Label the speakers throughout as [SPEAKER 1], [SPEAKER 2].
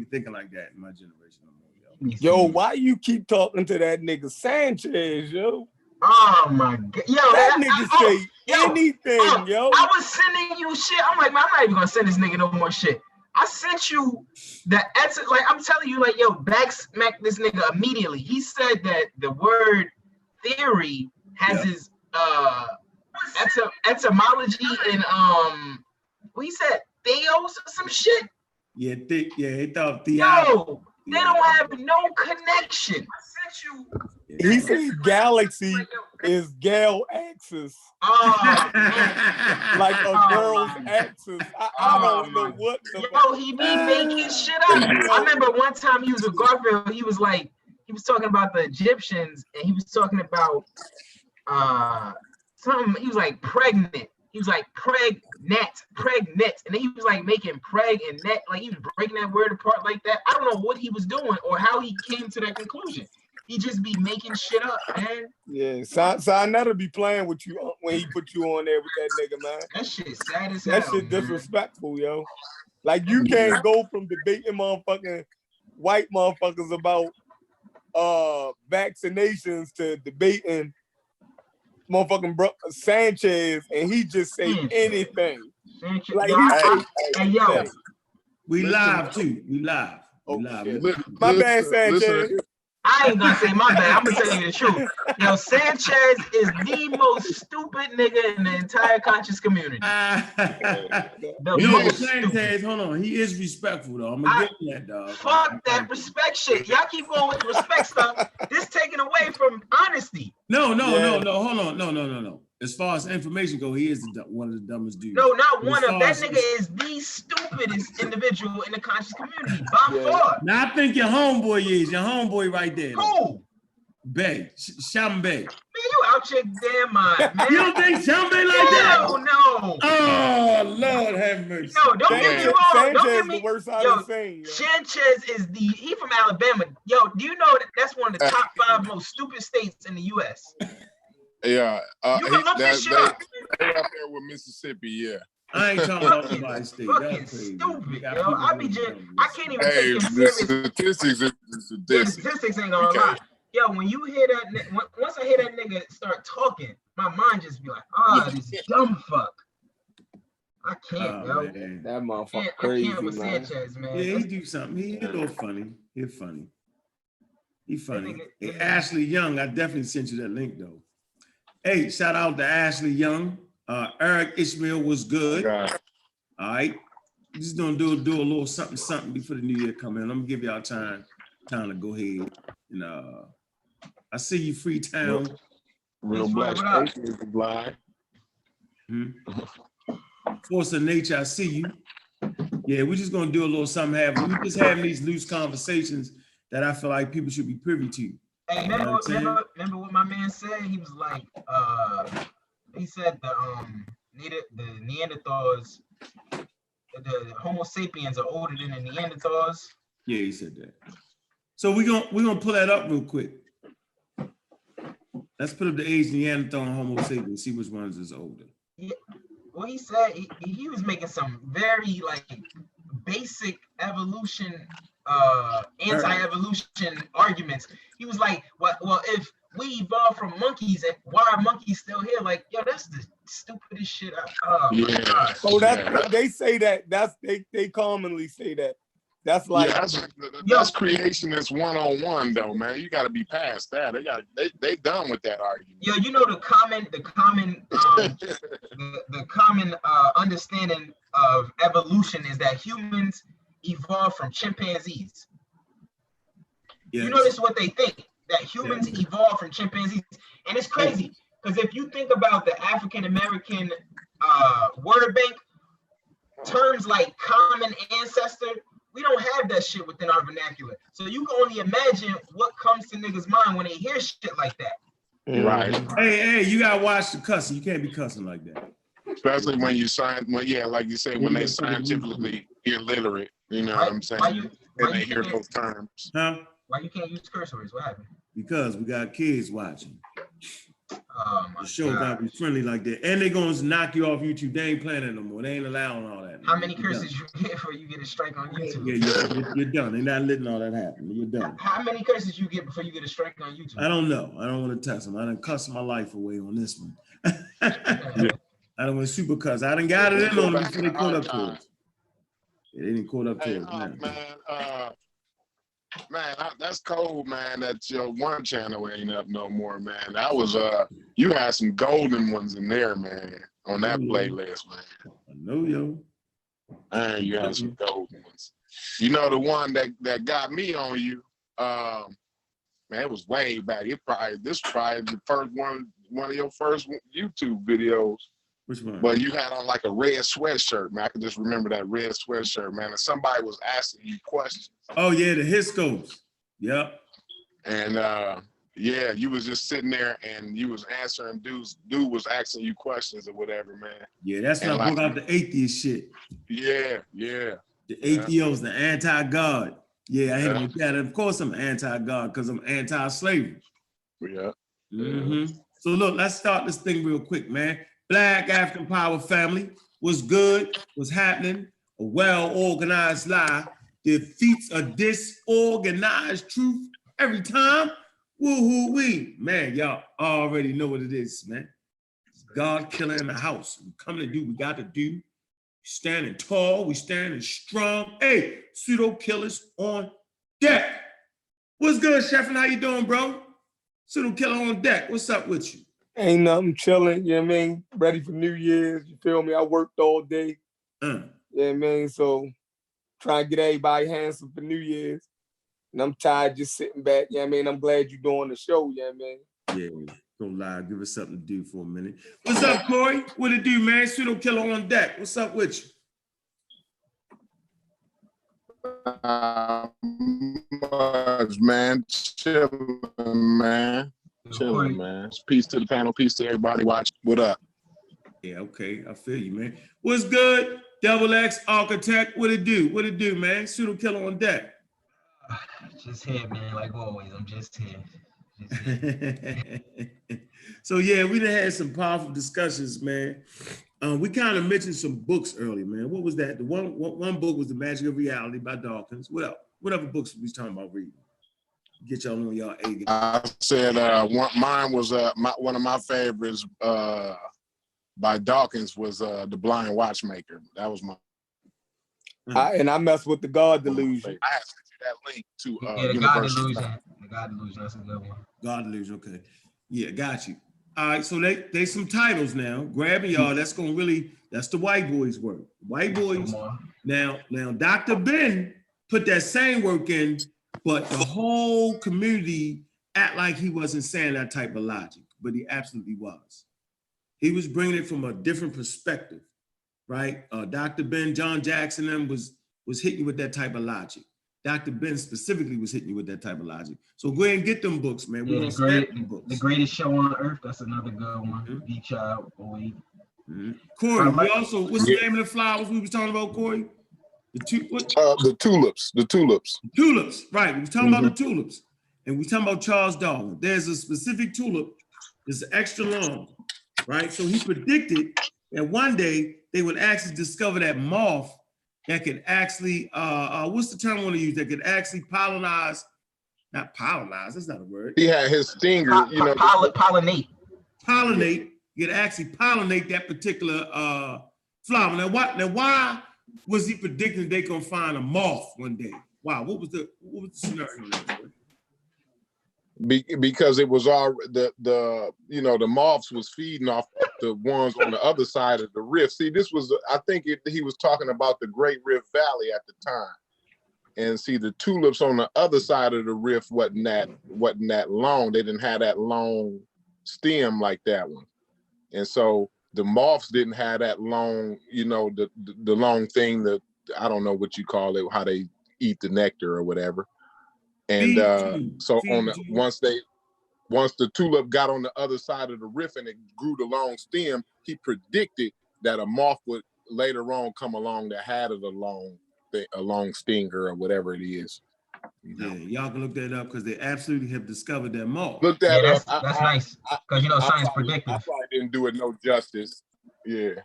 [SPEAKER 1] thinking like that in my generation no
[SPEAKER 2] more. Yo, why you keep talking to that nigga Sanchez, yo?
[SPEAKER 3] Oh my god, yo,
[SPEAKER 2] that nigga say anything, yo.
[SPEAKER 3] I was sending you shit. I'm like, man, I'm not even gonna send this nigga no more shit. I sent you the like I'm telling you, like, yo, back smack this nigga immediately. He said that the word theory has his etymology in what he said, theos or some shit.
[SPEAKER 1] Yeah, he thought
[SPEAKER 3] yo, they don't have no connection. I sent you.
[SPEAKER 2] He said galaxy is gal axis. Like a girl's axis. I don't know what the
[SPEAKER 3] yo, he be making shit up. I remember one time he was with Garfield, he was talking about the Egyptians, and he was talking about something, he was like pregnant. He was like pregnant, and then he was like making preg and net, like he was breaking that word apart like that. I don't know what he was doing or how he came to that conclusion. He just be making shit up, man.
[SPEAKER 2] Yeah, so I never be playing with you when he put you on there with that nigga, man.
[SPEAKER 3] That shit sad as hell.
[SPEAKER 2] That shit disrespectful, yo. Like you can't go from debating motherfucking white motherfuckers about vaccinations to debating motherfucking Sanchez, and he just say anything.
[SPEAKER 3] Sanchez,
[SPEAKER 2] like
[SPEAKER 3] yo,
[SPEAKER 1] we live too. We live.
[SPEAKER 2] My bad, Sanchez.
[SPEAKER 3] I ain't gonna say my bad. I'm gonna tell you the truth. Yo, Sanchez is the most stupid nigga in the entire conscious community.
[SPEAKER 1] Sanchez, hold on. He is respectful though. I'm gonna get that, dog.
[SPEAKER 3] Fuck that respect shit. Y'all keep going with the respect stuff. This taking away from honesty.
[SPEAKER 1] No. Hold on. No. As far as information go, he is one of the dumbest dudes.
[SPEAKER 3] No, not one of. That nigga is the stupidest individual in the conscious community by far.
[SPEAKER 1] Now I think your homeboy is your homeboy right there.
[SPEAKER 3] Who?
[SPEAKER 1] Bay, Sham Bay.
[SPEAKER 3] Man, you out your damn mind, man.
[SPEAKER 1] You don't think Sham Bay like that?
[SPEAKER 3] No.
[SPEAKER 1] Oh, Lord have mercy.
[SPEAKER 3] No, don't get me wrong.
[SPEAKER 2] Sanchez
[SPEAKER 3] Don't get me.
[SPEAKER 2] The worst out of the same,
[SPEAKER 3] Sanchez is he from Alabama. Yo, do you know that's one of the top 5 most stupid states in the U.S.?
[SPEAKER 4] Yeah,
[SPEAKER 3] you can look this shit up.
[SPEAKER 4] They're up there with Mississippi, yeah.
[SPEAKER 1] I ain't talking about my state.
[SPEAKER 3] Fucking stupid, yo. I can't even take him serious. Statistics ain't gonna lie. Yo, when you hear that, once I hear that nigga start talking, my mind just be like, this dumb fuck. I can't, yo.
[SPEAKER 2] Man. That motherfucker crazy,
[SPEAKER 3] I can't with Sanchez, man.
[SPEAKER 1] Yeah, he do something. He a little funny. He's funny. Hey, Ashley Young, I definitely sent you that link though. Hey, shout out to Ashley Young. Eric Ishmael was good. All right. Just gonna do a little something before the new year come in. I'm gonna give y'all time to go ahead. And I see you, Freetown.
[SPEAKER 4] Real black space is blind.
[SPEAKER 1] Force of nature, I see you. Yeah, we're just gonna do a little something. We're just having these loose conversations that I feel like people should be privy to.
[SPEAKER 3] Hey, remember what my man said? He was like, he said the Neanderthals, the Homo sapiens are older than the Neanderthals.
[SPEAKER 1] Yeah, he said that. So we're gonna pull that up real quick. Let's put up the age Neanderthal and Homo sapiens, see which ones is older.
[SPEAKER 3] Yeah. Well, he said he was making some very like basic evolution, anti-evolution arguments. He was like, well, if we evolved from monkeys, and why are monkeys still here? Like, yo, that's the stupidest shit. My God.
[SPEAKER 2] So they say that. They commonly say that. That's like
[SPEAKER 4] that's creationist 101 though, man. You got to be past that. They done with that argument.
[SPEAKER 3] Yo, you know the common understanding of evolution is that humans evolved from chimpanzees. Yes. You notice what they think, that humans evolved from chimpanzees, and it's crazy because if you think about the African American word bank, terms like common ancestor. We don't have that shit within our vernacular. So you can only imagine what comes to niggas' mind when they hear shit like that.
[SPEAKER 4] Right.
[SPEAKER 1] Hey, you gotta watch the cussing. You can't be cussing like that.
[SPEAKER 4] Especially when you like you say, when they scientifically illiterate, you know what I'm saying? And they hear those terms.
[SPEAKER 1] Huh?
[SPEAKER 3] Why you can't use curse words? What happened?
[SPEAKER 1] Because we got kids watching.
[SPEAKER 3] Oh my
[SPEAKER 1] The show gotta be friendly like that. And they're gonna knock you off YouTube. They ain't playing it no more. They ain't allowing all that.
[SPEAKER 3] How many curses you get before you get a strike on YouTube?
[SPEAKER 1] Yeah, you're done. They're not letting all that happen. You're done.
[SPEAKER 3] How many curses you get before you get a strike on YouTube?
[SPEAKER 1] I don't know. I don't want to test them. I done cuss my life away on this one. I don't want to super cuss. I done got it in on them before they caught up to us. Yeah, they didn't caught up to us.
[SPEAKER 4] Man, that's cold, man. That your one channel ain't up no more, man. That was you had some golden ones in there, man, on that playlist, man.
[SPEAKER 1] I know, yo.
[SPEAKER 4] Man, you had some golden ones. You know the one that got me on you, man, it was way back. This probably the first one of your first YouTube videos.
[SPEAKER 1] Which one?
[SPEAKER 4] But you had on like a red sweatshirt, man. I can just remember that red sweatshirt, man. And somebody was asking you questions.
[SPEAKER 1] Oh yeah, the Hiscos. Yep.
[SPEAKER 4] And yeah, you was just sitting there and you was answering dude was asking you questions or whatever, man.
[SPEAKER 1] Yeah, that's when I brought out the atheist shit.
[SPEAKER 4] Yeah.
[SPEAKER 1] The atheos, the anti-God. Yeah, I hate with that. Of course I'm anti-God because I'm anti-slavery.
[SPEAKER 4] Yeah.
[SPEAKER 1] So look, let's start this thing real quick, man. Black African Power family was good, was happening. A well-organized lie defeats a disorganized truth every time. Woo-hoo-wee. Man, y'all already know what it is, man. It's God killer in the house. We coming to do what we got to do. We standing tall, we standing strong. Hey, pseudo killers on deck. What's good, Chef? How you doing, bro? Pseudo killer on deck. What's up with you?
[SPEAKER 2] Ain't nothing, chilling, you know what I mean? Ready for New Year's, you feel me? I worked all day. You know what I mean? So trying to get everybody handsome for New Year's. And I'm tired just sitting back, you know what I mean? I'm glad you're doing the show, you know what I mean?
[SPEAKER 1] Yeah, don't lie, give us something to do for a minute. What's up, Corey? What it do, man? Pseudo killer on deck. What's up with
[SPEAKER 4] you? Man, chilling, man. Chilling, man. Peace to the panel, peace to everybody watching. What up?
[SPEAKER 1] Yeah, okay, I feel you, man. What's good? Double X Architect, what it do? What it do, man? Pseudo killer on deck.
[SPEAKER 3] Just here, man, like always. I'm just here.
[SPEAKER 1] So yeah, we done had some powerful discussions, man. We kind of mentioned some books earlier, man. What was that? The one book was The Magic of Reality by Dawkins. What else? What other books we was talking about reading? Get y'all on y'all A game.
[SPEAKER 4] I said mine was one of my favorites by Dawkins was The Blind Watchmaker. That was my.
[SPEAKER 2] And I mess with The God Delusion.
[SPEAKER 4] I have sent you that link to
[SPEAKER 3] the God Delusion. The God Delusion, that's a good one.
[SPEAKER 1] God Delusion, okay. Yeah, got you. All right, so they some titles now. Grabbing y'all, that's the white boys' work. White boys. Now, Dr. Ben put that same work in, but the whole community act like he wasn't saying that type of logic, but he absolutely was. He was bringing it from a different perspective, right? Dr. Ben, John Jackson, them was hitting you with that type of logic. Dr. Ben specifically was hitting you with that type of logic. So go ahead and get them books, man.
[SPEAKER 3] Yeah, the greatest show on earth. That's another good one. Be Child, boy.
[SPEAKER 1] Corey, we also, what's the name of the flowers we was talking about, Corey?
[SPEAKER 4] The tulips. The
[SPEAKER 1] tulips, right. We was talking about the tulips. And we talking about Charles Darwin. There's a specific tulip that's extra long, right? So he predicted that one day they would actually discover that moth that could actually, what's the term I want to use? That could actually pollinize, not pollinize, that's not a word.
[SPEAKER 4] He had his stinger,
[SPEAKER 3] pollinate.
[SPEAKER 1] Pollinate, you could actually pollinate that particular flower. Now why was he predicting they gonna find a moth one day? Wow, what was the scenario there?
[SPEAKER 4] Because it was all the moths was feeding off the ones on the other side of the rift. See, this was, I think he was talking about the Great Rift Valley at the time. And see, the tulips on the other side of the rift wasn't that long. They didn't have that long stem like that one. And so the moths didn't have that long, the long thing that, I don't know what you call it, how they eat the nectar or whatever. And once the tulip got on the other side of the rift and it grew the long stem, he predicted that a moth would later on come along that had a long stinger or whatever it is.
[SPEAKER 1] Yeah, y'all can look that up because they absolutely have discovered that moth.
[SPEAKER 4] Look that
[SPEAKER 3] Yeah,
[SPEAKER 4] up.
[SPEAKER 3] that's nice because you know science predictive.
[SPEAKER 4] I probably didn't do it no justice. Yeah.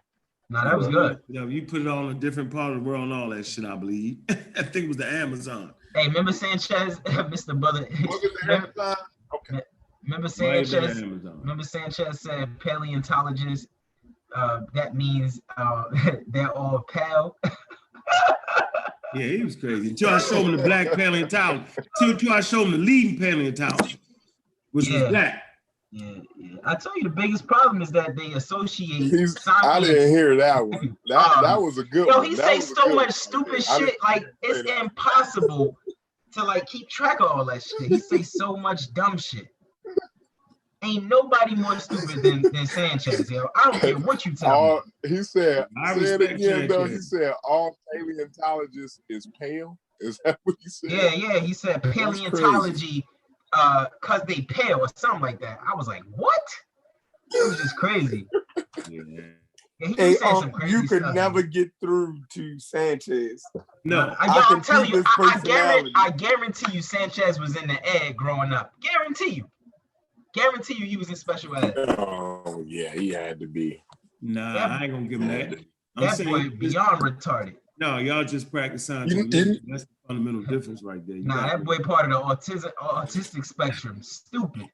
[SPEAKER 3] No, that was good.
[SPEAKER 1] You put it on a different part of the world and all that shit, I believe. I think it was the Amazon.
[SPEAKER 3] Hey, remember Sanchez, Mr. Brother?
[SPEAKER 4] Was it the Amazon? Okay.
[SPEAKER 3] Remember Sanchez? Remember Sanchez said paleontologists. That means they're all pale.
[SPEAKER 1] Yeah, he was crazy. Until I showed him the black paleontologist. Until I showed him the leading paleontologist, which was black.
[SPEAKER 3] Yeah. I tell you, the biggest problem is that they associate.
[SPEAKER 4] I didn't hear that one. That was a good one.
[SPEAKER 3] Yo, he say so much stupid shit. Like it's impossible to like keep track of all that shit. He say so much dumb shit. Ain't nobody more stupid than Sanchez, yo. I don't care what you tell me.
[SPEAKER 4] He said, say it again, though. He said all paleontologists is pale. Is that what he said?
[SPEAKER 3] Yeah. He said paleontology, cause they pale or something like that. I was like, what? It was just crazy.
[SPEAKER 2] Hey, you could never get through to Sanchez.
[SPEAKER 1] No,
[SPEAKER 3] I'm telling you, I guarantee you, Sanchez was in the ad growing up. Guarantee you he was in special ed.
[SPEAKER 4] Oh yeah, he had to be.
[SPEAKER 1] Nah, I ain't gonna give him that.
[SPEAKER 3] That boy beyond retarded.
[SPEAKER 1] No, y'all just practice science. That's the fundamental difference right there.
[SPEAKER 3] That boy part of the autistic spectrum. Stupid.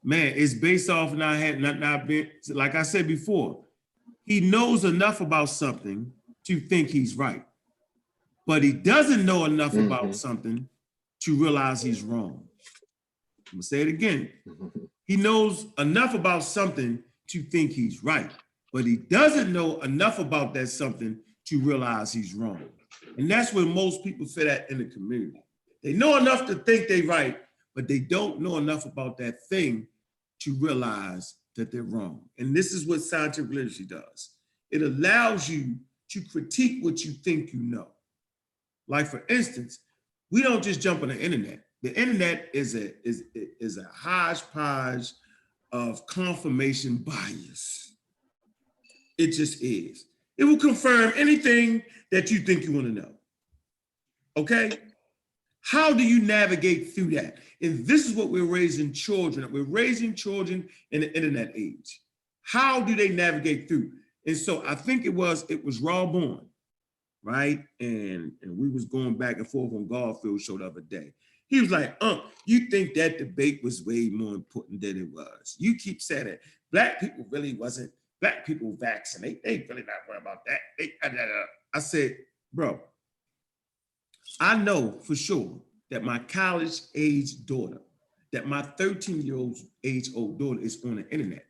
[SPEAKER 1] Man, it's based off not being, like I said before, he knows enough about something to think he's right, but he doesn't know enough about something to realize he's wrong. I'm gonna say it again. He knows enough about something to think he's right, but he doesn't know enough about that something to realize he's wrong. And that's where most people fit at in the community. They know enough to think they're right, but they don't know enough about that thing to realize that they're wrong. And this is what scientific literacy does. It allows you to critique what you think you know. Like for instance, we don't just jump on the internet. The internet is a hodgepodge of confirmation bias. It just is. It will confirm anything that you think you want to know. Okay? How do you navigate through that? And this is what we're raising children. We're raising children in the internet age. How do they navigate through? And so I think it was Raw Born, right? And we was going back and forth on Garfield show the other day. He was like, you think that debate was way more important than it was. You keep saying that. Black people really wasn't. Black people vaccinate. They really not worried about that. I said, bro, I know for sure that my college-age daughter, that my 13-year-old daughter is on the internet,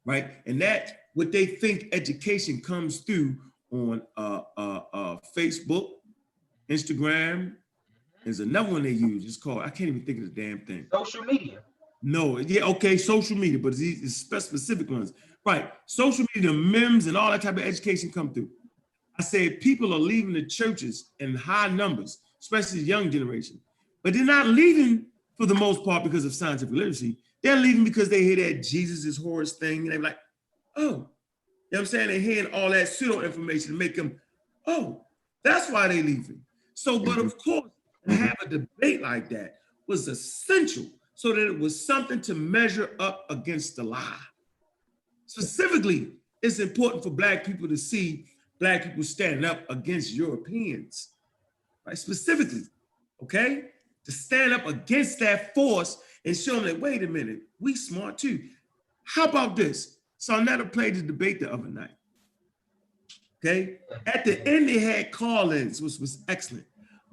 [SPEAKER 1] right? And that what they think education comes through on Facebook, Instagram. There's another one they use. It's called, I can't even think of the damn thing.
[SPEAKER 3] Social media.
[SPEAKER 1] No, yeah, okay, social media, but it's specific ones. Right, social media, memes, and all that type of education come through. I said people are leaving the churches in high numbers, especially the young generation. But they're not leaving for the most part because of scientific literacy. They're leaving because they hear that Jesus is Horus thing, and they're like, oh, you know what I'm saying? They're hearing all that pseudo information to make them, oh, that's why they're leaving. So, but of course, to have a debate like that was essential so that it was something to measure up against the lie. Specifically, it's important for Black people to see Black people standing up against Europeans, right? Specifically, okay? To stand up against that force and show them that, wait a minute, we smart too. How about this? So Netta played the debate the other night, okay? At the end, they had call-ins, which was excellent.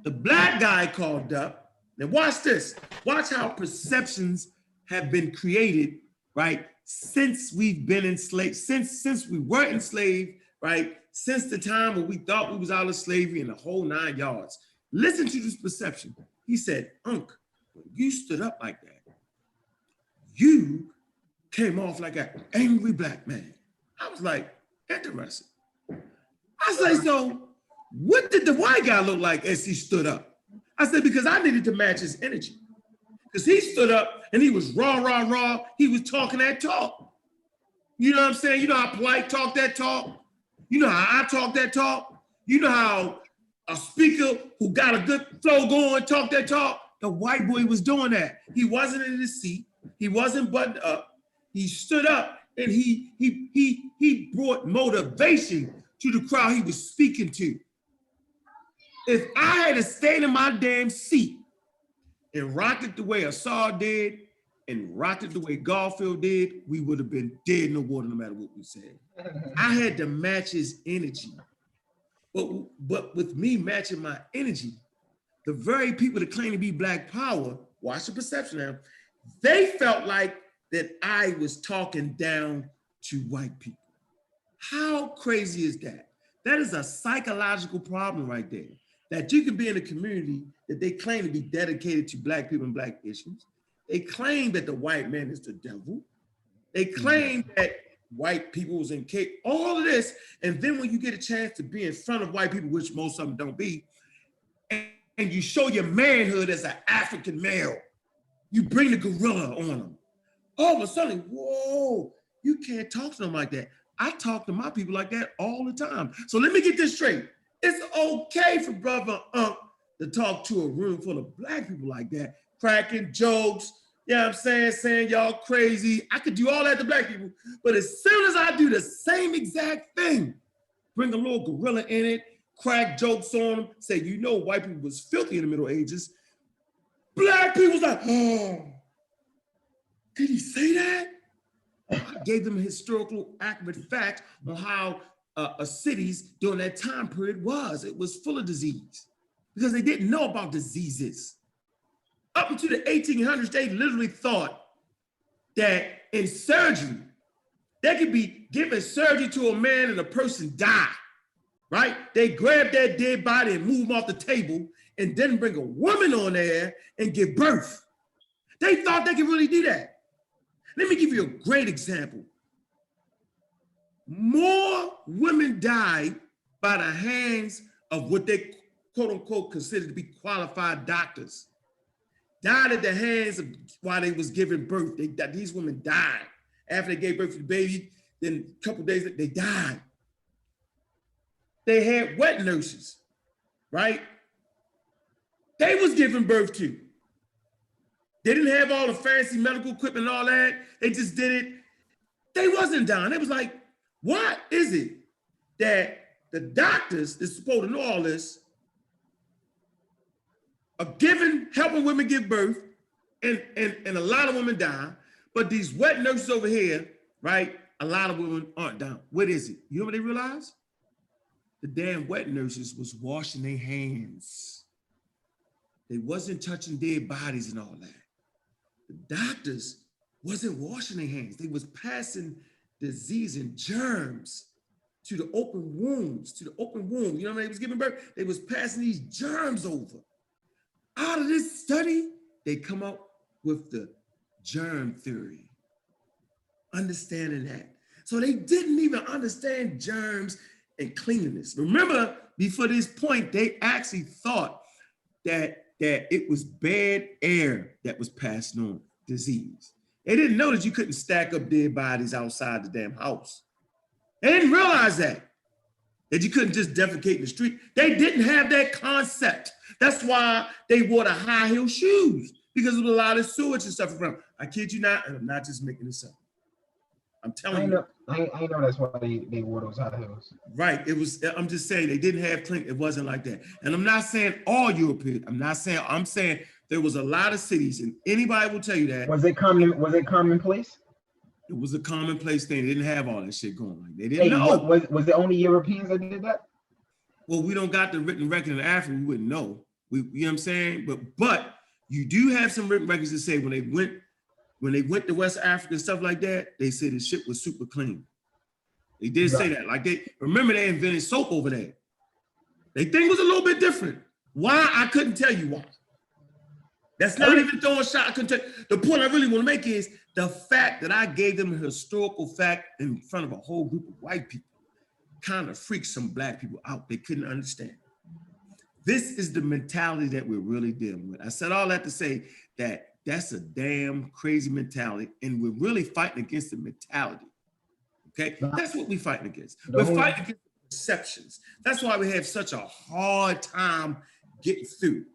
[SPEAKER 1] The Black guy called up. Now watch this. Watch how perceptions have been created, right? Since we've been enslaved, since we were enslaved, right? Since the time when we thought we was out of slavery and the whole 9 yards. Listen to this perception. He said, Unc, when you stood up like that, you came off like an angry Black man. I was like, interesting. I say, so what did the white guy look like as he stood up? I said, because I needed to match his energy. Because he stood up and he was raw, raw, raw. He was talking that talk. You know what I'm saying? You know how polite talk that talk? You know how I talk that talk? You know how a speaker who got a good flow going, talk that talk. The white boy was doing that. He wasn't in his seat. He wasn't buttoned up. He stood up and he brought motivation to the crowd he was speaking to. If I had stayed in my damn seat and rocked it the way Assad did and rocked it the way Garfield did, we would have been dead in the water no matter what we said. I had to match his energy. But with me matching my energy, the very people that claim to be Black power, watch the perception now, they felt like that I was talking down to white people. How crazy is that? That is a psychological problem right there. That you can be in a community that they claim to be dedicated to Black people and Black issues. They claim that the white man is the devil. They claim that white people was in cake, all of this. And then when you get a chance to be in front of white people, which most of them don't be, and you show your manhood as an African male, you bring the gorilla on them. All of a sudden, whoa, you can't talk to them like that. I talk to my people like that all the time. So let me get this straight. It's okay for brother to talk to a room full of Black people like that, cracking jokes, you know what I'm saying, saying y'all crazy. I could do all that to Black people, but as soon as I do the same exact thing, bring a little gorilla in it, crack jokes on them, say, you know, white people was filthy in the Middle Ages. Black people's like, oh, did he say that? I gave them a historical accurate fact on how a cities during that time period was. It was full of disease because they didn't know about diseases. Up until the 1800s, they literally thought that in surgery, they could be giving surgery to a man and a person die, right? They grab that dead body and move him off the table and then bring a woman on there and give birth. They thought they could really do that. Let me give you a great example. More women died by the hands of what they quote unquote considered to be qualified doctors. Died at the hands of while they was giving birth. These women died. After they gave birth to the baby, then a couple days later, they died. They had wet nurses, right? They was giving birth to. They didn't have all the fancy medical equipment and all that. They just did it. They wasn't dying. They was like, what is it that the doctors that's supposed to know all this are helping women give birth, and a lot of women die, but these wet nurses over here, right, a lot of women aren't dying. What is it? You know what they realized? The damn wet nurses was washing their hands. They wasn't touching dead bodies and all that. The doctors wasn't washing their hands. They was passing disease and germs to the open wounds, You know when they was giving birth? They was passing these germs over. Out of this study, they come up with the germ theory, understanding that. So they didn't even understand germs and cleanliness. Remember, before this point, they actually thought that it was bad air that was passing on disease. They didn't know that you couldn't stack up dead bodies outside the damn house. They didn't realize that you couldn't just defecate in the street. They didn't have that concept. That's why they wore the high heel shoes, because of a lot of sewage and stuff around. I kid you not, and I'm not just making this up. I'm telling you.
[SPEAKER 3] I know that's why they wore those high heels.
[SPEAKER 1] Right. I'm just saying they didn't have clean. It wasn't like that. And I'm not saying all European. I'm saying there was a lot of cities, and anybody will tell you that.
[SPEAKER 3] Was it commonplace?
[SPEAKER 1] It was a commonplace thing. They didn't have all that shit going. Like, they didn't know.
[SPEAKER 3] Was it only Europeans that did that?
[SPEAKER 1] Well, we don't got the written record in Africa. We wouldn't know. You know what I'm saying? But you do have some written records that say when they went to West Africa and stuff like that, they said the shit was super clean. They did say that. Like they invented soap over there. They think was a little bit different. Why? I couldn't tell you why. That's not even throwing a shot. I couldn't tell. The point I really want to make is the fact that I gave them a historical fact in front of a whole group of white people kind of freaked some Black people out. They couldn't understand. This is the mentality that we're really dealing with. I said all that to say that that's a damn crazy mentality, and we're really fighting against the mentality. Okay, that's what we're fighting against. We're fighting against the perceptions. That's why we have such a hard time getting through.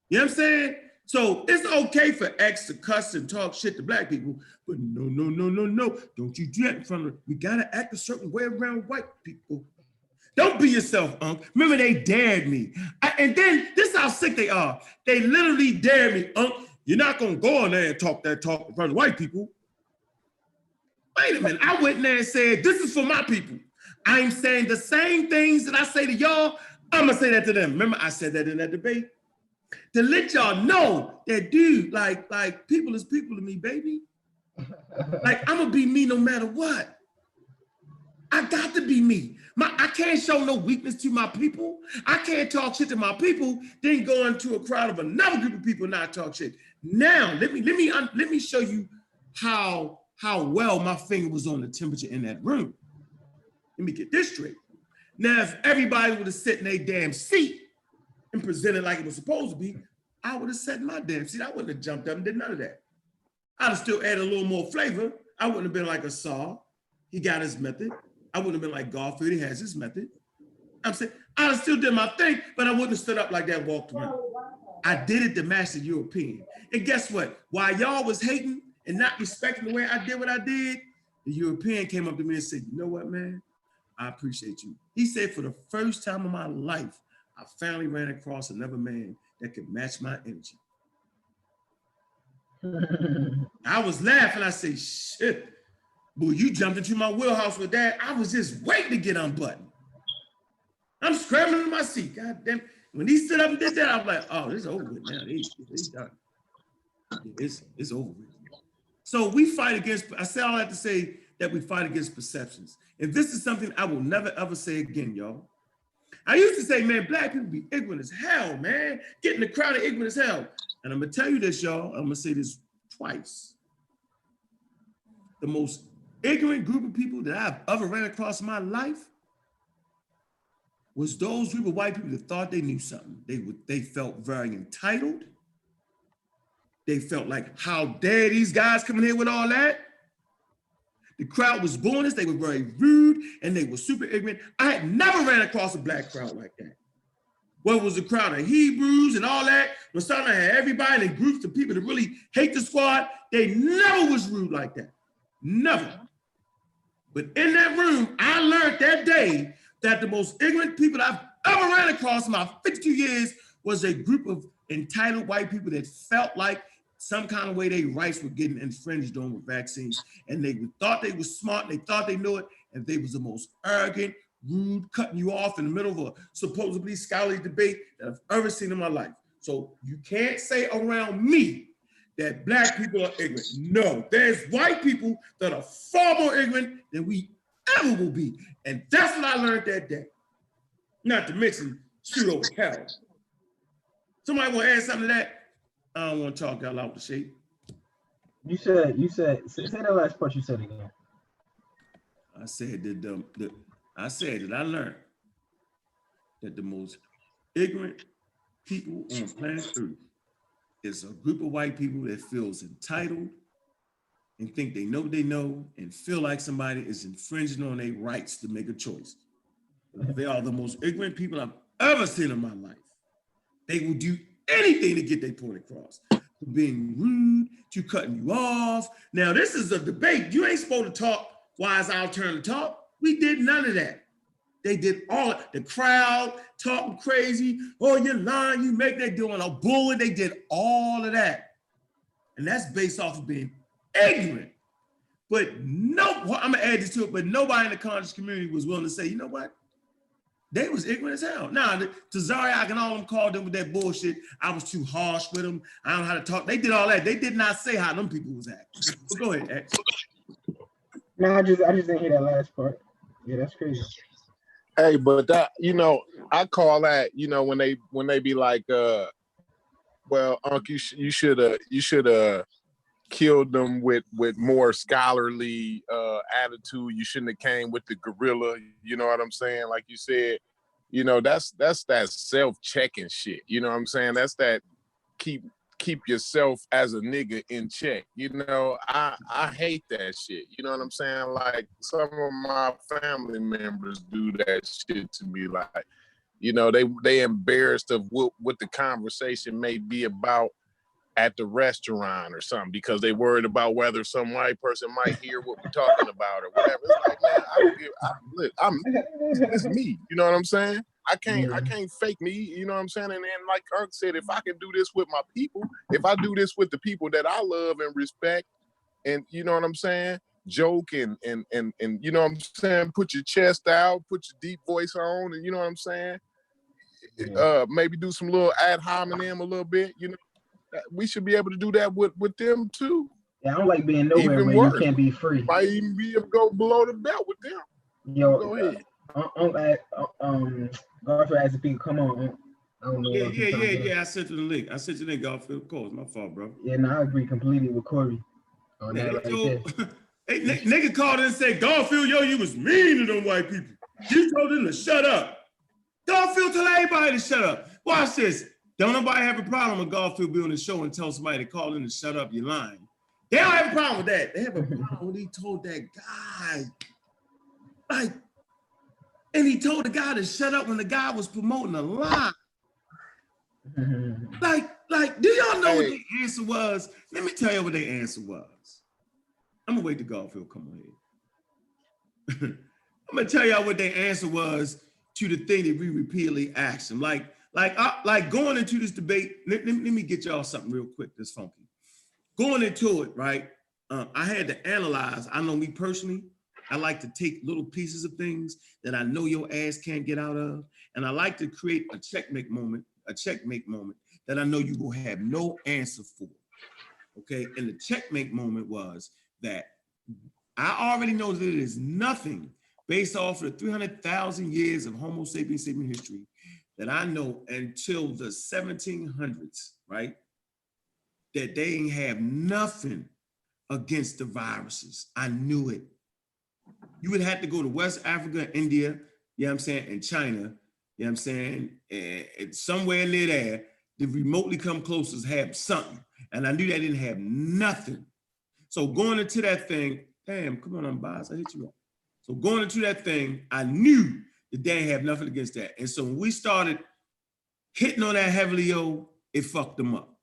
[SPEAKER 1] You know what I'm saying? So it's okay for X to cuss and talk shit to black people, but no. Don't you do that in front of them. We gotta act a certain way around white people. Don't be yourself, Unc. Remember, they dared me. And then, this is how sick they are. They literally dared me, Unc. You're not gonna go in there and talk that talk in front of white people. Wait a minute, I went in there and said, this is for my people. I'm saying the same things that I say to y'all, I'm gonna say that to them. Remember, I said that in that debate? To let y'all know that, dude, like people is people to me, baby. Like, I'm gonna be me no matter what. I got to be me. I can't show no weakness to my people. I can't talk shit to my people, then go into a crowd of another group of people and not talk shit. Now, let me show you how well my finger was on the temperature in that room. Let me get this straight. Now, if everybody would have sat in their damn seat and presented like it was supposed to be, I would have sat in my damn seat. I wouldn't have jumped up and did none of that. I'd have still added a little more flavor. I wouldn't have been like a Saul. He got his method. I wouldn't have been like Garfield. He has his method. I'm saying I'd have still did my thing, but I wouldn't have stood up like that and walked around. I did it to match the European. And guess what? While y'all was hating and not respecting the way I did what I did, the European came up to me and said, you know what, man? I appreciate you. He said, for the first time in my life, I finally ran across another man that could match my energy. I was laughing. I said, shit, boy, you jumped into my wheelhouse with that. I was just waiting to get unbuttoned. I'm scrambling in my seat. God damn. When he stood up and did that, I was like, oh, this is over with now. It's done. It's over with. So we fight against, I said all that to say that we fight against perceptions. And this is something I will never, ever say again, y'all. I used to say, man, black people be ignorant as hell, man. Get in the crowd of ignorant as hell. And I'm gonna tell you this, y'all. I'm gonna say this twice. The most ignorant group of people that I've ever ran across in my life was those group of white people that thought they knew something. They felt very entitled. They felt like, how dare these guys coming here with all that? The crowd was booing us. They were very rude and they were super ignorant. I had never ran across a black crowd like that. What was a crowd of Hebrews and all that? When starting to have everybody in groups of people that really hate the squad, they never was rude like that. Never. But in that room, I learned that day that the most ignorant people I've ever ran across in my 52 years was a group of entitled white people that felt like some kind of way their rights were getting infringed on with vaccines. And they thought they were smart, they thought they knew it, and they was the most arrogant, rude, cutting you off in the middle of a supposedly scholarly debate that I've ever seen in my life. So you can't say around me that black people are ignorant. No, there's white people that are far more ignorant than we ever will be. And that's what I learned that day. Not to mention pseudo hell. Somebody want to add something to that? I don't want to talk out the shape.
[SPEAKER 3] You said, say that last part you said again.
[SPEAKER 1] I said that I learned that the most ignorant people on planet Earth is a group of white people that feels entitled and think they know and feel like somebody is infringing on their rights to make a choice. They are the most ignorant people I've ever seen in my life. They will do anything to get their point across. To being rude, to cutting you off. Now, this is a debate. You ain't supposed to talk while it's our turn to talk. We did none of that. They did all of the crowd talking crazy. Oh, you're lying, you make that doing a bull. They did all of that. And that's based off of being ignorant. But I'm gonna add this to it, but nobody in the conscious community was willing to say, you know what? They was ignorant as hell. Now, to Zariak and all them called them with that bullshit. I was too harsh with them. I don't know how to talk. They did all that. They did not say how them people was acting. So go ahead, X.
[SPEAKER 3] No, I just didn't hear that last part. Yeah, that's crazy.
[SPEAKER 4] Hey, but that, I call that, when they be like, well, Unc, you should have killed them with more scholarly attitude. You shouldn't have came with the gorilla. You know what I'm saying? Like you said, that's that self-checking shit. You know what I'm saying? That's that keep keep yourself as a nigga in check. You know, I hate that shit. You know what I'm saying? Like some of my family members do that shit to me. Like, you know, they embarrassed of what the conversation may be about at the restaurant or something because they worried about whether some white person might hear what we're talking about or whatever. It's like, man, it's me. You know what I'm saying? I can't fake me. You know what I'm saying? And then, like Kirk said, if I can do this with my people, if I do this with the people that I love and respect, and you know what I'm saying, joke and you know what I'm saying, put your chest out, put your deep voice on, and you know what I'm saying, maybe do some little ad hominem a little bit. You know, we should be able to do that with them too.
[SPEAKER 3] Yeah, I don't like being nowhere
[SPEAKER 4] even
[SPEAKER 3] where
[SPEAKER 4] worse,
[SPEAKER 3] you can't be free.
[SPEAKER 4] Might even be able to go below the belt with them.
[SPEAKER 3] Yo,
[SPEAKER 4] go ahead.
[SPEAKER 3] Garfield asked if he could come on. I don't know.
[SPEAKER 1] Yeah. I sent you the link. I sent you the link, Garfield. Of course, my fault, bro.
[SPEAKER 3] Yeah, no, I agree completely with Corey on that right there.
[SPEAKER 1] Hey, nigga called in and said, Garfield, yo, you was mean to them white people. You told them to shut up. Garfield told everybody to shut up. Watch this. Don't nobody have a problem with Garfield being on the show and tell somebody to call in and shut up, you're lying. They don't have a problem with that. They have a problem when he told that guy, like, and he told the guy to shut up when the guy was promoting a lie. Like, do y'all know what the answer was? Let me tell you what the answer was. I'm gonna wait till Garfield come on here. I'm gonna tell y'all what their answer was to the thing that we repeatedly asked them. Like going into this debate, let me get y'all something real quick that's funky. Going into it, right? I had to analyze. I know me personally, I like to take little pieces of things that I know your ass can't get out of, and I like to create a checkmate moment that I know you will have no answer for. Okay, and the checkmate moment was that I already know that it is nothing based off of the 300,000 years of Homo sapiens history that I know until the 1700s, right? That they ain't have nothing against the viruses. I knew it. You would have to go to West Africa, India, you know what I'm saying, and China, you know what I'm saying, and somewhere near there, to remotely come closest have something. And I knew they didn't have nothing. So going into that thing, damn, come on, I'm biased, I hit you up. So going into that thing, I knew that they didn't have nothing against that. And so when we started hitting on that heavily, it fucked them up.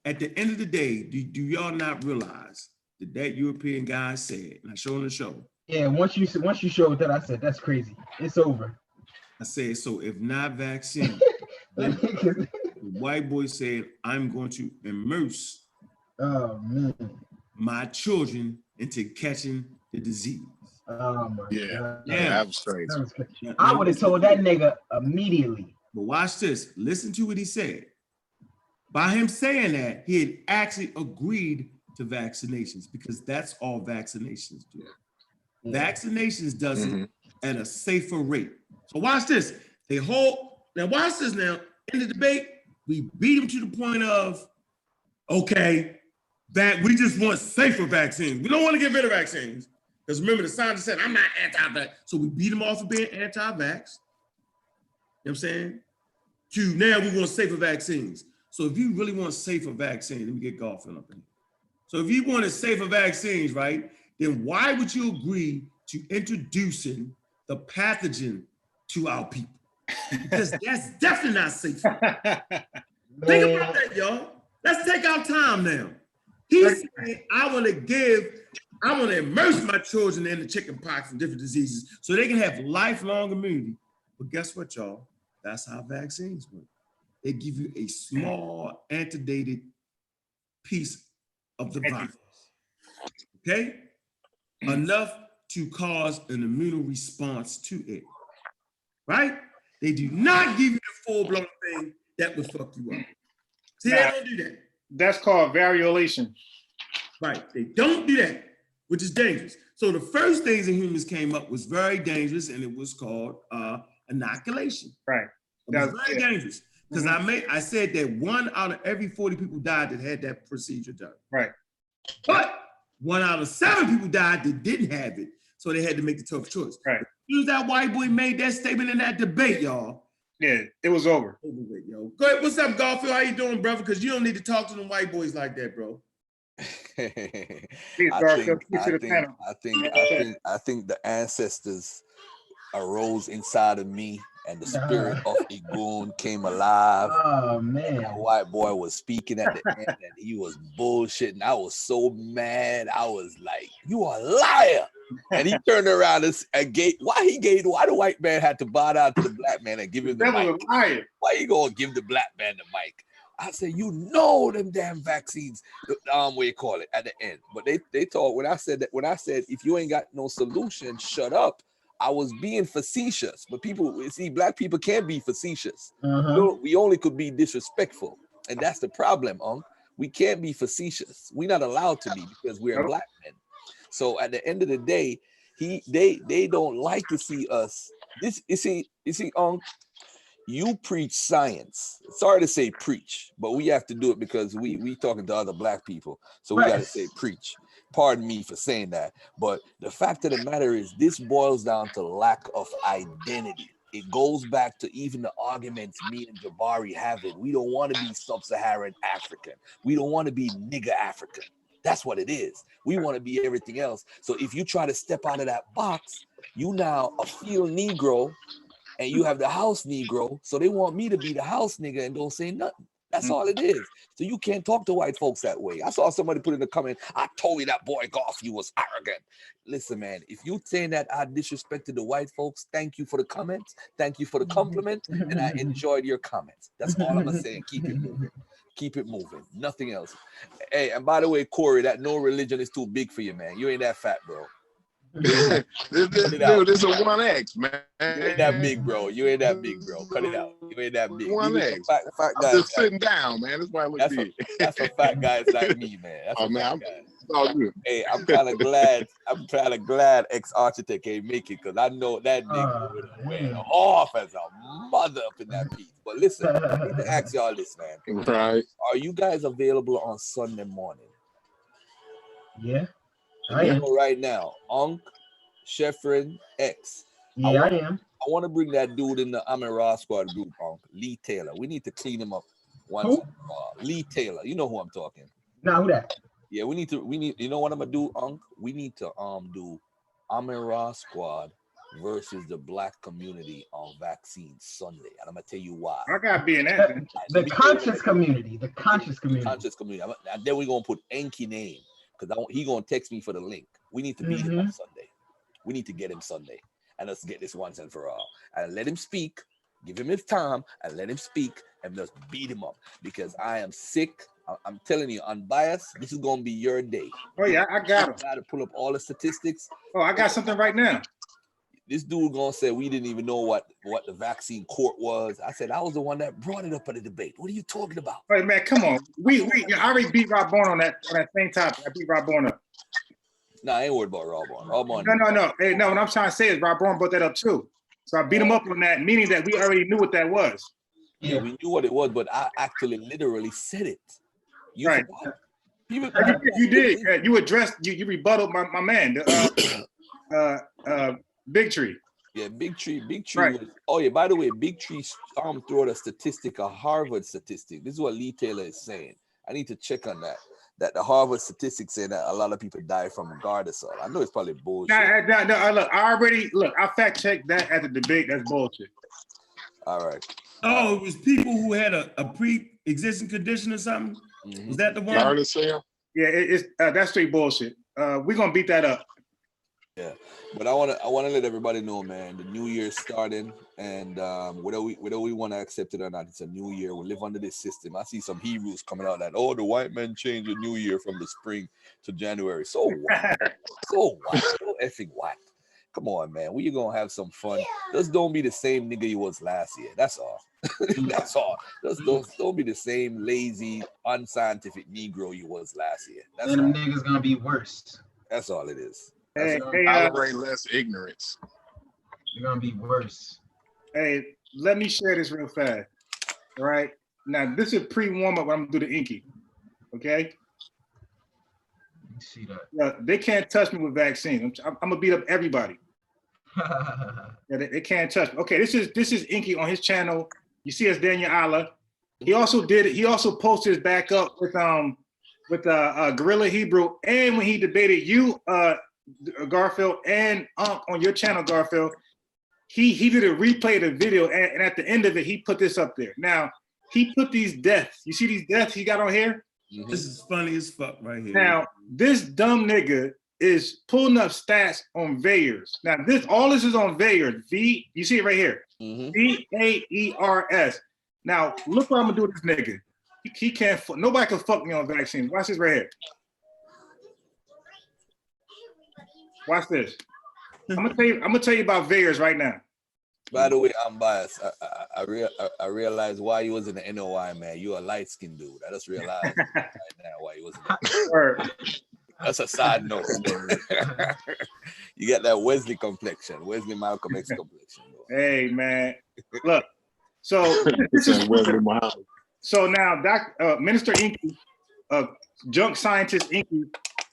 [SPEAKER 1] At the end of the day, do y'all not realize that European guy said, and I showed on the show.
[SPEAKER 3] Yeah, once you showed that, I said, that's crazy. It's over.
[SPEAKER 1] I said, so if not vaccine, the white boy said, I'm going to immerse my children into catching the disease.
[SPEAKER 3] Oh my God.
[SPEAKER 4] Yeah, that was crazy.
[SPEAKER 3] I would have told that nigga immediately.
[SPEAKER 1] But watch this. Listen to what he said. By him saying that, he had actually agreed to vaccinations because that's all vaccinations do. Yeah. Vaccinations does it at a safer rate. So watch this. Now watch this now. In the debate, we beat him to the point of, okay, that we just want safer vaccines. We don't want to get rid of vaccines. Because remember, the scientist said, I'm not anti-vax. So we beat him off of being anti-vax. You know what I'm saying? To now we want safer vaccines. So if you really want safer vaccines, let me get Garfield up in here. So if you wanted safer vaccines, right, then why would you agree to introducing the pathogen to our people? Because that's definitely not safe. Think about that, y'all. Let's take our time now. He's saying, I want to immerse my children in the chicken pox and different diseases so they can have lifelong immunity. But guess what, y'all? That's how vaccines work. They give you a small antidated piece of the virus, okay? Enough to cause an immune response to it, right? They do not give you the full-blown thing that would fuck you up. See, they don't do that.
[SPEAKER 5] That's called variolation.
[SPEAKER 1] Right, they don't do that, which is dangerous. So the first things that humans came up was very dangerous, and it was called inoculation.
[SPEAKER 5] Right.
[SPEAKER 1] It was very dangerous. Because I said that 1 out of every 40 people died that had that procedure done.
[SPEAKER 5] Right.
[SPEAKER 1] But 1 out of 7 people died that didn't have it. So they had to make the tough choice.
[SPEAKER 5] Right.
[SPEAKER 1] As soon as that white boy made that statement in that debate, y'all,
[SPEAKER 5] Yeah, it was over.
[SPEAKER 1] Over with, yo. Go ahead. What's up, Garfield? How you doing, brother? Because you don't need to talk to them white boys like that, bro.
[SPEAKER 5] Please, Garfield, speak to the panel.
[SPEAKER 6] I think the ancestors arose inside of me, and the spirit of Igun came alive.
[SPEAKER 3] Oh
[SPEAKER 6] And
[SPEAKER 3] man.
[SPEAKER 6] that white boy was speaking at the end, and he was bullshitting. I was so mad. I was like, "You are a liar!" And he turned around and gave. Why the white man had to bow down to the black man and give him the mic? Why you gonna give the black man the mic? I said, you know them damn vaccines, what you call it at the end. But they thought when I said if you ain't got no solution, shut up. I was being facetious, but people see black people can't be facetious. We only could be disrespectful, and that's the problem. We can't be facetious. We're not allowed to be because we're black men. So at the end of the day, they don't like to see us. You preach science. Sorry to say preach, but we have to do it because we talking to other black people, so we got to say preach. Pardon me for saying that, but the fact of the matter is this boils down to lack of identity. It goes back to even the arguments me and Jabari having. We don't want to be sub-Saharan African. We don't want to be nigger African. That's what it is. We want to be everything else. So if you try to step out of that box, you now a field Negro, and you have the house Negro. So they want me to be the house nigga and don't say nothing. That's all it is. So you can't talk to white folks that way. I saw somebody put in the comment, I told you that boy Garfield was arrogant. Listen, man, if you saying that I disrespected the white folks, thank you for the comments. Thank you for the compliment. And I enjoyed your comments. That's all I'm saying. Keep it moving. Keep it moving. Nothing else. Hey, and by the way, Corey, that no religion is too big for you, man. You ain't that fat, bro.
[SPEAKER 4] Dude, this is a 1X, man.
[SPEAKER 6] You ain't that big, bro. You ain't that big, bro. Cut it out. You ain't that big.
[SPEAKER 4] 1X.
[SPEAKER 6] Fat
[SPEAKER 4] I'm just sitting down, man. That's why I look big.
[SPEAKER 6] That's for fat guys like me, man. That's for fat guys.
[SPEAKER 4] It's all good.
[SPEAKER 6] Hey, I'm kind of glad ex-architect ain't make it because I know that nigga would have went off as a mother up in that piece. But listen, I need to ask y'all this, man.
[SPEAKER 4] Right.
[SPEAKER 6] Are you guys available on Sunday morning?
[SPEAKER 3] Yeah.
[SPEAKER 6] I am. Right now, Unc, Sheffrin, X.
[SPEAKER 3] Yeah, I am.
[SPEAKER 6] I want to bring that dude in the Raw Squad group, Unc, Lee Taylor. We need to clean him up once. Lee Taylor. You know who I'm talking.
[SPEAKER 3] Nah, who that?
[SPEAKER 6] Yeah, we need, you know what I'm gonna do, Unc? We need to do Raw Squad versus the black community on Vaccine Sunday. And I'm gonna tell you why.
[SPEAKER 5] I gotta be in that.
[SPEAKER 3] The conscious community. The conscious community.
[SPEAKER 6] Conscious community. And then we're gonna put Enki name. Because he gonna text me for the link. We need to beat him on Sunday. We need to get him Sunday, and let's get this once and for all. And let him speak. Give him his time, and let him speak, and just beat him up. Because I am sick. I'm telling you, unbiased. This is gonna be your day.
[SPEAKER 5] Oh yeah, I got him.
[SPEAKER 6] I got to pull up all the statistics.
[SPEAKER 5] Oh, I got something right now.
[SPEAKER 6] This dude gonna say we didn't even know what the vaccine court was. I said I was the one that brought it up at the debate. What are you talking about?
[SPEAKER 5] Hey man, come on. I already beat Rob Bourne on that same topic. I beat Rob Bourne up.
[SPEAKER 6] Nah, I ain't worried about Rob Bourne. Rob Bourne.
[SPEAKER 5] No. Hey, no, what I'm trying to say is Rob Bourne brought that up too. So I beat him up on that, meaning that we already knew what that was.
[SPEAKER 6] Yeah, we knew what it was, but I actually literally said it. You
[SPEAKER 5] right. You did. You addressed. You rebutted my man. Big Tree.
[SPEAKER 6] Yeah, Big Tree.
[SPEAKER 5] Right.
[SPEAKER 6] Oh yeah, by the way, Big Tree threw out a statistic, a Harvard statistic. This is what Lee Taylor is saying. I need to check on that. That the Harvard statistics say that a lot of people die from Gardasil. I know it's probably bullshit.
[SPEAKER 5] No, look, I fact checked that at the debate. That's bullshit.
[SPEAKER 6] All right.
[SPEAKER 1] Oh, it was people who had a pre-existing condition or something? Was that the one?
[SPEAKER 4] Gardasil?
[SPEAKER 5] Yeah, it's that's straight bullshit. We're gonna beat that up.
[SPEAKER 6] Yeah, but I wanna let everybody know, man. The new year's starting, and whether we want to accept it or not, it's a new year. We live under this system. I see some Hebrews coming out that the white men changed the new year from the spring to January. So what? So effing what? Come on, man. We gonna have some fun. Just don't be the same nigga you was last year. That's all. That's all. Just don't be the same lazy, unscientific Negro you was last year. That's
[SPEAKER 3] and them
[SPEAKER 6] all.
[SPEAKER 3] niggas gonna be worse.
[SPEAKER 6] That's all it is.
[SPEAKER 4] Tolerate less ignorance.
[SPEAKER 3] They're gonna be worse.
[SPEAKER 5] Hey, let me share this real fast. All right. Now this is pre-warm-up when I'm gonna do the Inky. Okay.
[SPEAKER 3] See that.
[SPEAKER 5] Yeah, they can't touch me with vaccines. I'm gonna beat up everybody. Yeah, they can't touch me. Okay, this is Inky on his channel. You see us Daniel Allah. He also posted his back up with Gorilla Hebrew, and when he debated you, Garfield, and on your channel, Garfield, he did a replay of the video, and at the end of it, he put this up there. Now, he put these deaths. You see these deaths he got on here?
[SPEAKER 1] This is funny as fuck right here.
[SPEAKER 5] Now, this dumb nigga is pulling up stats on VAERS. Now, all this is on VAERS. You see it right here. VAERS. Now, look what I'm gonna do with this nigga. He can't. Nobody can fuck me on vaccines. Watch this right here. Watch this. I'm gonna tell you about VAERS right now.
[SPEAKER 6] By the way, I'm biased. I realized why you was in the NOI, man. You a light skinned dude. I just realized right now why you was in That's a side note. You got that Wesley complexion, Wesley Malcolm X complexion. Bro.
[SPEAKER 5] Hey man, look. So this is so now Minister Inky, junk scientist Inky,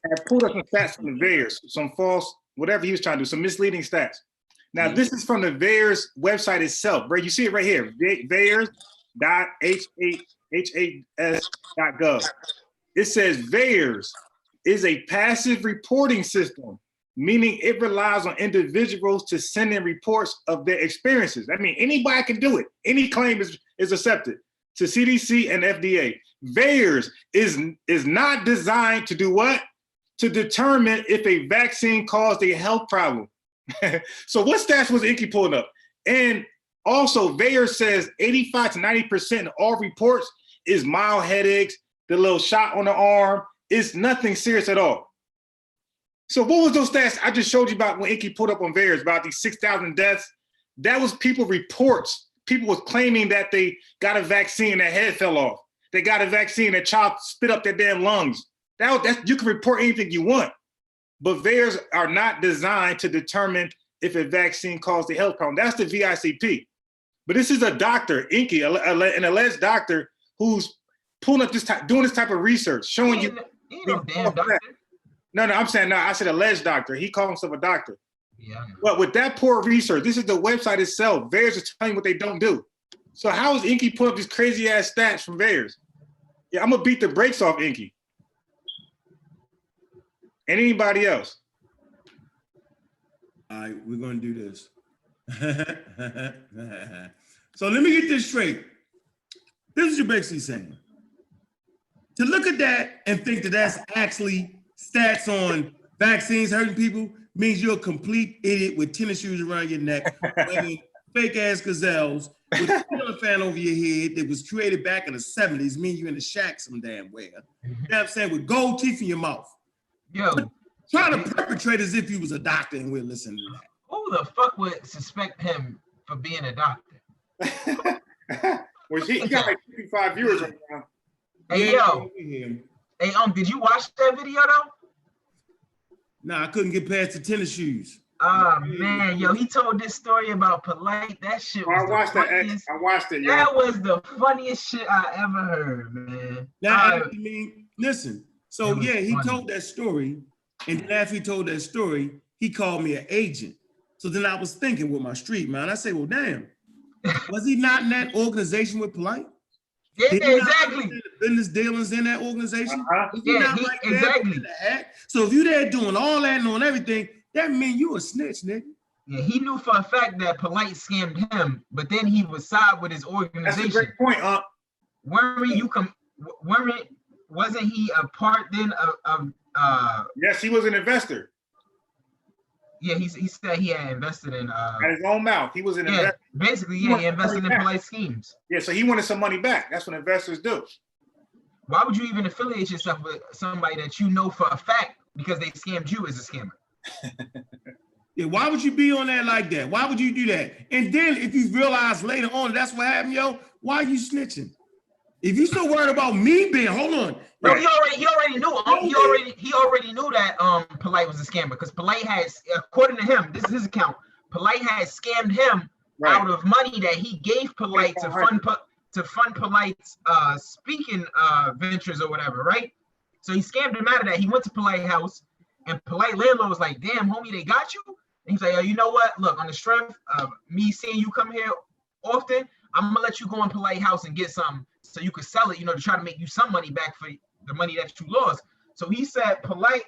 [SPEAKER 5] had pulled up some stats from the VAERS, some false, whatever he was trying to do, some misleading stats. Now, this is from the VAERS website itself, bro. You see it right here, VAERS.HHS.gov. It says VAERS is a passive reporting system, meaning it relies on individuals to send in reports of their experiences. I mean, anybody can do it. Any claim is accepted to CDC and FDA. VAERS is not designed to do what? To determine if a vaccine caused a health problem. So what stats was Inky pulling up? And also VAERS says 85 to 90% of all reports is mild headaches, the little shot on the arm. It's nothing serious at all. So what was those stats I just showed you about when Inky pulled up on VAERS about these 6,000 deaths? That was people reports. People was claiming that they got a vaccine and their head fell off. They got a vaccine, their child spit up their damn lungs. That's you can report anything you want. But VAERS are not designed to determine if a vaccine caused a health problem. That's the VICP. But this is a doctor, Inky, an alleged doctor who's pulling up doing this type of research, showing you.
[SPEAKER 3] No damn doctor.
[SPEAKER 5] No, I'm saying, no, I said alleged doctor. He called himself a doctor.
[SPEAKER 3] Yeah.
[SPEAKER 5] But with that poor research, this is the website itself. VAERS is telling you what they don't do. So how is Inky pulling up these crazy ass stats from VAERS? Yeah, I'm gonna beat the brakes off Inky. And anybody else?
[SPEAKER 1] All right, we're gonna do this. So let me get this straight. This is what you're basically saying. To look at that and think that that's actually stats on vaccines hurting people means you're a complete idiot with tennis shoes around your neck, wearing fake ass gazelles with a ceiling fan over your head that was created back in the 70s, mean you in the shack some damn where. You know what I'm saying? With gold teeth in your mouth.
[SPEAKER 3] Yo.
[SPEAKER 1] Trying to perpetrate as if he was a doctor and we're listening to that.
[SPEAKER 3] Who the fuck would suspect him for being a doctor?
[SPEAKER 5] Well, he got like 55 viewers right now.
[SPEAKER 3] Hey, yo. Hey, did you watch that video though?
[SPEAKER 1] Nah, I couldn't get past the tennis shoes.
[SPEAKER 3] Oh man, yo, he told this story about Polite. That shit was
[SPEAKER 5] I watched it.
[SPEAKER 3] That was the funniest shit I ever heard, man.
[SPEAKER 1] Now, I mean, listen. So yeah, he told that story, and then after he told that story, he called me an agent. So then I was thinking with my street, man. I say, well, damn, was he not in that organization with Polite?
[SPEAKER 3] Yeah, exactly.
[SPEAKER 1] Business dealings in that organization.
[SPEAKER 3] Yeah, exactly.
[SPEAKER 1] So if you there doing all that and on everything, that mean you a snitch, nigga.
[SPEAKER 3] Yeah, he knew for a fact that Polite scammed him, but then he would side with his organization.
[SPEAKER 5] That's a great point,
[SPEAKER 3] Wasn't he a part then of
[SPEAKER 5] Yes, he was an investor.
[SPEAKER 3] Yeah, he said he had invested in
[SPEAKER 5] at his own mouth. He was an investor.
[SPEAKER 3] Basically, yeah, he invested in Polite schemes.
[SPEAKER 5] Yeah, so he wanted some money back. That's what investors do.
[SPEAKER 3] Why would you even affiliate yourself with somebody that you know for a fact because they scammed you as a scammer?
[SPEAKER 1] Yeah, why would you be on that like that? Why would you do that? And then if you realize later on that's what happened, yo, why are you snitching? If you still worried about me being, hold on.
[SPEAKER 3] No, he already knew. He already knew that Polite was a scammer because Polite has, according to him, this is his account. Polite has scammed him out of money that he gave Polite to fund Polite's speaking ventures or whatever, right? So he scammed him out of that. He went to Polite house, and Polite landlord was like, "Damn, homie, they got you." And he's like, yo, you know what? Look, on the strength of me seeing you come here often, I'm gonna let you go in Polite House and get something so you could sell it, you know, to try to make you some money back for the money that you lost. So he said Polite,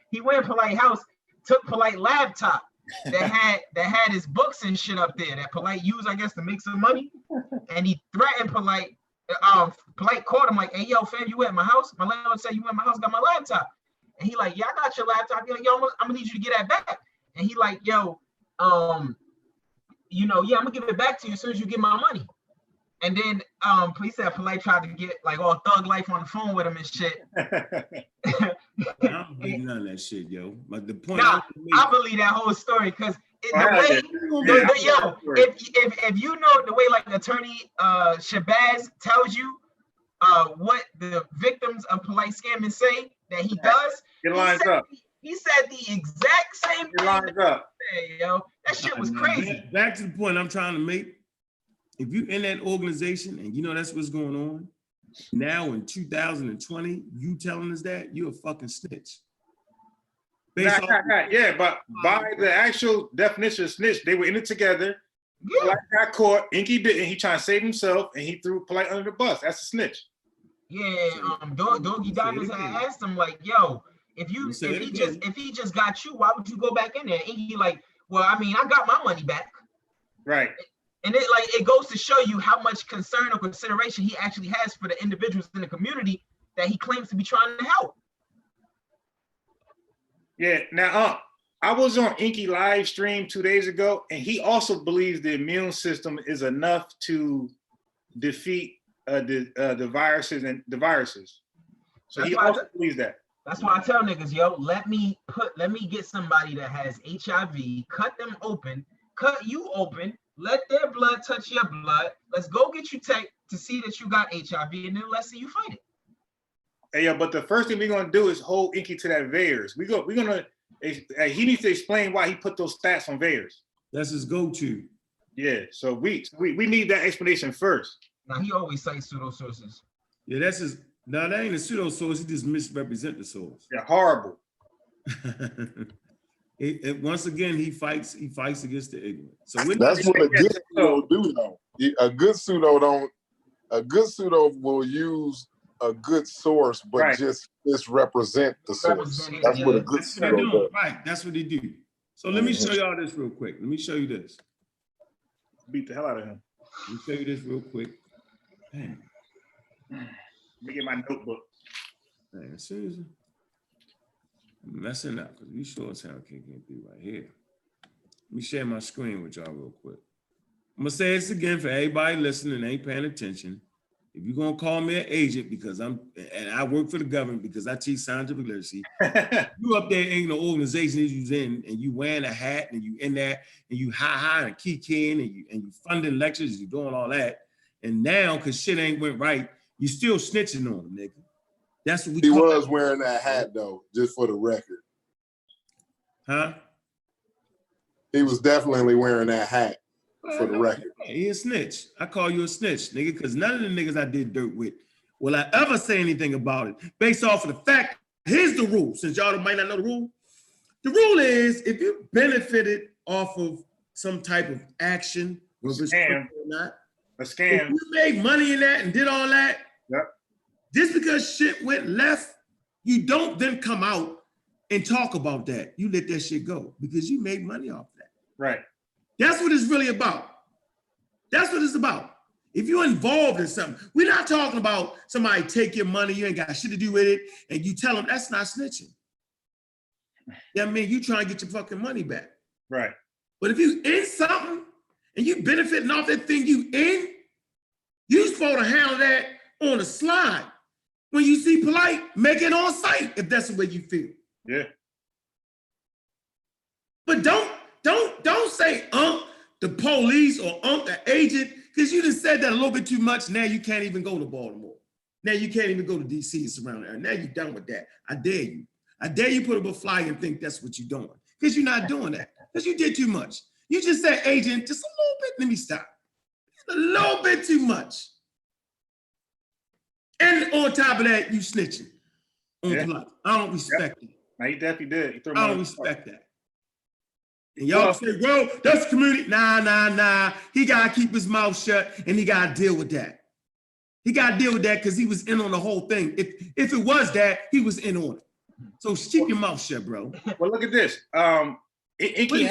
[SPEAKER 3] he went in Polite House, took Polite laptop that had his books and shit up there that Polite used, I guess, to make some money. And he threatened Polite. Polite called him like, hey, yo, fam, you at my house? My landlord said you at my house, got my laptop. And he like, yeah, I got your laptop. He like, yo, I'm gonna need you to get that back. And he like, yo, you know, yeah, I'm gonna give it back to you as soon as you get my money. And then police said Polite tried to get like all thug life on the phone with him and shit.
[SPEAKER 1] I don't believe none of that shit, yo. But the point,
[SPEAKER 3] I believe that whole story because if you know the way like attorney Shabazz tells you what the victims of Polite scamming say that he does,
[SPEAKER 5] it lines up.
[SPEAKER 3] He said the exact same thing.
[SPEAKER 5] It lines up.
[SPEAKER 3] Yo, that shit was crazy.
[SPEAKER 1] Back to the point I'm trying to make. If you in that organization and you know that's what's going on, now in 2020, you telling us that, you're a fucking snitch.
[SPEAKER 5] Yeah, but by the actual definition of snitch, they were in it together. Yeah. Polite got caught, Inky didn't. He trying to save himself, and he threw Polite under the bus. That's a snitch.
[SPEAKER 3] Yeah, Doggy Diamonds had asked him like, "Yo, if he just got you, why would you go back in there?" And he like, "Well, I mean, I got my money back."
[SPEAKER 5] Right.
[SPEAKER 3] And it goes to show you how much concern or consideration he actually has for the individuals in the community that he claims to be trying to help.
[SPEAKER 5] Yeah. Now, I was on Inky live stream 2 days ago, and he also believes the immune system is enough to defeat the viruses and the viruses. So he also believes that.
[SPEAKER 3] That's why I tell niggas, yo, let me get somebody that has HIV, cut them open, cut you open, let their blood touch your blood. Let's go get you checked to see that you got HIV, and then let's see you fight it.
[SPEAKER 5] Hey, yo, but the first thing we're gonna do is hold Inky to that VAERS. We're gonna. He needs to explain why he put those stats on VAERS.
[SPEAKER 1] That's his go-to.
[SPEAKER 5] Yeah, so we need that explanation first.
[SPEAKER 3] Now he always cites pseudo sources.
[SPEAKER 1] Yeah, that's his. No, that ain't a pseudo source. He just misrepresent the source.
[SPEAKER 5] Yeah, horrible.
[SPEAKER 1] Once again, he fights against the ignorant. So
[SPEAKER 4] that's what a good pseudo do, though. A good pseudo will use a good source, but just misrepresent the source. That's what a good pseudo does.
[SPEAKER 1] Right, that's what he do. So let me show y'all this real quick. Let me show you this.
[SPEAKER 5] Beat the hell out of him.
[SPEAKER 1] Let me show you this real quick. Damn.
[SPEAKER 5] Let me get my notebook.
[SPEAKER 1] Man, seriously. I'm messing up because we sure as hell can't get through right here. Let me share my screen with y'all real quick. I'm gonna say this again for everybody listening, ain't paying attention. If you're gonna call me an agent because I work for the government because I teach scientific literacy, you up there in the organization that you're in and you wearing a hat and you in there and you high and keying and you funding lectures, you doing all that, and now because shit ain't went right, you still snitching on them, nigga. That's what we.
[SPEAKER 4] He was wearing that hat though, just for the record.
[SPEAKER 1] Huh?
[SPEAKER 4] He was definitely wearing that hat for the record.
[SPEAKER 1] He a snitch. I call you a snitch, nigga, because none of the niggas I did dirt with will I ever say anything about it based off of the fact. Here's the rule, since y'all might not know the rule. The rule is if you benefited off of some type of action, whether it's or not,
[SPEAKER 5] a scam.
[SPEAKER 1] If you made money in that and did all that,
[SPEAKER 5] yep.
[SPEAKER 1] Just because shit went left, you don't then come out and talk about that. You let that shit go because you made money off that.
[SPEAKER 5] Right.
[SPEAKER 1] That's what it's really about. That's what it's about. If you're involved in something, we're not talking about somebody take your money, you ain't got shit to do with it, and you tell them that's not snitching. Yeah, I mean, you trying to get your fucking money back.
[SPEAKER 5] Right.
[SPEAKER 1] But if you in something and you benefiting off that thing you in, you supposed to handle that on the slide. When you see Polite, make it on site if that's the way you feel.
[SPEAKER 5] Yeah.
[SPEAKER 1] But don't say the police or the agent, because you just said that a little bit too much. Now you can't even go to Baltimore. Now you can't even go to DC and surround there. Now you're done with that. I dare you. I dare you put up a flyer and think that's what you're doing. Because you're not doing that. Because you did too much. You just said agent just a little bit. Let me stop. A little bit too much. And on top of that, you snitching on Polite. I don't respect it.
[SPEAKER 5] Now he definitely did.
[SPEAKER 1] I don't respect that. And y'all say, well, that's community. Nah. He got to keep his mouth shut and he got to deal with that. He got to deal with that because he was in on the whole thing. If it was that, he was in on it. So keep your mouth shut, bro.
[SPEAKER 5] Well, look at this. Inky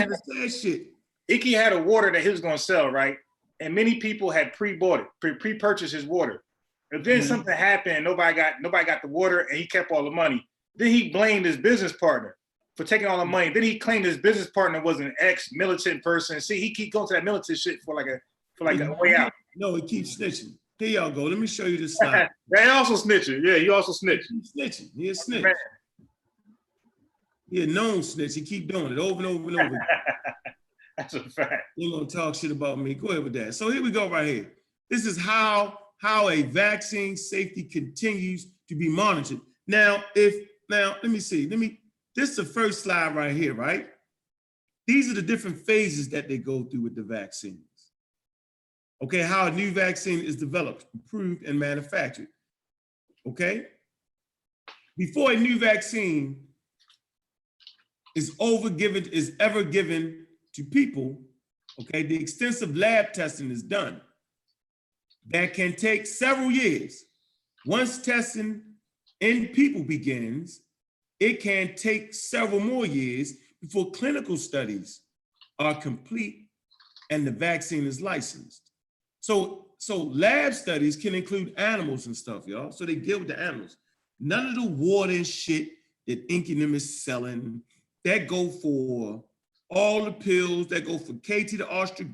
[SPEAKER 5] had a water that he was going to sell, right? And many people had pre-bought it, pre-purchased his water. And then something happened and nobody got the water and he kept all the money. Then he blamed his business partner for taking all the money. Then he claimed his business partner was an ex-militant person. See, he keep going to that militant shit for like a way out.
[SPEAKER 1] No, he keeps snitching. Here y'all go. Let me show you this slide.
[SPEAKER 5] They also snitching. Yeah, he also snitched.
[SPEAKER 1] He snitching. He a snitch. He a known snitch. He keep doing it over and over and over again.
[SPEAKER 5] That's a fact.
[SPEAKER 1] You gonna talk shit about me? Go ahead with that. So here we go right here. This is how a vaccine safety continues to be monitored. Now, let me see. This is the first slide right here, right? These are the different phases that they go through with the vaccines. Okay, how a new vaccine is developed, approved, and manufactured. Okay? Before a new vaccine is ever given to people, okay, the extensive lab testing is done. That can take several years. Once testing in people begins, it can take several more years before clinical studies are complete and the vaccine is licensed. So lab studies can include animals and stuff, y'all. So they deal with the animals. None of the water and shit that Inky and them is selling, that go for all the pills, that go for KT to ostrich,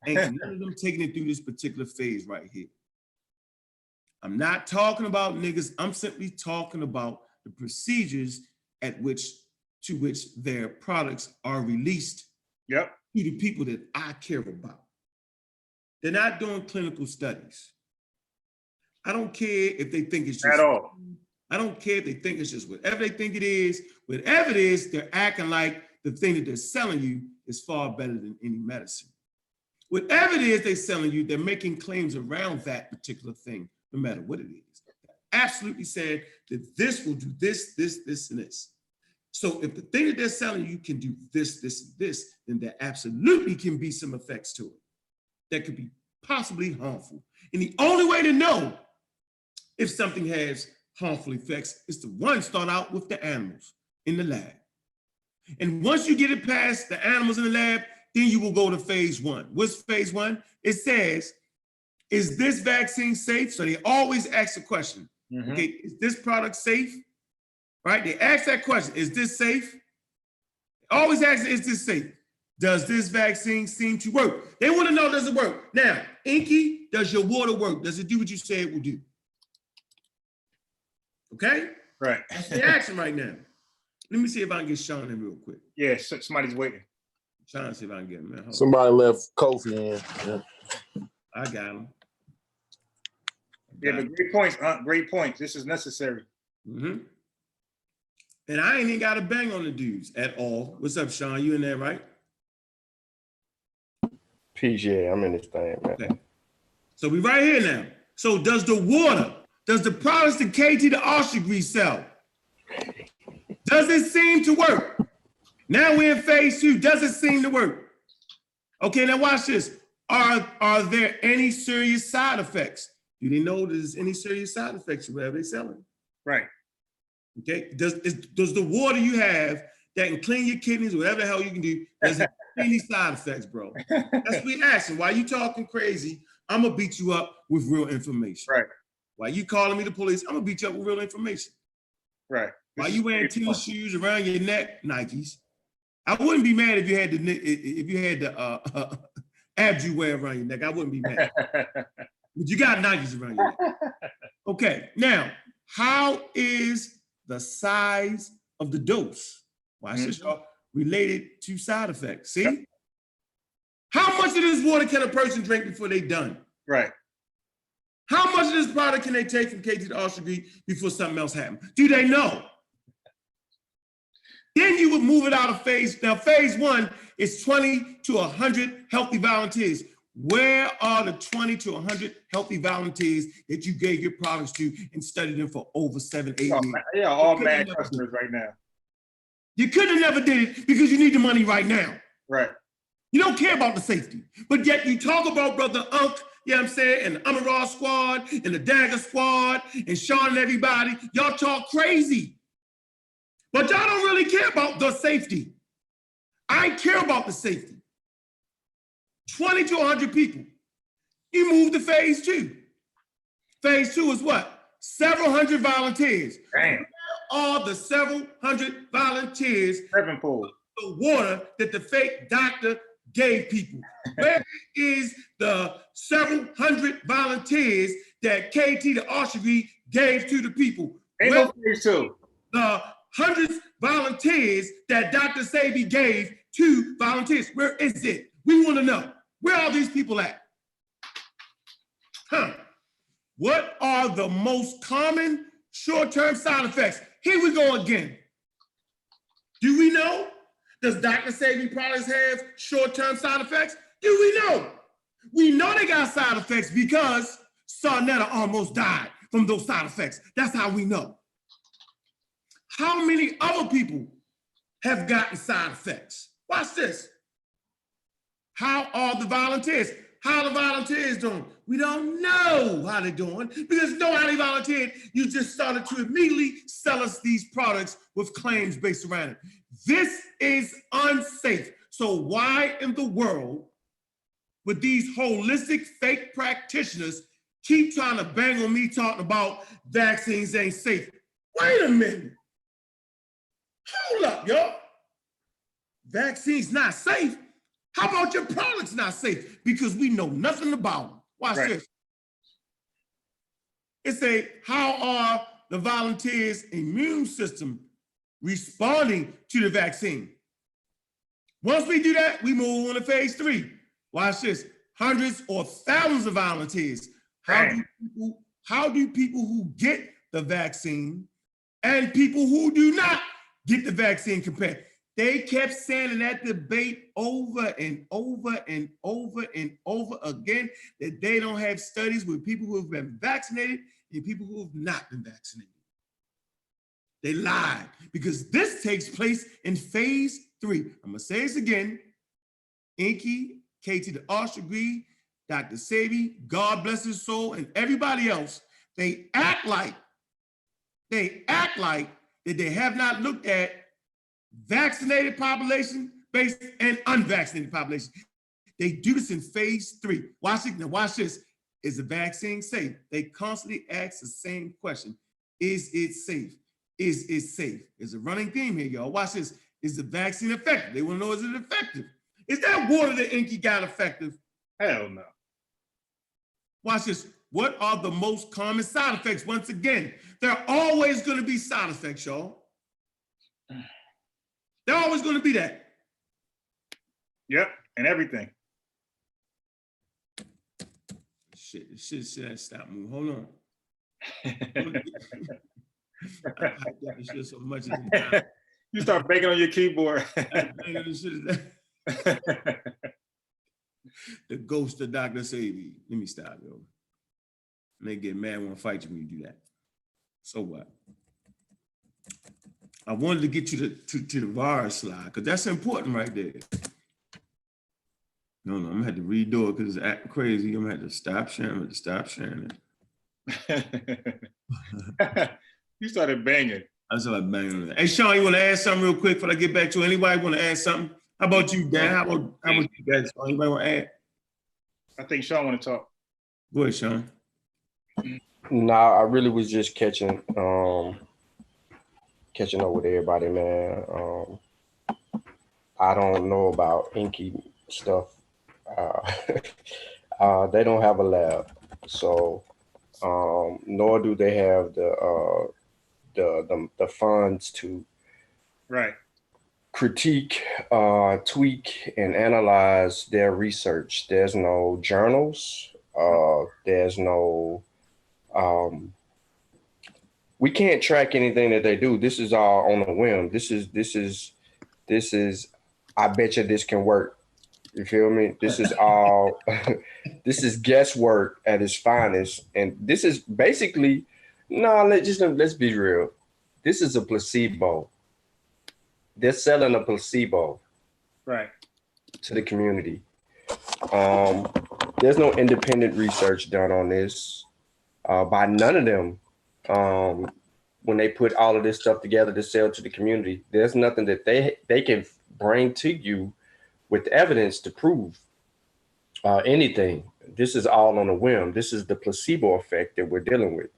[SPEAKER 1] and none of them taking it through this particular phase right here. I'm not talking about niggas. I'm simply talking about the procedures to which their products are released to the people that I care about. They're not doing clinical studies. I don't care if they think it's just
[SPEAKER 5] at all.
[SPEAKER 1] I don't care if they think it's just whatever they think it is. Whatever it is, they're acting like the thing that they're selling you is far better than any medicine. Whatever it is they're selling you, they're making claims around that particular thing, no matter what it is. They absolutely said that this will do this, this, and this. So if the thing that they're selling you can do this, this, and this, then there absolutely can be some effects to it that could be possibly harmful. And the only way to know if something has harmful effects is to one, start out with the animals in the lab. And once you get it past the animals in the lab, then you will go to phase one. What's phase one? It says, is this vaccine safe? So they always ask the question, okay, is this product safe? Right? They ask that question, is this safe? They always ask, is this safe? Does this vaccine seem to work? They want to know, does it work? Now, Inky, does your water work? Does it do what you say it will do? Okay?
[SPEAKER 5] Right.
[SPEAKER 1] That's the action right now. Let me see if I can get Sean in real quick.
[SPEAKER 5] Yeah, somebody's waiting.
[SPEAKER 1] Trying to see if I can get him in.
[SPEAKER 4] Somebody left Kofi in. Yeah.
[SPEAKER 1] I got him.
[SPEAKER 5] Yeah, but great points, great points. This is necessary.
[SPEAKER 1] And I ain't even got to bang on the dudes at all. What's up, Sean? You in there, right?
[SPEAKER 7] Peace, yeah, I'm in this thing, man.
[SPEAKER 1] Okay. So we right here now. So does the products that KT the ostrich sell, does it seem to work? Now we're in phase two. Does it seem to work? Okay, now watch this. Are there any serious side effects? Do they know there's any serious side effects wherever they're selling?
[SPEAKER 5] Right.
[SPEAKER 1] Okay. Does the water you have that can clean your kidneys, whatever the hell you can do, does it have any side effects, bro? That's what we asking. Why you talking crazy? I'm gonna beat you up with real information.
[SPEAKER 5] Right.
[SPEAKER 1] Why you calling me the police? I'm gonna beat you up with real information.
[SPEAKER 5] Right.
[SPEAKER 1] Why you wearing tennis shoes around your neck, Nikes? I wouldn't be mad if you had the abs you wear around your neck. I wouldn't be mad. But you got Nikes around your neck. Okay, now, how is the size of the dose, watch this, y'all, related to side effects? See? Yep. How much of this water can a person drink before they're done?
[SPEAKER 5] Right.
[SPEAKER 1] How much of this product can they take from KT to ostrich before something else happens? Do they know? Then you would move it out of phase. Now, phase one is 20 to 100 healthy volunteers. Where are the 20 to 100 healthy volunteers that you gave your products to and studied them for over 7-8 years?
[SPEAKER 5] Yeah, all mad customers right now.
[SPEAKER 1] You could have never did it because you need the money right now.
[SPEAKER 5] Right.
[SPEAKER 1] You don't care about the safety, but yet you talk about Brother Unk, you know what I'm saying, and the Amaral squad, and the Dagger squad, and Sean and everybody. Y'all talk crazy, but y'all don't really care about the safety. I care about the safety. 20 to 100 people. You move to phase 2. Phase 2 is what? Several hundred volunteers.
[SPEAKER 5] Damn.
[SPEAKER 1] Where are the several hundred volunteers?
[SPEAKER 5] Sevenfold.
[SPEAKER 1] The water that the fake doctor gave people. Where is the several hundred volunteers that KT the Austrey gave to the people?
[SPEAKER 5] Ain't
[SPEAKER 1] Where
[SPEAKER 5] no phase 2.
[SPEAKER 1] the hundreds volunteers that Dr. Sebi gave to volunteers? Where is it? We want to know. Where are these people at? What are the most common short-term side effects? Here we go again. Do we know? Does Dr. Sebi products have short-term side effects? Do we know? We know they got side effects because Sarnetta almost died from those side effects. That's how we know. How many other people have gotten side effects? Watch this. How are the volunteers? How are the volunteers doing? We don't know how they're doing because nobody volunteered. You just started to immediately sell us these products with claims based around it. This is unsafe. So why in the world would these holistic fake practitioners keep trying to bang on me talking about vaccines ain't safe? Wait a minute. Hold up, y'all. Vaccines not safe. How about your products not safe? Because we know nothing about them. Watch this. It say, how are the volunteers' immune system responding to the vaccine? Once we do that, we move on to phase 3. Watch this. Hundreds or thousands of volunteers. How do people who get the vaccine and people who do not get the vaccine compare? They kept saying in that debate over and over and over and over again that they don't have studies with people who have been vaccinated and people who have not been vaccinated. They lied because this takes place in phase 3. I'm gonna say this again. Inky, KT the Austrey, Dr. Sebi, God bless his soul, and everybody else, they act like that they have not looked at vaccinated population based and unvaccinated population. They do this in phase 3. Watch it. Now watch this. Is the vaccine safe? They constantly ask the same question. Is it safe? Is it safe? It's a running theme here, y'all. Watch this. Is the vaccine effective? They want to know, is it effective? Is that water that Inky got effective?
[SPEAKER 5] Hell no.
[SPEAKER 1] Watch this. What are the most common side effects? Once again, there are always going to be side effects, y'all. They're always going to be that.
[SPEAKER 5] Yep, and everything.
[SPEAKER 1] Shit, stop moving. Hold on. I got this shit so much.
[SPEAKER 5] You start banging on your keyboard.
[SPEAKER 1] The ghost of Dr. Sebi. Let me stop, yo. They get mad when I fight you when you do that. So what? I wanted to get you to the VAERS slide because that's important right there. No, I'm gonna have to redo it because it's acting crazy. I'm gonna have to stop sharing it.
[SPEAKER 5] You started banging.
[SPEAKER 1] I started banging on that. Hey, Sean, you want to add something real quick before I get back to you? Anybody want to add something? How about you, Dan? How about you guys? Anybody want to add?
[SPEAKER 5] I think Sean want to talk.
[SPEAKER 1] Go ahead, Sean.
[SPEAKER 7] Nah, I really was just catching up with everybody, man. I don't know about Inky stuff. They don't have a lab, so nor do they have the funds to critique, tweak, and analyze their research. There's no journals. There's no. We can't track anything that they do. This is all on a whim. This is. I bet you this can work. You feel me? This is all. This is guesswork at its finest, and this is basically. Let's be real. This is a placebo. They're selling a placebo.
[SPEAKER 5] Right.
[SPEAKER 7] to the community. There's no independent research done on this by none of them. When they put all of this stuff together to sell to the community, there's nothing that they can bring to you with evidence to prove anything. This is all on a whim. This is the placebo effect that we're dealing with.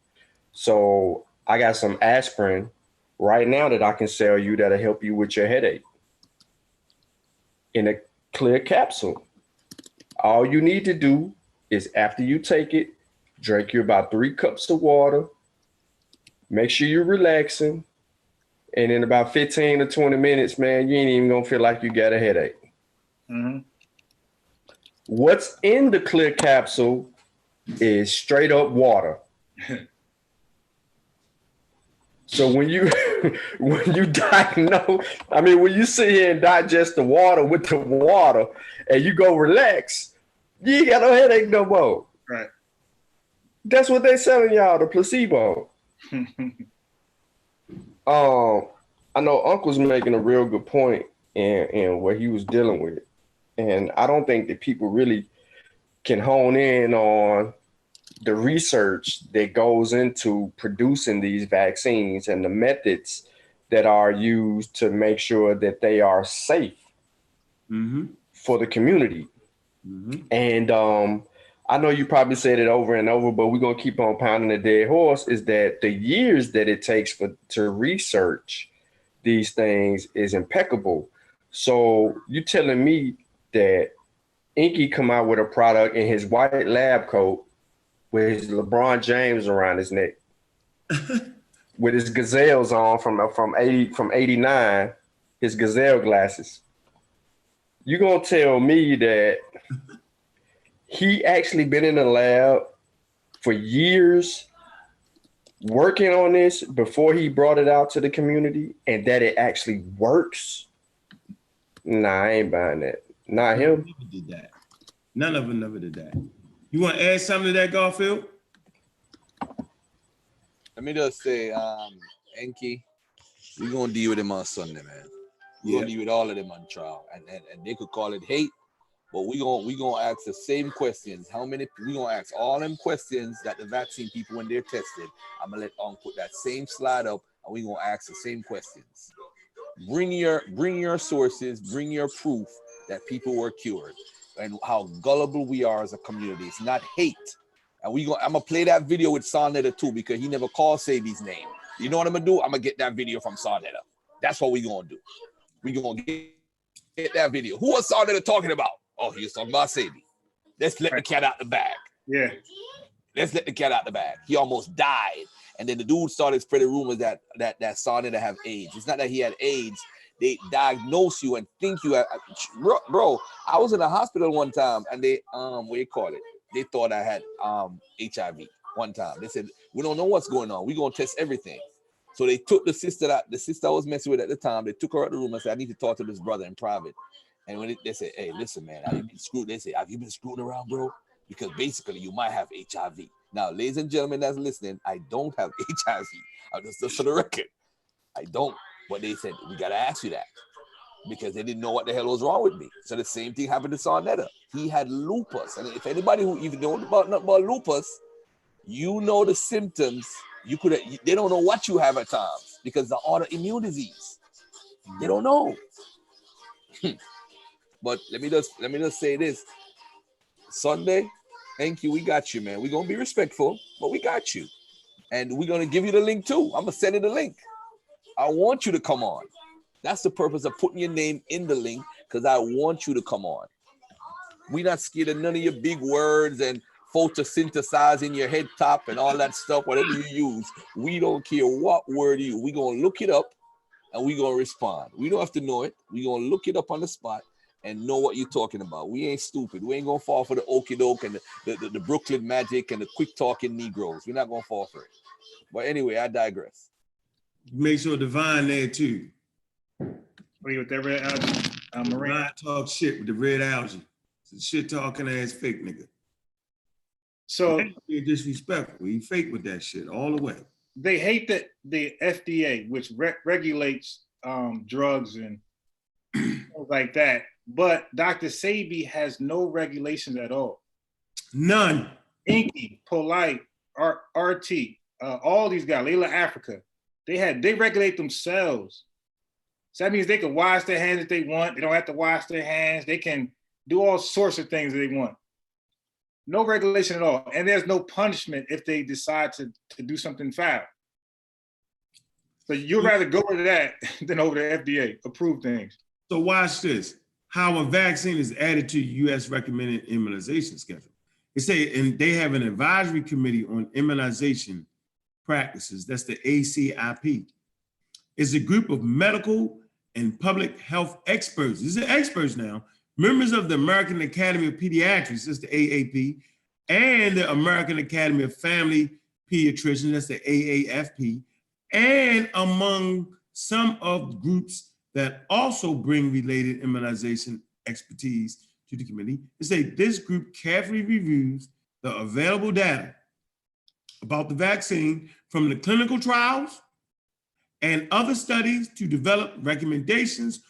[SPEAKER 7] So I got some aspirin right now that I can sell you that'll help you with your headache in a clear capsule. All you need to do is after you take it, drink you about 3 cups of water, make sure you're relaxing, and in about 15 to 20 minutes, man, you ain't even gonna feel like you got a headache.
[SPEAKER 5] Mm-hmm.
[SPEAKER 7] What's in the clear capsule is straight up water. So when you when you diagnose, when you sit here and digest the water with the water and you go relax, you ain't got no headache no more.
[SPEAKER 5] Right.
[SPEAKER 7] That's what they selling y'all, the placebo. I know Uncle's making a real good point in what he was dealing with. And I don't think that people really can hone in on the research that goes into producing these vaccines and the methods that are used to make sure that they are safe for the community. And I know you probably said it over and over, but we're going to keep on pounding the dead horse, is that the years that it takes to research these things is impeccable. So you telling me that Inky come out with a product in his white lab coat with his LeBron James around his neck, with his gazelles on from 89, his gazelle glasses. You gonna tell me that he actually been in the lab for years working on this before he brought it out to the community, and that it actually works? Nah, I ain't buying that. Not him.
[SPEAKER 1] Never did that. None of them never did that. You want to add something to that, Garfield?
[SPEAKER 6] Let me just say, Enki, we're gonna deal with him on Sunday, man. We're gonna deal with all of them on trial, and they could call it hate, but we gonna ask the same questions. We gonna ask all them questions that the vaccine people when they're tested. I'm gonna let put that same slide up, and we gonna ask the same questions. Bring your sources, bring your proof that people were cured, and how gullible we are as a community. It's not hate. And I'm gonna play that video with Sarnetta too, because he never called Sabi's name. You know what I'm gonna do? I'm gonna get that video from Sarnetta. That's what we gonna do. We gonna get that video. Who was Sarnetta talking about? Oh, he was talking about Sabi. Let's let the cat out the bag.
[SPEAKER 5] Yeah.
[SPEAKER 6] Let's let the cat out the bag. He almost died. And then the dude started spreading rumors that Sarnetta have AIDS. It's not that he had AIDS. They diagnose you and think you have, bro. I was in a hospital one time and they what do you call it? They thought I had HIV one time. They said, we don't know what's going on. We're gonna test everything. So they took the sister I was messing with at the time, they took her out of the room and said, I need to talk to this brother in private. And when they said, hey, listen, man, have you been screwed? They say, have you been screwed around, bro? Because basically you might have HIV. Now, ladies and gentlemen that's listening, I don't have HIV. I'm just for the record. I don't. But they said, we got to ask you that. Because they didn't know what the hell was wrong with me. So the same thing happened to Sarnetta. He had lupus. And if anybody who even know about lupus, you know the symptoms. They don't know what you have at times because the autoimmune disease. They don't know. But let me just say this. Sunday, thank you. We got you, man. We're gonna be respectful, but we got you. And we're gonna give you the link too. I'm gonna send you the link. I want you to come on. That's the purpose of putting your name in the link, because I want you to come on. We're not scared of none of your big words and photosynthesizing your head top and all that stuff, whatever you use. We don't care what word you use. We're going to look it up and we're going to respond. We don't have to know it. We're going to look it up on the spot and know what you're talking about. We ain't stupid. We ain't going to fall for the okie doke and the Brooklyn magic and the quick talking Negroes. We're not going to fall for it. But anyway, I digress.
[SPEAKER 1] Make sure Divine there too.
[SPEAKER 5] What are you with that red algae?
[SPEAKER 1] Divine talk shit with the red algae. Shit talking ass fake nigga.
[SPEAKER 5] So
[SPEAKER 1] you're disrespectful. He fake with that shit all the way.
[SPEAKER 5] They hate that the FDA, which regulates drugs and things like that, but Dr. Sebi has no regulations at all.
[SPEAKER 1] None.
[SPEAKER 5] Inky, Polite, RT, all these guys, Layla Africa, they regulate themselves. So that means they can wash their hands if they want. They don't have to wash their hands. They can do all sorts of things that they want. No regulation at all. And there's no punishment if they decide to do something foul. So you'd rather go to that than over to FDA, approved things.
[SPEAKER 1] So watch this, how a vaccine is added to U.S. recommended immunization schedule. They say, and they have an advisory committee on immunization practices. That's the ACIP. It's a group of medical and public health experts. These are experts now, members of the American Academy of Pediatrics, that's the AAP, and the American Academy of Family Pediatricians, that's the AAFP, and among some of the groups that also bring related immunization expertise to the committee. They say this group carefully reviews the available data about the vaccine from the clinical trials and other studies to develop recommendations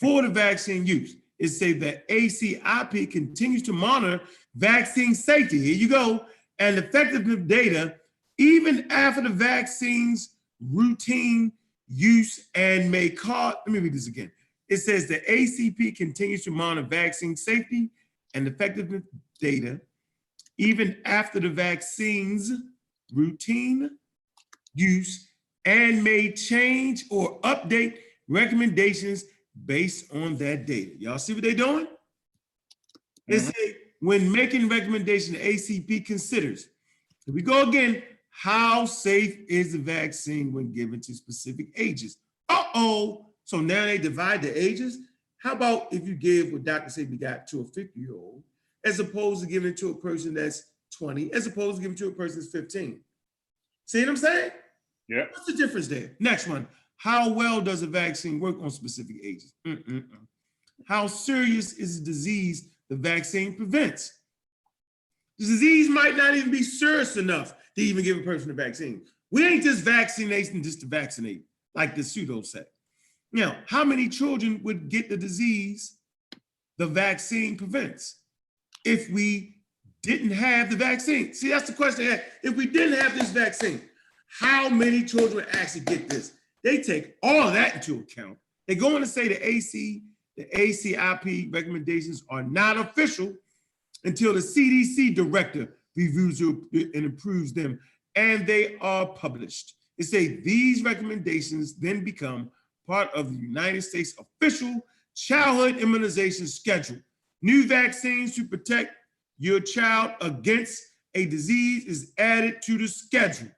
[SPEAKER 1] for the vaccine use. It says that ACIP continues to monitor vaccine safety, here you go, and effectiveness data even after the vaccine's routine use and may cause, let me read this again. It says the ACP continues to monitor vaccine safety and effectiveness data even after the vaccine's routine use and may change or update recommendations based on that data. Y'all see what they're doing? They say when making recommendations, the ACP considers, here we go again, how safe is the vaccine when given to specific ages? Uh-oh, so now they divide the ages? How about if you give what Dr. Sebi got to a 50-year-old, as opposed to giving it to a person that's 20, as opposed to giving it to a person that's 15? See what I'm saying?
[SPEAKER 5] Yeah.
[SPEAKER 1] What's the difference there? Next one. How well does a vaccine work on specific ages? How serious is the disease the vaccine prevents? The disease might not even be serious enough to even give a person a vaccine. We ain't just vaccination just to vaccinate, like the pseudo say. Now, how many children would get the disease the vaccine prevents if we didn't have the vaccine? See, that's the question. If we didn't have this vaccine, how many children actually get this? They take all of that into account. They go on to say the ACIP recommendations are not official until the CDC director reviews and approves them, and they are published. They say these recommendations then become part of the United States official childhood immunization schedule. New vaccines to protect your child against a disease is added to the schedule.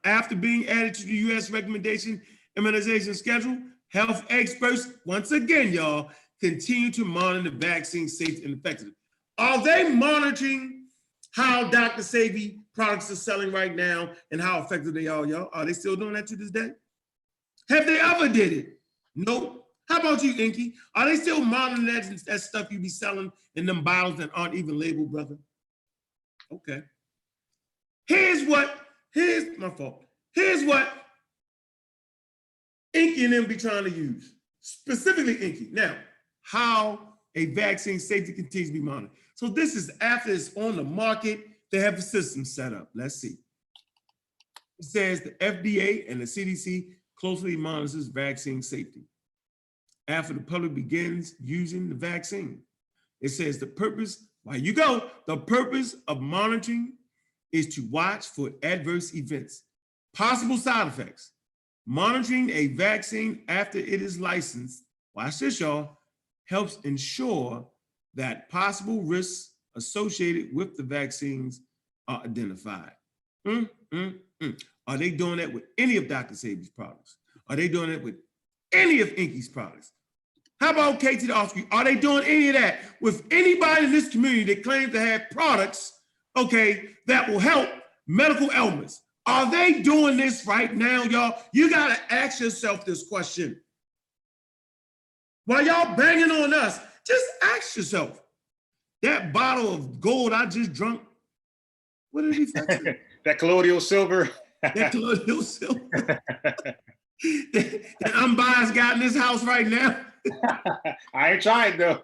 [SPEAKER 1] After being added to the U.S. recommendation immunization schedule, health experts, once again, y'all, continue to monitor the vaccine safety and effectiveness. Are they monitoring how Dr. Sebi products are selling right now and how effective they are, y'all? Are they still doing that to this day? Have they ever did it? Nope. How about you, Inky? Are they still monitoring that stuff you be selling in them bottles that aren't even labeled, brother? Okay. Here's my fault. Here's what Inky and them be trying to use, specifically Inky. Now, how a vaccine safety continues to be monitored. So this is after it's on the market, they have a system set up. Let's see. It says the FDA and the CDC closely monitors vaccine safety after the public begins using the vaccine. It says the purpose, the purpose of monitoring is to watch for adverse events, possible side effects. Monitoring a vaccine after it is licensed, watch this, y'all, helps ensure that possible risks associated with the vaccines are identified. Are they doing that with any of Dr. Sebi's products? Are they doing it with any of Inky's products? How about KT the Offscreen? Are they doing any of that with anybody in this community that claims to have products, okay, that will help medical ailments? Are they doing this right now, y'all? You gotta ask yourself this question. While y'all banging on us, just ask yourself, that bottle of gold I just drunk, what did he fetch?
[SPEAKER 5] That colloidal silver.
[SPEAKER 1] That colloidal silver. The unbiased guy in this house right now.
[SPEAKER 5] I ain't trying though.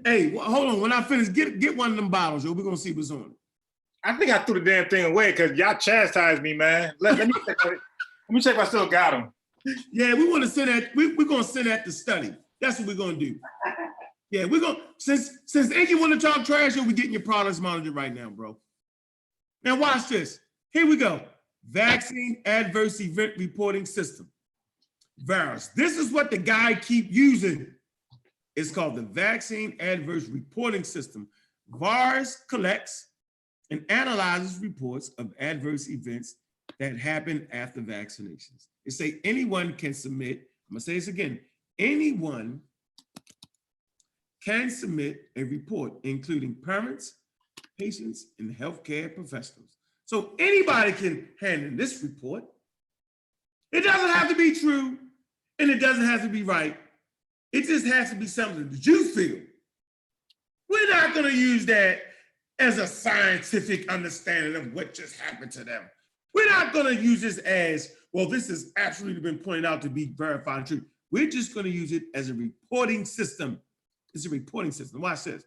[SPEAKER 1] Hey, hold on. When I finish, get one of them bottles, yo. We're gonna see what's on it.
[SPEAKER 5] I think I threw the damn thing away because y'all chastised me, man. Let me check if I still got them.
[SPEAKER 1] Yeah, we want to send that. We're gonna send that to study. That's what we're gonna do. Yeah, we're gonna since Inky want to talk trash, we're getting your products monitored right now, bro. Now watch this. Here we go. Vaccine Adverse Event Reporting System. VAERS. This is what the guy keep using. It's called the Vaccine Adverse Reporting System. VAERS collects and analyzes reports of adverse events that happen after vaccinations. It say anyone can submit, I'm gonna say this again, anyone can submit a report, including parents, patients, and healthcare professionals. So anybody can hand in this report. It doesn't have to be true, and it doesn't have to be right. It just has to be something that you feel. We're not gonna use that as a scientific understanding of what just happened to them. We're not gonna use this as, well, this has absolutely been pointed out to be verified and true. We're just gonna use it as a reporting system. It's a reporting system. Watch this.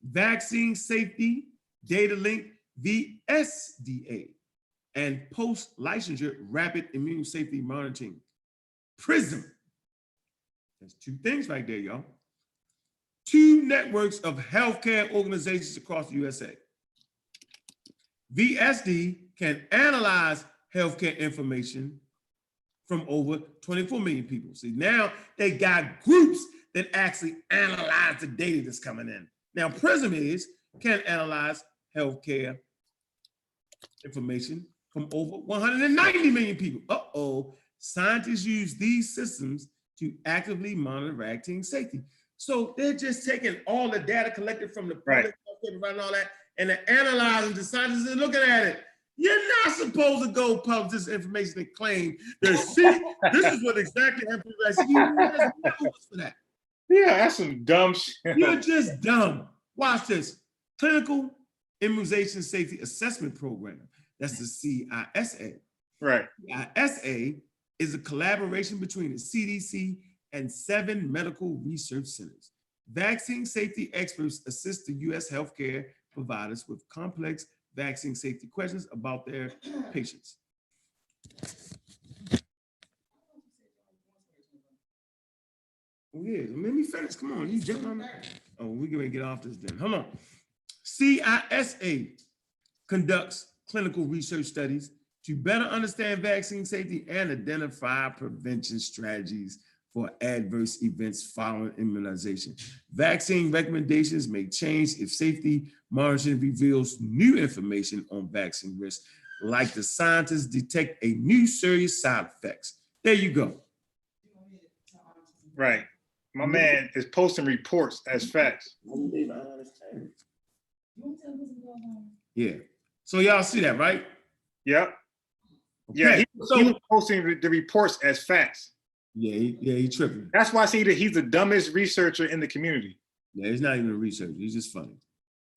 [SPEAKER 1] Vaccine Safety Data Link, VSDA, and post-licensure rapid immune safety monitoring, PRISM. That's two things right there, y'all. Two networks of healthcare organizations across the USA. VSD can analyze healthcare information from over 24 million people. See, now they got groups that actually analyze the data that's coming in. Now, PRISM can analyze healthcare information from over 190 million people. Uh-oh, scientists use these systems to actively monitor vaccine safety. So they're just taking all the data collected from the public, and all that, and they're analyzing the scientists and looking at it. You're not supposed to go publish this information and claim that, see, this is what exactly happened. For that.
[SPEAKER 5] Yeah, that's some dumb shit.
[SPEAKER 1] You're just dumb. Watch this. Clinical Immunization Safety Assessment Program. That's the CISA.
[SPEAKER 5] Right.
[SPEAKER 1] CISA is a collaboration between the CDC and 7 medical research centers. Vaccine safety experts assist the U.S. healthcare providers with complex vaccine safety questions about their patients. Oh, yeah, let me finish. Come on, you jumping on that. Oh, we're going to get off this then. Hold on. CISA conducts clinical research studies to better understand vaccine safety and identify prevention strategies for adverse events following immunization. Vaccine recommendations may change if safety monitoring reveals new information on vaccine risk, like the scientists detect a new serious side effects. There you go.
[SPEAKER 5] Right. My man is posting reports as facts.
[SPEAKER 1] Yeah. So y'all see that, right?
[SPEAKER 5] Yep.
[SPEAKER 1] Okay.
[SPEAKER 5] Yeah, he was posting the reports as facts.
[SPEAKER 1] Yeah, he tripping.
[SPEAKER 5] That's why I see that he's the dumbest researcher in the community.
[SPEAKER 1] Yeah, he's not even a researcher. He's just funny.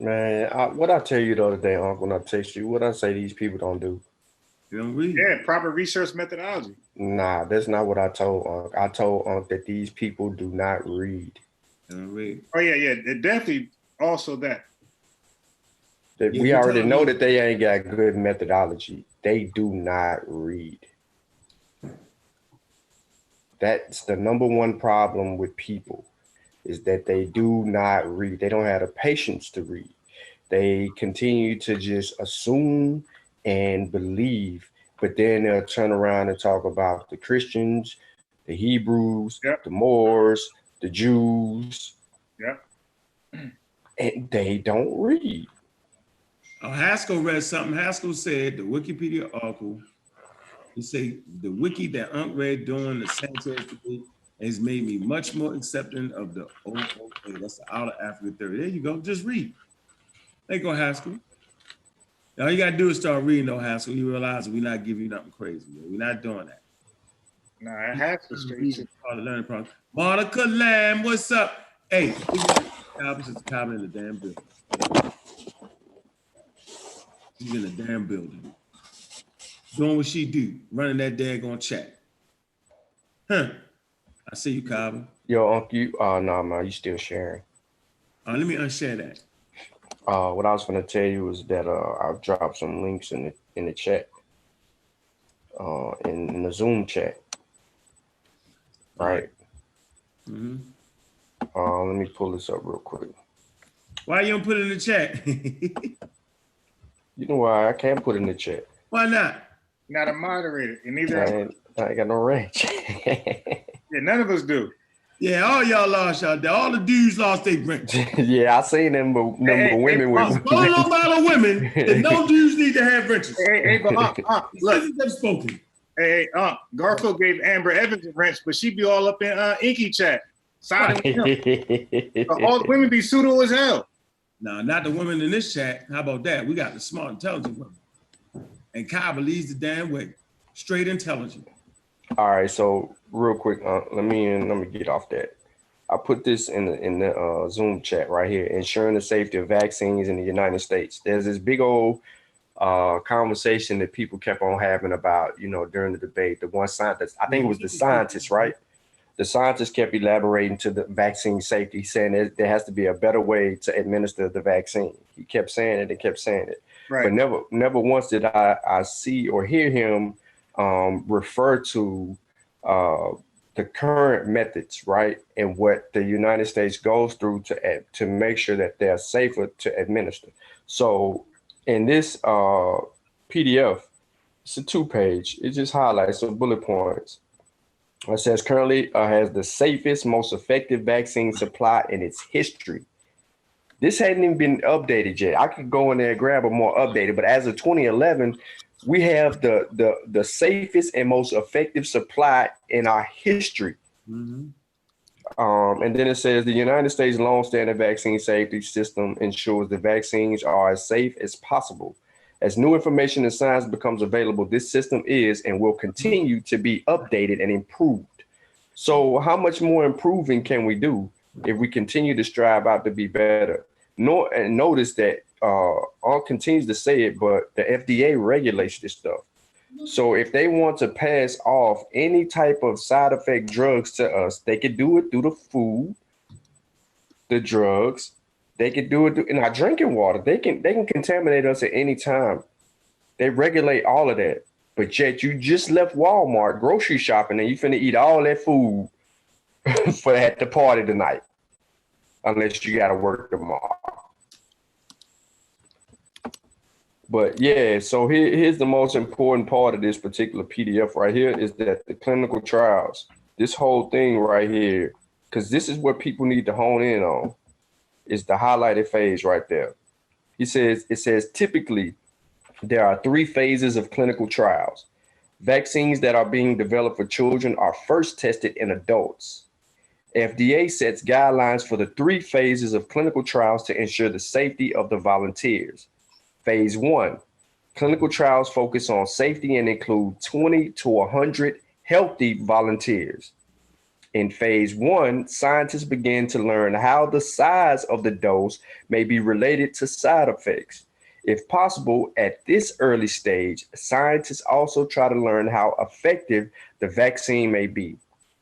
[SPEAKER 7] Man, what I tell you the other day, Uncle, when I text you, what I say these people don't do.
[SPEAKER 1] You don't read.
[SPEAKER 5] Yeah, proper research methodology.
[SPEAKER 7] Nah, that's not what I told Unc. I told Unc that these people do not read.
[SPEAKER 1] They don't read.
[SPEAKER 5] Oh yeah, it definitely also that.
[SPEAKER 7] That we already know that they ain't got good methodology. They do not read. That's the number one problem with people, is that they do not read. They don't have the patience to read. They continue to just assume and believe, but then they'll turn around and talk about the Christians, the Hebrews, the Moors, the Jews. And they don't read.
[SPEAKER 1] Haskell read something. Haskell said, the Wikipedia article, he said, the wiki that Unc read during the Sanchez debate has made me much more accepting of the OOA. That's the Outer Africa Theory. There you go. Just read. There you go, Haskell. All you got to do is start reading, though, Haskell. You realize we're not giving you nothing crazy. Man. We're not doing that.
[SPEAKER 5] Nah, it has to straight.
[SPEAKER 1] Part of the learning process. Monica Lamb, what's up? Hey, it's a copy in the damn building. She's in the damn building. doing what she do, running that daggone chat. Huh. I see you, Calvin.
[SPEAKER 7] Yo, Uncle, no, man, you still sharing.
[SPEAKER 1] Let me unshare that.
[SPEAKER 7] What I was gonna tell you was that I've dropped some links in the chat, in the Zoom chat. Right.
[SPEAKER 1] Mm-hmm.
[SPEAKER 7] Let me pull this up real quick.
[SPEAKER 1] Why you don't put it in the chat?
[SPEAKER 7] You know why I can't put it in the chat?
[SPEAKER 1] Why not?
[SPEAKER 5] Not a moderator, and neither
[SPEAKER 7] I ain't got no range.
[SPEAKER 5] yeah, none of us do.
[SPEAKER 1] Yeah, all y'all lost y'all. All the dudes lost their rent.
[SPEAKER 7] Yeah, I seen them women with.
[SPEAKER 1] All about the women that no dudes need to have renters.
[SPEAKER 5] Hey, but look.
[SPEAKER 1] Spoken.
[SPEAKER 5] Hey, Garfield gave Amber Evans a wrench, but she be all up in Inky chat. Siding with him. So all the women be pseudo as hell.
[SPEAKER 1] No, not the women in this chat. How about that? We got the smart, intelligent women. And Kyle believes the damn way. Straight intelligent.
[SPEAKER 7] All right, so real quick, let me get off that. I put this in the Zoom chat right here. Ensuring the safety of vaccines in the United States. There's this big old conversation that people kept on having about, during the debate. The one scientist, I think it was the scientist, right? The scientist kept elaborating to the vaccine safety, saying that there has to be a better way to administer the vaccine. He kept saying it and kept saying it.
[SPEAKER 5] Right.
[SPEAKER 7] But never once did I see or hear him refer to the current methods, right? And what the United States goes through to make sure that they're safer to administer. So in this PDF, it's a 2-page. It just highlights some bullet points. It says currently has the safest, most effective vaccine supply in its history. This hadn't even been updated yet. I could go in there and grab a more updated, but as of 2011, we have the safest and most effective supply in our history.
[SPEAKER 1] Mm-hmm.
[SPEAKER 7] And then it says the United States longstanding vaccine safety system ensures the vaccines are as safe as possible. As new information and science becomes available, this system is and will continue to be updated and improved. So how much more improving can we do if we continue to strive out to be better? And notice that all continues to say it, but the FDA regulates this stuff. So if they want to pass off any type of side effect drugs to us, they could do it through the food, the drugs. They could do it in our drinking water. They can contaminate us at any time. They regulate all of that. But yet you just left Walmart grocery shopping and you finna eat all that food at the party tonight, unless you gotta work tomorrow. But yeah, so here's the most important part of this particular PDF right here is that the clinical trials, this whole thing right here, because this is what people need to hone in on, is the highlighted phase right there. It says typically there are 3 phases of clinical trials. Vaccines that are being developed for children are first tested in adults. FDA sets guidelines for the 3 phases of clinical trials to ensure the safety of the volunteers. Phase 1, clinical trials focus on safety and include 20 to 100 healthy volunteers. In phase 1, scientists begin to learn how the size of the dose may be related to side effects. If possible, at this early stage, scientists also try to learn how effective the vaccine may be.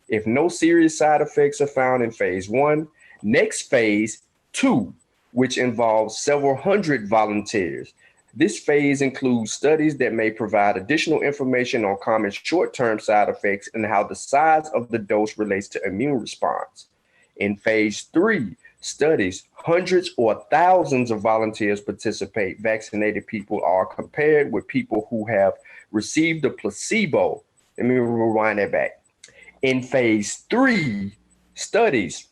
[SPEAKER 7] If no serious side effects are found in phase 1, next phase 2, which involves several hundred volunteers. This phase includes studies that may provide additional information on common short-term side effects and how the size of the dose relates to immune response. In phase 3, studies, hundreds or thousands of volunteers participate. Vaccinated people are compared with people who have received a placebo. Let me rewind that back. In phase 3, studies,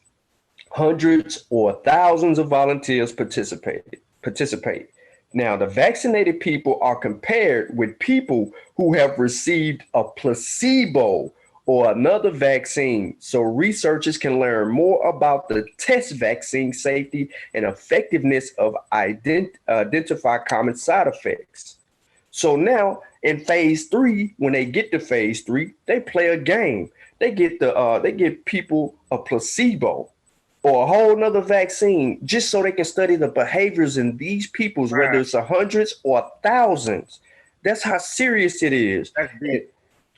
[SPEAKER 7] hundreds or thousands of volunteers participate. Now, the vaccinated people are compared with people who have received a placebo or another vaccine, so researchers can learn more about the test vaccine safety and effectiveness of identify common side effects. So now in phase 3, when they get to phase 3, they play a game. They get people a placebo or a whole nother vaccine just so they can study the behaviors in these peoples, whether it's hundreds or thousands. That's how serious it is.
[SPEAKER 5] That's deep.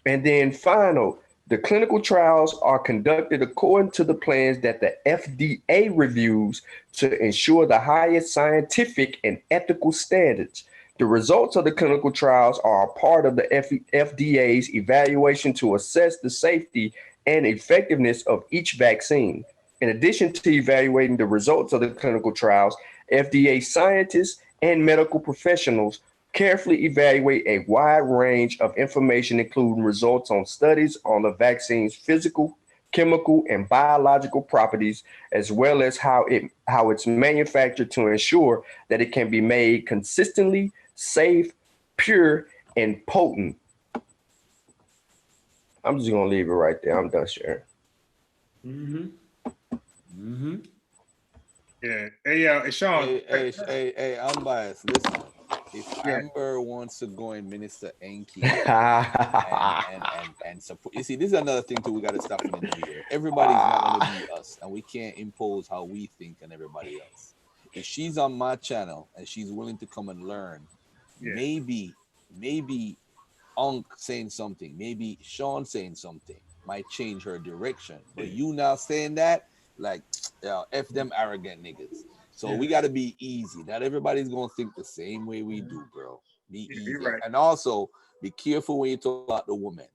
[SPEAKER 7] And then final, the clinical trials are conducted according to the plans that the FDA reviews to ensure the highest scientific and ethical standards. The results of the clinical trials are a part of the FDA's evaluation to assess the safety and effectiveness of each vaccine. In addition to evaluating the results of the clinical trials, FDA scientists and medical professionals carefully evaluate a wide range of information, including results on studies on the vaccine's physical, chemical, and biological properties, as well as how it's manufactured to ensure that it can be made consistently, safe, pure, and potent. I'm just gonna leave it right there. I'm done sharing.
[SPEAKER 5] Yeah. Hey, Sean.
[SPEAKER 6] Hey, I'm biased. Listen, if Amber wants to go in Minister Enki and support, you see, this is another thing too. We got to stop in the new year. Everybody's not going to be us, and we can't impose how we think on everybody else. If she's on my channel and she's willing to come and learn, maybe Unc saying something, maybe Sean saying something might change her direction. But you now saying that, like, F them arrogant niggas. So we got to be easy. Not everybody's going to think the same way we do, bro. Be easy. Right. And also, be careful when you talk about the woman.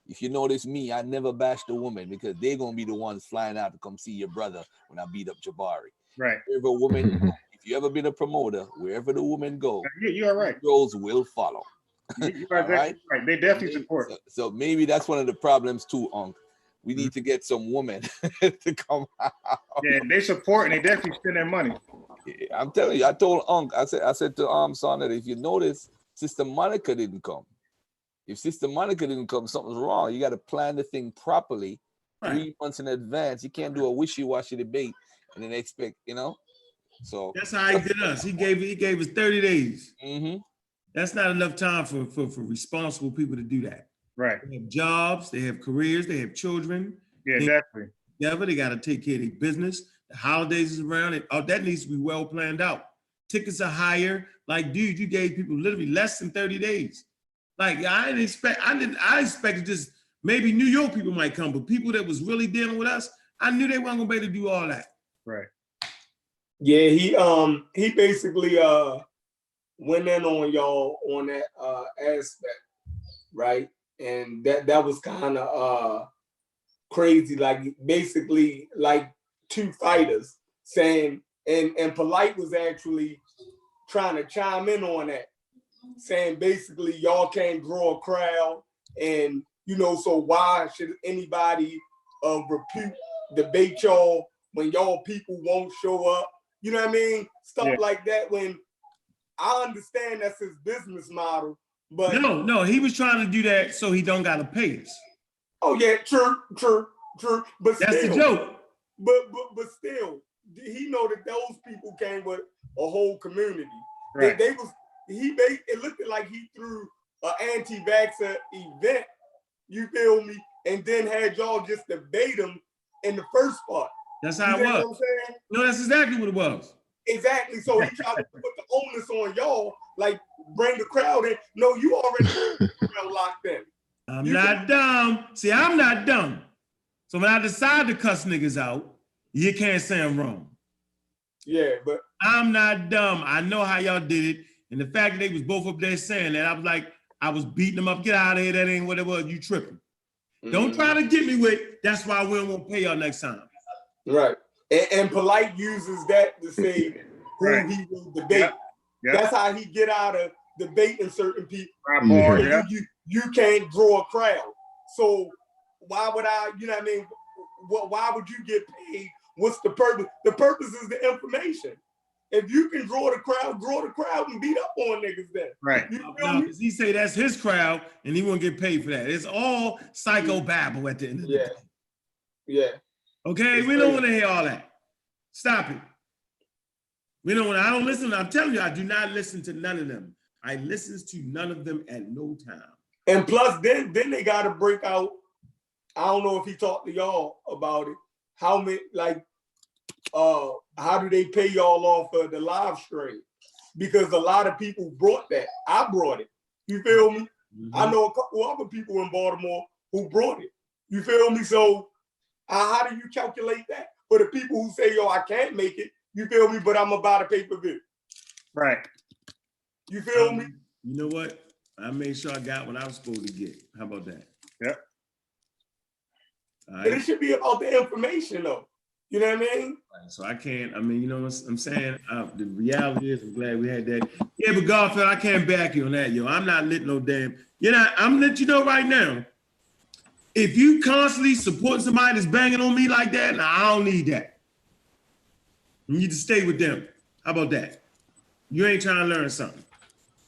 [SPEAKER 6] If you notice me, I never bash the woman because they're going to be the ones flying out to come see your brother when I beat up Jabari.
[SPEAKER 5] Right.
[SPEAKER 6] If a woman, if you ever been a promoter, wherever the woman go,
[SPEAKER 5] you're right.
[SPEAKER 6] Girls will follow.
[SPEAKER 5] You're right. They definitely support.
[SPEAKER 6] So maybe that's one of the problems too, Unc. We need to get some women to come out.
[SPEAKER 5] Yeah, they support and they definitely spend their money.
[SPEAKER 6] I'm telling you, I told Unc, I said to Son that if you notice, Sister Monica didn't come. If Sister Monica didn't come, something's wrong. You got to plan the thing properly 3 months in advance. You can't do a wishy-washy debate and then expect, So
[SPEAKER 1] that's how he did us. He gave us 30 days. That's not enough time for responsible people to do that.
[SPEAKER 5] Right.
[SPEAKER 1] They have jobs, they have careers, they have children.
[SPEAKER 5] Yeah, definitely.
[SPEAKER 1] They got to take care of their business. The holidays is around, and that needs to be well planned out. Tickets are higher. Like, dude, you gave people literally less than 30 days. Like, I expected just maybe New York people might come, but people that was really dealing with us, I knew they weren't gonna be able to do all that.
[SPEAKER 5] Right.
[SPEAKER 2] Yeah, he basically went in on y'all on that aspect, right? And that was kind of crazy, like basically like two fighters saying, and Polite was actually trying to chime in on that, saying basically y'all can't draw a crowd, and so why should anybody of repute debate y'all when y'all people won't show up? You know what I mean? Stuff like that. When I understand that's his business model, but
[SPEAKER 1] no, he was trying to do that so he don't gotta pay us. Oh
[SPEAKER 2] yeah, true. But
[SPEAKER 1] that's
[SPEAKER 2] still,
[SPEAKER 1] the joke.
[SPEAKER 2] But still, he know that those people came with a whole community. Right. It looked like he threw an anti-vaxxer event. You feel me? And then had y'all just debate him in the first part.
[SPEAKER 1] That's how it was. What I'm saying? No, that's exactly what it was.
[SPEAKER 2] Exactly. So he tried to put the onus on y'all, like bring the crowd in. No, you already locked in.
[SPEAKER 1] I'm not dumb. See, I'm not dumb. So when I decide to cuss niggas out, you can't say I'm wrong.
[SPEAKER 2] Yeah, but
[SPEAKER 1] I'm not dumb. I know how y'all did it. And the fact that they was both up there saying that, I was like, I was beating them up. Get out of here. That ain't what it was. You tripping. Don't try to get me with, that's why we won't pay y'all next time.
[SPEAKER 2] Right. And Polite uses that to say who he will debate. Yep. That's how he get out of debating certain people. You can't draw a crowd. So why would I, you know what I mean? Why would you get paid? What's the purpose? The purpose is the information. If you can draw the crowd and beat up on niggas then.
[SPEAKER 5] Right.
[SPEAKER 1] Because he say that's his crowd and he won't get paid for that. It's all psycho babble at the end of the day.
[SPEAKER 2] Yeah.
[SPEAKER 1] Okay, it's we don't want to hear all that. Stop it. We don't want to, I don't listen. I'm telling you, I do not listen to none of them. I listen to none of them at no time.
[SPEAKER 2] And plus, then they got to break out. I don't know if he talked to y'all about it. How many, like, how do they pay y'all off for the live stream? Because a lot of people brought that. I brought it. You feel me? I know a couple other people in Baltimore who brought it. You feel me? So how do you calculate that? For the people who say, yo, I can't make it, you feel me? But I'm gonna buy the pay-per-view.
[SPEAKER 5] Right.
[SPEAKER 2] You feel me?
[SPEAKER 1] You know what? I made sure I got what I was supposed to get. How about that?
[SPEAKER 5] Yep.
[SPEAKER 1] All right.
[SPEAKER 2] But it should be about the information, though. You know what I mean?
[SPEAKER 1] So I can't, you know what I'm saying? The reality is, I'm glad we had that. Yeah, but Garfield, I can't back you on that, yo. I'm not lit no damn. I'm letting you know right now. If you constantly support somebody that's banging on me like that, nah, I don't need that. You need to stay with them. How about that? You ain't trying to learn something.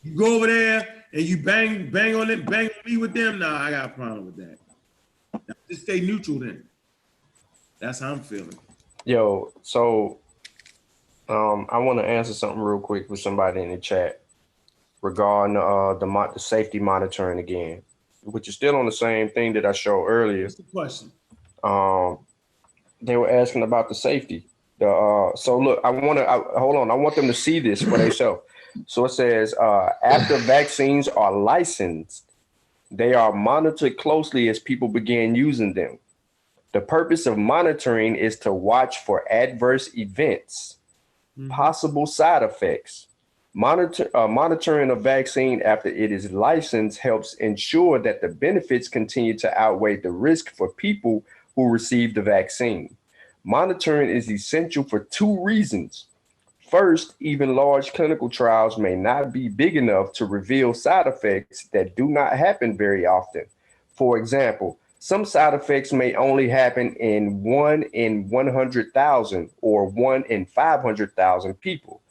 [SPEAKER 1] You go over there and you bang on me with them, nah, I got a problem with that. Now, just stay neutral then. That's how I'm feeling.
[SPEAKER 7] Yo, so I want to answer something real quick with somebody in the chat regarding the safety monitoring again, which is still on the same thing that I showed earlier.
[SPEAKER 1] What's the question?
[SPEAKER 7] They were asking about the safety. So look, hold on. I want them to see this for themselves. So it says, after vaccines are licensed, they are monitored closely as people begin using them. The purpose of monitoring is to watch for adverse events, possible side effects. Monitoring a vaccine after it is licensed helps ensure that the benefits continue to outweigh the risk for people who receive the vaccine. Monitoring is essential for two reasons. First, even large clinical trials may not be big enough to reveal side effects that do not happen very often. For example, some side effects may only happen in 1 in 100,000 or 1 in 500,000 people.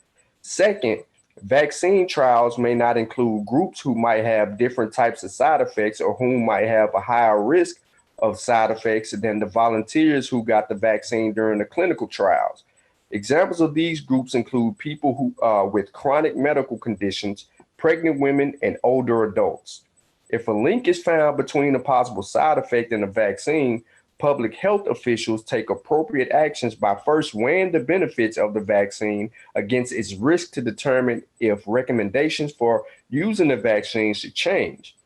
[SPEAKER 7] Second, vaccine trials may not include groups who might have different types of side effects or who might have a higher risk of side effects than the volunteers who got the vaccine during the clinical trials. Examples of these groups include people who with chronic medical conditions, pregnant women, and older adults. If a link is found between a possible side effect and a vaccine, public health officials take appropriate actions by first weighing the benefits of the vaccine against its risk to determine if recommendations for using the vaccine should change.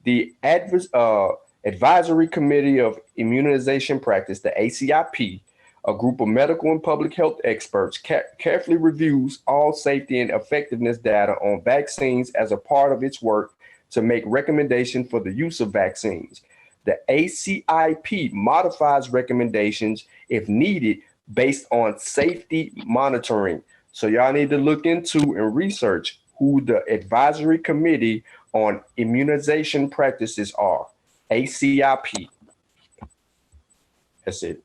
[SPEAKER 7] The Advisory Committee of Immunization Practice, the ACIP, a group of medical and public health experts, carefully reviews all safety and effectiveness data on vaccines as a part of its work to make recommendations for the use of vaccines. The ACIP modifies recommendations if needed based on safety monitoring. So y'all need to look into and research who the Advisory Committee on Immunization Practices are. ACIP. That's it.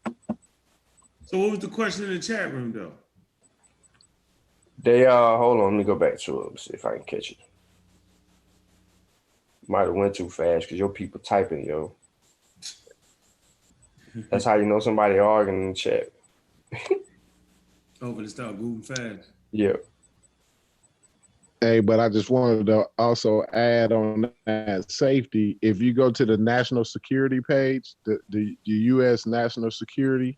[SPEAKER 1] So what was the question in the chat room though?
[SPEAKER 7] They hold on, let me go back to it. Let's see if I can catch it. Might have went too fast because your people typing, yo. That's how you know somebody arguing in the chat.
[SPEAKER 1] Oh, but it start moving fast.
[SPEAKER 7] Yeah.
[SPEAKER 4] Hey, but I just wanted to also add on that safety. If you go to the national security page, the U.S. national security,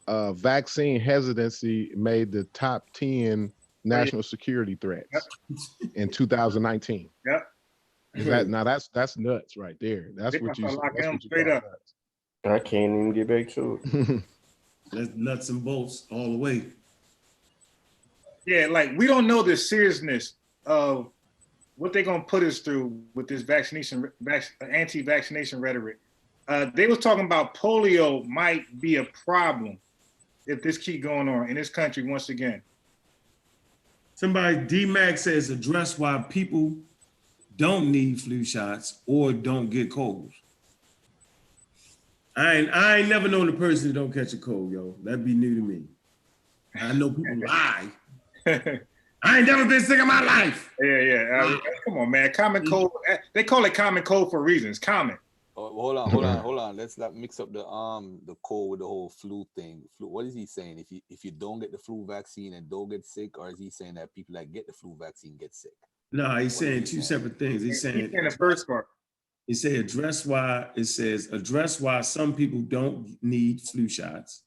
[SPEAKER 4] vaccine hesitancy made the top 10 national security threats in 2019.
[SPEAKER 5] Yep.
[SPEAKER 4] That's nuts right there. That's what you
[SPEAKER 5] straight up.
[SPEAKER 7] I can't even get back to it.
[SPEAKER 1] That's nuts and bolts all the way.
[SPEAKER 5] Yeah, like we don't know the seriousness of what they're gonna put us through with this anti-vaccination rhetoric. They was talking about polio might be a problem if this keep going on in this country once again.
[SPEAKER 1] Somebody, D-Max says, address why people don't need flu shots or don't get colds. I ain't never known a person who don't catch a cold, yo. That'd be new to me. I know people lie. I ain't never been sick in my life.
[SPEAKER 5] Yeah. Come on, man. Common cold. They call it common cold for reasons. Common.
[SPEAKER 6] Oh, hold on. Let's not mix up the cold with the whole flu thing. Flu. What is he saying? If you don't get the flu vaccine and don't get sick, or is he saying that people that get the flu vaccine get sick?
[SPEAKER 1] No, he's saying two separate things. He's saying
[SPEAKER 5] the first part.
[SPEAKER 1] He said address why some people don't need flu shots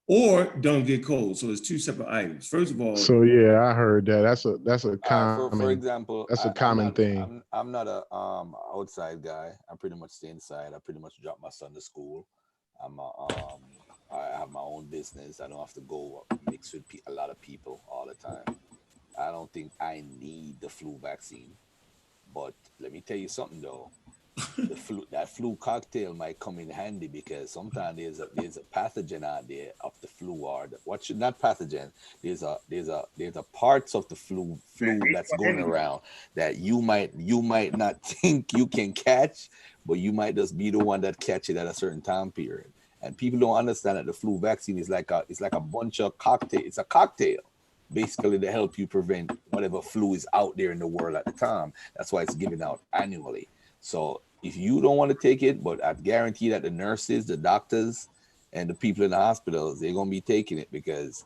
[SPEAKER 1] or don't get cold. So it's two separate items. First of all.
[SPEAKER 4] So yeah, I heard that. That's a common.
[SPEAKER 6] For example,
[SPEAKER 4] that's a common thing.
[SPEAKER 6] I'm not a outside guy. I pretty much stay inside. I pretty much drop my son to school. I have my own business. I don't have to go mix with a lot of people all the time. I don't think I need the flu vaccine. But let me tell you something though. That flu cocktail might come in handy because sometimes there's a pathogen out there of the flu or not pathogen. There's a parts of the flu that's going around that you might not think you can catch, but you might just be the one that catch it at a certain time period. And people don't understand that the flu vaccine is like a bunch of cocktail. It's a cocktail basically to help you prevent whatever flu is out there in the world at the time. That's why it's given out annually. So if you don't want to take it, but I guarantee that the nurses, the doctors, and the people in the hospitals, they're going to be taking it because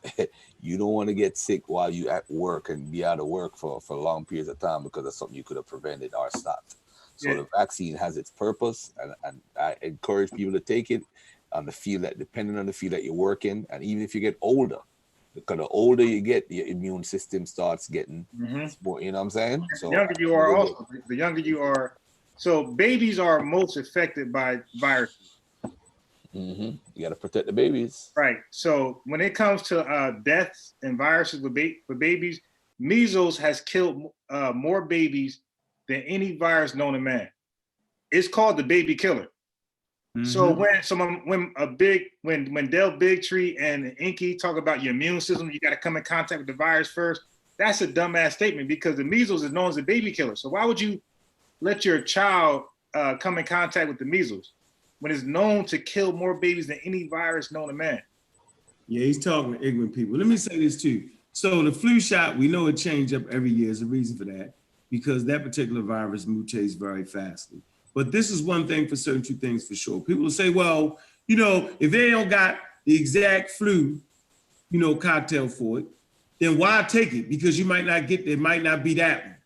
[SPEAKER 6] you don't want to get sick while you at work and be out of work for long periods of time because of something you could have prevented or stopped. So the vaccine has its purpose, and I encourage people to take it on the field that, depending on the field that you're working, and even if you get older, because the older you get, your immune system starts getting more, you know what I'm saying? So
[SPEAKER 5] the younger you are also, the younger you are. So babies are most affected by viruses.
[SPEAKER 6] You got to protect the babies.
[SPEAKER 5] Right. So when it comes to deaths and viruses with babies, measles has killed more babies than any virus known to man. It's called the baby killer. So when Del Bigtree and Inky talk about your immune system, you got to come in contact with the virus first. That's a dumbass statement because the measles is known as a baby killer. So why would you let your child come in contact with the measles when it's known to kill more babies than any virus known to man?
[SPEAKER 1] Yeah, he's talking to ignorant people. Let me say this too. So the flu shot, we know it changes up every year. There's a reason for that because that particular virus mutates very fastly. But this is one thing for certain, two things for sure. People will say, well, you know, if they don't got the exact flu, you know, cocktail for it, then why take it? Because you might not get, it might not be that one.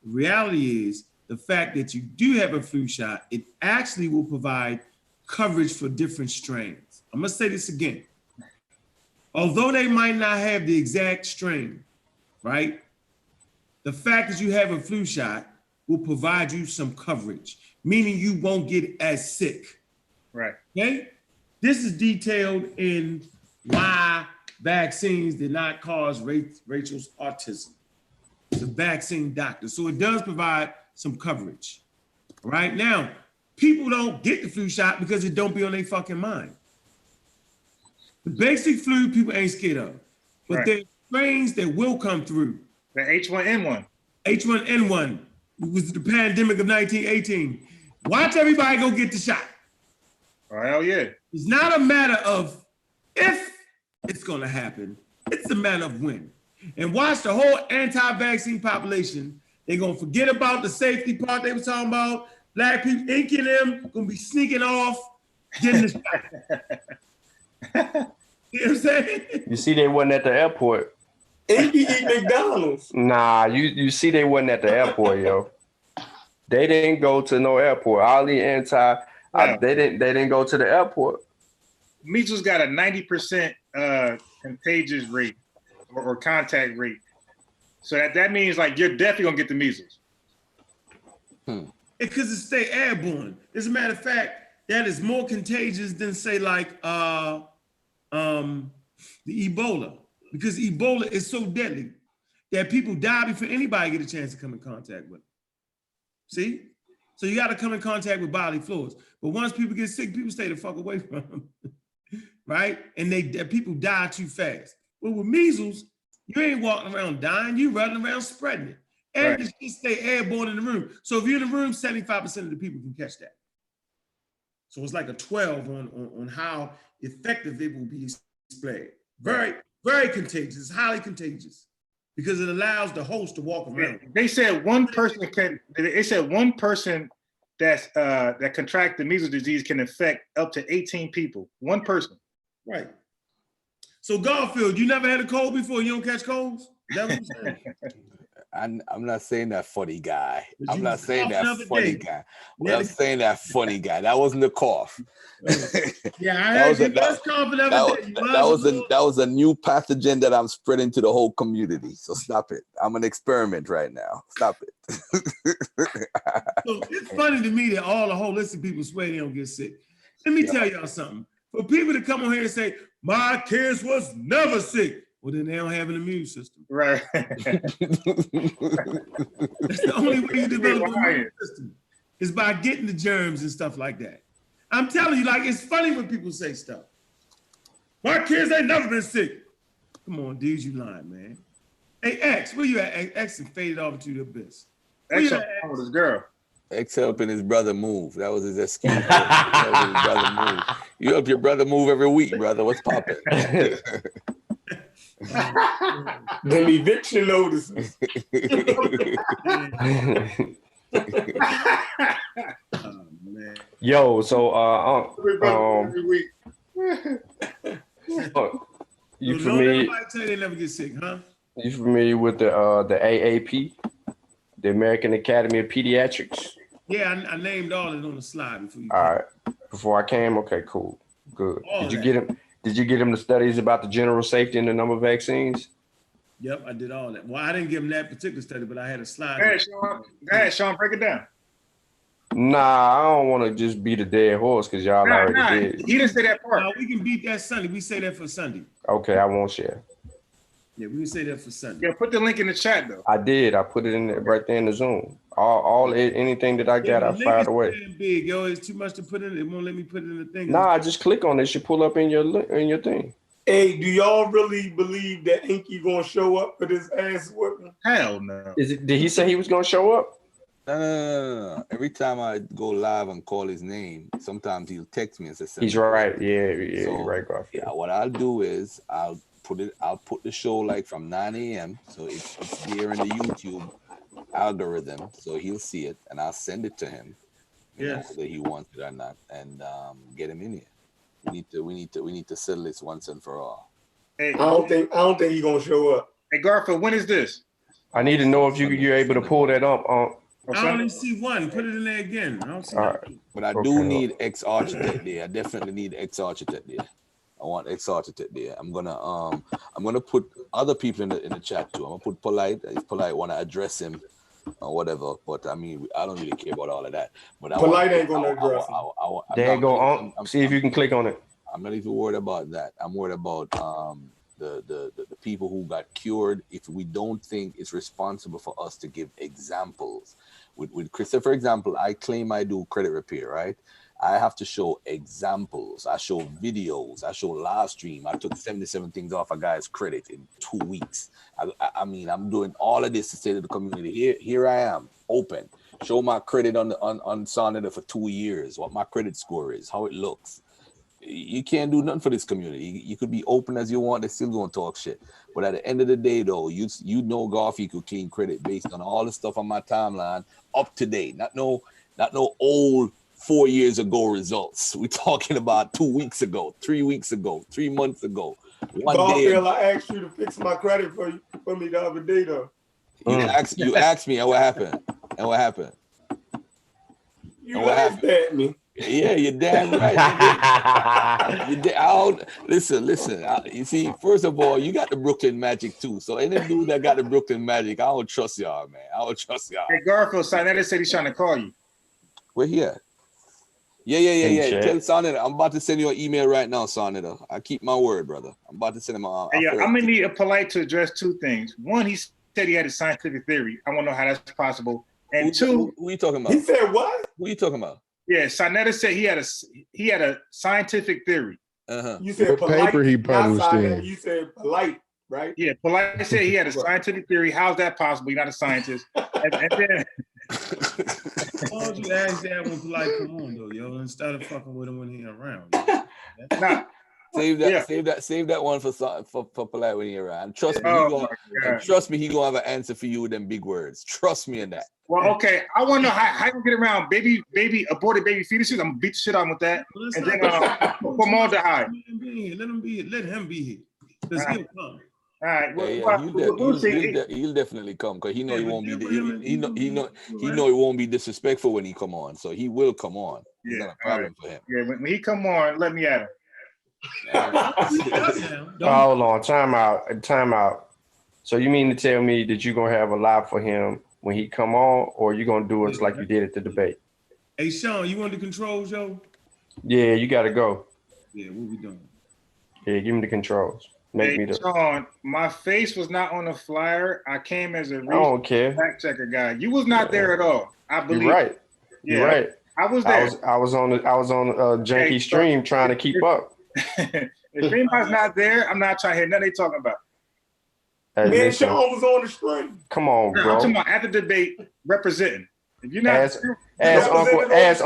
[SPEAKER 1] The reality is the fact that you do have a flu shot, it actually will provide coverage for different strains. I'm gonna say this again. Although they might not have the exact strain, right? The fact that you have a flu shot will provide you some coverage, meaning you won't get as sick.
[SPEAKER 5] Right.
[SPEAKER 1] Okay? This is detailed in why vaccines did not cause Rachel's autism. The vaccine doctor. So it does provide some coverage. Right now, people don't get the flu shot because it don't be on their fucking mind. The basic flu people ain't scared of, but there are strains that will come through.
[SPEAKER 5] The H1N1.
[SPEAKER 1] H1N1 was the pandemic of 1918. Watch everybody go get the shot.
[SPEAKER 5] Oh, hell yeah.
[SPEAKER 1] It's not a matter of if it's gonna happen, it's a matter of when. And watch the whole anti-vaccine population, they're gonna forget about the safety part they were talking about. Black people, Inky and them, gonna be sneaking off, getting the shot. You know what I'm saying?
[SPEAKER 7] You see they wasn't at the airport.
[SPEAKER 2] Inky eat McDonald's.
[SPEAKER 7] Nah, you see they wasn't at the airport, yo. They didn't go to no airport. All the they didn't go to the airport.
[SPEAKER 5] Measles got a 90% contagious rate or contact rate. So that means like you're definitely gonna get the measles.
[SPEAKER 1] Because it stay airborne. As a matter of fact, that is more contagious than say like the Ebola. Because Ebola is so deadly that people die before anybody get a chance to come in contact with it. See? So you got to come in contact with bodily fluids. But once people get sick, people stay the fuck away from them. Right? And people die too fast. But with measles, you ain't walking around dying, you running around spreading it. And it just stay airborne in the room. So if you're in the room, 75% of the people can catch that. So it's like a 12 on how effective it will be displayed. Very, very contagious. It's highly contagious because it allows the host to walk around.
[SPEAKER 5] They said one person that contract the measles disease can infect up to 18 people. One person.
[SPEAKER 1] Right. So Garfield, you never had a cold before? You don't catch colds? Is that what you're saying?
[SPEAKER 6] I'm not saying that funny guy.
[SPEAKER 1] But
[SPEAKER 6] I'm
[SPEAKER 1] you
[SPEAKER 6] not
[SPEAKER 1] was
[SPEAKER 6] saying that
[SPEAKER 1] coughing the other
[SPEAKER 6] funny
[SPEAKER 1] day.
[SPEAKER 6] guy.
[SPEAKER 1] Yeah,
[SPEAKER 6] Well, I'm saying that funny guy. That wasn't the cough.
[SPEAKER 1] Yeah, I
[SPEAKER 6] That
[SPEAKER 1] heard
[SPEAKER 6] was
[SPEAKER 1] you
[SPEAKER 6] a-
[SPEAKER 1] was coughing the other day. You
[SPEAKER 6] that was a new pathogen that I'm spreading to the whole community. So stop it. I'm an experiment right now. Stop it.
[SPEAKER 1] So it's funny to me that all the holistic people swear they don't get sick. Let me tell y'all something. For people to come on here and say, my kids was never sick, well, then they don't have an immune system.
[SPEAKER 5] Right.
[SPEAKER 1] That's the only way you develop an immune system is by getting the germs and stuff like that. I'm telling you, like, it's funny when people say stuff. My kids ain't never been sick. Come on, dude, you lying, man. Hey, X, where you at? X and faded off into the abyss. Where
[SPEAKER 5] X
[SPEAKER 1] you
[SPEAKER 5] on
[SPEAKER 1] at,
[SPEAKER 5] with his girl.
[SPEAKER 6] X helping his brother move. That was his excuse. That was his brother move. You help your brother move every week, brother. What's poppin'?
[SPEAKER 2] Them eviction notices.
[SPEAKER 1] Oh, man.
[SPEAKER 7] Yo, so
[SPEAKER 5] Every week.
[SPEAKER 7] you
[SPEAKER 1] So don't
[SPEAKER 7] familiar?
[SPEAKER 1] everybody tell you they never get sick, huh?
[SPEAKER 7] You familiar with the AAP, the American Academy of Pediatrics?
[SPEAKER 1] Yeah, I named all it on the slide before you
[SPEAKER 7] All
[SPEAKER 1] came.
[SPEAKER 7] right. Before I came, okay, cool, good.
[SPEAKER 1] All
[SPEAKER 7] Did you
[SPEAKER 1] that.
[SPEAKER 7] get him? Did you get him the studies about the general safety and the number of vaccines?
[SPEAKER 1] Yep, I did all that. Well, I didn't give him that particular study, but I had a slide.
[SPEAKER 5] Go ahead, Sean, break it down.
[SPEAKER 7] Nah, I don't want to just beat a dead horse because y'all already did.
[SPEAKER 5] He didn't say that part.
[SPEAKER 1] No, we can beat that Sunday. We say that for Sunday.
[SPEAKER 7] Okay, I won't share.
[SPEAKER 1] Yeah, we can say that for Sunday.
[SPEAKER 5] Yeah, put the link in the chat though.
[SPEAKER 7] I did. I put it in there, right there in the Zoom. Anything that I got,
[SPEAKER 1] Yeah,
[SPEAKER 7] I
[SPEAKER 1] the link
[SPEAKER 7] fired
[SPEAKER 1] is
[SPEAKER 7] away.
[SPEAKER 1] damn big, yo. It's too much to put in. It won't let me put it in the thing.
[SPEAKER 7] Nah, just click on it. It should pull up in your thing.
[SPEAKER 2] Hey, do y'all really believe that Inky gonna show up for this ass whipping?
[SPEAKER 5] Hell no.
[SPEAKER 7] Did he say he was gonna show up?
[SPEAKER 6] No. Every time I go live and call his name, sometimes he'll text me and say,
[SPEAKER 7] He's right. Yeah,
[SPEAKER 6] So,
[SPEAKER 7] you're right, Garfield.
[SPEAKER 6] yeah, what I'll do is I'll put the show like from 9 a.m. So it's there in the YouTube algorithm. So he'll see it and I'll send it to him. You know, whether he wants it or not, and get him in here. We need to settle this once and for all.
[SPEAKER 5] Hey,
[SPEAKER 2] I don't think he's gonna show up.
[SPEAKER 5] Hey Garfield, when is this?
[SPEAKER 7] I need to know if you're able to pull that up on.
[SPEAKER 1] I only see one. Put it in there again. I don't see nothing.
[SPEAKER 6] But I do need X Architect there. I definitely need X Architect there. I want X Architect there. I'm gonna put other people in the chat too. I'm gonna put Polite. If Polite wanna address him or whatever. But I mean, I don't really care about all of that. But
[SPEAKER 2] Polite ain't gonna address him.
[SPEAKER 7] There you go. On. See if you can click on it.
[SPEAKER 6] I'm not even worried about that. I'm worried about the people who got cured. If we don't think it's responsible for us to give examples. With Christopher, for example, I claim I do credit repair, right? I have to show examples. I show videos. I show live stream. I took 77 things off a guy's credit in 2 weeks. I mean, I'm doing all of this to say to the community, here I am, open. Show my credit on Sonata for 2 years, what my credit score is, how it looks. You can't do nothing for this community. You could be open as you want, they're still gonna talk shit. But at the end of the day, though, you know Garfield could clean credit based on all the stuff on my timeline, up to date. Not no old 4 years ago results. We're talking about 2 weeks ago, 3 weeks ago, 3 months ago.
[SPEAKER 2] Garfield, I asked you to fix my credit for me the other day, though.
[SPEAKER 6] You asked me, and what happened?
[SPEAKER 2] You laughed at me.
[SPEAKER 6] Yeah, you're damn right. Listen. You see, first of all, you got the Brooklyn Magic too. So any dude that got the Brooklyn Magic, I don't trust y'all, man. I don't trust y'all.
[SPEAKER 5] Hey Garfield, Sonata said he's trying to call you.
[SPEAKER 6] We're here. Yeah. Tell Sonata, I'm about to send you an email right now, Sonata. I keep my word, brother. I'm about to send him a.
[SPEAKER 5] Hey, I'm gonna need a Polite to address two things. One, he said he had a scientific theory. I want to know how that's possible. And two,
[SPEAKER 6] who are you talking about?
[SPEAKER 2] He said what?
[SPEAKER 6] Who are you talking about?
[SPEAKER 5] Yeah, Sonata said he had a scientific theory.
[SPEAKER 2] You said
[SPEAKER 8] what
[SPEAKER 2] polite,
[SPEAKER 8] paper he published in?
[SPEAKER 2] You said polite, right?
[SPEAKER 5] Yeah, Polite said he had a scientific theory. How's that possible? You're not a scientist. And then
[SPEAKER 1] why don't you ask that when Polite come on though, yo, and start fucking with him when he's around?
[SPEAKER 6] Save that one for Polite when he's around. Trust me, he gonna have an answer for you with them big words. Trust me in that.
[SPEAKER 5] Well, okay. I want to know how you get around baby aborted baby fetuses. I'm gonna beat the shit out with that.
[SPEAKER 1] Well,
[SPEAKER 5] and then formaldehyde.
[SPEAKER 1] Let him be here. Let him be here. Because he'll come.
[SPEAKER 5] All right.
[SPEAKER 6] He'll definitely come because he know he won't be. He know he won't be disrespectful when he come on. So he will come on. It's not a problem for him.
[SPEAKER 5] Yeah, when he come on, let me at him.
[SPEAKER 7] Hold on, time out. So you mean to tell me that you're gonna have a live for him when he come on, or you gonna do it like you did at the debate?
[SPEAKER 1] Hey Sean, you want the controls, yo?
[SPEAKER 7] Yeah, you gotta go.
[SPEAKER 1] Yeah, what we doing?
[SPEAKER 7] Yeah, give me the controls. Make me the.
[SPEAKER 5] Sean, my face was not on the flyer. I came as a
[SPEAKER 7] I don't care.
[SPEAKER 5] fact checker guy. You was not there at all. I believe.
[SPEAKER 7] You're right.
[SPEAKER 5] Yeah,
[SPEAKER 7] You're right.
[SPEAKER 5] I was there.
[SPEAKER 7] I was on janky stream trying to keep up.
[SPEAKER 5] If anybody's not there, I'm not trying to hear nothing they talking about.
[SPEAKER 7] Hey,
[SPEAKER 2] man, Sean was on the stream.
[SPEAKER 7] Come on, bro.
[SPEAKER 5] I'm talking about at the debate representing. If you're not
[SPEAKER 7] as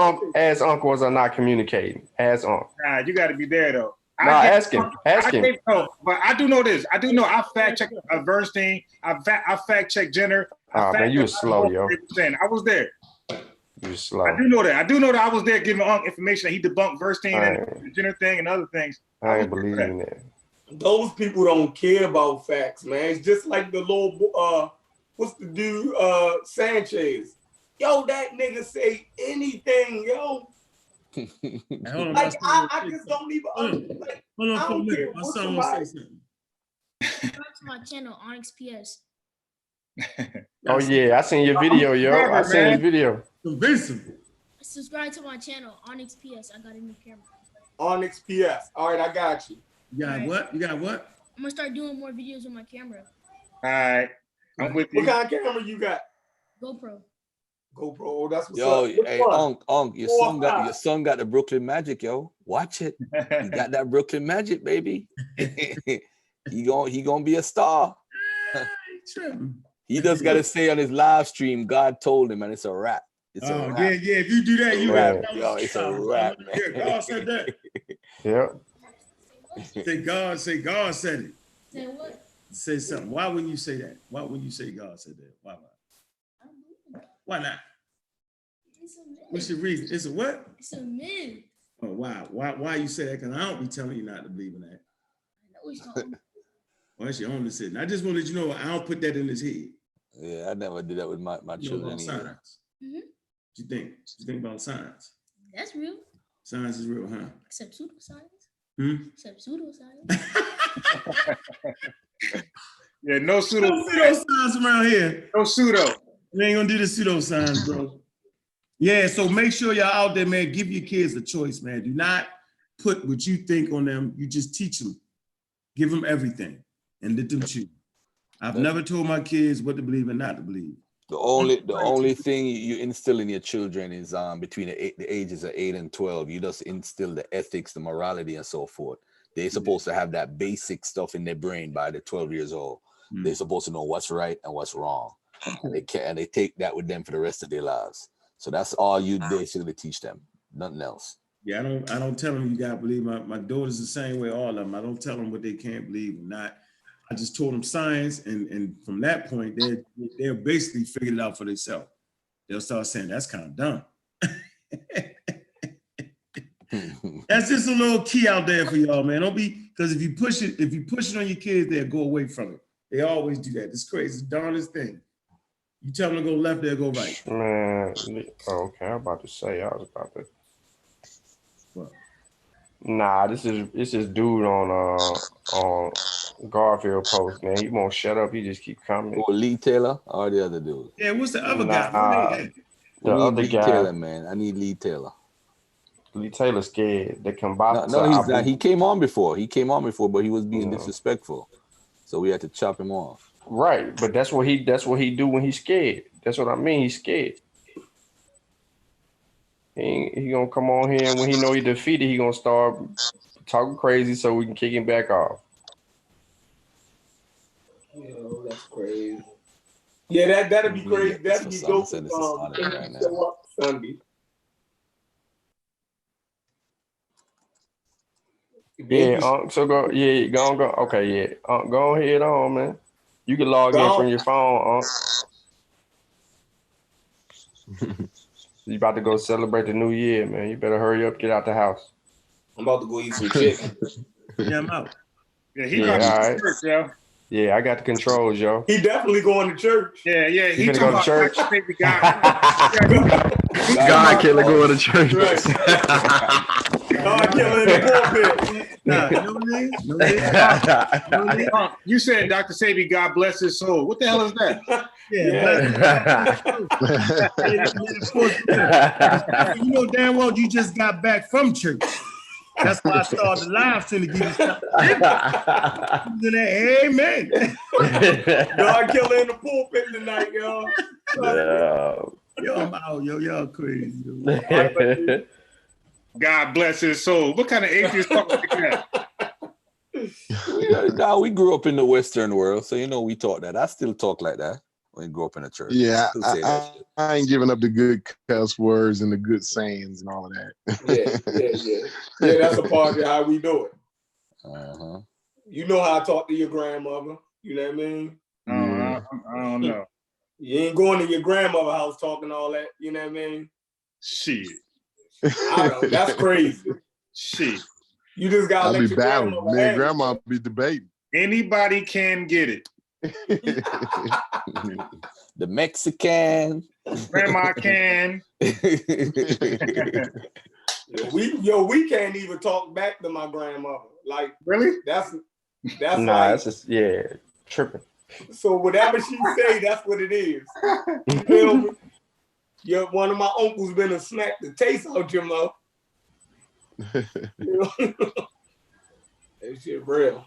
[SPEAKER 7] uncles are not communicating. As uncle.
[SPEAKER 5] Nah, you got to be there though.
[SPEAKER 7] Ask him.
[SPEAKER 5] But I do know this. I do know I fact checked Bernstein. I fact checked Jenner.
[SPEAKER 7] Man, you were slow, yo.
[SPEAKER 5] I was there.
[SPEAKER 7] You slow.
[SPEAKER 5] I do know that. I was there giving Unc information that he debunked Bernstein and the Jenner thing and other things.
[SPEAKER 7] I ain't believing that.
[SPEAKER 2] Those people don't care about facts, man. It's just like the little what's the dude Sanchez. Yo, that nigga say anything, yo. Like I just don't even like,
[SPEAKER 1] hold on
[SPEAKER 2] I don't care.
[SPEAKER 1] My son wants to say something.
[SPEAKER 8] Subscribe to my channel, Onyx PS.
[SPEAKER 7] Oh yeah, I seen your video, yo. I seen his video.
[SPEAKER 1] Convincing.
[SPEAKER 8] Subscribe to my channel, Onyx PS. I got a new camera.
[SPEAKER 2] Onyx PS. All right, I got you.
[SPEAKER 1] You got what? You got what?
[SPEAKER 8] I'm gonna start doing more videos with my camera.
[SPEAKER 5] All right, I'm with you.
[SPEAKER 2] What kind of camera you got?
[SPEAKER 8] GoPro.
[SPEAKER 2] GoPro. That's what's
[SPEAKER 6] yo,
[SPEAKER 2] up.
[SPEAKER 6] hey, Unc, your son got the Brooklyn Magic, yo. Watch it. He got that Brooklyn Magic, baby. he gonna be a star. He just gotta say on his live stream, God told him, and it's a wrap. It's a wrap.
[SPEAKER 1] Yeah. If you do that, you have.
[SPEAKER 6] Yo, it's a wrap, man.
[SPEAKER 1] Yeah, God said that.
[SPEAKER 7] Yeah.
[SPEAKER 1] Say God said it.
[SPEAKER 8] Say what?
[SPEAKER 1] Say something. Why wouldn't you say that? Why wouldn't you say God said that? Why not? Why not?
[SPEAKER 8] It's a myth.
[SPEAKER 1] What's your reason? It's a what?
[SPEAKER 8] It's a myth.
[SPEAKER 1] Oh wow. Why you say that? Because I don't be telling you not to believe in that.
[SPEAKER 8] I know he's talking.
[SPEAKER 1] Well, that's your own decision. I just want to let you know I don't put that in his head.
[SPEAKER 6] Yeah, I never did that with my children.
[SPEAKER 1] About science.
[SPEAKER 8] Mm-hmm.
[SPEAKER 1] What you think? What you think about science?
[SPEAKER 8] That's real.
[SPEAKER 1] Science is real, huh?
[SPEAKER 8] Except pseudoscience. Except pseudoscience.
[SPEAKER 5] Yeah, no
[SPEAKER 1] pseudoscience around here.
[SPEAKER 5] No pseudo.
[SPEAKER 1] We ain't gonna do the pseudoscience, bro. Yeah, so make sure y'all out there, man. Give your kids a choice, man. Do not put what you think on them. You just teach them. Give them everything and let them choose. I've never told my kids what to believe and not to believe.
[SPEAKER 6] The only thing you instill in your children is between the ages of 8 and 12. You just instill the ethics, the morality, and so forth. They're supposed to have that basic stuff in their brain by the 12 years old. They're supposed to know what's right and what's wrong. And they take that with them for the rest of their lives. So that's all you basically teach them. Nothing else.
[SPEAKER 1] Yeah, I don't tell them you gotta believe. My daughter's the same way, all of them. I don't tell them what they can't believe or not. I just told them science, and from that point, they're basically figured it out for themselves. They'll start saying that's kind of dumb. That's just a little key out there for y'all, man. Don't be, because if you push it on your kids, they'll go away from it. They always do that. It's crazy. It's the darndest thing. You tell them to go left, they'll go right.
[SPEAKER 7] Man, okay, I'm about to say, I was about to.
[SPEAKER 1] What?
[SPEAKER 7] Nah, this is dude on Garfield post, man. He won't shut up. He just keep coming.
[SPEAKER 6] Or Lee Taylor or the other dude?
[SPEAKER 1] Yeah, what's the other guy?
[SPEAKER 7] The other
[SPEAKER 6] Lee
[SPEAKER 7] guy.
[SPEAKER 6] Taylor, man. I need Lee Taylor.
[SPEAKER 7] Lee Taylor scared. The Kambata.
[SPEAKER 6] No, he's not. He came on before, but he was being disrespectful. So we had to chop him off.
[SPEAKER 7] Right, but that's what he do when he's scared. That's what I mean. He's scared. He gonna come on here, and when he know he defeated, he gonna start talking crazy so we can kick him back off.
[SPEAKER 2] Yo, that's crazy. Yeah, that'd be crazy. That'd be dope. Sunday.
[SPEAKER 7] Yeah, so go okay, yeah. Go ahead on, man. You can log in from your phone, You about to go celebrate the new year, man. You better hurry up, get out the house.
[SPEAKER 2] I'm about to go eat some chicken.
[SPEAKER 1] Yeah, I'm out.
[SPEAKER 5] Yeah, he got
[SPEAKER 7] all right.
[SPEAKER 5] church, yo.
[SPEAKER 7] Yeah, I got the controls, yo.
[SPEAKER 2] He definitely going to church.
[SPEAKER 5] Yeah, yeah.
[SPEAKER 7] You
[SPEAKER 5] He
[SPEAKER 7] finna
[SPEAKER 5] talking
[SPEAKER 7] go to
[SPEAKER 5] about
[SPEAKER 7] church?
[SPEAKER 5] Dr. Baby God.
[SPEAKER 9] God killer going to church.
[SPEAKER 2] God killer in the pulpit.
[SPEAKER 1] Nah, you know what it is? You know what it is?
[SPEAKER 5] You said Dr. Sabi, God bless his soul. What the hell is that?
[SPEAKER 1] Yeah, you know damn well you just got back from church. That's why I started the live stream to give you something. Amen.
[SPEAKER 2] God killer in the pulpit tonight, y'all.
[SPEAKER 1] Yo, I'm out, yo, y'all crazy. Yo.
[SPEAKER 5] God bless his soul. What kind of atheist talk like that?
[SPEAKER 6] Now we grew up in the Western world, so you know we taught that. I still talk like that when you grew up in the church.
[SPEAKER 9] Yeah,
[SPEAKER 6] I still say that shit.
[SPEAKER 9] I ain't giving up the good cuss words and the good sayings and all of that.
[SPEAKER 2] Yeah, that's a part of how we do it.
[SPEAKER 6] Uh-huh.
[SPEAKER 2] You know how I talk to your grandmother. You know what I mean?
[SPEAKER 5] I don't know.
[SPEAKER 2] You ain't going to your grandmother's house talking all that. You know what I mean?
[SPEAKER 5] Shit.
[SPEAKER 2] I don't. That's crazy.
[SPEAKER 5] Shit.
[SPEAKER 2] You just gotta
[SPEAKER 9] I'll
[SPEAKER 2] let
[SPEAKER 9] be
[SPEAKER 2] your
[SPEAKER 9] battling.
[SPEAKER 2] grandmother
[SPEAKER 9] Me and
[SPEAKER 2] have
[SPEAKER 9] grandma be debating.
[SPEAKER 5] Anybody can get it.
[SPEAKER 6] The Mexican.
[SPEAKER 5] Grandma can.
[SPEAKER 2] we can't even talk back to my grandmother. Like,
[SPEAKER 5] really?
[SPEAKER 2] That's
[SPEAKER 7] nah,
[SPEAKER 2] like,
[SPEAKER 7] it's just tripping.
[SPEAKER 2] So whatever she say, that's what it is. You feel me? One of my uncles been to smack the taste out your mouth. You know? That shit real.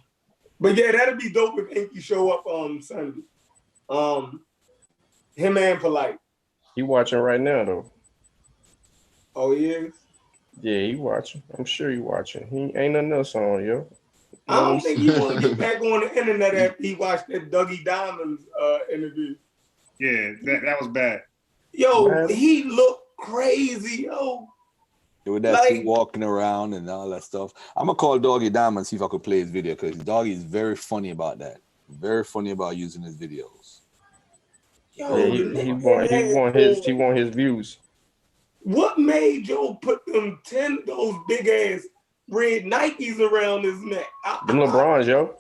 [SPEAKER 2] But yeah, that'd be dope if Inky show up on Sunday. Him and Polite.
[SPEAKER 7] He watching right now though.
[SPEAKER 2] Oh, he is?
[SPEAKER 7] Yeah, he watching. I'm sure he watching. He ain't nothing else on, yo.
[SPEAKER 2] I don't think he want to get back on the internet after he watched that Dougie Diamonds interview.
[SPEAKER 5] Yeah, that was bad.
[SPEAKER 2] Yo,
[SPEAKER 7] Man.
[SPEAKER 2] he looked crazy, yo.
[SPEAKER 6] With that thing walking around and all that stuff. I'm gonna call Doggy Diamond and see if I could play his video because Doggy is very funny about that. Very funny about using his videos.
[SPEAKER 2] Yo,
[SPEAKER 7] yeah, he want his views.
[SPEAKER 2] What made Joe put those big ass red Nikes around his neck?
[SPEAKER 7] Them LeBrons, yo.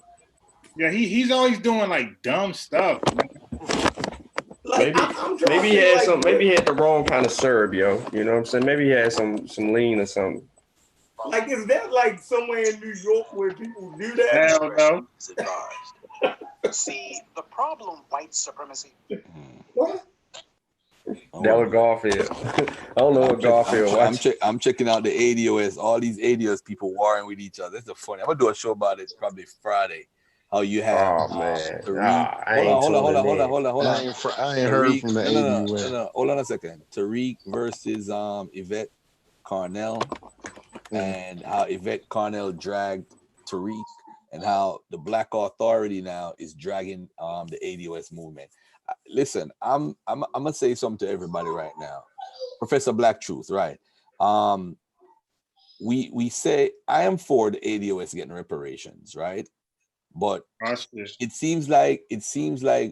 [SPEAKER 5] Yeah, he's always doing like dumb stuff.
[SPEAKER 2] Like,
[SPEAKER 7] maybe he had maybe he had the wrong kind of syrup, yo. You know what I'm saying? Maybe he had some lean or something.
[SPEAKER 2] Like, is that like somewhere in New York where people do that?
[SPEAKER 5] Hell no.
[SPEAKER 10] See, the problem white supremacy.
[SPEAKER 2] What?
[SPEAKER 7] That was Garfield. I don't know what Garfield was.
[SPEAKER 6] I'm checking out the ADOS, all these ADOS people warring with each other. This is funny. I'm gonna do a show about it probably Friday. How you have Tariq. Hold on.
[SPEAKER 9] I ain't heard from the ADOS.
[SPEAKER 6] No, hold on a second. Tariq versus Yvette Carnell, and how Yvette Carnell dragged Tariq, and how the Black Authority now is dragging the ADOS movement. Listen, I'm gonna say something to everybody right now. Professor Black Truth, right? We say I am for the ADOS getting reparations, right? But it seems like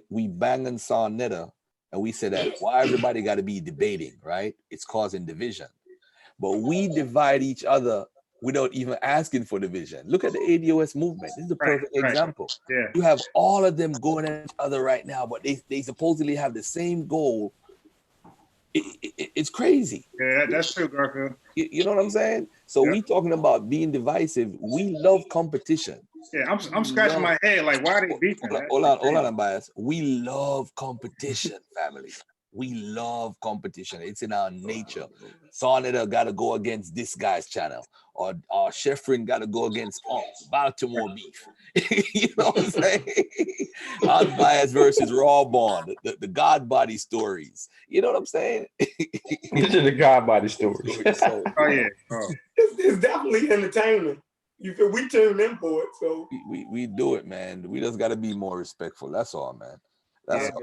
[SPEAKER 6] we bang on Sarnetta and we say that why everybody got to be debating, right? It's causing division. But we divide each other without even asking for division. Look at the ADOS movement. This is the perfect example.
[SPEAKER 5] Yeah.
[SPEAKER 6] You have all of them going at each other right now, but they supposedly have the same goal. It's crazy.
[SPEAKER 5] Yeah, that's true, Garfield.
[SPEAKER 6] You know what I'm saying? So we talking about being divisive. We love competition.
[SPEAKER 5] Yeah, I'm scratching my head like, why are they beefing?
[SPEAKER 6] Hold on, I'm biased. We love competition, family. We love competition. It's in our nature. Sarnetta got to go against this guy's channel, or Sheffrin got to go against Baltimore beef. You know what I'm saying? Unbiased versus Raw Bond, the God body stories. You know what I'm saying?
[SPEAKER 7] These are the God body stories.
[SPEAKER 5] Oh yeah. Oh.
[SPEAKER 2] It's definitely entertaining. You feel we tune in for it, so
[SPEAKER 6] we do it, man. We just got to be more respectful. That's all, man. That's all.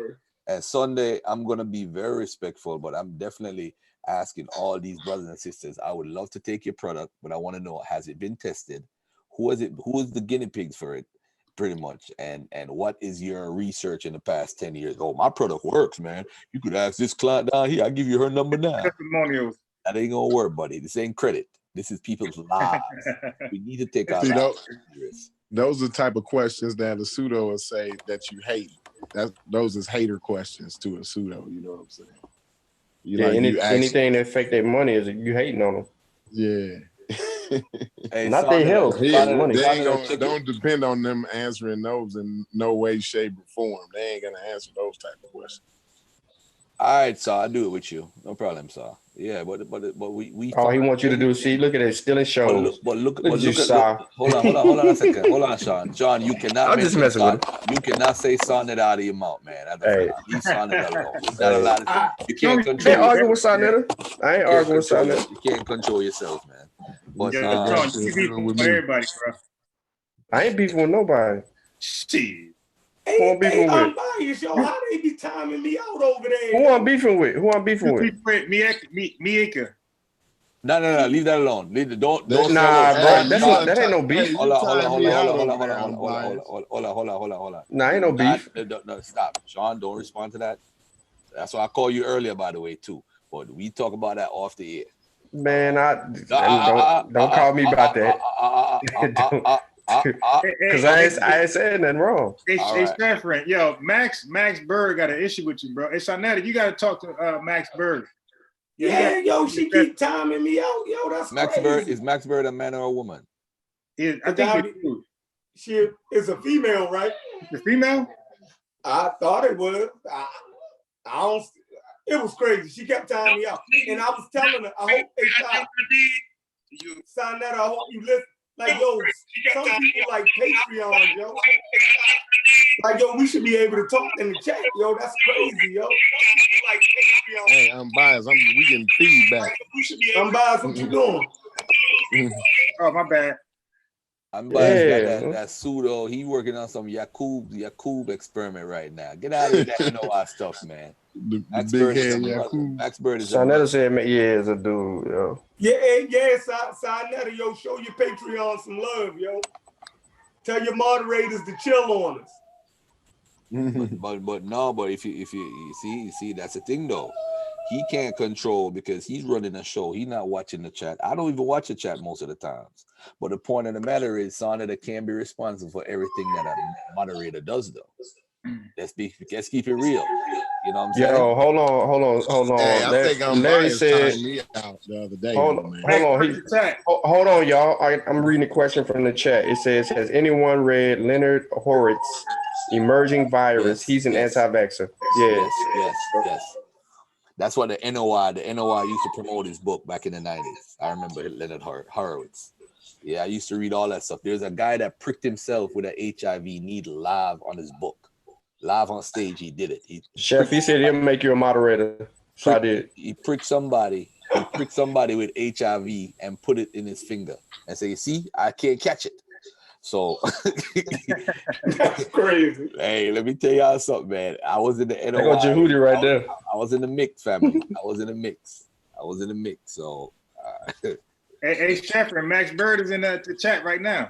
[SPEAKER 6] And Sunday, I'm going to be very respectful, but I'm definitely asking all these brothers and sisters, I would love to take your product, but I want to know, has it been tested? Who is the guinea pigs for it, pretty much? And what is your research in the past 10 years? Oh, my product works, man. You could ask this client down here. I'll give you her number now.
[SPEAKER 5] Testimonials.
[SPEAKER 6] That ain't going to work, buddy. This ain't credit. This is people's lives. We need to take our lives serious.
[SPEAKER 9] Those are the type of questions that a pseudo will say that you hate. Those is hater questions to a pseudo. You know what I'm saying?
[SPEAKER 7] Anything that affect their money is you hating on them.
[SPEAKER 9] Yeah.
[SPEAKER 6] Hey,
[SPEAKER 7] not their health.
[SPEAKER 9] Don't depend on them answering those in no way, shape, or form. They ain't gonna answer those type of questions.
[SPEAKER 6] All right, so I'll do it with you. No problem, sir. Yeah, but we
[SPEAKER 7] all he wants you to do, see, look at it, stealing shows.
[SPEAKER 6] Look
[SPEAKER 7] at you, Sar.
[SPEAKER 6] Hold on a second. Hold on, Sean. Sean, you cannot
[SPEAKER 7] I'm just messing with him.
[SPEAKER 6] You cannot say Sonnet out of your mouth, man.
[SPEAKER 7] Hey.
[SPEAKER 6] Leave Sonnet alone. He's not allowed to. You can't control.
[SPEAKER 7] I ain't arguing with Sonnet. I ain't arguing with Sonnet.
[SPEAKER 6] You can't control yourself, man. But
[SPEAKER 5] Sean, you beef with everybody, bro.
[SPEAKER 7] I ain't beefing with nobody.
[SPEAKER 5] Shit.
[SPEAKER 2] I'm biased, yo. How they be timing me out over there?
[SPEAKER 7] Who I'm beefing with?
[SPEAKER 5] Mieka.
[SPEAKER 6] No. Leave that alone. Don't.
[SPEAKER 7] Bro. That ain't no beef.
[SPEAKER 6] Hold on.
[SPEAKER 7] Nah, ain't no beef.
[SPEAKER 6] No, stop. Sean, don't respond to that. That's why I called you earlier, by the way, too. But we talk about that off the air.
[SPEAKER 7] Man, don't call me about that. Because I ain't saying nothing wrong.
[SPEAKER 5] Hey, Stephen, yo, Max Bird got an issue with you, bro. Hey, Sonetta, you got to talk to Max Bird.
[SPEAKER 2] Yo, she keep timing me out. Yo, that's
[SPEAKER 6] Max
[SPEAKER 2] crazy.
[SPEAKER 6] Bird. Is Max Bird a man or a woman?
[SPEAKER 5] I think
[SPEAKER 2] she is a female, right?
[SPEAKER 5] The female?
[SPEAKER 2] I thought it was. I don't. It was crazy. She kept timing me out, and I was telling her, I hope Sonetta, I hope you listen. Like, yo, some people like Patreon, yo. Like, yo, we should be able to talk in the chat, yo. That's crazy, yo. Like Patreon.
[SPEAKER 9] Hey, I'm biased. We getting feedback.
[SPEAKER 2] I'm biased. What you doing?
[SPEAKER 5] Oh, my bad.
[SPEAKER 6] I'm biased. That pseudo. He working on some Yakub experiment right now. Get out of that NOI stuff, man. Max Bird is
[SPEAKER 7] Sonetta said, yeah, is a dude, yo.
[SPEAKER 2] Yeah, Sonetta, yo, show your Patreon some love, yo. Tell your moderators to chill on us.
[SPEAKER 6] but if you see, that's the thing though. He can't control because he's running a show. He's not watching the chat. I don't even watch the chat most of the times. But the point of the matter is, Sonetta can't be responsible for everything that a moderator does, though. Let's keep it real. You know what I'm saying?
[SPEAKER 7] Yo, hold on.
[SPEAKER 9] Hey, I think
[SPEAKER 7] Larry said
[SPEAKER 9] me out the other day.
[SPEAKER 7] Hold on, y'all. I'm reading a question from the chat. It says, has anyone read Leonard Horitz's Emerging Virus? He's an anti-vaxxer.
[SPEAKER 6] Yes. That's what the NOI used to promote his book back in the 90s. I remember Leonard Horowitz. Yeah, I used to read all that stuff. There's a guy that pricked himself with an HIV needle live on his book. Live on stage, he did it.
[SPEAKER 7] Chef, he said he'll make you a moderator. So I did.
[SPEAKER 6] He pricked somebody. He pricked somebody with HIV and put it in his finger and say, "See, I can't catch it." So
[SPEAKER 2] that's crazy.
[SPEAKER 6] Hey, let me tell y'all something, man. I was in the NOI.
[SPEAKER 7] I got Jehudi right there.
[SPEAKER 6] I was in the mix, family. I was in the mix. So.
[SPEAKER 5] Hey, Chef, Max Bird is in the chat right now.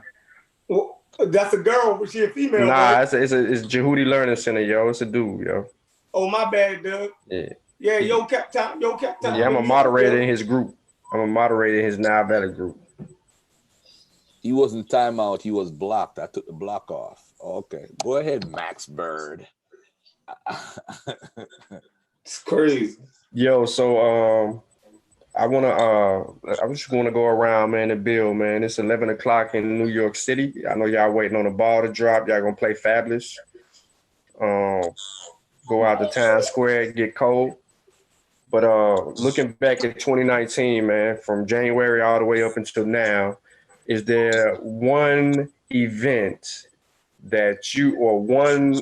[SPEAKER 2] Well, that's a girl, but she a female.
[SPEAKER 7] Nah,
[SPEAKER 2] right?
[SPEAKER 7] it's Jehudi Learning Center, yo. It's a dude, yo.
[SPEAKER 2] Oh, my bad, Doug. Yeah, yo kept time.
[SPEAKER 7] Yeah, I'm a moderator in his group. I'm a moderator in his Now Better group.
[SPEAKER 6] He wasn't timeout. He was blocked. I took the block off. Okay, go ahead, Max Bird.
[SPEAKER 2] It's crazy.
[SPEAKER 7] Yo, so I just want to go around, man, and build, man. It's 11 o'clock in New York City. I know y'all waiting on the ball to drop. Y'all gonna play Fabulous. Go out to Times Square, get cold. But looking back at 2019, man, from January all the way up until now, is there one event that you, or one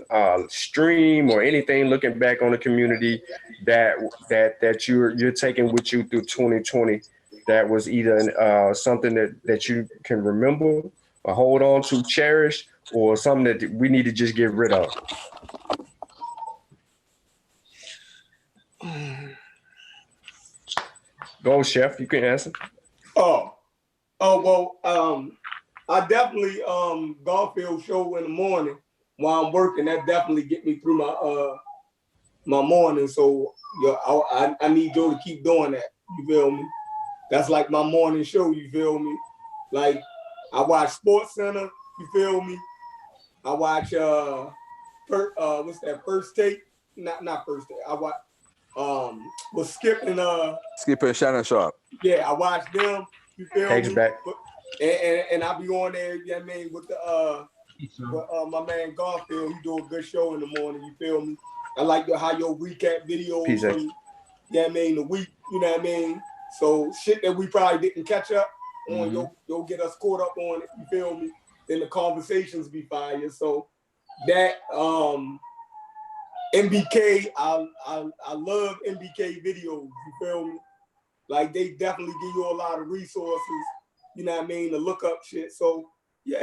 [SPEAKER 7] stream or anything looking back on the community that you're taking with you through 2020 that was either something that you can remember or hold on to, cherish, or something that we need to just get rid of? Go, Chef, you can answer.
[SPEAKER 2] Well, I definitely Garfield show in the morning while I'm working. That definitely get me through my morning. So I need Joe to keep doing that. You feel me? That's like my morning show. You feel me? Like I watch Sports Center You feel me? I watch what's that, First Take? Not First Take. I watch was Skip and
[SPEAKER 6] Shannon Sharp.
[SPEAKER 2] Yeah, I watch them. You feel me?
[SPEAKER 7] Back.
[SPEAKER 2] And I be on there, you know what I mean, with my man Garfield. He do a good show in the morning, you feel me? I like how your recap videos from, you know what I mean, the week, you know what I mean? So shit that we probably didn't catch up on, you'll get us caught up on it, you feel me? Then the conversations be fire. So that MBK, I love MBK videos, you feel me? Like they definitely give you a lot of resources, you know what I mean, to look up shit. So yeah,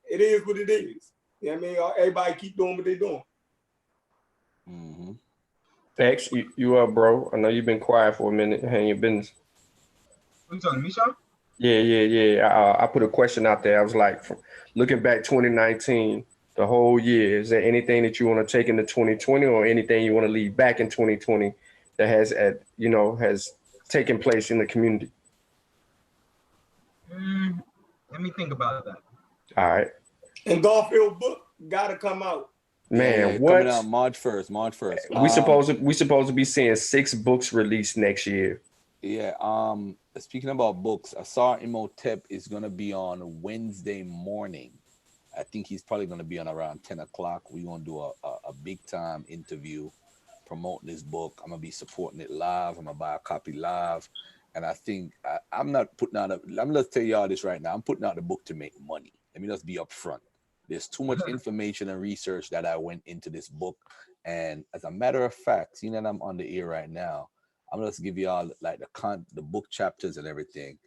[SPEAKER 2] it is what it is. You know what I mean? Everybody keep doing what they're doing.
[SPEAKER 7] X, you up, bro? I know you've been quiet for a minute. Handle your business.
[SPEAKER 3] What you talking to me, Sean?
[SPEAKER 7] Yeah. I put a question out there. I was like, looking back 2019, the whole year, is there anything that you want to take into 2020 or anything you want to leave back in 2020 that has taken place in the community?
[SPEAKER 3] Let me think about that.
[SPEAKER 7] All right.
[SPEAKER 2] And Garfield book gotta come out.
[SPEAKER 7] Man, what?
[SPEAKER 6] Coming out March 1st.
[SPEAKER 7] We supposed to be seeing 6 books released next year.
[SPEAKER 6] Yeah. Speaking about books, Asar Imhotep is gonna be on Wednesday morning. I think he's probably gonna be on around 10 o'clock. We're gonna do a big time interview promoting this book. I'm gonna be supporting it live. I'm gonna buy a copy live. And I think I'm not putting out I'm gonna tell y'all this right now. I'm putting out the book to make money. Let me just be upfront. There's too much information and research that I went into this book. And as a matter of fact, seeing that I'm on the air right now, I'm gonna just give y'all like the book chapters and everything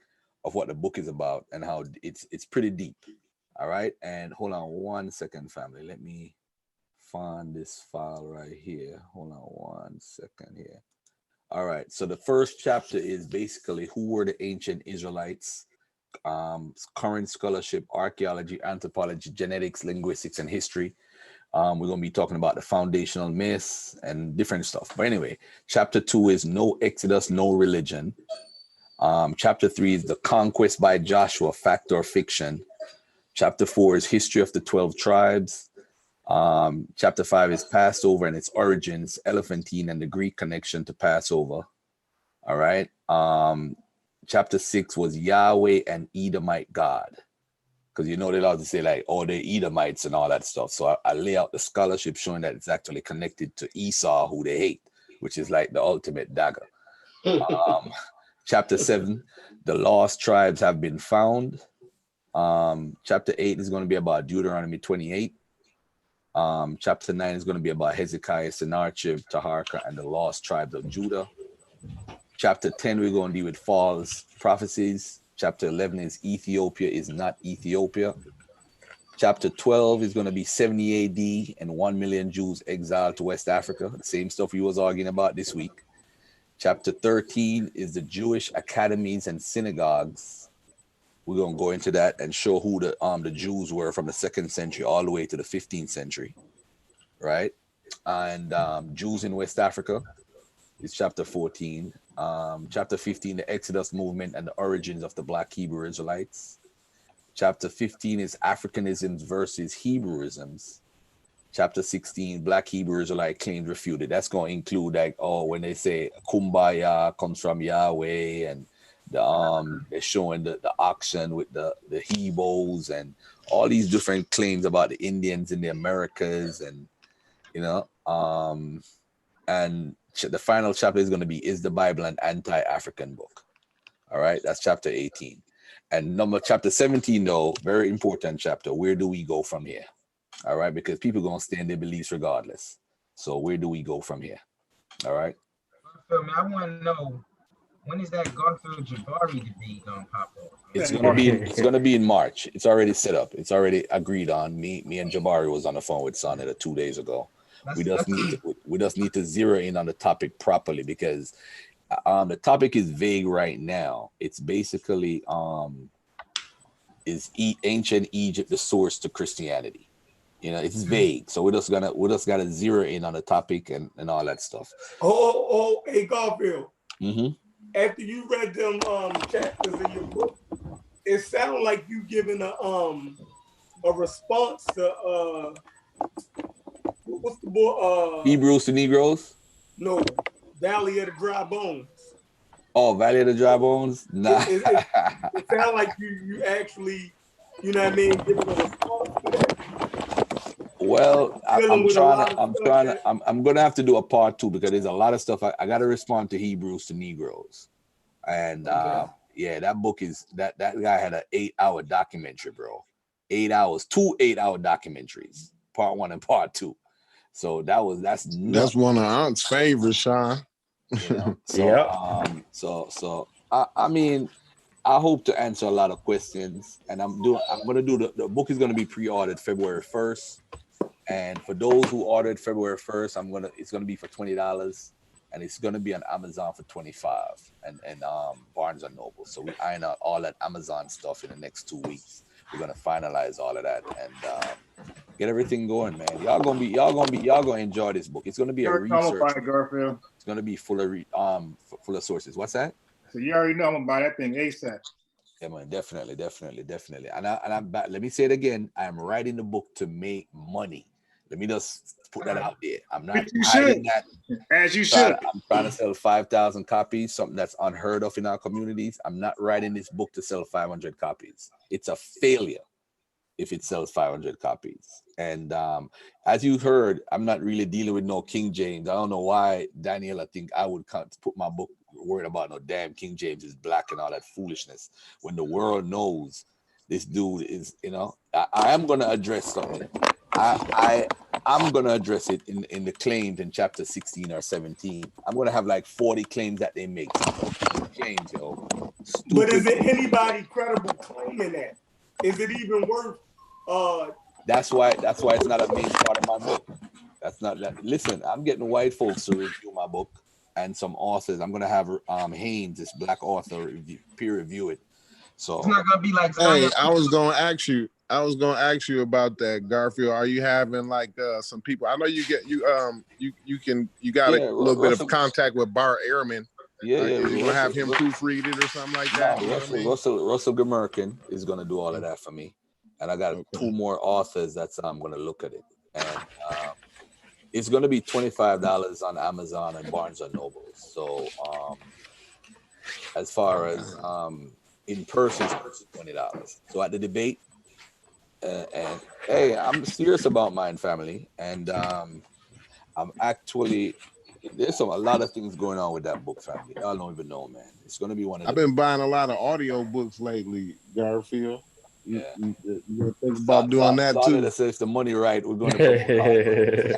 [SPEAKER 6] of what the book is about and how it's pretty deep. All right. And hold on 1 second, family. Let me find this file right here. Hold on 1 second here. All right. So the first chapter is basically who were the ancient Israelites, current scholarship, archaeology, anthropology, genetics, linguistics, and history. We're going to be talking about the foundational myths and different stuff. But anyway, chapter 2 is no Exodus, no religion. Chapter 3 is the conquest by Joshua, fact or fiction. Chapter 4 is history of the 12 tribes. Chapter 5 is Passover and its origins, Elephantine and the Greek connection to Passover. All right. Chapter 6 was Yahweh and Edomite God. Because you know they love to say like, oh, they're Edomites and all that stuff. So I lay out the scholarship showing that it's actually connected to Esau, who they hate, which is like the ultimate dagger. Chapter 7, the lost tribes have been found. Chapter 8 is going to be about Deuteronomy 28. Chapter 9 is going to be about Hezekiah, Sennacherib, Taharka, and the lost tribes of Judah. Chapter 10, we're going to deal with false prophecies. Chapter 11 is Ethiopia is not Ethiopia. Chapter 12 is going to be 70 AD and 1 million Jews exiled to West Africa. The same stuff we was arguing about this week. Chapter 13 is the Jewish academies and synagogues. We're going to go into that and show who the Jews were from the 2nd century all the way to the 15th century, right? And Jews in West Africa is chapter 14. Chapter 15, the Exodus movement and the origins of the Black Hebrew Israelites. Chapter 15 is Africanisms versus Hebrewisms. Chapter 16, Black Hebrew Israelite claims refuted. That's going to include like, when they say Kumbaya comes from Yahweh, and they're showing the auction with the Hebos and all these different claims about the Indians in the Americas, and and the final chapter is going to be, is the Bible an anti-African book? All right, that's chapter 18. And chapter 17, though, very important chapter. Where do we go from here? All right, because people are going to stay in their beliefs regardless. So where do we go from here? All right.
[SPEAKER 3] I want to know, when is that Garfield Jabari debate going to pop up?
[SPEAKER 6] It's going to be in March. It's already set up. It's already agreed on. Me and Jabari was on the phone with Sonetta 2 days ago. We just need to zero in on the topic properly, because the topic is vague right now. It's basically is ancient Egypt the source to Christianity? It's vague. So we're just gonna zero in on the topic and all that stuff.
[SPEAKER 2] Hey Garfield. After you read them chapters in your book, it sounded like you giving a response to what's the boy?
[SPEAKER 6] Hebrews to Negroes?
[SPEAKER 2] No, Valley of the Dry Bones.
[SPEAKER 6] Oh, Valley of the Dry Bones? Nah.
[SPEAKER 2] It sounds like you actually, you know what I mean, giving a response to that.
[SPEAKER 6] Well, I'm gonna have to do a part 2 because there's a lot of stuff I gotta respond to Hebrews to Negroes. And yeah, that book is that guy had an 8-hour documentary, bro. 8 hours, 2 8-hour documentaries, part 1 and part 2. So that's
[SPEAKER 9] one of Aunt's favorites, Sean.
[SPEAKER 6] You know, so I mean, I hope to answer a lot of questions, and I'm gonna do the book is gonna be pre-ordered February 1st. And for those who ordered February 1st, it's gonna be for $20, and it's gonna be on Amazon for $25 and Barnes and Noble. So we iron out all that Amazon stuff in the next 2 weeks. We're gonna finalize all of that and get everything going, man. Y'all gonna enjoy this book. It's gonna be a research.
[SPEAKER 5] Garfield.
[SPEAKER 6] It's gonna be full of sources. What's that?
[SPEAKER 5] So you already know I'm gonna buy that thing ASAP.
[SPEAKER 6] Yeah, man, definitely. And I'm back. Let me say it again. I'm writing the book to make money. Let me just put that out there. I'm not hiding that.
[SPEAKER 5] As you should.
[SPEAKER 6] I'm trying to sell 5,000 copies, something that's unheard of in our communities. I'm not writing this book to sell 500 copies. It's a failure if it sells 500 copies. And as you heard, I'm not really dealing with no King James. I don't know why Daniela think I would put my book worried about no damn King James is black and all that foolishness when the world knows this dude is, you know, I am going to address something. I'm going to address it in the claims in chapter 16 or 17. I'm going to have like 40 claims that they make. Claims, yo. Stupid.
[SPEAKER 2] But is it anybody credible claiming that? Is it even worth
[SPEAKER 6] That's why it's not a main part of my book. That's not that. Listen, I'm getting white folks to review my book and some authors. I'm gonna have Haynes, this black author, peer review it. So
[SPEAKER 3] it's not gonna be like.
[SPEAKER 9] Hey, I was gonna ask you about that, Garfield. Are you having like some people? I know you got a little bit of contact with Bar Ehrman.
[SPEAKER 6] Yeah,
[SPEAKER 9] you gonna have him proofread it or something like that?
[SPEAKER 6] Russell Gemerkin is gonna do all of that for me, and I got 2 more authors that's gonna look at it, and it's gonna be $25 on Amazon and Barnes and Noble. So as far as in person, it's $20. So at the debate, and hey, I'm serious about mine, family, and I'm actually. There's a lot of things going on with that book, family. Y'all don't even know, man. It's going to be one of.
[SPEAKER 9] I've been buying a lot of audio books lately, Garfield. You think about doing that too?
[SPEAKER 6] That says the money right. We're going to.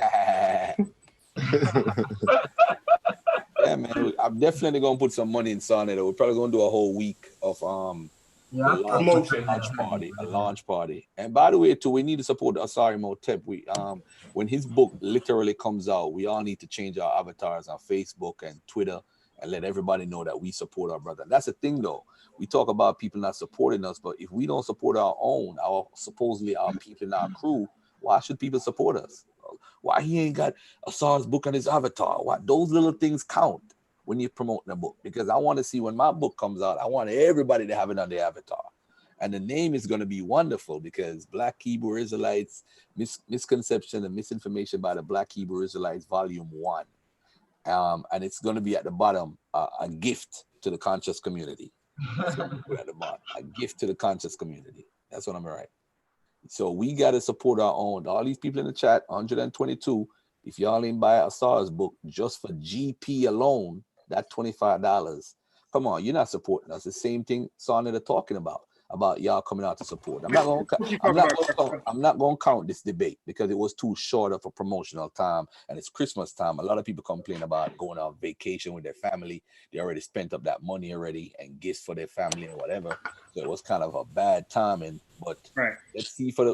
[SPEAKER 6] Yeah, man. I'm definitely going to put some money in Sonnet. We're probably going to do a whole week of a launch party. And by the way, too, we need to support Asari Motep. We when his book literally comes out, we all need to change our avatars on Facebook and Twitter and let everybody know that we support our brother. That's the thing, though. We talk about people not supporting us, but if we don't support our own, supposedly our people in our crew, why should people support us? Why he ain't got Asar's book on his avatar? Why those little things count when you're promoting a book? Because I want to see when my book comes out, I want everybody to have it on their avatar. And the name is going to be wonderful because Black Hebrew Israelites, Misconception and Misinformation by the Black Hebrew Israelites, Volume 1. And it's going to be at the bottom, a gift to the conscious community. That's what we put at the bottom, a gift to the conscious community. That's what I'm going to write. So we got to support our own. All these people in the chat, 122, if y'all ain't buy Asar's book just for GP alone, that $25, come on, you're not supporting us. The same thing Sonnet are talking about y'all coming out to support. I'm not going to count this debate because it was too short of a promotional time and it's Christmas time. A lot of people complain about going on vacation with their family. They already spent up that money already and gifts for their family and whatever. So it was kind of a bad timing. But let's see for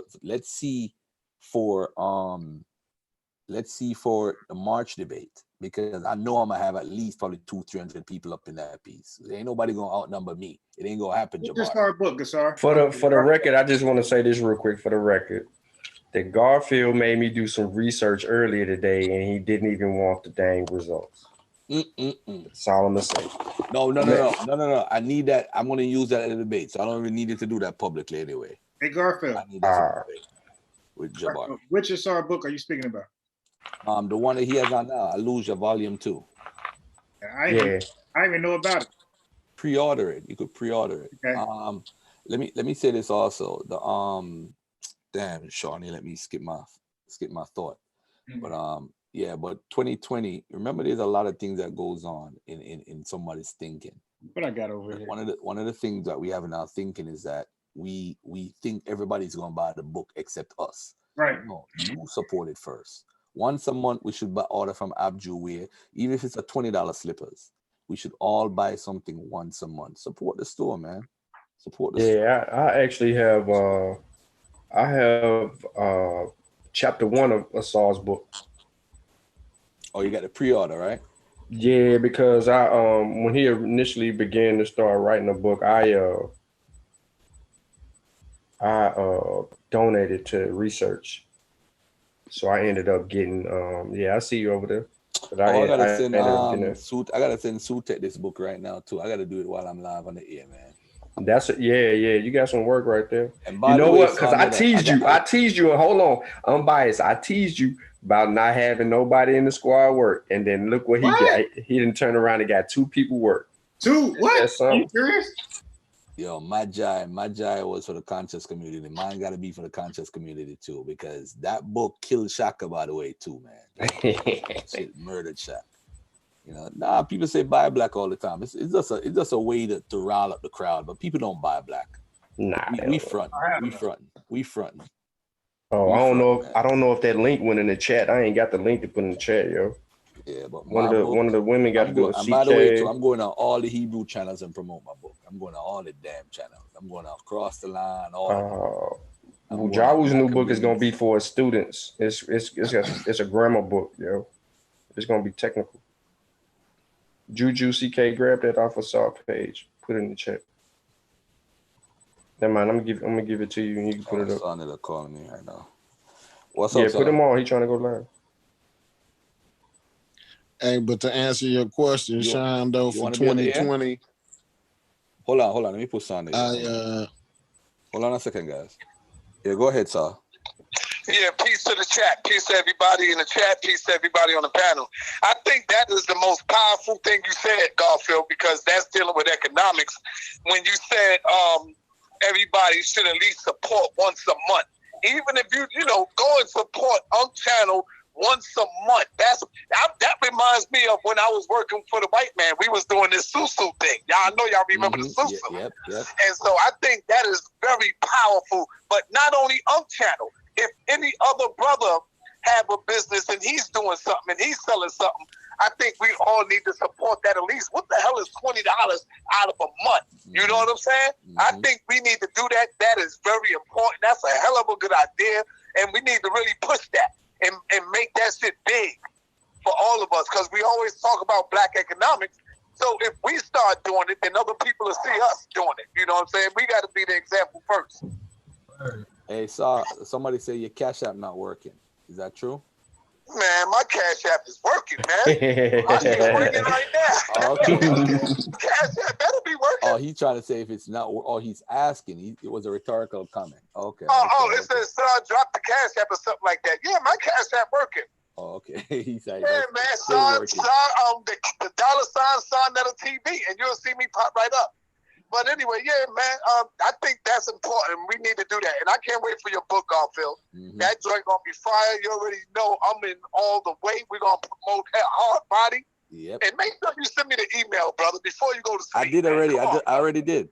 [SPEAKER 6] the March debate, because I know I'm gonna have at least probably 200-300 people up in that piece. There ain't nobody gonna outnumber me. It ain't gonna happen.
[SPEAKER 5] Just hard book, sir.
[SPEAKER 7] For the record, I just want to say this real quick for the record. That Garfield made me do some research earlier today, and he didn't even want the dang results. That's all I'm gonna say.
[SPEAKER 6] No. I need that. I'm gonna use that in the debate, so I don't even need it to do that publicly anyway.
[SPEAKER 5] Hey, Garfield.
[SPEAKER 6] I need that with Jabbar.
[SPEAKER 5] Which Sahara book are you speaking about?
[SPEAKER 6] The one that he has on now, Illusion Volume 2.
[SPEAKER 5] I even know about it.
[SPEAKER 6] Pre-order it. You could pre-order it.
[SPEAKER 5] Okay.
[SPEAKER 6] Let me say this also. The damn, Shawnee, let me skip my thought. But yeah, but 2020, remember there's a lot of things that goes on in somebody's thinking.
[SPEAKER 5] What I got over here?
[SPEAKER 6] One of the things that we have in our thinking is that we think everybody's gonna buy the book except us.
[SPEAKER 5] Right.
[SPEAKER 6] No, you support it first. Once a month, we should order from Abjuwear, even if it's a $20 slippers. We should all buy something once a month. Support the store, man. Support the store.
[SPEAKER 7] Yeah, I actually have chapter 1 of Asar's book.
[SPEAKER 6] Oh, you got the pre-order, right?
[SPEAKER 7] Yeah, because I when he initially began to start writing a book, I donated to research. So I ended up getting yeah, I see you over there. But
[SPEAKER 6] I gotta send Sutek this book right now too. I gotta do it while I'm live on the air, man.
[SPEAKER 7] That's it. Yeah. You got some work right there.
[SPEAKER 6] And
[SPEAKER 7] you know what? Because I teased you. I teased you. And hold on, I'm biased. I teased you about not having nobody in the squad work, and then look what he got. He didn't turn around and got 2 people work.
[SPEAKER 5] 2? What? Are you serious?
[SPEAKER 6] Yo, Magi was for the conscious community. Mine got to be for the conscious community too, because that book killed Shaka, by the way, too, man. Shit murdered Shaka. You know, people say buy black all the time. It's just a way to rile up the crowd, but people don't buy black.
[SPEAKER 7] Nah,
[SPEAKER 6] we fronting.
[SPEAKER 7] Oh, I don't know if that link went in the chat. I ain't got the link to put in the chat, yo.
[SPEAKER 6] Yeah, but
[SPEAKER 7] one of the women got to do a CK.
[SPEAKER 6] And by the way, too, I'm going on all the Hebrew channels and promote my book. I'm going on all the damn channels. I'm going across the line.
[SPEAKER 7] Jawu's new book is gonna be for students. It's a grammar book, yo. It's gonna be technical. Juju CK, grab that off of Saw page. Put it in the chat. Never mind. I'm gonna give it to you, and you can put it up.
[SPEAKER 6] Son is calling me right now. What's up?
[SPEAKER 7] Yeah, put him on. He trying to go live.
[SPEAKER 9] Hey, but to answer your question, Sean, though, for 2020.
[SPEAKER 6] Hold on. Let me put Son in. Hold on a second, guys. Yeah, go ahead, sir.
[SPEAKER 10] Yeah, peace to the chat. Peace to everybody in the chat. Peace to everybody on the panel. I think that is the most powerful thing you said, Garfield, because that's dealing with economics. When you said everybody should at least support once a month. Even if you go and support Channel once a month. That reminds me of when I was working for the white man. We was doing this susu thing. Y'all remember the susu.
[SPEAKER 6] Yep.
[SPEAKER 10] And so I think that is very powerful. But not only Channel. If any other brother have a business and he's doing something and he's selling something, I think we all need to support that at least. What the hell is $20 out of a month? You know what I'm saying? I think we need to do that. That is very important. That's a hell of a good idea. And we need to really push that and make that shit big for all of us, because we always talk about black economics. So if we start doing it, then other people will see us doing it. You know what I'm saying? We got to be the example first.
[SPEAKER 6] Hey, somebody say your Cash App not working. Is that true?
[SPEAKER 10] Man, my Cash App is working, man. My shit's working right now.
[SPEAKER 6] Okay.
[SPEAKER 10] Cash App better be working.
[SPEAKER 6] Oh, he's trying to say if it's not, or he's asking. It was a rhetorical comment. Okay.
[SPEAKER 10] It says drop the Cash App or something like that. Yeah, my Cash App working.
[SPEAKER 6] Oh, okay. He's like,
[SPEAKER 10] yeah, man. The $ sign letter TV, and you'll see me pop right up. But anyway, yeah, man, I think that's important. We need to do that. And I can't wait for your book, Garfield. That joint going to be fire. You already know I'm in all the way. We're going to promote that hard body.
[SPEAKER 6] Yep.
[SPEAKER 10] And make sure you send me the email, brother, before you go to sleep.
[SPEAKER 6] I did already. I already did.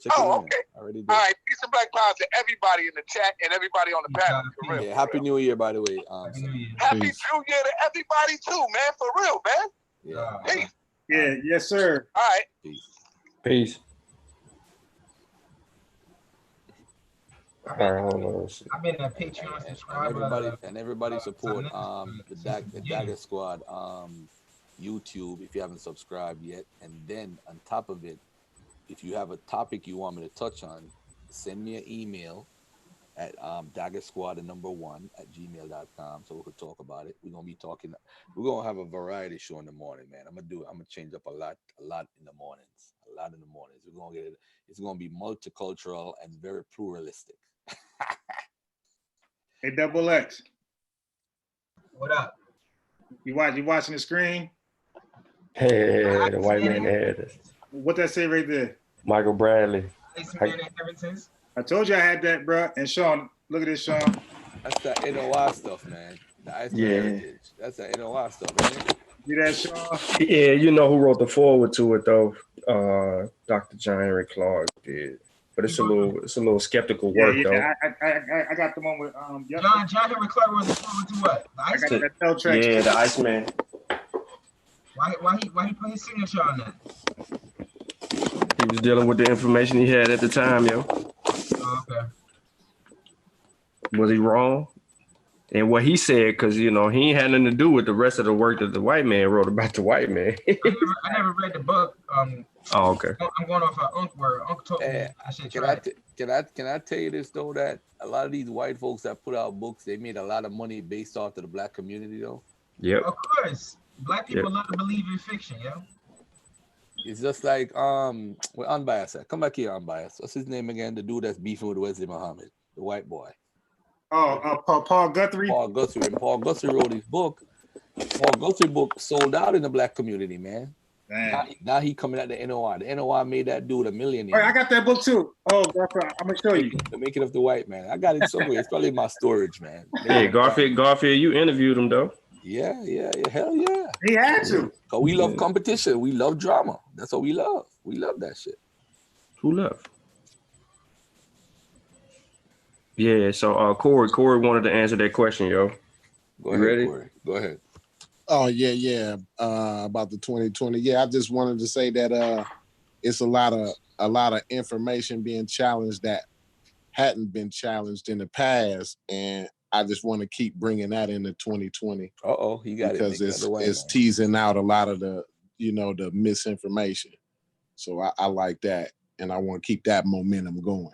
[SPEAKER 6] Check it out.
[SPEAKER 10] Okay.
[SPEAKER 6] I already did.
[SPEAKER 10] All right. Peace and black power to everybody in the chat and everybody on the panel. For real.
[SPEAKER 6] Yeah, Happy New Year, by the way.
[SPEAKER 10] Happy New Year to everybody, too, man. For real, man.
[SPEAKER 6] Yeah.
[SPEAKER 10] Peace.
[SPEAKER 5] Yeah. Yes, sir.
[SPEAKER 10] All right.
[SPEAKER 7] Peace. All right, hold on.
[SPEAKER 3] I've been a Patreon subscriber.
[SPEAKER 6] And everybody support the Dagger Squad YouTube if you haven't subscribed yet. And then on top of it, if you have a topic you want me to touch on, send me an email at daggersquad1 so we could talk about it. We're gonna have a variety show in the morning, man. I'm gonna change up a lot in the mornings. We're gonna get it. It's gonna be multicultural and very pluralistic.
[SPEAKER 5] Hey, Double X.
[SPEAKER 3] What up?
[SPEAKER 5] You watching the screen?
[SPEAKER 7] Hey, the white man had
[SPEAKER 5] What that say right there?
[SPEAKER 7] Michael Bradley.
[SPEAKER 5] I told you I had that, bro. And Sean, look at this, Sean.
[SPEAKER 6] That's that NOI stuff, man. That's the heritage. That's that NOI stuff, man.
[SPEAKER 5] See that, Sean?
[SPEAKER 7] Yeah, you know who wrote the foreword to it though? Dr. John Henry Clark did. But it's a little skeptical work though.
[SPEAKER 5] I got the one with
[SPEAKER 3] John Henry Clark wrote the foreword to what? The Iceman?
[SPEAKER 7] Yeah, the Iceman.
[SPEAKER 3] Why he put his signature on that?
[SPEAKER 7] He was dealing with the information he had at the time, yo.
[SPEAKER 3] Oh, okay.
[SPEAKER 7] Was he wrong? And what he said, because he ain't had nothing to do with the rest of the work that the white man wrote about the white man.
[SPEAKER 3] I never read the book.
[SPEAKER 7] Oh, okay.
[SPEAKER 3] I'm going off of Unc where Unc told me I should try it.
[SPEAKER 6] Can I tell you this though, that a lot of these white folks that put out books, they made a lot of money based off of the black community though.
[SPEAKER 7] Yep.
[SPEAKER 3] Of course. Black people love to believe in fiction, yo.
[SPEAKER 6] It's just like with Unbiased. Come back here, Unbiased. What's his name again? The dude that's beefing with Wesley Muhammad, the white boy.
[SPEAKER 5] Paul Guthrie.
[SPEAKER 6] Paul Guthrie. And Paul Guthrie wrote his book. Paul Guthrie book sold out in the black community, man. Now he coming at the NOI. The NOI made that dude a millionaire.
[SPEAKER 5] All right, I got that book too. Oh, I'm gonna show you.
[SPEAKER 6] The Making of the White Man. I got it somewhere. It's probably in my storage, man.
[SPEAKER 7] Hey, Garfield, you interviewed him though.
[SPEAKER 6] Yeah. Hell yeah.
[SPEAKER 5] He had to.
[SPEAKER 6] Cause we love competition. We love drama. That's what we love. We love that shit.
[SPEAKER 7] Who love? Yeah, so Corey wanted to answer that question, yo.
[SPEAKER 6] Go ahead,
[SPEAKER 7] ready?
[SPEAKER 6] Corey. Go ahead.
[SPEAKER 9] Oh yeah. About the 2020. Yeah, I just wanted to say that it's a lot of information being challenged that hadn't been challenged in the past, and I just want to keep bringing that into 2020.
[SPEAKER 6] He got
[SPEAKER 9] because
[SPEAKER 6] it.
[SPEAKER 9] it's teasing out a lot of the the misinformation. So I like that, and I want to keep that momentum going.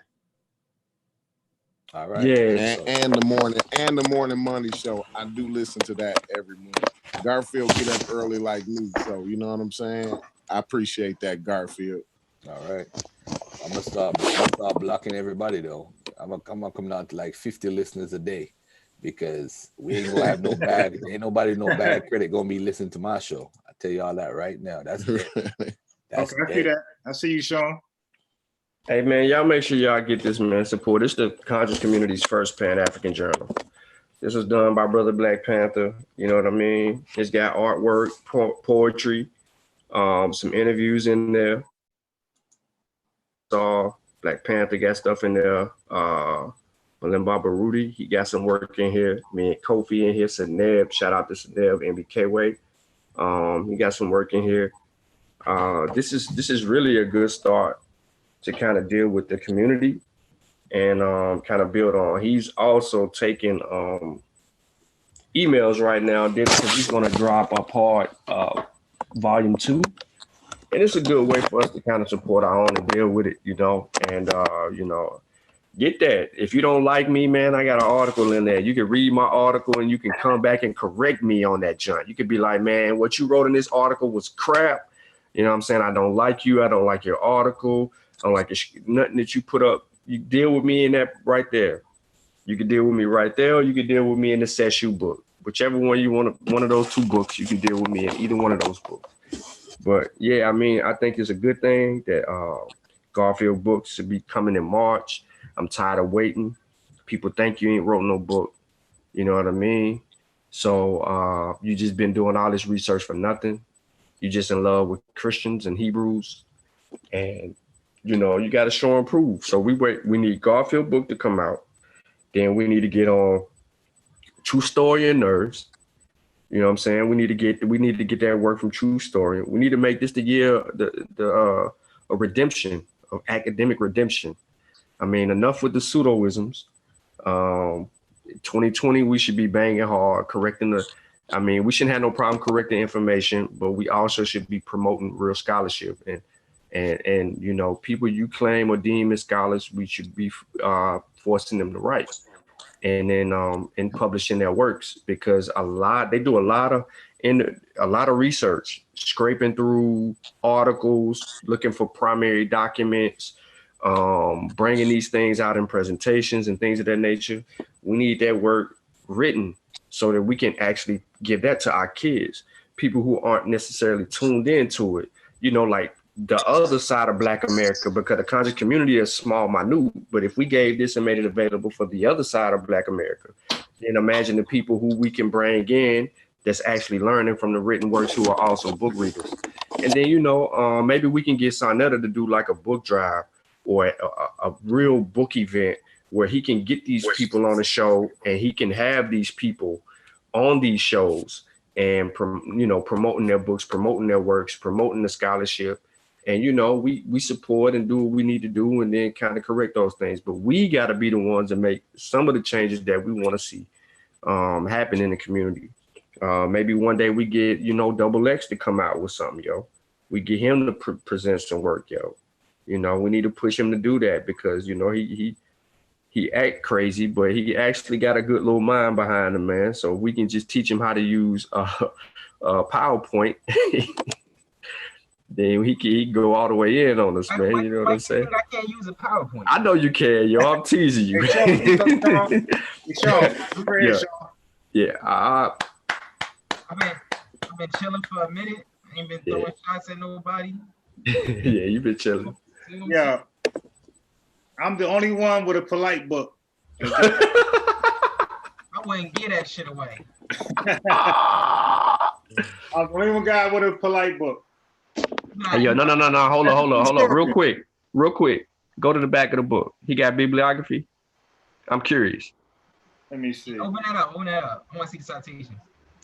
[SPEAKER 6] All right.
[SPEAKER 9] Yeah, and the morning money show. I do listen to that every morning. Garfield get up early like me, so you know what I'm saying. I appreciate that, Garfield.
[SPEAKER 6] All right. I'm gonna start blocking everybody though. I'm gonna come down to like 50 listeners a day, because we ain't gonna have no bad. Ain't nobody no bad credit gonna be listening to my show. I tell y'all that right now. That's dead. That's
[SPEAKER 5] okay. I see that. I see you, Sean.
[SPEAKER 7] Hey man, y'all make sure y'all get this, man. Support. It's the conscious community's first Pan-African journal. This was done by Brother Black Panther. You know what I mean? It's got artwork, poetry, some interviews in there. Black Panther got stuff in there. Malimba Baruti, he got some work in here. Me and Kofi in here. Seneb, shout out to Seneb, MBK Way. He got some work in here. This is really a good start to kind of deal with the community and kind of build on. He's also taking emails right now, because he's going to drop a part volume 2. And it's a good way for us to kind of support our own and deal with it, and, get that. If you don't like me, man, I got an article in there. You can read my article and you can come back and correct me on that junk. You could be like, man, what you wrote in this article was crap. You know what I'm saying? I don't like you. I don't like your article. I don't like nothing that you put up. You deal with me in that right there. You can deal with me right there, or you can deal with me in the Seshu book. Whichever one you want, one of those 2 books, you can deal with me in either one of those books. But yeah, I mean, I think it's a good thing that Garfield books should be coming in March. I'm tired of waiting. People think you ain't wrote no book. You know what I mean? So you just been doing all this research for nothing. You just in love with Christians and Hebrews, and you got to show and prove. So we need Garfield book to come out. Then we need to get on True Story and Nerves. You know what I'm saying? We need to get that work from True Story. We need to make this the year a redemption, of academic redemption. I mean, enough with the pseudoisms. 2020, we should be banging hard, correcting we shouldn't have no problem correcting information, but we also should be promoting real scholarship and people you claim or deem as scholars, we should be forcing them to write, and then in publishing their works, because they do a lot of research, scraping through articles, looking for primary documents, bringing these things out in presentations and things of that nature. We need that work written so that we can actually give that to our kids, people who aren't necessarily tuned into it, like the other side of Black America, because the conscious community is small, minute. But if we gave this and made it available for the other side of Black America, then imagine the people who we can bring in that's actually learning from the written works, who are also book readers. And then, maybe we can get Sonetta to do like a book drive or a real book event where he can get these people on the show, and he can have these people on these shows and, promoting their books, promoting their works, promoting the scholarship. And, we support and do what we need to do, and then kind of correct those things. But we got to be the ones that make some of the changes that we want to see happen in the community. Maybe one day we get, Double X to come out with something, yo. We get him to present some work, yo. We need to push him to do that, because, he act crazy, but he actually got a good little mind behind him, man. So we can just teach him how to use PowerPoint. Then he can go all the way in on us, man. You know what I'm saying?
[SPEAKER 3] I can't use a PowerPoint.
[SPEAKER 7] I know you can, yo. I'm teasing you. Yeah.
[SPEAKER 3] I've been chilling for a minute. I ain't been throwing shots at nobody.
[SPEAKER 7] Yeah, you've been chilling.
[SPEAKER 5] Yeah. I'm the only one with a polite book.
[SPEAKER 3] I wouldn't give that shit away.
[SPEAKER 5] I'm the only one guy with a polite book.
[SPEAKER 7] Hey, yo, no. Hold on. Real quick. Go to the back of the book. He got bibliography. I'm curious.
[SPEAKER 5] Let me see.
[SPEAKER 3] Open that up. I want to see the citations.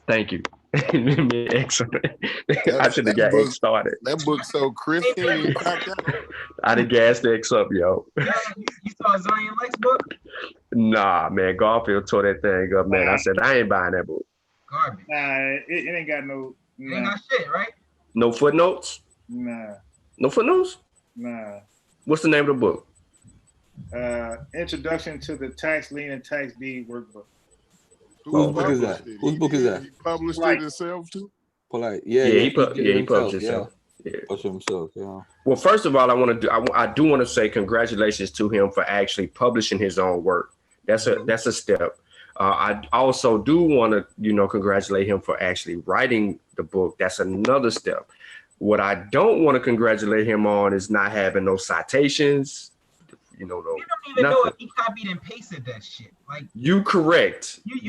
[SPEAKER 7] Thank you. Excellent. I should have got X started.
[SPEAKER 9] That book's so crispy.
[SPEAKER 7] I done gassed X up, yo.
[SPEAKER 3] Yeah, you saw Zion Lex book?
[SPEAKER 7] Nah, man. Garfield tore that thing up, man. I said, I ain't buying that book.
[SPEAKER 3] Garbage.
[SPEAKER 5] Nah, it ain't got no.
[SPEAKER 3] It ain't got shit, right?
[SPEAKER 7] No footnotes?
[SPEAKER 5] Nah.
[SPEAKER 7] No footnotes?
[SPEAKER 5] Nah.
[SPEAKER 7] What's the name of the book?
[SPEAKER 5] Introduction to the Tax Lien and Tax Deed Workbook.
[SPEAKER 9] Whose book is that?
[SPEAKER 6] Whose book is that?
[SPEAKER 9] He published it himself too?
[SPEAKER 6] Polite.
[SPEAKER 7] Yeah, he published himself.
[SPEAKER 6] Yeah. Published himself, yeah.
[SPEAKER 7] Well, first of all, I do want to say congratulations to him for actually publishing his own work. That's a step. I also do want to, congratulate him for actually writing the book. That's another step. What I don't want to congratulate him on is not having no citations. You don't even
[SPEAKER 3] know if he copied and pasted that shit. Like,
[SPEAKER 7] you correct.
[SPEAKER 5] At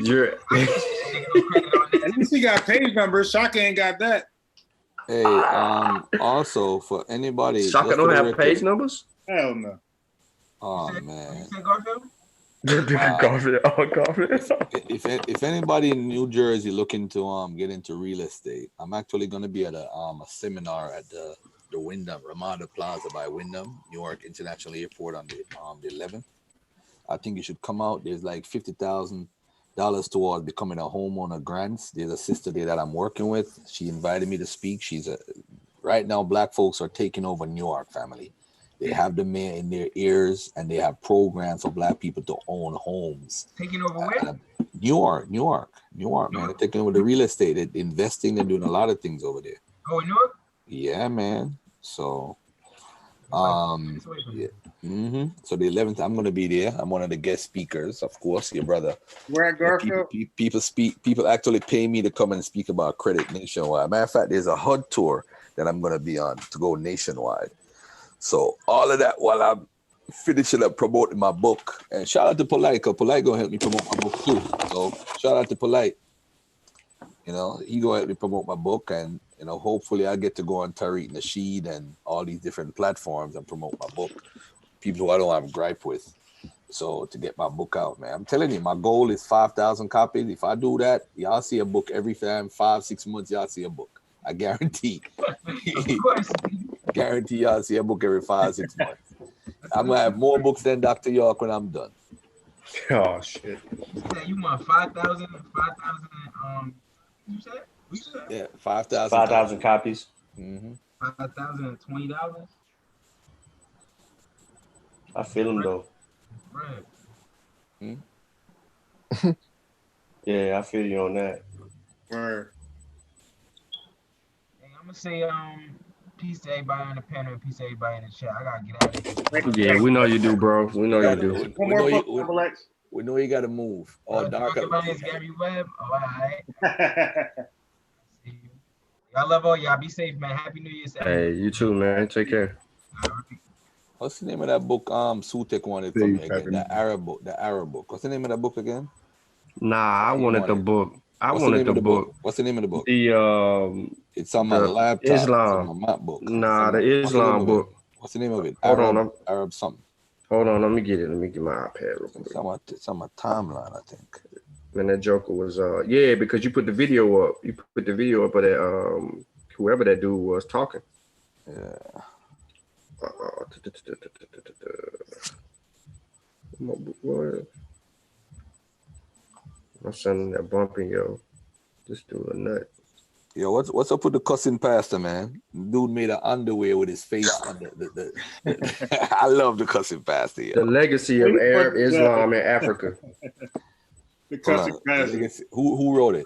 [SPEAKER 5] least he got page numbers. Shaka ain't got that.
[SPEAKER 6] Hey, also for anybody,
[SPEAKER 7] Shaka don't have page numbers?
[SPEAKER 5] Hell no.
[SPEAKER 6] Oh man.
[SPEAKER 3] You say Garfield?
[SPEAKER 7] Garfield.
[SPEAKER 6] If anybody in New Jersey looking to get into real estate, I'm actually going to be at a seminar at the Wyndham Ramada Plaza by Wyndham, Newark International Airport on the 11th. I think you should come out. There's like $50,000 towards becoming a homeowner grants. There's a sister there that I'm working with. She invited me to speak. Right now, Black folks are taking over Newark, family. They have the mayor in their ears, and they have programs for Black people to own homes.
[SPEAKER 3] Taking over where?
[SPEAKER 6] Newark, man. They're taking over the real estate. They're investing. They're doing a lot of things over there.
[SPEAKER 3] Oh, in Newark?
[SPEAKER 6] Yeah, man. So, So the 11th, I'm going to be there. I'm one of the guest speakers, of course. Your brother.
[SPEAKER 5] Where at Garfield?
[SPEAKER 6] People actually pay me to come and speak about credit nationwide. Matter of fact, there's a HUD tour that I'm going to be on to go nationwide. So all of that while I'm finishing up promoting my book. And shout out to Polite, because Polite gonna help me promote my book too. So shout out to Polite. He gonna help me promote my book, and hopefully I get to go on Tariq Nasheed and all these different platforms and promote my book. People who I don't have gripe with. So to get my book out, man. I'm telling you, my goal is 5,000 copies. If I do that, y'all see a book every time, 5-6 months, y'all see a book. I guarantee. Guarantee y'all see a book every 5-6 months. I'm gonna have more books than Dr. York when I'm done.
[SPEAKER 7] Oh shit.
[SPEAKER 3] You want 5,000? You said?
[SPEAKER 6] Yeah, 5,000.
[SPEAKER 7] 5,000 copies.
[SPEAKER 6] Mm-hmm.
[SPEAKER 3] $5,020.
[SPEAKER 7] I feel them though.
[SPEAKER 3] Right.
[SPEAKER 7] Yeah, I feel you on that.
[SPEAKER 5] Word.
[SPEAKER 3] Hey, I'm gonna say peace to everybody on the panel and peace to everybody in the chat. I gotta get out of here.
[SPEAKER 7] Yeah, we know you do, bro. We know you do.
[SPEAKER 5] One more book, Alex.
[SPEAKER 6] We know you got to move. Oh, dark.
[SPEAKER 3] Everybody is Gary Webb. Oh, all right. See you. Y'all love all y'all. Be safe, man. Happy New Year.
[SPEAKER 7] Hey, you too, man. Take care.
[SPEAKER 3] All right.
[SPEAKER 6] What's the name of that book? Sutek wanted from me again. The Arab book. The Arab book. What's the name of that book again?
[SPEAKER 7] Nah, I wanted the book.
[SPEAKER 6] What's the name of the book? What's the name of the book? It's on my laptop.
[SPEAKER 7] Islam.
[SPEAKER 6] It's on my MacBook.
[SPEAKER 7] Nah, the Islam book.
[SPEAKER 6] What's the name of it?
[SPEAKER 7] Hold on.
[SPEAKER 6] Arab something.
[SPEAKER 7] Hold on, let me get it. Let me get my iPad real quick.
[SPEAKER 6] It's on my timeline, I think.
[SPEAKER 7] When that Joker was yeah, because you put the video up. You put the video up of that whoever that dude was talking.
[SPEAKER 6] Yeah.
[SPEAKER 7] I'm sending that bumping, yo. This dude a nut.
[SPEAKER 6] Yo, what's up with the cussing pastor, man? Dude made an underwear with his face on the I love the cussing pastor. Yo.
[SPEAKER 7] The legacy of Arab Islam in Africa.
[SPEAKER 5] The cussing pastor.
[SPEAKER 6] Who wrote it?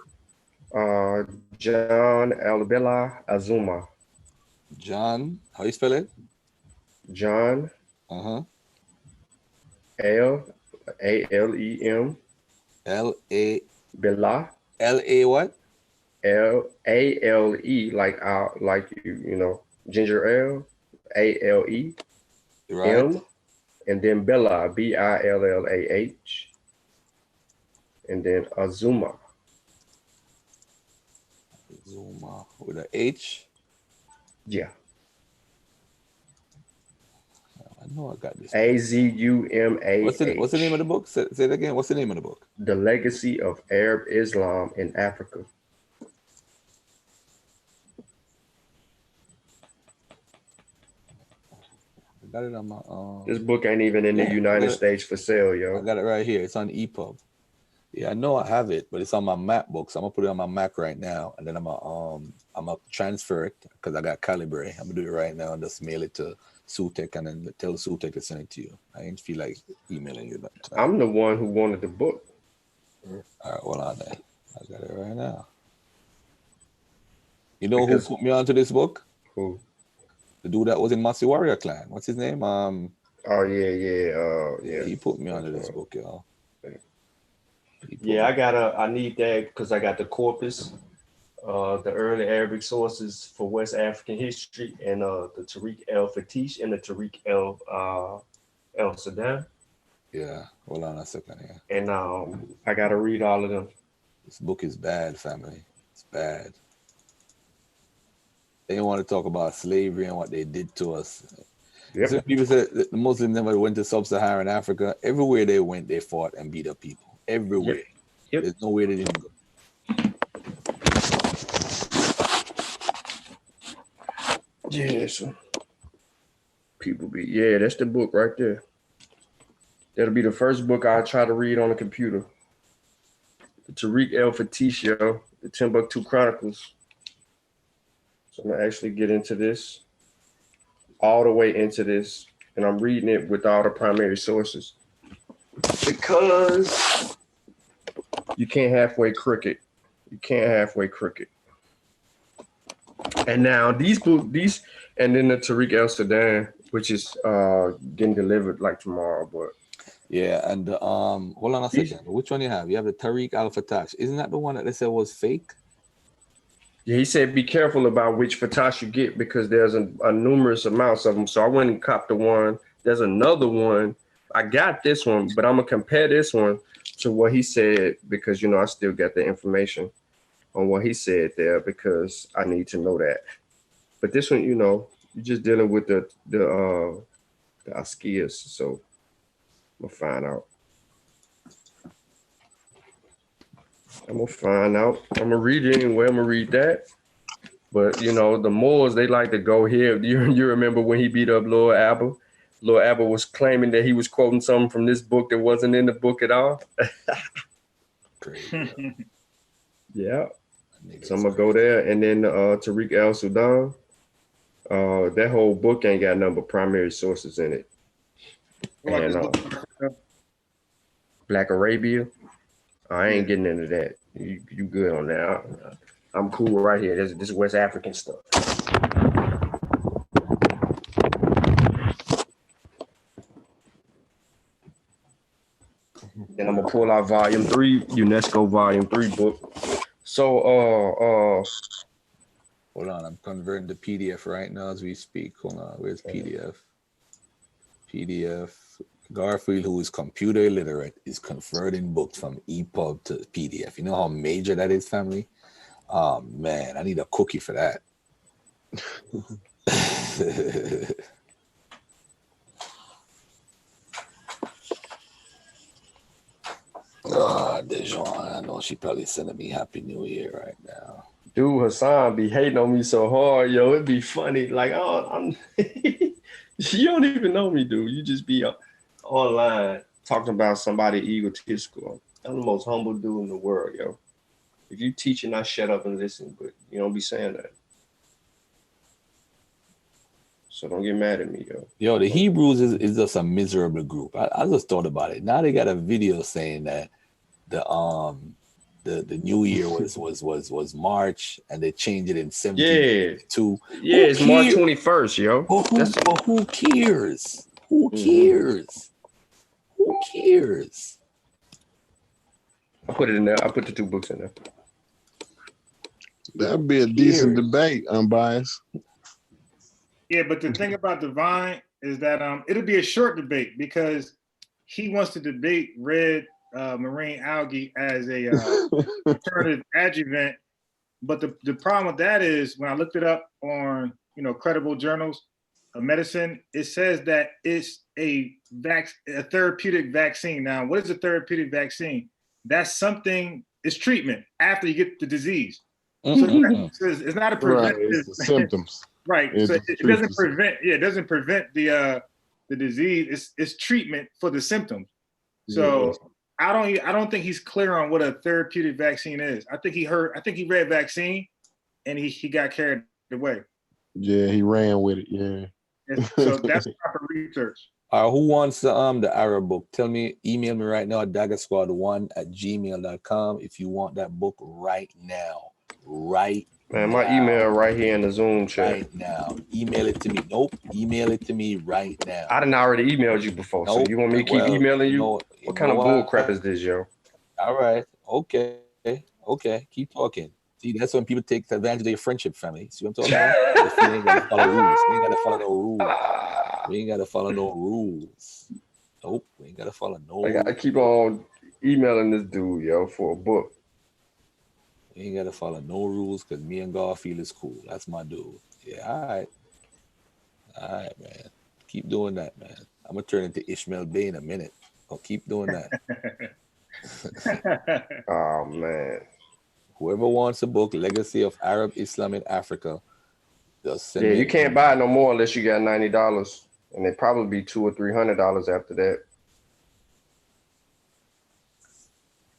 [SPEAKER 7] John Albella Azuma.
[SPEAKER 6] John, how you spell it?
[SPEAKER 7] John. L-A-L-E-M.
[SPEAKER 6] L-A.
[SPEAKER 7] Bella.
[SPEAKER 6] L-A what?
[SPEAKER 7] L-A-L-E, like you know, ginger ale. A-L-E.
[SPEAKER 6] Right.
[SPEAKER 7] M. And then Bella, B-I-L-L-A-H. And then Azuma.
[SPEAKER 6] Azuma with an H?
[SPEAKER 7] Yeah.
[SPEAKER 6] I know I got this.
[SPEAKER 7] A-Z-U-M-A-H.
[SPEAKER 6] What's the name of the book? Say it again. What's the name of the book?
[SPEAKER 7] The Legacy of Arab Islam in Africa.
[SPEAKER 6] I got it on my
[SPEAKER 7] This book ain't even in the United States for sale, yo.
[SPEAKER 6] I got it right here. It's on EPUB. Yeah, I know I have it, but it's on my MacBook. So I'm gonna put it on my Mac right now, and then I'm gonna transfer it because I got Calibre. I'm gonna do it right now and just mail it to Sutek and then tell Sutek to send it to you. I ain't feel like emailing you that tonight.
[SPEAKER 7] I'm the one who wanted the book.
[SPEAKER 6] All right, hold on then. I got it right now. You know who put me onto this book?
[SPEAKER 7] Who?
[SPEAKER 6] The dude that was in Massey Warrior Clan. What's his name?
[SPEAKER 7] Oh yeah.
[SPEAKER 6] He put me onto this book, y'all.
[SPEAKER 11] Yeah, I need that because I got the corpus, the early Arabic sources for West African history, and the Tariq el-Fatish and the Tariq el-Sudan.
[SPEAKER 6] Yeah, hold on a second here.
[SPEAKER 11] And I gotta read all of them.
[SPEAKER 6] This book is bad, family. It's bad. They don't want to talk about slavery and what they did to us.
[SPEAKER 7] Yep.
[SPEAKER 6] So people say that the Muslims never went to sub-Saharan Africa. Everywhere they went, they fought and beat up people. Everywhere.
[SPEAKER 7] Yep.
[SPEAKER 6] There's nowhere they didn't go.
[SPEAKER 7] Yeah, so people be, yeah, that's the book right there. That'll be the first book I try to read on the computer. The Tariq el-Fatish, yo, the Timbuktu Chronicles. So I'm gonna actually get into this, all the way into this, and I'm reading it with all the primary sources. Because you can't halfway crooked. You can't halfway crooked. And now these books, and then the Tariq el-Sudan, which is getting delivered like tomorrow, but
[SPEAKER 6] yeah, and hold on a second. Which one you have? You have the Tariq al-Fatash. Isn't that the one that they said was fake?
[SPEAKER 7] yeah, he said be careful about which Fatash you get because there's a numerous amounts of them. So I went and copped the one. There's another one. I got this one, but I'm gonna compare this one to what he said because, you know, I still got the information on what he said there because I need to know that. But this one, you know, you're just dealing with the Askias, so I'm gonna find out. I'm gonna find out. I'm gonna read it anyway. I'm gonna read that. But you know, the Moors, they like to go here. You remember when he beat up Lord Abba? Lord Abba was claiming that he was quoting something from this book that wasn't in the book at all.
[SPEAKER 6] Crazy.
[SPEAKER 7] Yeah. So I'm gonna go there, and then Tariq el-Sudan. That whole book ain't got nothing but primary sources in it. And Black Arabia. I ain't getting into that. You good on that? I'm cool right here. This is West African stuff. Then I'm gonna pull out Volume 3, UNESCO Volume 3 book. So
[SPEAKER 6] hold on, I'm converting to PDF right now as we speak. Hold on, where's PDF? PDF. Garfield, who is computer illiterate, is converting books from EPUB to PDF. You know how major that is, family? Oh man, I need a cookie for that. Dejuan, I know she probably sending me Happy New Year right now.
[SPEAKER 7] Dude, Hassan be hating on me so hard, yo. It'd be funny. Like, oh, I'm you don't even know me, dude. You just be online talking about somebody egotistical. I'm the most humble dude in the world, yo. If you teaching, I shut up and listen, but you don't be saying that. So don't get mad at me, yo.
[SPEAKER 6] Yo, the Hebrews is just a miserable group. I just thought about it. Now they got a video saying that the New Year was March and they changed it in 1752.
[SPEAKER 7] Yeah, it's March 21st, yo.
[SPEAKER 6] But who cares? Who cares? Who cares?
[SPEAKER 7] I put it in there. I put the 2 books in there.
[SPEAKER 9] That'd be a decent debate, unbiased.
[SPEAKER 5] Yeah, but the thing about Divine is that it'll be a short debate because he wants to debate red marine algae as a alternative adjuvant. But the problem with that is when I looked it up on credible journals of medicine, it says that it's a therapeutic vaccine. Now, what is a therapeutic vaccine? That's something. It's treatment after you get the disease. So it's not a preventative.
[SPEAKER 9] Right, it's the symptoms.
[SPEAKER 5] Right. So it doesn't prevent. Yeah, it doesn't prevent the disease. It's treatment for the symptoms. So I don't think he's clear on what a therapeutic vaccine is. I think he read vaccine, and he got carried away.
[SPEAKER 9] Yeah, he ran with it. Yeah.
[SPEAKER 5] And so that's proper research.
[SPEAKER 6] Who wants the Arab book? Email me right now at daggersquad1@gmail.com if you want that book right now.
[SPEAKER 7] Man, my email right here in the Zoom chat.
[SPEAKER 6] Right now. Email it to me. Nope. Email it to me right now.
[SPEAKER 7] I done already emailed you before, so you want me to keep emailing you? What kind of bull crap is this, yo?
[SPEAKER 6] All right. Okay. Keep talking. See, that's when people take advantage of your friendship, family. See what I'm talking about? You ain't gotta follow rules. We ain't gotta follow no rules. We ain't gotta follow no rules. Nope. We ain't gotta follow no rules.
[SPEAKER 7] I gotta keep on emailing this dude, yo, for a book.
[SPEAKER 6] We ain't gotta follow no rules because me and Garfield is cool. That's my dude. Yeah, all right, man. Keep doing that, man. I'm gonna turn into Ishmael Bay in a minute. I'll keep doing that.
[SPEAKER 7] Oh man.
[SPEAKER 6] Whoever wants a book, Legacy of Arab Islam in Africa, just send me.
[SPEAKER 7] You can't buy it no more unless you got $90, and they probably be $200 or $300 after that.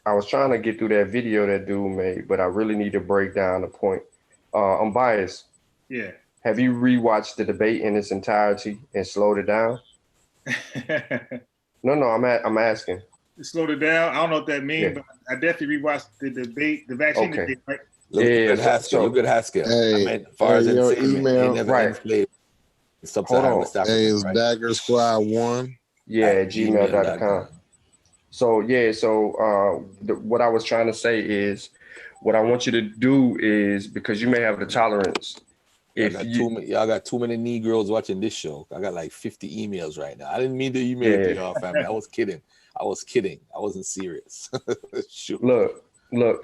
[SPEAKER 7] I was trying to get through that video that dude made, but I really need to break down the point. I'm biased.
[SPEAKER 5] Yeah.
[SPEAKER 7] Have you rewatched the debate in its entirety and slowed it down? No, I'm asking.
[SPEAKER 5] Slowed it down. I don't know what that means, but I definitely rewatched the debate, the vaccine debate, right?
[SPEAKER 6] Look at Haskell.
[SPEAKER 9] Hey,
[SPEAKER 6] as far as
[SPEAKER 9] your
[SPEAKER 6] email,
[SPEAKER 9] right.
[SPEAKER 6] Hey,
[SPEAKER 9] it's daggersquad1.
[SPEAKER 7] Yeah, gmail.com. So what I was trying to say is, what I want you to do is, because you may have the tolerance.
[SPEAKER 6] Y'all got too many Negroes watching this show. I got like 50 emails right now. I didn't mean to email it to y'all, family. I was kidding. I wasn't serious. Shoot.
[SPEAKER 7] Look.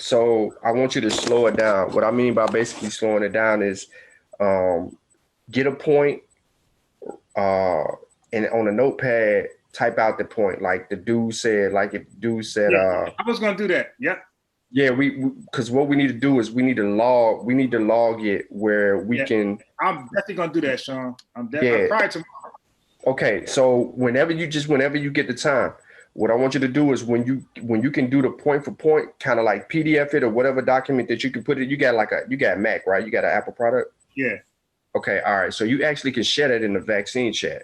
[SPEAKER 7] So I want you to slow it down. What I mean by basically slowing it down is, get a point, and on a notepad, type out the point. Like the dude said. Like if dude said,
[SPEAKER 5] I was gonna do that. Yep.
[SPEAKER 7] Yeah, because what we need to do is we need to log it where we can.
[SPEAKER 5] I'm definitely gonna do that, Sean. I'm probably tomorrow.
[SPEAKER 7] Okay, so whenever you get the time, what I want you to do is when you can do the point for point, kind of like PDF it or whatever document that you can put it. You got Mac, right? You got an Apple product.
[SPEAKER 5] Yeah.
[SPEAKER 7] Okay, all right. So you actually can share that in the vaccine chat.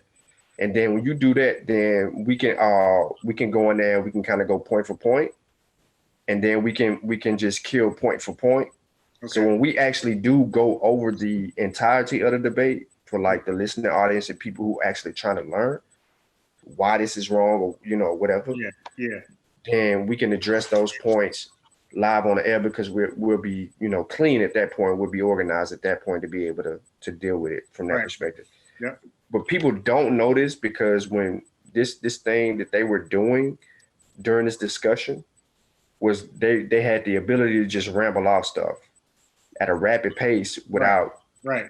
[SPEAKER 7] And then when you do that, then we can go in there and we can kind of go point for point. And then we can just kill point for point. Okay. So when we actually do go over the entirety of the debate for like the listening audience and people who actually trying to learn why this is wrong or, you know, whatever.
[SPEAKER 5] Yeah.
[SPEAKER 7] Then we can address those points live on the air because we'll be, you know, clean at that point. We'll be organized at that point to be able to deal with it from that perspective.
[SPEAKER 5] Yeah.
[SPEAKER 7] But people don't know this because when this thing that they were doing during this discussion was they had the ability to just ramble off stuff at a rapid pace without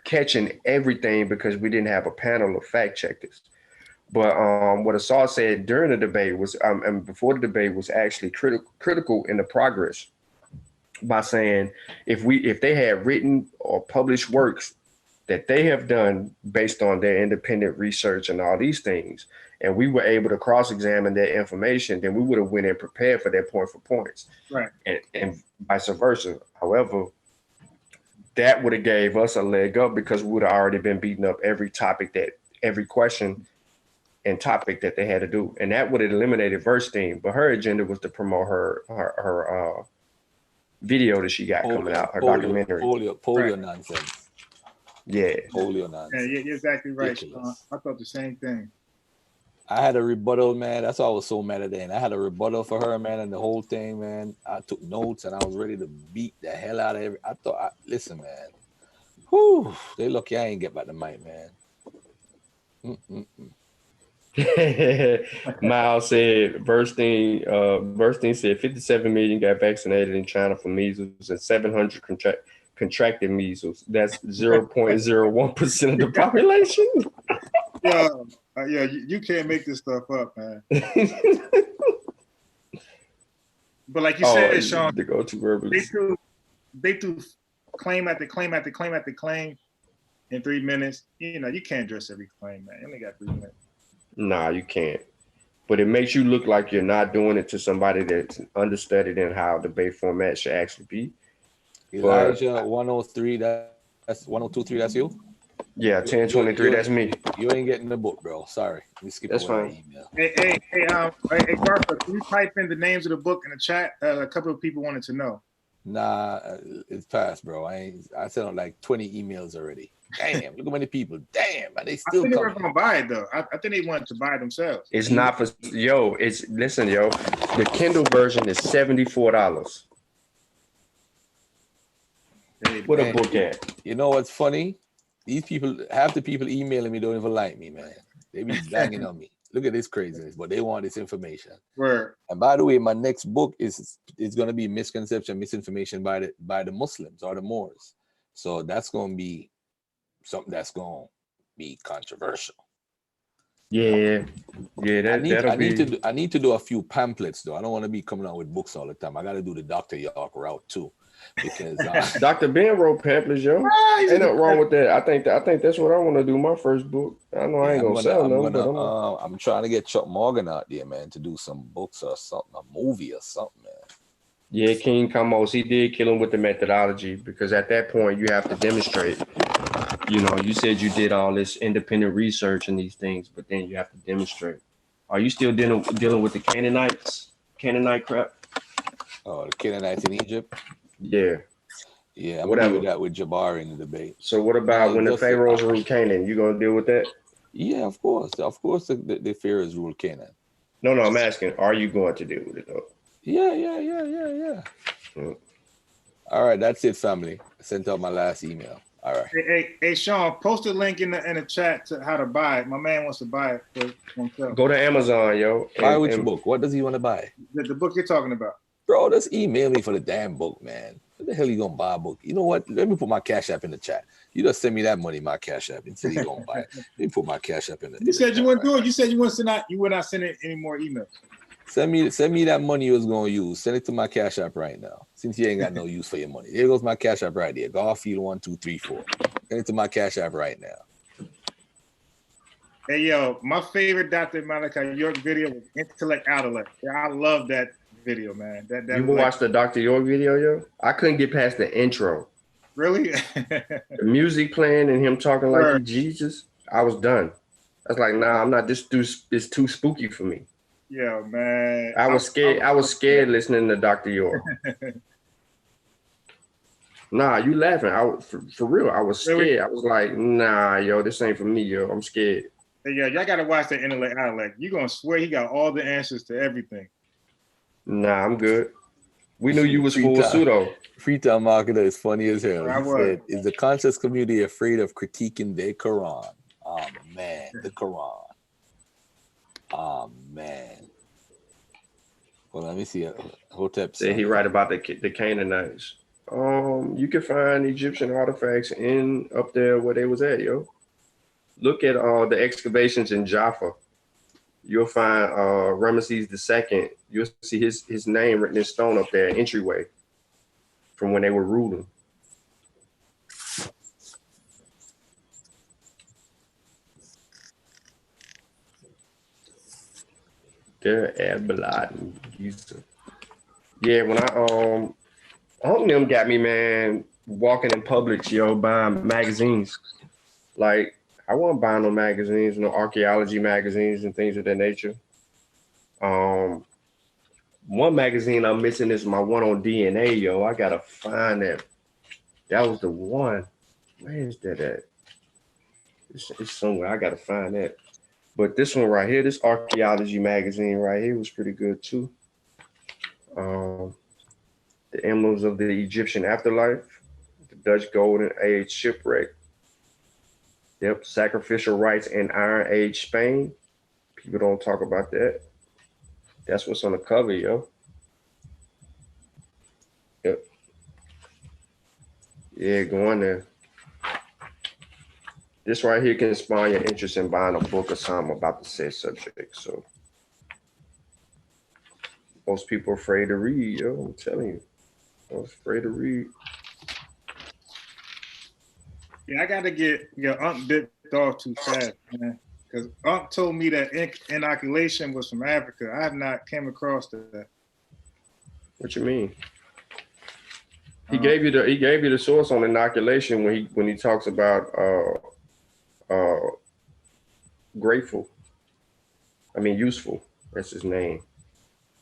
[SPEAKER 7] catching everything because we didn't have a panel of fact checkers. But what Assault said during the debate was, and before the debate was actually critical in the progress by saying if they had written or published works that they have done based on their independent research and all these things, and we were able to cross-examine that information, then we would have went in prepared for their point for points.
[SPEAKER 5] Right.
[SPEAKER 7] And vice versa. However, that would have gave us a leg up because we would have already been beating up every question and topic that they had to do. And that would have eliminated VAERS theme. But her agenda was to promote her video that she got coming out, her documentary.
[SPEAKER 6] Polio nonsense.
[SPEAKER 7] Yeah.
[SPEAKER 6] Polio nonsense.
[SPEAKER 5] Yeah, you're exactly right, Sean. I thought the same thing.
[SPEAKER 6] I had a rebuttal, man. That's why I was so mad at that. I had a rebuttal for her, man, and the whole thing, man. I took notes and I was ready to beat the hell out of listen, man. Whew, they lucky I ain't get back the mic, man.
[SPEAKER 7] Miles said, VAERS said 57 million got vaccinated in China for measles and 700 contracted measles. That's 0.01% of the population.
[SPEAKER 5] Yeah, you can't make this stuff up, man. But like you said, Sean, they do claim after claim after claim after claim in 3 minutes. You know, you can't address every claim, man. You only got 3 minutes.
[SPEAKER 7] Nah, you can't. But it makes you look like you're not doing it to somebody that's understudied in how debate format should actually be.
[SPEAKER 6] Elijah 103, that's 1023, that's you?
[SPEAKER 7] Yeah, 1023, that's me.
[SPEAKER 6] You ain't getting the book, bro. Sorry. We skip
[SPEAKER 7] that's fine.
[SPEAKER 6] Email.
[SPEAKER 5] Hey, Garfa, can you type in the names of the book in the chat? A couple of people wanted to know.
[SPEAKER 6] Nah, it's past, bro. I sent out like 20 emails already. Damn, look how many people. Damn, and they still
[SPEAKER 5] I think they were gonna buy it though. I think they wanted to buy it themselves.
[SPEAKER 7] It's not for listen, the Kindle version is $74. What a book at?
[SPEAKER 6] You know what's funny? These people, half the people emailing me don't even like me, man. They be banging on me. Look at this craziness, but they want this information.
[SPEAKER 5] Word.
[SPEAKER 6] And by the way, my next book is going to be misconception, misinformation by the Muslims or the Moors. So that's going to be something that's going to be controversial.
[SPEAKER 7] Yeah.
[SPEAKER 6] I need to do a few pamphlets though. I don't want to be coming out with books all the time. I got to do the Dr. York route too. Because
[SPEAKER 7] Dr. Ben wrote pamphlets, yo. Ain't nothing wrong with that. I think that's what I want to do. My first book. I know I ain't gonna sell no.
[SPEAKER 6] I'm trying to get Chuck Morgan out there, man, to do some books or something, a movie or something, man.
[SPEAKER 7] Yeah, King Kamos, he did kill him with the methodology because at that point you have to demonstrate. You know, you said you did all this independent research and these things, but then you have to demonstrate. Are you still dealing with the Canaanite crap?
[SPEAKER 6] Oh, the Canaanites in Egypt.
[SPEAKER 7] Yeah.
[SPEAKER 6] Yeah, I'm gonna do that with Jabari in the debate.
[SPEAKER 7] So what about when the Pharaohs rule Canaan? You gonna deal with that?
[SPEAKER 6] Yeah, of course. Of course the Pharaohs rule Canaan.
[SPEAKER 7] No, I'm asking, are you going to deal with it though?
[SPEAKER 6] Yeah. All right, that's it, family. I sent out my last email. All right.
[SPEAKER 5] Hey, Sean, post a link in the chat to how to buy it. My man wants to buy it for himself.
[SPEAKER 7] Go to Amazon, yo.
[SPEAKER 6] Buy which book? What does he want to buy?
[SPEAKER 5] The book you're talking about.
[SPEAKER 6] Bro, just email me for the damn book, man. What the hell you gonna buy a book? You know what? Let me put my Cash App in the chat. You just send me that money, my Cash App, and say you gonna buy it. Let me put my Cash App in the.
[SPEAKER 5] You said you wouldn't do it. You said you would not send it any more emails.
[SPEAKER 6] Send me that money you was gonna use. Send it to my Cash App right now. Since you ain't got no use for your money. There goes my Cash App right there. Garfield 1234. Send it to my Cash App right now.
[SPEAKER 5] Hey yo, my favorite Dr. Malachi York video was Intellect Outlet. Yeah, I love that video, man. That
[SPEAKER 7] you watched the Dr. York video, yo? I couldn't get past the intro.
[SPEAKER 5] Really?
[SPEAKER 7] The music playing and him talking like he Jesus. I was done. I was like, nah, I'm not. This is too spooky for me.
[SPEAKER 5] Yeah, man.
[SPEAKER 7] I was scared. I was scared listening to Dr. York. Nah, you laughing? For real. I was scared.
[SPEAKER 5] Really?
[SPEAKER 7] I was like, nah, yo, this ain't for me, yo. I'm scared.
[SPEAKER 5] Hey, yeah, y'all gotta watch that intellect outlet. You gonna swear he got all the answers to everything.
[SPEAKER 7] Nah, I'm good. We knew you was full pseudo.
[SPEAKER 6] Freetown Marketer is funny as hell.
[SPEAKER 5] I
[SPEAKER 6] He said, "Is the conscious community afraid of critiquing their Quran?" Oh man, the Quran. Oh man. Well, let me see. Hotep
[SPEAKER 7] said he write about the Canaanites. You can find Egyptian artifacts up there where they was at, yo. Look at the excavations in Jaffa. You'll find Ramesses II. You'll see his name written in stone up there, entryway, from when they were ruling. They're Abelard. Yeah, when Uncle them got me, man, walking in Publix, yo, buying magazines. Like, I wasn't buying no magazines, no archaeology magazines and things of that nature. One magazine I'm missing is my one on DNA, yo. I gotta find that. That was the one. Where is that at? It's somewhere. I gotta find that. But this one right here, this archaeology magazine right here was pretty good too. The emblems of the Egyptian afterlife, the Dutch Golden Age shipwreck. Yep, sacrificial rites in Iron Age Spain. People don't talk about that. That's what's on the cover, yo. Yep. Yeah, go on there. This right here can inspire your interest in buying a book or something about the said subject. So most people are afraid to read, yo. I'm telling you. I was afraid to read.
[SPEAKER 5] Yeah, I gotta get your Unc dipped off too fast, man. Because Unc told me that inoculation was from Africa. I have not came across that.
[SPEAKER 7] What you mean? He gave you the source on inoculation when he talks about grateful. I mean useful. That's his name.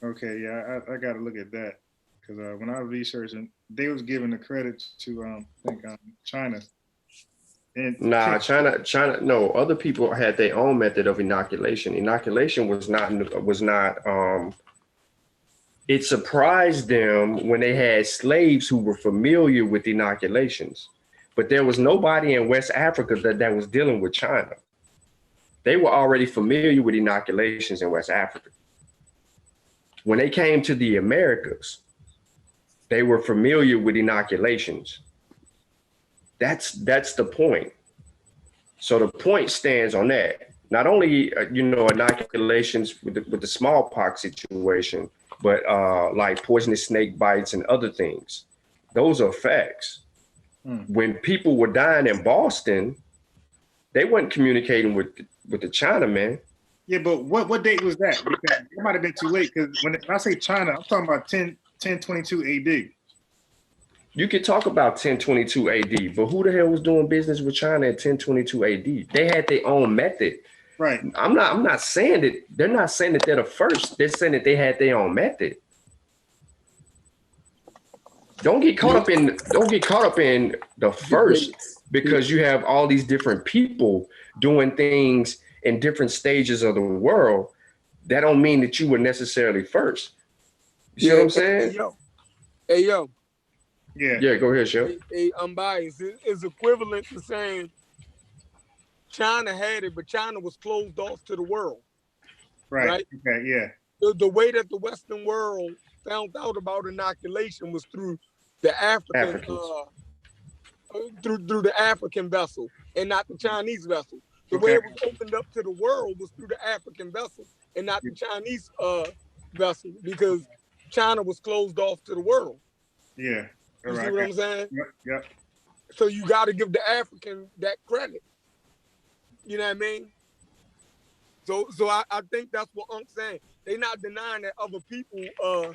[SPEAKER 5] Okay, yeah, I gotta look at that. Because when I was researching, they was giving the credit to I think China. And
[SPEAKER 7] nah, China. No, other people had their own method of inoculation. Inoculation was not. It surprised them when they had slaves who were familiar with inoculations, but there was nobody in West Africa that was dealing with China. They were already familiar with inoculations in West Africa. When they came to the Americas, they were familiar with inoculations. That's the point. So the point stands on that. Not only inoculations with the smallpox situation, but like poisonous snake bites and other things. Those are facts. When people were dying in Boston, they weren't communicating with the Chinaman.
[SPEAKER 5] Yeah, but what date was that? Because it might have been too late. Because when I say China, I'm talking about 1022 AD.
[SPEAKER 7] You could talk about 1022 AD, but who the hell was doing business with China at 1022 AD? They had their own method.
[SPEAKER 5] Right.
[SPEAKER 7] I'm not saying that they're not saying that they're the first. They're saying that they had their own method. Don't get caught up in the first, because you have all these different people doing things in different stages of the world. That don't mean that you were necessarily first. You see what I'm saying?
[SPEAKER 2] Hey yo.
[SPEAKER 7] Yeah, go ahead, Chef.
[SPEAKER 2] Hey, unbiased. It's equivalent to saying China had it, but China was closed off to the world.
[SPEAKER 5] Right? Okay, yeah.
[SPEAKER 2] The way that the Western world found out about inoculation was through the African, through the African vessel and not the Chinese vessel. The way it was opened up to the world was through the African vessel and not the Chinese vessel, because China was closed off to the world.
[SPEAKER 5] Yeah.
[SPEAKER 2] You see what I'm saying?
[SPEAKER 5] Yep.
[SPEAKER 2] So you got to give the African that credit. You know what I mean? So I think that's what Unc's saying. They're not denying that other people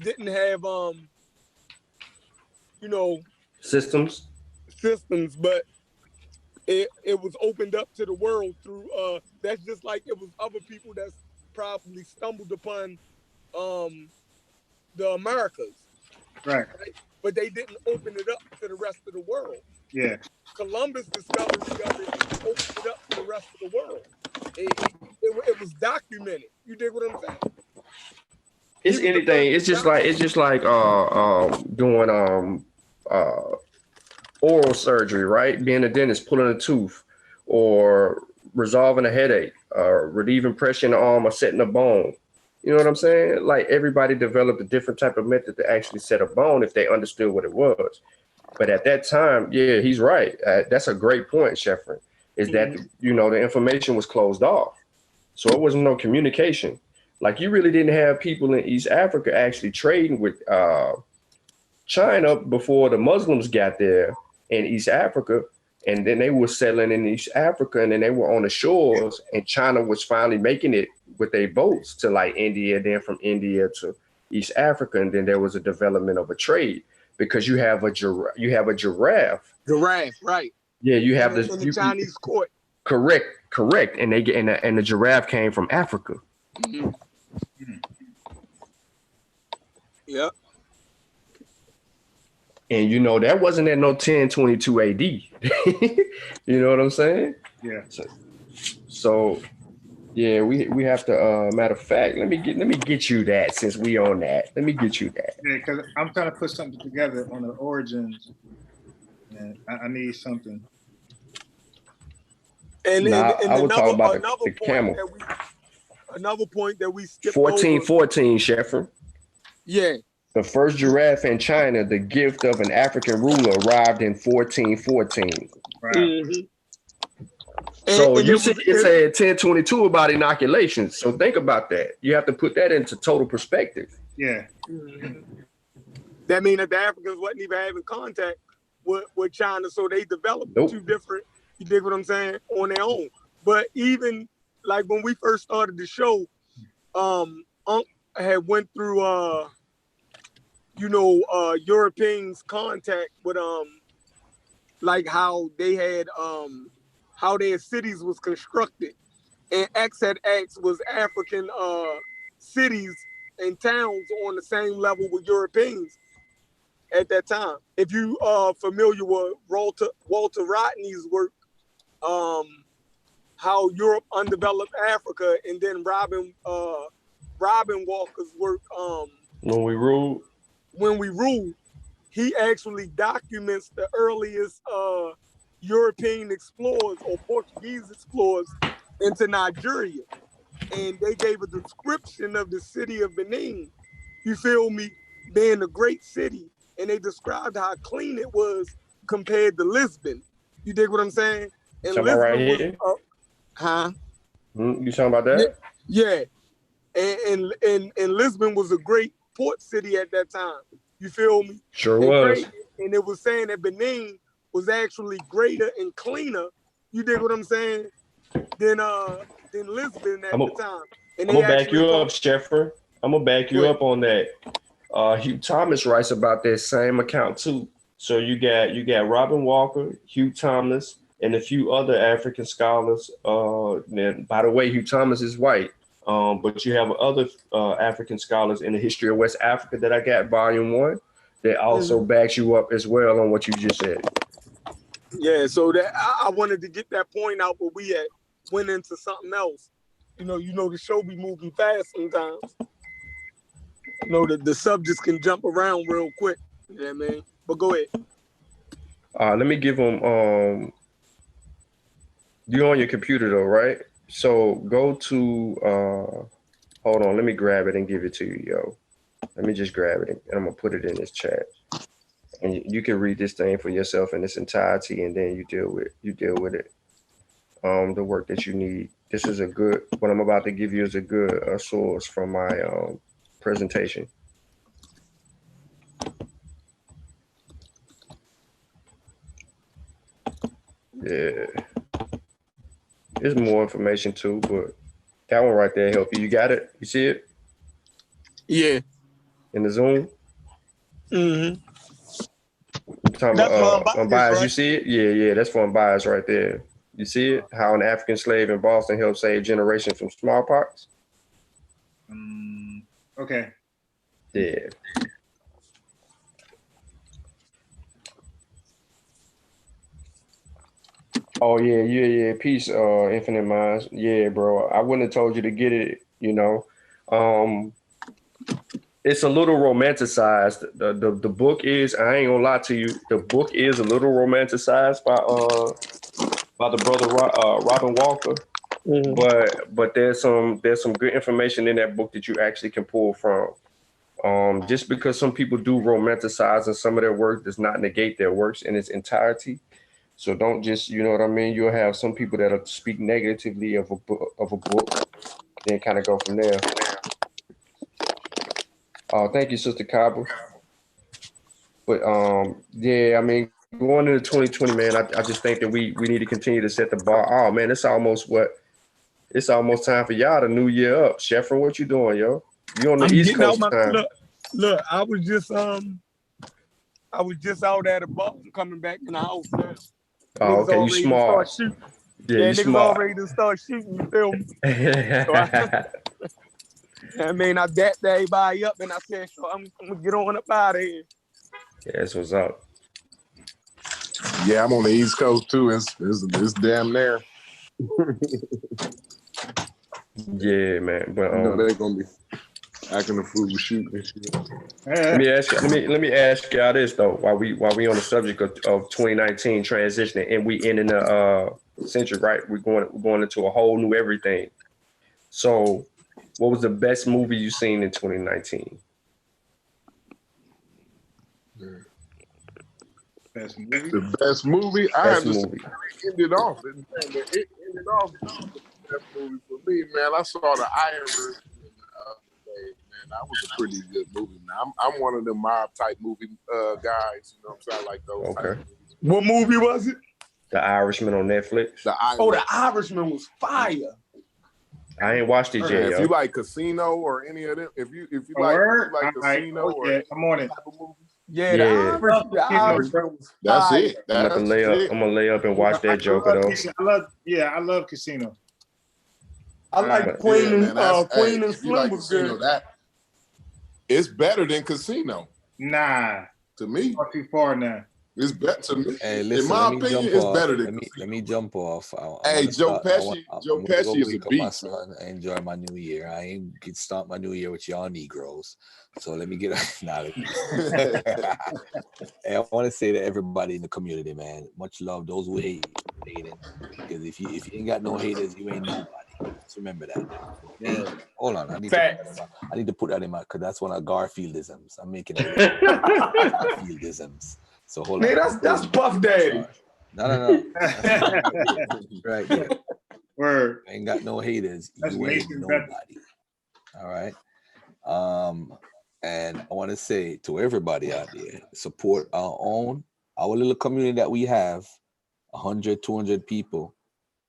[SPEAKER 2] didn't have
[SPEAKER 7] systems,
[SPEAKER 2] but it was opened up to the world through that's just like it was other people that's probably stumbled upon the Americas.
[SPEAKER 5] Right.
[SPEAKER 2] But they didn't open it up to the rest of the world.
[SPEAKER 5] Yeah.
[SPEAKER 2] Columbus' discovery of it opened it up to the rest of the world. It was documented. You dig what I'm saying?
[SPEAKER 7] It's anything. It's just like doing oral surgery, right? Being a dentist, pulling a tooth, or resolving a headache, or relieving pressure in the arm, or setting a bone. You know what I'm saying? Like everybody developed a different type of method to actually set a bone if they understood what it was. But at that time, yeah, he's right. That's a great point, Sheffrin, is that, you know, the information was closed off. So it wasn't no communication. Like you really didn't have people in East Africa actually trading with China before the Muslims got there in East Africa. And then they were settling in East Africa, and then they were on the shores, and China was finally making it with their boats to like India, then from India to East Africa. And then there was a development of a trade because you have a giraffe.
[SPEAKER 2] Giraffe, right.
[SPEAKER 7] Yeah, you have
[SPEAKER 2] in the Chinese court.
[SPEAKER 7] Correct. And they get and the giraffe came from Africa.
[SPEAKER 2] Mm-hmm. Yep.
[SPEAKER 7] And you know, that wasn't at no 1022 AD. You know what I'm saying?
[SPEAKER 5] Yeah.
[SPEAKER 7] So yeah, we have to matter of fact, let me get you that since we on that. Let me get you that.
[SPEAKER 5] Yeah, because I'm trying to put something together on the origins. And I need something.
[SPEAKER 2] And
[SPEAKER 7] I would talk about the camel.
[SPEAKER 2] Another point that we skipped
[SPEAKER 7] 1414, Sheffrin.
[SPEAKER 2] Yeah.
[SPEAKER 7] The first giraffe in China, the gift of an African ruler, arrived in 1414.
[SPEAKER 5] Right.
[SPEAKER 2] Mm-hmm.
[SPEAKER 7] So you said it said 1022 about inoculations. So think about that. You have to put that into total perspective.
[SPEAKER 5] Yeah.
[SPEAKER 2] Mm-hmm. That means that the Africans wasn't even having contact with China, so they developed two different, you dig what I'm saying, on their own. But even like when we first started the show, Unc had went through Europeans contact with like how they had how their cities was constructed, and X had asked was African cities and towns on the same level with Europeans at that time. If you are familiar with Walter Rodney's work, how Europe undeveloped Africa, and then Robin Walker's work,
[SPEAKER 7] When We Ruled,
[SPEAKER 2] he actually documents the earliest European explorers or Portuguese explorers into Nigeria. And they gave a description of the city of Benin, you feel me, being a great city. And they described how clean it was compared to Lisbon. You dig what I'm saying? And Lisbon
[SPEAKER 7] right here? You talking about that?
[SPEAKER 2] Yeah. And Lisbon was a great port city at that time. You feel me?
[SPEAKER 7] Sure was.
[SPEAKER 2] And it was saying that Benin was actually greater and cleaner, you dig what I'm saying, than Lisbon at the time. And
[SPEAKER 7] I'm gonna back you up, Sheffrin. I'm gonna back you up on that. Hugh Thomas writes about that same account too. So you got Robin Walker, Hugh Thomas, and a few other African scholars. And by the way, Hugh Thomas is white. But you have other African scholars in the history of West Africa that I got, volume 1, that also backs you up as well on what you just said.
[SPEAKER 2] Yeah, so that I wanted to get that point out, but we had went into something else. You know, the show be moving fast sometimes. You know, the subjects can jump around real quick. You know what I mean? But go ahead.
[SPEAKER 7] Let me give them. You're on your computer though, right? So go to. Hold on, let me grab it and give it to you, yo. Let me just grab it and I'm gonna put it in this chat, and you can read this thing for yourself in its entirety, and then you deal with it. The work that you need. This is a good. What I'm about to give you is a good source from my presentation. Yeah, there's more information too, but that one right there help you. You got it? You see it?
[SPEAKER 2] Yeah.
[SPEAKER 7] In the Zoom?
[SPEAKER 2] Mm-hmm.
[SPEAKER 7] talking
[SPEAKER 2] That's
[SPEAKER 7] about
[SPEAKER 2] for
[SPEAKER 7] unbiased.
[SPEAKER 2] right?
[SPEAKER 7] You see it? Yeah, that's for unbiased right there. You see it? How an African slave in Boston helped save generations from smallpox.
[SPEAKER 5] Okay.
[SPEAKER 7] Yeah. Oh yeah. Peace, Infinite Minds. Yeah, bro. I wouldn't have told you to get it. You know, it's a little romanticized. The book is. I ain't gonna lie to you. The book is a little romanticized by the brother Robin Walker. Mm-hmm. But there's some good information in that book that you actually can pull from. Just because some people do romanticize in some of their work does not negate their works in its entirety. So don't just, you know what I mean? You'll have some people that'll speak negatively of a book, then kind of go from there. Thank you, Sister Kaba. But yeah, I mean, going into 2020, man, I just think that we need to continue to set the bar. Oh man, it's almost time for y'all to new year up. Sheffrin, what you doing, yo? You on the East Coast time?
[SPEAKER 2] Look, I was just out at the bar, coming back in the house now.
[SPEAKER 7] Oh, okay, you smart.
[SPEAKER 2] Yeah, niggas already to start shooting, you feel me? So I mean, I dapped everybody up and I said, so I'm gonna get on up out of here.
[SPEAKER 7] Yeah, that's what's up.
[SPEAKER 9] Yeah, I'm on the East Coast too. It's damn there.
[SPEAKER 7] Yeah, man. But
[SPEAKER 9] you know they're gonna be acting a fool shooting and shit.
[SPEAKER 7] Let me ask y'all this though, while we on the subject of 2019 transitioning and we ending the century, right? We're going into a whole new everything. So, what was the best movie you seen in 2019?
[SPEAKER 5] Best movie.
[SPEAKER 9] The best movie. I had to say, it ended off. It ended off the best movie for me, man. I saw The Irishman. Man, that was a pretty good movie. Man, I'm one of them mob type movie guys. You know what I'm saying? I like those.
[SPEAKER 7] Okay.
[SPEAKER 2] What movie was it?
[SPEAKER 7] The Irishman on Netflix.
[SPEAKER 2] The Irishman was fire.
[SPEAKER 7] I ain't watched it yet.
[SPEAKER 9] If you like Casino or any of them, if you like Casino or
[SPEAKER 5] I'm on it.
[SPEAKER 2] Yeah, the Irishman was fire.
[SPEAKER 9] That's it.
[SPEAKER 7] I'm gonna lay up and watch that Joker though.
[SPEAKER 5] I love Casino.
[SPEAKER 2] I like Queen and Slim was good.
[SPEAKER 9] It's better than Casino.
[SPEAKER 5] Nah.
[SPEAKER 9] To me.
[SPEAKER 5] Not too far now.
[SPEAKER 9] It's better to me.
[SPEAKER 6] Hey, listen,
[SPEAKER 9] in my opinion, it's better than
[SPEAKER 6] let me jump off.
[SPEAKER 9] Joe Pesci is a beast.
[SPEAKER 6] I enjoy my new year. I ain't get start my new year with y'all Negroes. So let me get Hey, I want to say to everybody in the community, man, much love those who hating. Because if you ain't got no haters, you ain't nobody. Just remember that. Yeah. Hold on. I need to put that in my, because that's one of Garfieldisms. I'm making it Garfieldisms. So hold on.
[SPEAKER 2] Man, that's Puff Daddy.
[SPEAKER 6] No. Right there.
[SPEAKER 5] Word.
[SPEAKER 6] Ain't got no haters. You ain't nobody. All right. And I want to say to everybody out there, support our little community that we have, 100, 200 people,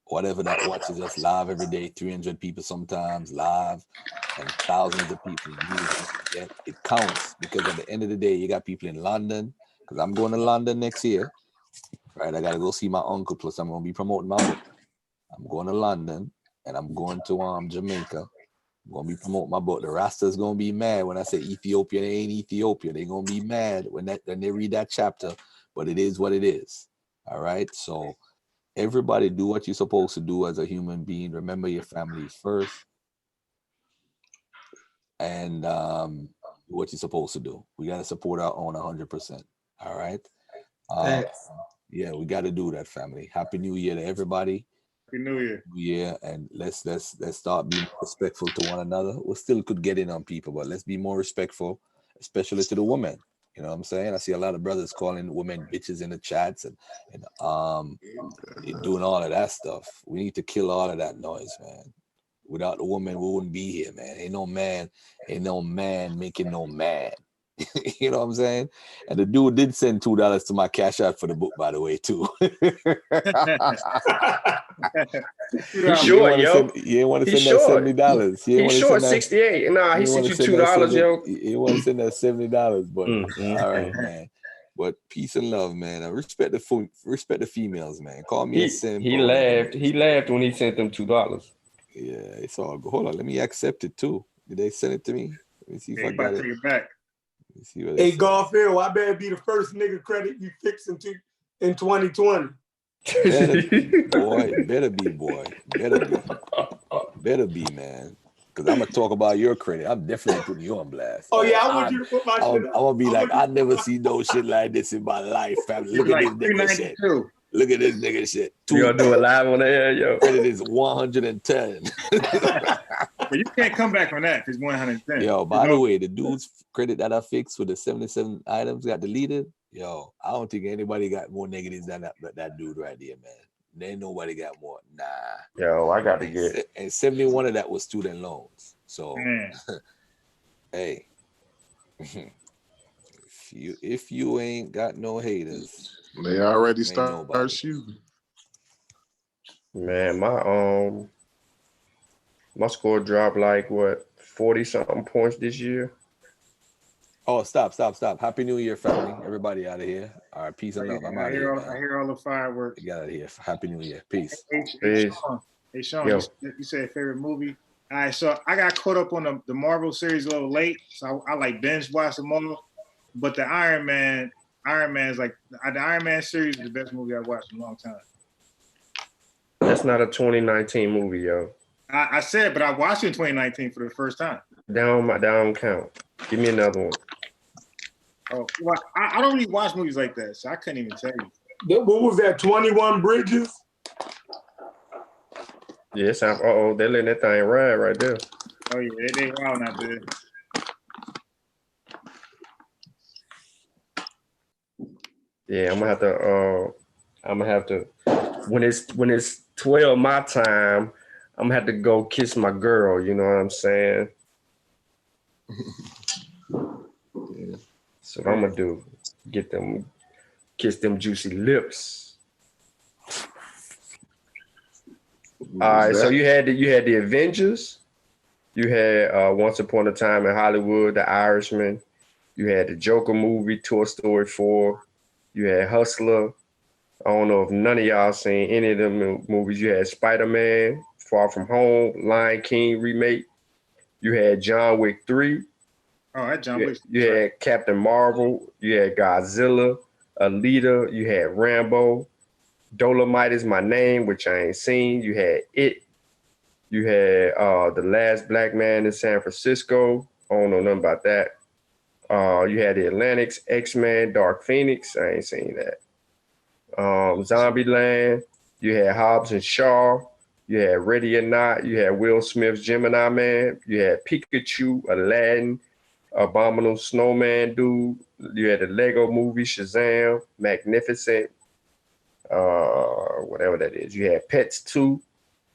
[SPEAKER 6] whatever that watches us live every day, 300 people sometimes live, and thousands of people. It counts, because at the end of the day, you got people in London, because I'm going to London next year, right? I got to go see my uncle, plus I'm going to be promoting my book. I'm going to London, and I'm going to Jamaica. I'm going to be promoting my book. The Rasta's going to be mad when I say Ethiopia, they ain't Ethiopia. They're going to be mad when they read that chapter, but it is what it is. All right? So everybody do what you're supposed to do as a human being. Remember your family first. And do what you're supposed to do. We got to support our own 100%. All right? Yeah, we got to do that, family. Happy New Year to everybody.
[SPEAKER 5] Happy New Year.
[SPEAKER 6] Yeah, and let's start being respectful to one another. We still could get in on people, but let's be more respectful, especially to the women. You know what I'm saying? I see a lot of brothers calling women bitches in the chats and doing all of that stuff. We need to kill all of that noise, man. Without the woman, we wouldn't be here, man. Ain't no man making no man. You know what I'm saying? And the dude did send $2 to my Cash App for the book, by the way, too.
[SPEAKER 7] He's short, yo.
[SPEAKER 6] You ain't want to send that $70.
[SPEAKER 7] He's short 68. Nah, he sent you $2, yo.
[SPEAKER 6] You want to send that $70, but all right, man. But peace and love, man. I respect the females, man. Call me a simp.
[SPEAKER 7] He laughed. He laughed when he sent them $2.
[SPEAKER 6] Yeah, it's all good. Hold on, let me accept it too. Did they send it to me? Let me see if I got it.
[SPEAKER 5] Take it back.
[SPEAKER 6] Let me see what
[SPEAKER 2] Hey, Garfield, I better be the first nigga credit you fixing in 2020.
[SPEAKER 6] Better be, boy. Better be, man. Because I'm gonna talk about your credit. I'm definitely putting you on blast.
[SPEAKER 2] Oh yeah, I want you to put my shit up.
[SPEAKER 6] I'm gonna be like, I never see no shit like this in my life, family. Look at this nigga shit. Look at this nigga shit.
[SPEAKER 7] We gonna do it live on the air, yo.
[SPEAKER 6] Credit is 110.
[SPEAKER 5] But you can't come back from that because 110.
[SPEAKER 6] Yo, by the way, the dude's credit that I fixed with the 77 items got deleted. Yo, I don't think anybody got more negatives than that dude right there, man. There ain't nobody got more. Nah.
[SPEAKER 7] Yo, I got to get.
[SPEAKER 6] And 71 of that was student loans. So, hey, if you ain't got no haters,
[SPEAKER 4] they already start shooting.
[SPEAKER 7] Man, my score dropped like what 40-something points this year.
[SPEAKER 6] Oh, stop. Happy New Year, family. Everybody out of here. All right, peace and love. I'm out of here, man.
[SPEAKER 5] I hear all the fireworks.
[SPEAKER 6] Get out of here. Happy New Year. Peace.
[SPEAKER 5] Hey, Sean, you said favorite movie. All right, so I got caught up on the Marvel series a little late, so I like binge watched them all. But the Iron Man is like the Iron Man series is the best movie I've watched in a long time.
[SPEAKER 7] That's not a 2019 movie, yo.
[SPEAKER 5] I said, but I watched it in 2019 for the first time.
[SPEAKER 7] Down count. Give me another one.
[SPEAKER 5] Oh, well, I don't really watch movies like that, so I couldn't even tell you.
[SPEAKER 2] What was that? 21 Bridges?
[SPEAKER 7] Yeah, they're letting that thing ride right there.
[SPEAKER 5] Oh yeah, they wild out there.
[SPEAKER 7] Yeah, I'm gonna have to when it's 12 my time, I'm gonna have to go kiss my girl, you know what I'm saying? So what I'm gonna do, kiss them juicy lips. All right, so you had the Avengers, you had Once Upon a Time in Hollywood, The Irishman, you had the Joker movie, Toy Story 4, you had Hustler. I don't know if none of y'all seen any of them movies. You had Spider-Man, Far From Home, Lion King remake. You had John Wick 3.
[SPEAKER 5] Oh, that John Wick.
[SPEAKER 7] You had Captain Marvel. You had Godzilla, Alita. You had Rambo. Dolomite Is My Name, which I ain't seen. You had It. You had The Last Black Man in San Francisco. I don't know nothing about that. You had The Atlantics, X-Men, Dark Phoenix. I ain't seen that. Zombieland. You had Hobbs and Shaw. You had Ready or Not. You had Will Smith's Gemini Man. You had Pikachu, Aladdin, Abominable Snowman Dude. You had the Lego Movie, Shazam, Magnificent, whatever that is. You had Pets 2.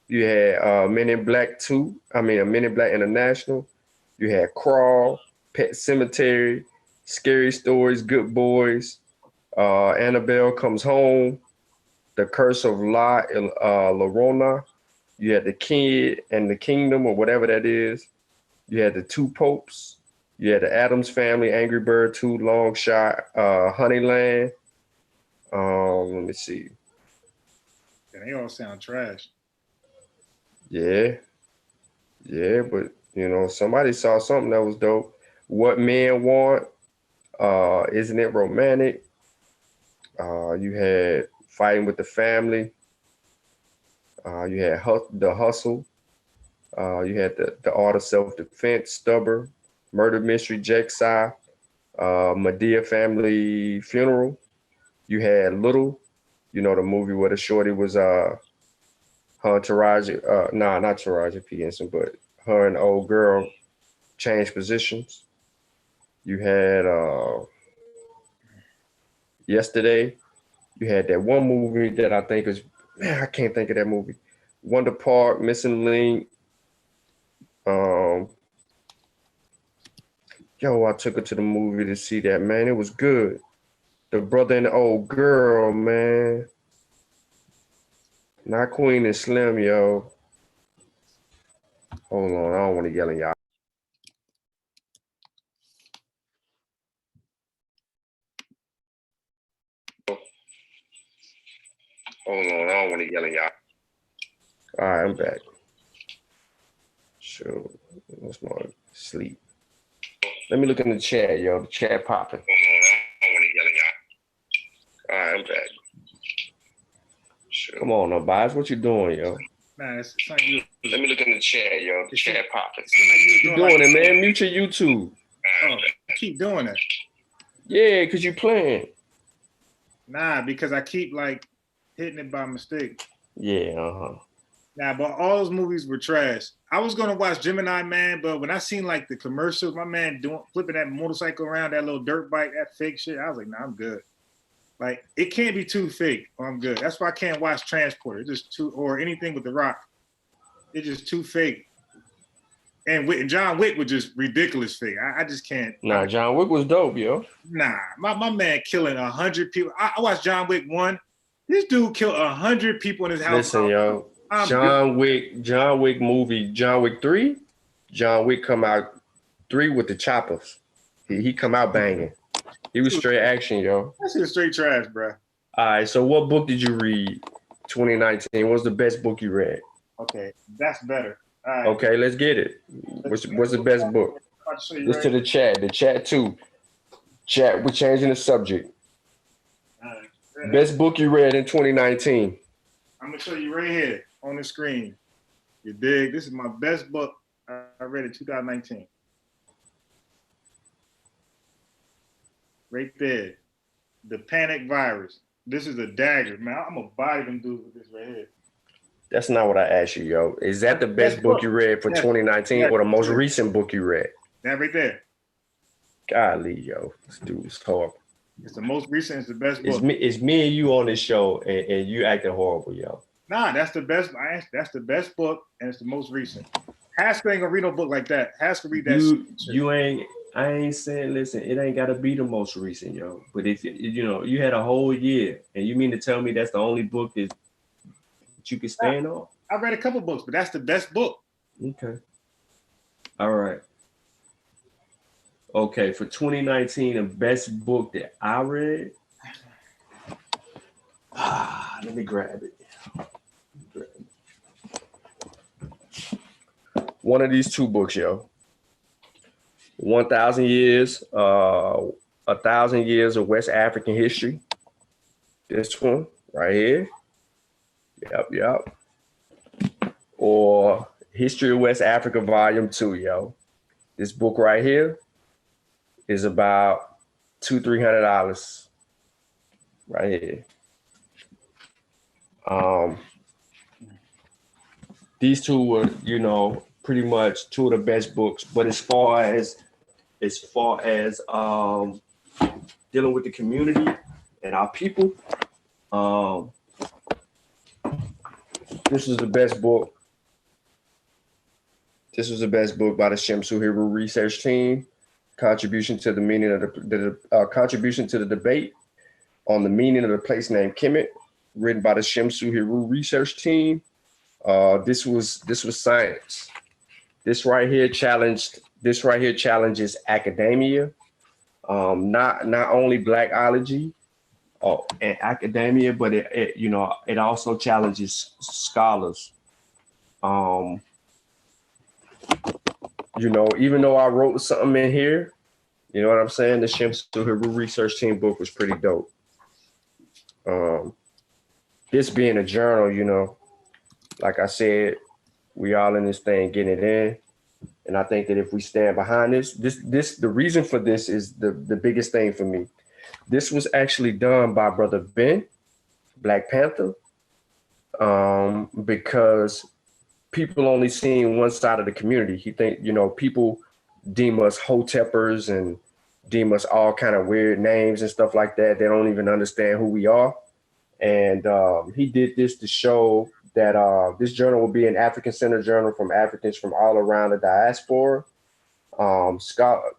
[SPEAKER 7] You had Men in Black 2. Men in Black International. You had Crawl, Pet Cemetery, Scary Stories, Good Boys, Annabelle Comes Home, The Curse of La Llorona. You had The Kid and the Kingdom, or whatever that is. You had The Two Popes. You had The Addams Family, Angry Bird 2, Long Shot, Honeyland. Let me see.
[SPEAKER 5] They all sound trash.
[SPEAKER 7] Yeah, but somebody saw something that was dope. What Men Want, Isn't It Romantic? You had Fighting with the Family. You had The Hustle. You had the Art of Self-Defense, Stubber, Murder Mystery, Jigsaw, Medea Family Funeral. You had Little, the movie where the shorty was her and Taraji, not Taraji P. Henson, but her and the old girl changed positions. You had Yesterday. You had that one movie that I think is, man, I can't think of that movie. Wonder Park, Missing Link. I took her to the movie to see that, man. It was good. The Brother and the Old Girl, man. Not Queen and Slim, yo. Hold on, I don't want to yell at y'all. yelling, y'all. All right, I'm back. Sure. What's more? Sleep. Let me look in the chat, yo. The chat popping. All right, I'm back. Sure. Come on, no bias. What you doing, yo?
[SPEAKER 5] Nah, it's not you.
[SPEAKER 7] Let me look in the chat, yo. The chat popping.
[SPEAKER 5] Like
[SPEAKER 7] You doing it, man? Mute your YouTube.
[SPEAKER 5] Oh, keep doing it.
[SPEAKER 7] Yeah, cause you playing.
[SPEAKER 5] Nah, because I keep like hitting it by mistake.
[SPEAKER 7] Yeah,
[SPEAKER 5] Nah, but all those movies were trash. I was gonna watch Gemini Man, but when I seen like the commercials, my man flipping that motorcycle around, that little dirt bike, that fake shit, I was like, nah, I'm good. Like it can't be too fake, or I'm good. That's why I can't watch Transporter. It's just too, or anything with The Rock. It's just too fake. And John Wick was just ridiculous fake. I just can't.
[SPEAKER 7] Nah, John Wick was dope, yo.
[SPEAKER 5] Nah, my man killing 100 people. I watched John Wick 1. This dude killed 100 people in his house.
[SPEAKER 7] Listen, yo. John Wick movie, John Wick 3. John Wick come out 3 with the choppers. He come out banging. He was straight action, yo.
[SPEAKER 5] That's just straight trash, bro.
[SPEAKER 7] All right, so what book did you read 2019? What was the best book you read?
[SPEAKER 5] Okay, that's better. All right.
[SPEAKER 7] Okay, let's get it. What's the best book? This to the chat too. Chat, we're changing the subject.
[SPEAKER 5] Right.
[SPEAKER 7] Best book you read in 2019.
[SPEAKER 5] I'm gonna show you right here on the screen. You dig? This is my best book I read in 2019. Right there. The Panic Virus. This is a dagger, man. I'm gonna body them dudes with this right here.
[SPEAKER 7] That's not what I asked you, yo. Is that the best book you read for 2019 or the most recent book you read?
[SPEAKER 5] That right there.
[SPEAKER 7] Golly, yo. This dude is horrible.
[SPEAKER 5] It's the most recent, it's the best book.
[SPEAKER 7] It's me and you on this show and you acting horrible, yo.
[SPEAKER 5] Nah, that's the best. That's the best book and it's the most recent. Haskell ain't gonna read no book like that. Haskell read that.
[SPEAKER 11] I ain't saying, listen, it ain't gotta be the most recent, yo. But if you had a whole year and you mean to tell me that's the only book that you can stand on?
[SPEAKER 5] I read a couple books, but that's the best book.
[SPEAKER 11] Okay. All right. Okay, for 2019, the best book that I read. Let me grab it.
[SPEAKER 7] One of these two books, yo. 1,000 years, 1,000 years of West African history. This one right here. Yep. Or History of West Africa, Volume 2, yo. This book right here is about $200-300 right here. These two were, pretty much two of the best books. But as far as dealing with the community and our people, this was the best book. This was the best book by the Shamsu Hiru research team. Contribution to the meaning of contribution to the debate on the meaning of the place named Kemet, written by the Shamsu Hiru research team. This was science. This right here challenges academia, not only Blackology and academia, but it also challenges scholars. Even though I wrote something in here, you know what I'm saying? The Shamsu Hiru research team book was pretty dope. This being a journal, like I said, we all in this thing getting it in. And I think that if we stand behind this, the reason for this is the biggest thing for me. This was actually done by Brother Ben, Black Panther, because people only seeing one side of the community. He think, people deem us hotepers and deem us all kind of weird names and stuff like that. They don't even understand who we are. And he did this to show that this journal will be an African-centered journal from Africans from all around the diaspora,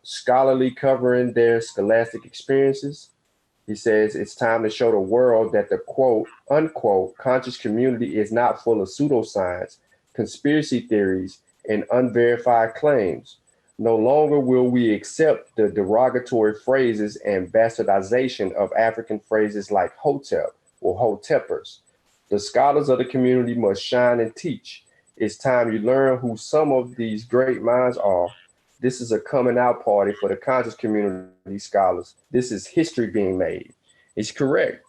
[SPEAKER 7] scholarly covering their scholastic experiences. He says it's time to show the world that the quote, unquote, conscious community is not full of pseudoscience, conspiracy theories, and unverified claims. No longer will we accept the derogatory phrases and bastardization of African phrases like hotep or hotepers. The scholars of the community must shine and teach. It's time you learn who some of these great minds are. This is a coming out party for the conscious community scholars. This is history being made. It's correct.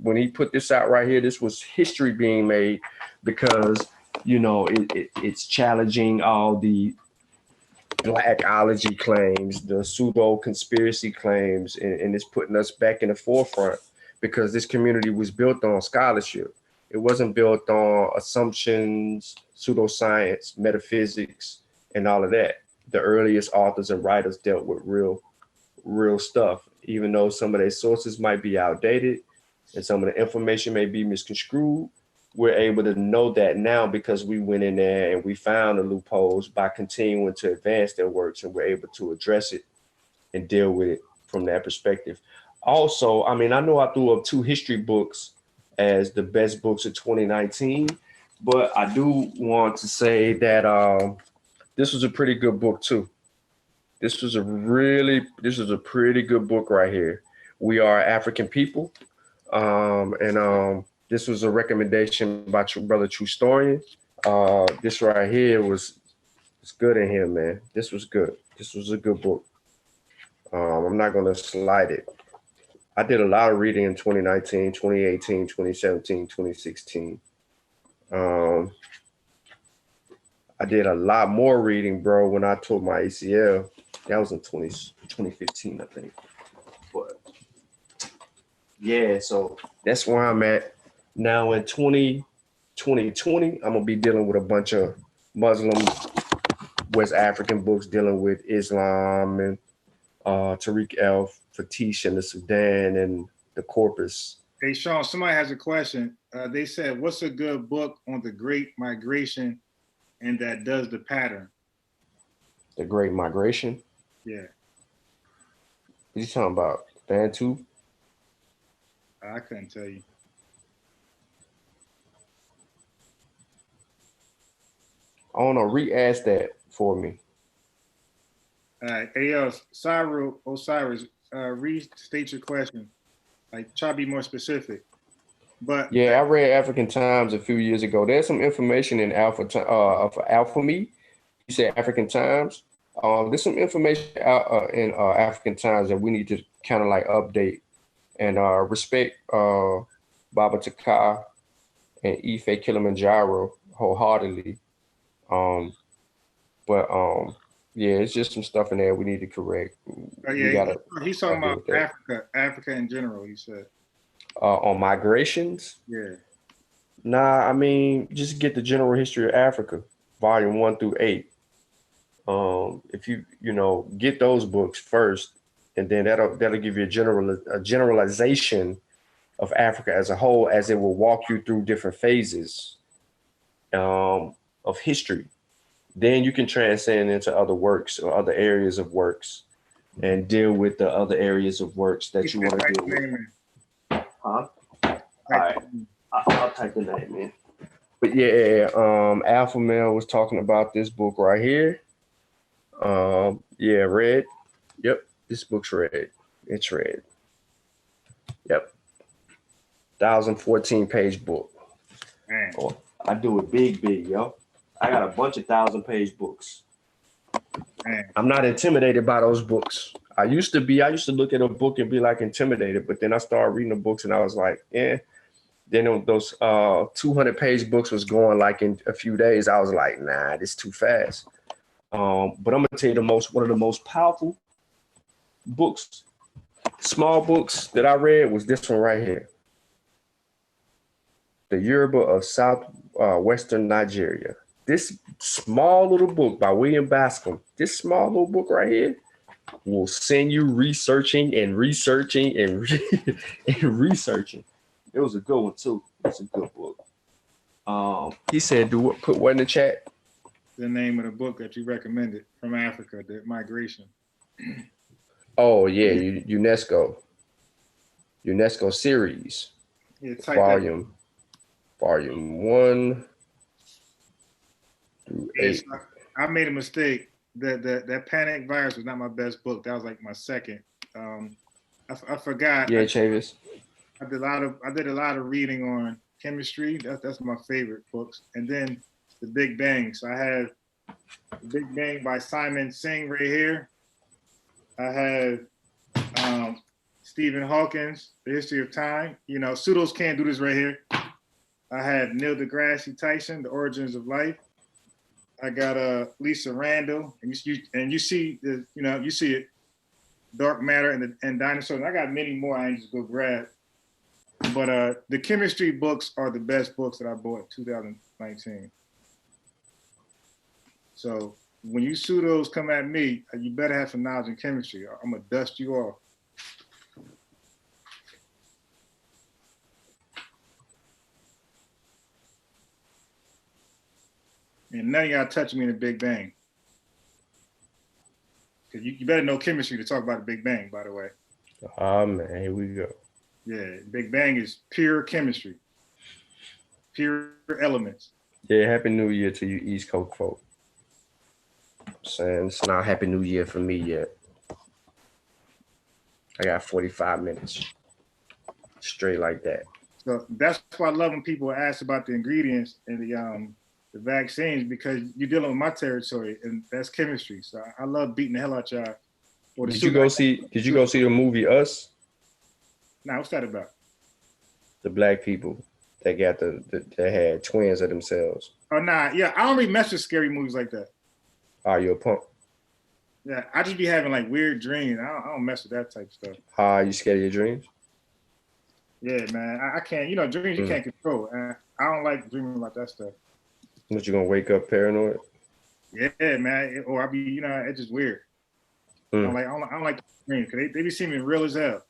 [SPEAKER 7] When he put this out right here, this was history being made because, you know, it's challenging all the blackology claims, the pseudo conspiracy claims, and it's putting us back in the forefront because this community was built on scholarship. It wasn't built on assumptions, pseudoscience, metaphysics, and all of that. The earliest authors and writers dealt with real stuff, even though some of their sources might be outdated and some of the information may be misconstrued. We're able to know that now because we went in there and we found the loopholes by continuing to advance their works, and we're able to address it and deal with it from that perspective. Also, I mean, I know I threw up 2 history books as the best books of 2019, but I do want to say that this was a pretty good book too. This was a pretty good book right here. We Are African People. This was a recommendation by Brother True Historian. This right here was good in here, man. This was good. This was a good book. I'm not going to slide it. I did a lot of reading in 2019, 2018, 2017, 2016. I did a lot more reading, bro, when I tore my ACL. That was in 2015, I think. But yeah, so that's where I'm at. Now in 2020, I'm going to be dealing with a bunch of Muslim West African books dealing with Islam and Tariq El-Fatish and the Sudan and the Corpus.
[SPEAKER 5] Hey, Sean, somebody has a question. They said, what's a good book on the Great Migration and that does the pattern?
[SPEAKER 7] The Great Migration?
[SPEAKER 5] Yeah.
[SPEAKER 7] What you talking about? Bantu?
[SPEAKER 5] I couldn't tell you.
[SPEAKER 7] I don't know. Re-ask that for me.
[SPEAKER 5] All right. Hey, Osiris, restate your question. Like, try to be more specific. But
[SPEAKER 7] yeah, I read African Times a few years ago. There's some information in Alpha Me. You said African Times. There's some information in African Times that we need to kind of like update and respect Baba Taka and Ife Kilimanjaro wholeheartedly. Yeah, it's just some stuff in there we need to correct.
[SPEAKER 5] He's talking about Africa in general, he said.
[SPEAKER 7] On migrations?
[SPEAKER 5] Yeah.
[SPEAKER 7] Nah, I mean, just get the general history of Africa, volume 1 through 8. If you get those books first, and then that'll give you a generalization of Africa as a whole, as it will walk you through different phases of history. Then you can transcend into other works or other areas of works and deal with the other areas of works that you want to deal with. Huh? All right. I'll type the name in. But yeah, Alpha Male was talking about this book right here. Yeah, red. Yep, this book's red. It's red. Yep. 1,014 page book. Man. Oh, I do it big, yo. I got a bunch of 1,000-page books. Man. I'm not intimidated by those books. I used to look at a book and be like intimidated, but then I started reading the books and I was like, yeah. Then those 200-page books was going like in a few days. I was like, nah, this is too fast. But I'm gonna tell you one of the most powerful books, small books that I read was this one right here. The Yoruba of Southwestern Nigeria. This small little book by William Bascom, this small little book right here will send you researching and researching and researching. It was a good one too. It's a good book. He said, put what in the chat?
[SPEAKER 5] The name of the book that you recommended from Africa, the migration.
[SPEAKER 7] Oh yeah, UNESCO series. Yeah, volume 1 through 8.
[SPEAKER 5] I made a mistake. That Panic Virus was not my best book. That was like my second. I forgot.
[SPEAKER 7] Yeah, Chavis.
[SPEAKER 5] I did a lot of reading on chemistry. That's my favorite books. And then The Big Bang. So I have The Big Bang by Simon Singh right here. I have Stephen Hawking's The History of Time. You know, pseudos can't do this right here. I have Neil deGrasse Tyson, The Origins of Life. I got Lisa Randall, and you see the, you know, you see it, Dark Matter and Dinosaurs. I got many more I ain't just go grab. But the chemistry books are the best books that I bought in 2019. So when you pseudos come at me, you better have some knowledge in chemistry. I'm gonna dust you off. And none of y'all touch me in the Big Bang. Because you better know chemistry to talk about the Big Bang, by the way.
[SPEAKER 7] Oh man, here we go.
[SPEAKER 5] Yeah, Big Bang is pure chemistry. Pure elements.
[SPEAKER 7] Yeah, Happy New Year to you East Coast folk. I'm saying it's not Happy New Year for me yet. I got 45 minutes. Straight like that.
[SPEAKER 5] So that's why I love when people ask about the ingredients and the vaccines, because you're dealing with my territory, and that's chemistry. So I love beating the hell out y'all.
[SPEAKER 7] Did you go see the movie Us?
[SPEAKER 5] Nah, what's that about?
[SPEAKER 7] The black people that got that had twins of themselves.
[SPEAKER 5] Oh nah, yeah, I don't really mess with scary movies like that.
[SPEAKER 7] Oh, you a punk?
[SPEAKER 5] Yeah, I just be having like weird dreams. I don't mess with that type of stuff.
[SPEAKER 7] You scared of your dreams?
[SPEAKER 5] Yeah, man, I can't. You know, dreams you can't control. I don't like dreaming about that stuff.
[SPEAKER 7] What, you gonna wake up paranoid?
[SPEAKER 5] Yeah, man. Or I be, you know, it's just weird. I don't like dreams because they be seeming real as hell.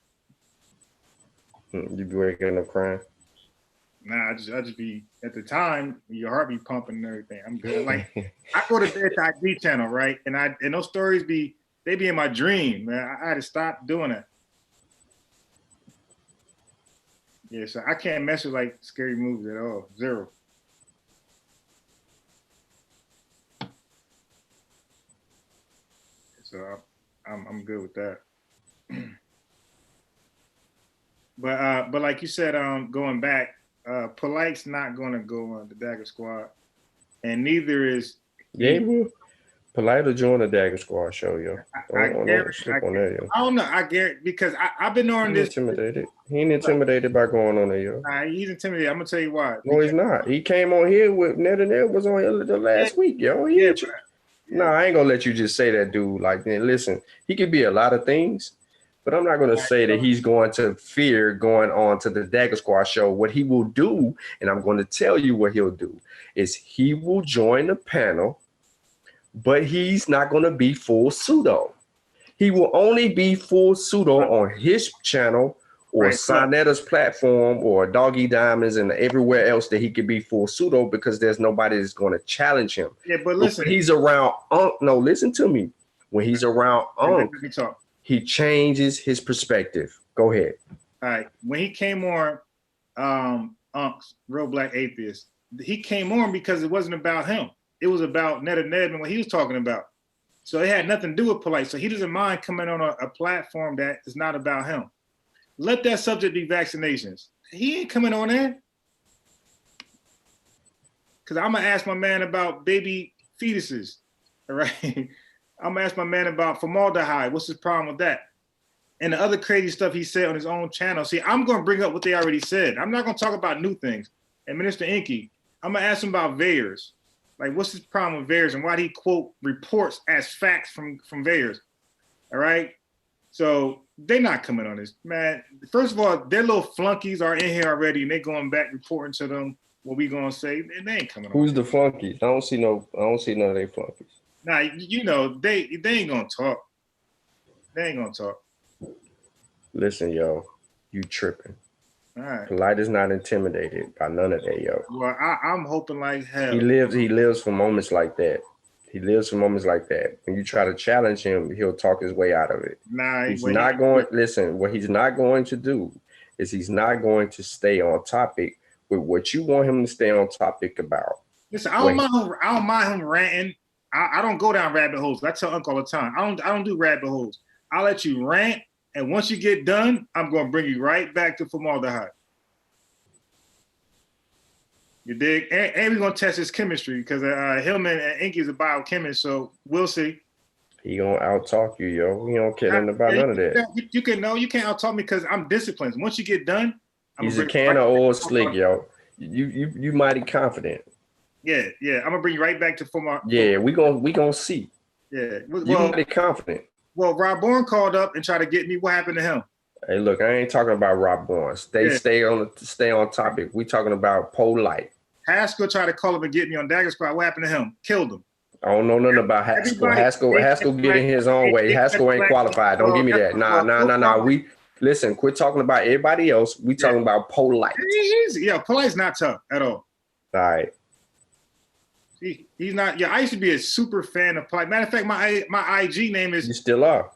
[SPEAKER 7] You be waking up crying?
[SPEAKER 5] Nah, I just be, at the time, your heart be pumping and everything. I'm good. Like, I go to bed to ID channel, right? And those stories be in my dream, man. I had to stop doing that. Yeah, so I can't mess with like scary movies at all. Zero. So I'm good with that. But like you said, going back, Polite's not going to go on the Dagger Squad, and neither is.
[SPEAKER 7] Yeah, Polite will join the Dagger Squad show, yo. I don't
[SPEAKER 5] know. I guarantee, because I've been on this.
[SPEAKER 7] Intimidated. He ain't intimidated by going on there, yo.
[SPEAKER 5] Nah, he's intimidated. I'm gonna tell you why.
[SPEAKER 7] No, he's not. He came on here with Ned and Ned was on here the last week, yo. No, I ain't gonna let you just say that, dude. Like, listen, he could be a lot of things, but I'm not gonna say that he's going to fear going on to the Dagger Squad show. What he will do, and I'm going to tell you what he'll do, is he will join the panel, but he's not going to be full pseudo. He will only be full pseudo on his channel or Sonetta's platform or Doggy Diamonds and everywhere else that he could be full pseudo, because there's nobody that's going to challenge him.
[SPEAKER 5] Yeah, but listen,
[SPEAKER 7] when he's around no, listen to me. When he's around he changes his perspective. Go ahead.
[SPEAKER 5] All right. When he came on Unc's Real Black Atheist, he came on because it wasn't about him. It was about Ned and Ned and what he was talking about. So it had nothing to do with Polite. So he doesn't mind coming on a platform that is not about him. Let that subject be vaccinations. He ain't coming on there. Because I'm going to ask my man about baby fetuses. All right. I'm going to ask my man about formaldehyde. What's his problem with that? And the other crazy stuff he said on his own channel. See, I'm going to bring up what they already said. I'm not going to talk about new things. And Minister Inky, I'm going to ask him about VAERS. Like, what's his problem with VAERS and why did he quote reports as facts from VAERS? All right. So they're not coming on this, man. First of all, their little flunkies are in here already, and they're going back reporting to them what we gonna say. They ain't coming on.
[SPEAKER 7] Who's the flunkies? I don't see none of their flunkies.
[SPEAKER 5] Nah, you know they ain't gonna talk. They ain't gonna talk.
[SPEAKER 7] Listen, yo, you tripping.
[SPEAKER 5] All right.
[SPEAKER 7] Polite is not intimidated by none of that, yo.
[SPEAKER 5] Well, I'm hoping like hell.
[SPEAKER 7] He lives for moments like that. He lives for moments like that. When you try to challenge him, he'll talk his way out of it.
[SPEAKER 5] Nah,
[SPEAKER 7] he's not going. Listen, what he's not going to do is he's not going to stay on topic with what you want him to stay on topic about.
[SPEAKER 5] Listen, I don't mind him ranting. I don't go down rabbit holes. I tell Uncle all the time. I don't do rabbit holes. I'll let you rant, and once you get done, I'm going to bring you right back to formaldehyde. You dig? And we're gonna test his chemistry because Hillman and Inky is a biochemist, so we'll see.
[SPEAKER 7] He gonna out-talk you, yo. He don't care nothing about none of that.
[SPEAKER 5] You can know you can't out-talk me because I'm disciplined. Once you get done,
[SPEAKER 7] he's a can of oil slick, yo. You mighty confident.
[SPEAKER 5] Yeah, I'm gonna bring you right back to former.
[SPEAKER 7] Yeah, we gonna see.
[SPEAKER 5] Yeah,
[SPEAKER 7] you mighty confident.
[SPEAKER 5] Well, Rob Bourne called up and tried to get me. What happened to him?
[SPEAKER 7] Hey, look, I ain't talking about Rob Bourne. Stay on topic. We talking about Polite.
[SPEAKER 5] Haskell tried to call him and get me on Dagger Squad. What happened to him? Killed him.
[SPEAKER 7] I don't know nothing about Haskell. Haskell getting his own way. Haskell ain't qualified. Don't give me that. Nah. We listen. Quit talking about everybody else. We talking about Polite.
[SPEAKER 5] Yeah, Polite's not tough at all.
[SPEAKER 7] All right.
[SPEAKER 5] He's not. Yeah, I used to be a super fan of Polite. Matter of fact, my IG name is.
[SPEAKER 7] You still are.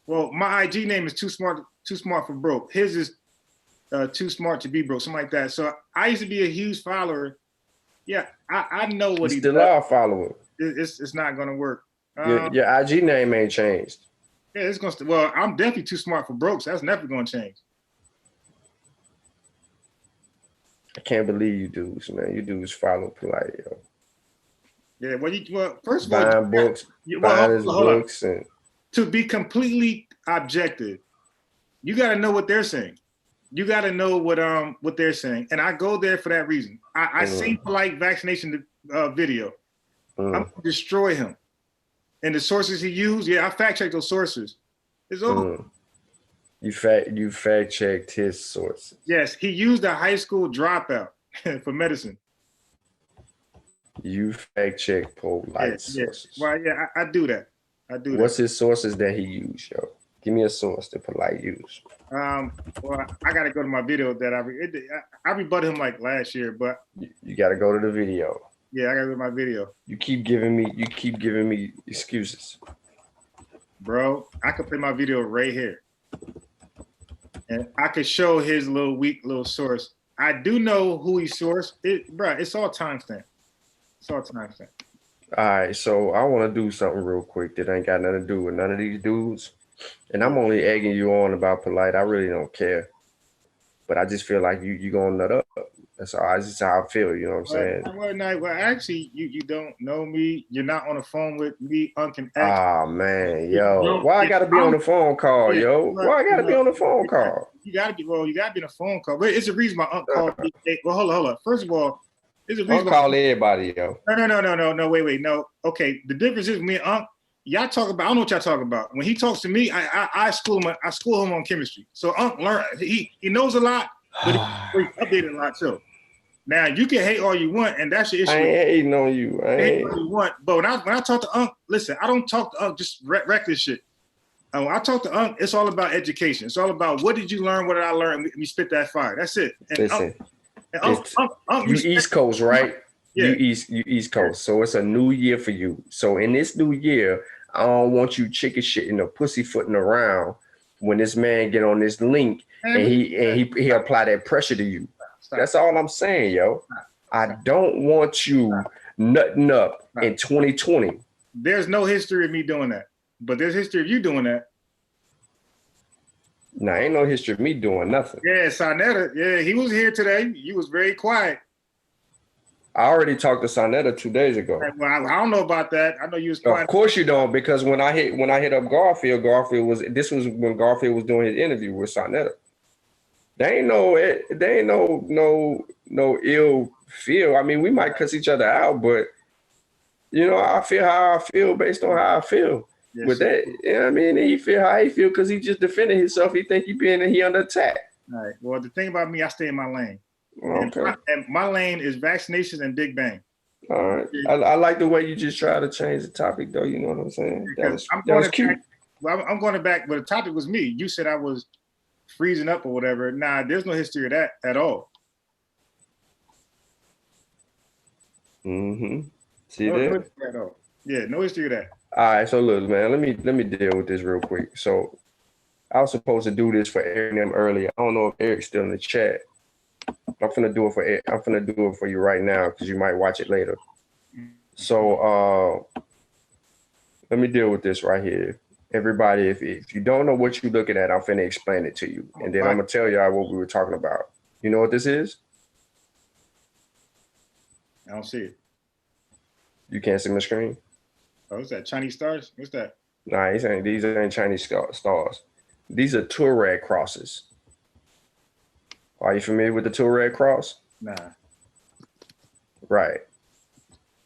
[SPEAKER 5] Well, my IG name is Too Smart for Broke. His is Too Smart to Be Broke, something like that. So I used to be a huge follower. Yeah, I know what he
[SPEAKER 7] still are following.
[SPEAKER 5] It's not gonna work.
[SPEAKER 7] Your IG name ain't changed.
[SPEAKER 5] Yeah, it's gonna. Well, I'm definitely too smart for broke, so that's never gonna change.
[SPEAKER 7] I can't believe you dudes, man. You dudes follow Polite, yo.
[SPEAKER 5] Yeah, well, first of all,
[SPEAKER 7] buying books, buying his books, and
[SPEAKER 5] to be completely objective, you got to know what they're saying. You got to know what they're saying, and I go there for that reason. I see Polite vaccination video. I'm gonna destroy him, and the sources he used. Yeah, I fact checked those sources. It's over.
[SPEAKER 7] You fact checked his sources.
[SPEAKER 5] Yes, he used a high school dropout for medicine.
[SPEAKER 7] You fact check Polite sources.
[SPEAKER 5] Well, yeah, I do that.
[SPEAKER 7] What's his sources that he used, yo? Give me a source that Polite used.
[SPEAKER 5] Well, I gotta go to my video that I rebutted him like last year, but
[SPEAKER 7] you gotta go to the video.
[SPEAKER 5] Yeah, I gotta go to my video.
[SPEAKER 7] You keep giving me excuses.
[SPEAKER 5] Bro, I could play my video right here. And I could show his weak little source. I do know who he sourced. Bro, it's all timestamp. All
[SPEAKER 7] right, so I want to do something real quick that ain't got nothing to do with none of these dudes. And I'm only egging you on about Polite. I really don't care. But I just feel like you gonna nut up. That's just how I feel, you know what I'm saying?
[SPEAKER 5] Well, actually, you don't know me. You're not on the phone with me,
[SPEAKER 7] Ah, man, yo. Why I gotta be on the phone call, yo? Why I gotta be on the phone call?
[SPEAKER 5] You gotta be on the phone call. But it's a reason my uncle called me. Well, hold on. First of all, there's a reason.
[SPEAKER 7] Don't call everybody, yo.
[SPEAKER 5] No, wait, no. Okay, the difference is me and Unc, y'all talk about, I don't know what y'all talk about. When he talks to me, I school him on chemistry. So Unc learn, he knows a lot, but he's updated a lot too. Now you can hate all you want, and that's your issue.
[SPEAKER 7] I ain't hating on you. I ain't
[SPEAKER 5] all you want. But when I talk to Unc, listen, I don't talk to Unc just wreck this shit. When I talk to Unc, it's all about education. It's all about what did you learn, what did I learn, and we spit that fire. That's it. And
[SPEAKER 7] listen.
[SPEAKER 5] Unc,
[SPEAKER 7] you East Coast, right?
[SPEAKER 5] Yeah.
[SPEAKER 7] You East Coast. So it's a new year for you. So in this new year, I don't want you chicken shitting or pussyfooting around when this man get on this link and he apply that pressure to you. That's all I'm saying, yo. I don't want you nutting up in 2020.
[SPEAKER 5] There's no history of me doing that, but there's history of you doing that.
[SPEAKER 7] Nah, ain't no history of me doing nothing.
[SPEAKER 5] Yeah, Sarnetta. Yeah, he was here today. He was very quiet.
[SPEAKER 7] I already talked to Sarnetta 2 days ago.
[SPEAKER 5] Well, I don't know about that. I know you was quiet.
[SPEAKER 7] Of course you don't, because when I hit up Garfield was when Garfield was doing his interview with Sarnetta. There ain't no ill feel. I mean, we might cuss each other out, but you know, I feel how I feel based on how I feel. Yes, with that, you know what I mean? He feel how he feel because he just defended himself. He think he under attack.
[SPEAKER 5] All right. Well, the thing about me, I stay in my lane.
[SPEAKER 7] Okay.
[SPEAKER 5] And my lane is vaccinations and Big Bang.
[SPEAKER 7] All right. I like the way you just try to change the topic, though. You know what I'm saying? That was cute.
[SPEAKER 5] I'm going back, but the topic was me. You said I was freezing up or whatever. Nah, there's no history of that at all.
[SPEAKER 7] Mm-hmm. See
[SPEAKER 5] no
[SPEAKER 7] that?
[SPEAKER 5] History at all. Yeah, no history of that.
[SPEAKER 7] All right, so look, man, let me deal with this real quick. So I was supposed to do this for Eric and them earlier. I don't know if Eric's still in the chat. I'm finna do it for Eric. I'm finna do it for you right now because you might watch it later. So let me deal with this right here. Everybody, if you don't know what you're looking at, I'm finna explain it to you. And then I'm gonna tell y'all what we were talking about. You know what this is?
[SPEAKER 5] I don't see it.
[SPEAKER 7] You can't see my screen?
[SPEAKER 5] Oh, what's that? Chinese stars? What's that?
[SPEAKER 7] Nah, these ain't Chinese stars. These are Toureg crosses. Are you familiar with the Toureg cross?
[SPEAKER 5] Nah.
[SPEAKER 7] Right.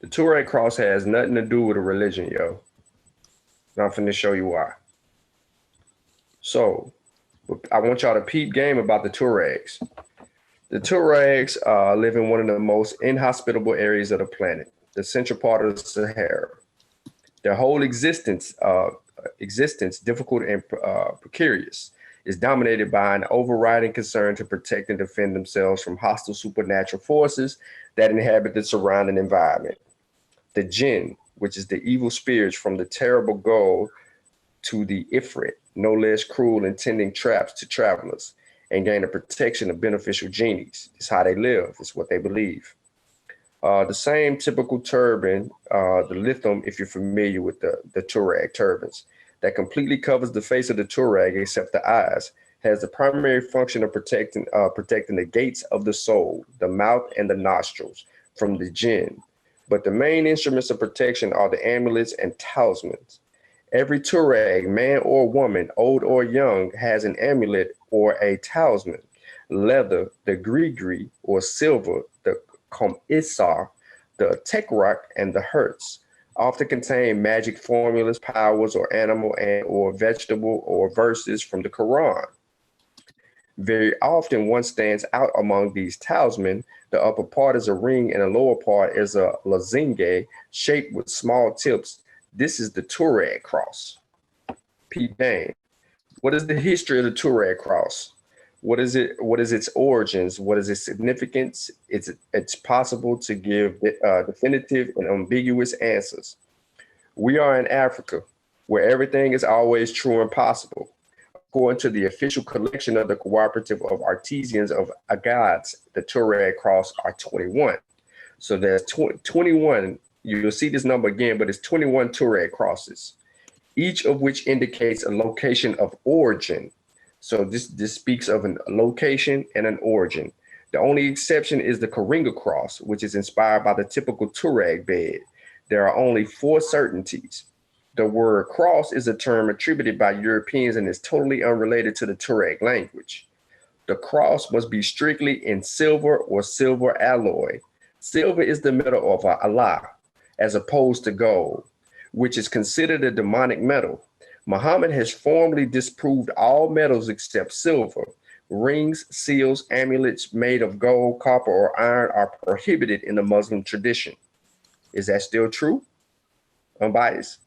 [SPEAKER 7] The Toureg cross has nothing to do with a religion, yo. And I'm finna show you why. So, I want y'all to peep game about the Touaregs. The Touaregs live in one of the most inhospitable areas of the planet, the central part of the Sahara. Their whole existence, difficult and precarious, is dominated by an overriding concern to protect and defend themselves from hostile supernatural forces that inhabit the surrounding environment. The jinn, which is the evil spirits from the terrible goal, to the ifrit, no less cruel, intending traps to travelers and gain a protection of beneficial genies. It's how they live. It's what they believe. The same typical turban, the lithum, if you're familiar with the Toureg turbans, that completely covers the face of the Toureg except the eyes, has the primary function of protecting the gates of the soul, the mouth and the nostrils from the jinn. But the main instruments of protection are the amulets and talismans. Every Toureg, man or woman, old or young, has an amulet or a talisman. Leather, the gree or silver, the Isar, the Tekrak, and the Hertz often contain magic formulas, powers, or animal and or vegetable or verses from the Quran. Very often one stands out among these talisman. The upper part is a ring and the lower part is a lozinge shaped with small tips. This is the Toureg cross. Pete Dane. What is the history of the Toureg cross? What is it? What is its origins? What is its significance? It's possible to give definitive and ambiguous answers. We are in Africa, where everything is always true and possible. According to the official collection of the Cooperative of Artisans of Agads, the Toureg cross are 21. So there's 21. You'll see this number again, but it's 21 Toureg crosses, each of which indicates a location of origin. So this speaks of a location and an origin. The only exception is the Karinga cross, which is inspired by the typical Toureg bed. There are only 4 certainties. The word cross is a term attributed by Europeans and is totally unrelated to the Toureg language. The cross must be strictly in silver or silver alloy. Silver is the metal of Allah, as opposed to gold, which is considered a demonic metal. Muhammad has formally disproved all metals except silver. Rings, seals, amulets made of gold, copper, or iron are prohibited in the Muslim tradition. Is that still true? Unbiased.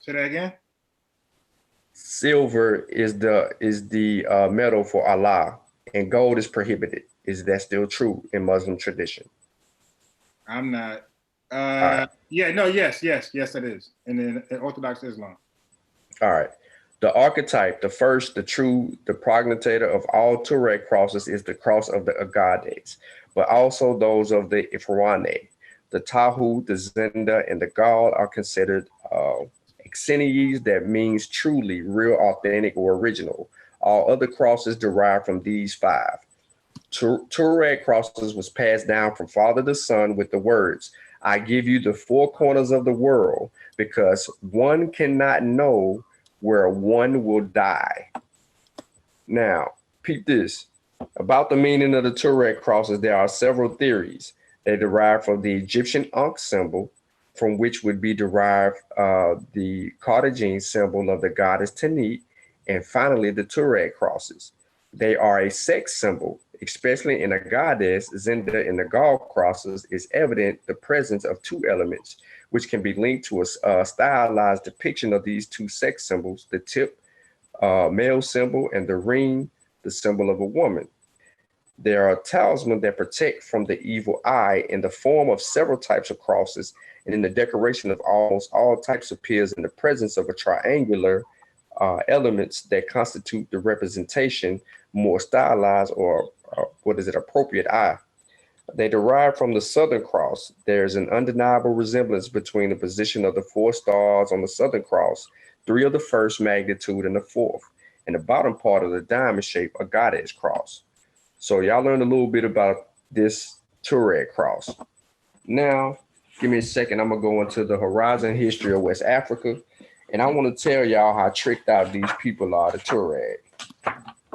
[SPEAKER 5] Say that again.
[SPEAKER 7] Silver is the metal for Allah, and gold is prohibited. Is that still true in Muslim tradition?
[SPEAKER 5] I'm not.
[SPEAKER 7] Right.
[SPEAKER 5] Yeah, no, yes, it is. And then in Orthodox Islam.
[SPEAKER 7] All right. The archetype, the first, the true, the progenitor of all Toureg crosses is the cross of the Agades, but also those of the Ifrane. The Tahu, the Zenda, and the Gal are considered exenies, that means truly, real, authentic, or original. All other crosses derive from these 5. Toureg crosses was passed down from father to son with the words, I give you the 4 corners of the world, because one cannot know where one will die. Now, peep this. About the meaning of the Toureg crosses, there are several theories. They derive from the Egyptian Ankh symbol, from which would be derived the Carthagine symbol of the goddess Tanit, and finally the Toureg crosses. They are a sex symbol, especially in the goddess Zenda and the Gal crosses is evident the presence of 2 elements, which can be linked to a stylized depiction of these 2 sex symbols, the tip, male symbol, and the ring, the symbol of a woman. There are talismans that protect from the evil eye in the form of several types of crosses, and in the decoration of almost all types appears in the presence of a triangular elements that constitute the representation, more stylized or appropriate eye. They derive from the Southern Cross. There's an undeniable resemblance between the position of the 4 stars on the Southern Cross, 3 of the first magnitude and the 4th, and the bottom part of the diamond shape, a goddess cross. So y'all learned a little bit about this Toureg cross. Now, give me a second. I'm gonna go into the horizon history of West Africa, and I want to tell y'all how tricked out these people are, the Toureg.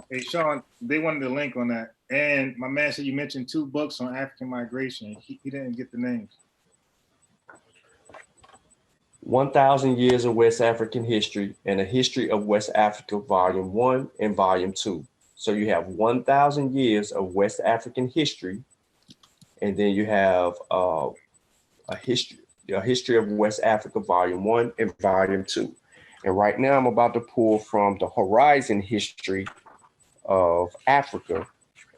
[SPEAKER 5] Hey, Sean, they wanted a link on that. And my man said you mentioned 2 books on African migration. He didn't get the names.
[SPEAKER 7] 1,000 Years of West African History and a History of West Africa, Volume 1 and Volume 2. So you have 1,000 years of West African history, and then you have a history of West Africa, Volume 1 and Volume 2. And right now I'm about to pull from the horizon history of Africa,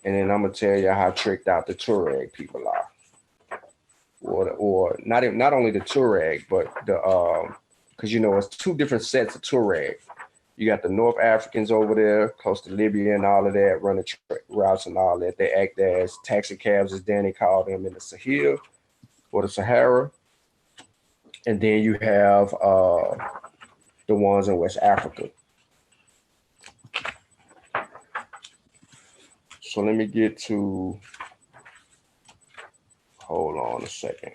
[SPEAKER 7] and then I'm gonna tell you how tricked out the Toureg people are. Or not only the Toureg, but the because you know it's 2 different sets of Toureg. You got the North Africans over there, close to Libya and all of that, running routes and all that. They act as taxi cabs, as Danny called them, in the Sahel or the Sahara. And then you have the ones in West Africa. So let me get to, hold on a second.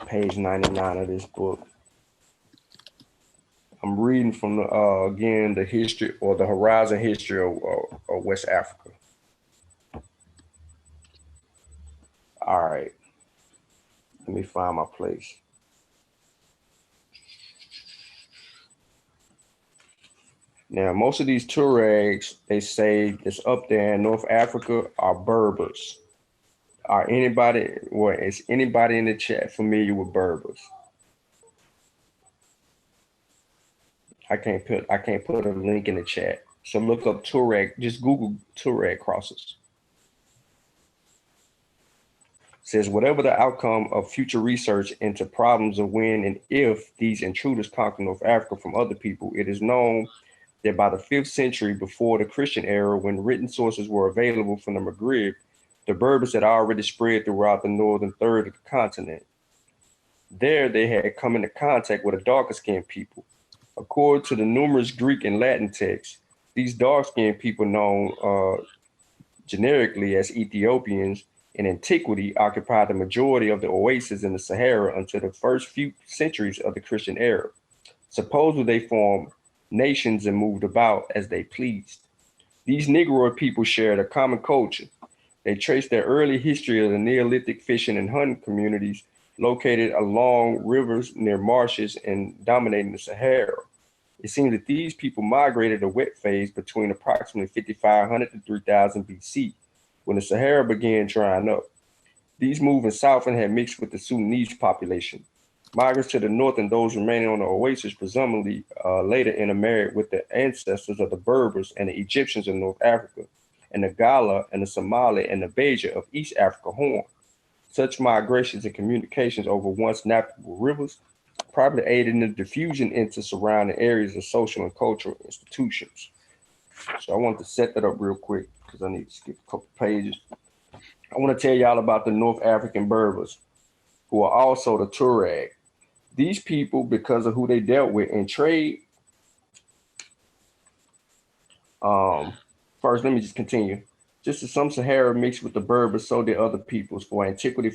[SPEAKER 7] Page 99 of this book. I'm reading from the again the history or the horizon history of West Africa. All right, let me find my place. Now, most of these Touaregs, they say that's up there in North Africa, are Berbers. Is anybody in the chat familiar with Berbers? I can't put a link in the chat. So look up Toureg, just Google Toureg crosses. It says, whatever the outcome of future research into problems of when and if these intruders conquer North Africa from other people, it is known that by the 5th century before the Christian era, when written sources were available from the Maghreb, the Berbers had already spread throughout the northern third of the continent. There they had come into contact with a darker skinned people. According to the numerous Greek and Latin texts, these dark-skinned people, known generically as Ethiopians, in antiquity occupied the majority of the oases in the Sahara until the first few centuries of the Christian era. Supposedly they formed nations and moved about as they pleased. These Negroid people shared a common culture. They traced their early history of the Neolithic fishing and hunting communities located along rivers near marshes and dominating the Sahara. It seems that these people migrated a wet phase between approximately 5,500 to 3,000 BC, when the Sahara began drying up. These moving south and had mixed with the Sudanese population. Migrants to the north and those remaining on the oasis presumably later intermarried with the ancestors of the Berbers and the Egyptians of North Africa, and the Gala and the Somali and the Beja of East Africa Horn. Such migrations and communications over once navigable rivers probably aided in the diffusion into surrounding areas of social and cultural institutions. So I wanted to set that up real quick because I need to skip a couple pages. I want to tell y'all about the North African Berbers, who are also the Toureg. These people, because of who they dealt with in trade, first, let me just continue. Just as some Sahara mixed with the Berbers, so did other peoples. For antiquity,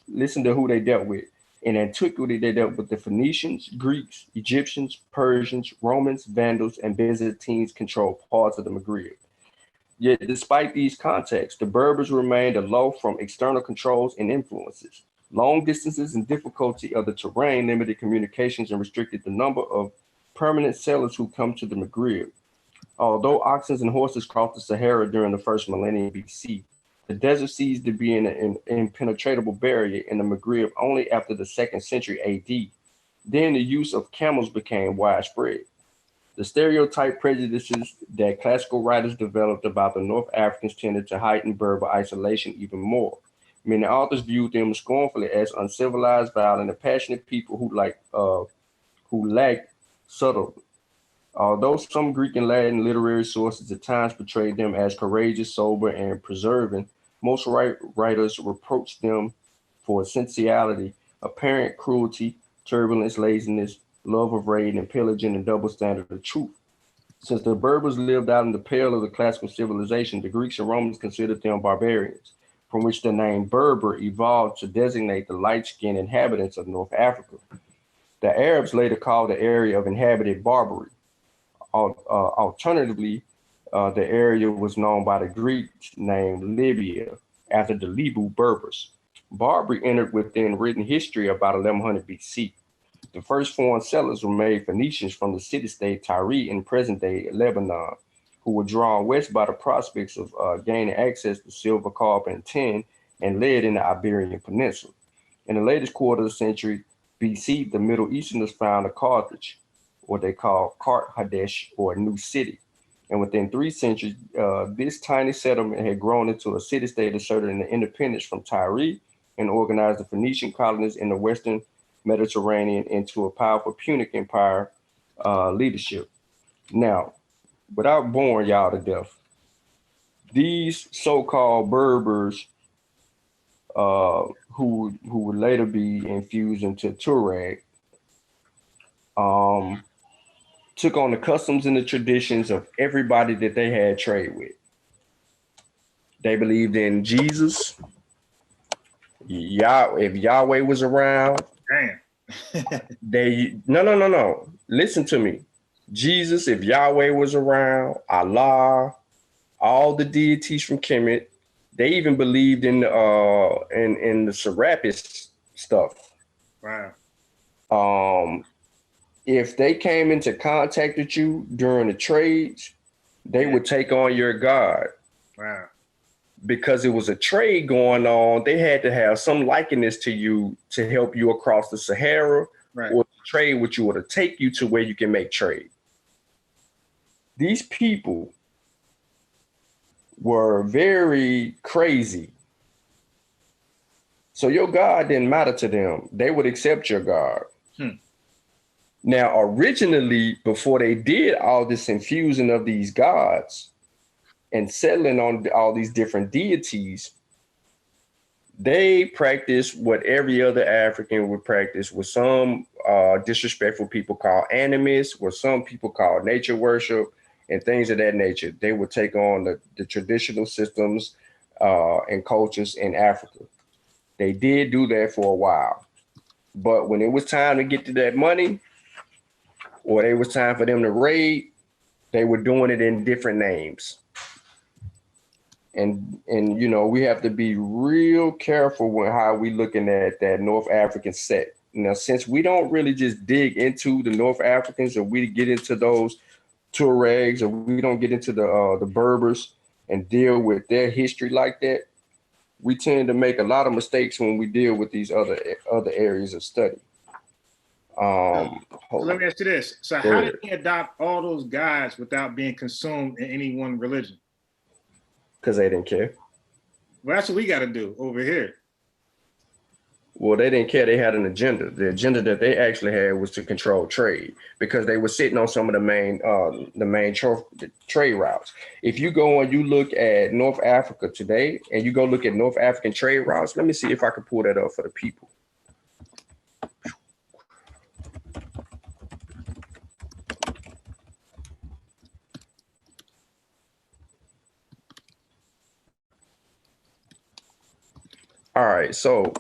[SPEAKER 7] listen to who they dealt with. In antiquity, they dealt with the Phoenicians, Greeks, Egyptians, Persians, Romans, Vandals, and Byzantines controlled parts of the Maghreb. Yet, despite these contexts, the Berbers remained aloof from external controls and influences. Long distances and difficulty of the terrain limited communications and restricted the number of permanent settlers who come to the Maghreb. Although oxen and horses crossed the Sahara during the first millennium BC, the desert ceased to be an impenetrable barrier in the Maghreb only after the 2nd century AD. Then the use of camels became widespread. The stereotype prejudices that classical writers developed about the North Africans tended to heighten Berber isolation even more. Many authors viewed them scornfully as uncivilized, violent, and passionate people who lacked subtlety. Although some Greek and Latin literary sources at times portrayed them as courageous, sober, and persevering, most writers reproached them for essentiality, apparent cruelty, turbulence, laziness, love of raid and pillaging, and double standard of truth. Since the Berbers lived out in the pale of the classical civilization, the Greeks and Romans considered them barbarians. from which the name Berber evolved to designate the light-skinned inhabitants of North Africa. The Arabs later called the area of inhabited Barbary. Alternatively, the area was known by the Greeks named Libya after the Libu Berbers. Barbary entered within written history about 1100 BC. The first foreign settlers were made Phoenicians from the city-state Tyre in present-day Lebanon, who were drawn west by the prospects of gaining access to silver, copper, and tin, and lead in the Iberian Peninsula. In the latest quarter of the century BC, the Middle Easterners found a Carthage, what they call Kart Hadesh, or a new city. And within 3 centuries, this tiny settlement had grown into a city-state asserted an independence from Tyre and organized the Phoenician colonies in the Western Mediterranean into a powerful Punic Empire leadership. Now, without boring y'all to death, these so-called Berbers, who would later be infused into Toureg, took on the customs and the traditions of everybody that they had trade with. They believed in Jesus. If Yahweh was around, no. Listen to me. Jesus, if Yahweh was around, Allah, all the deities from Kemet, they even believed in the Serapis stuff.
[SPEAKER 5] Wow.
[SPEAKER 7] If they came into contact with you during the trades, they would take on your god.
[SPEAKER 5] Wow.
[SPEAKER 7] Because it was a trade going on, they had to have some likeness to you to help you across the Sahara, or to trade with you, or to take you to where you can make trade. These people were very crazy. So your God didn't matter to them. They would accept your God. Now, originally, before they did all this infusing of these gods and settling on all these different deities, they practiced what every other African would practice, with some disrespectful people called animists, what some people call nature worship, and things of that nature. They would take on the traditional systems and cultures in Africa. They did do that for a while. But when it was time to get to that money, or it was time for them to raid, they were doing it in different names. And you know, we have to be real careful with how we looking at that North African sect. Now, since we don't really just dig into the North Africans, or we get into those Touaregs, or we don't get into the Berbers and deal with their history like that, we tend to make a lot of mistakes when we deal with these other areas of study.
[SPEAKER 5] So let me ask you this. So how did they adopt all those gods without being consumed in any one religion?
[SPEAKER 7] Because they didn't care.
[SPEAKER 5] Well, that's what we got to do over here.
[SPEAKER 7] Well, they didn't care. They had an agenda. The agenda that they actually had was to control trade, because they were sitting on some of the main trade routes. If you go and you look at North Africa today, and you go look at North African trade routes, let me see if I can pull that up for the people. All right, so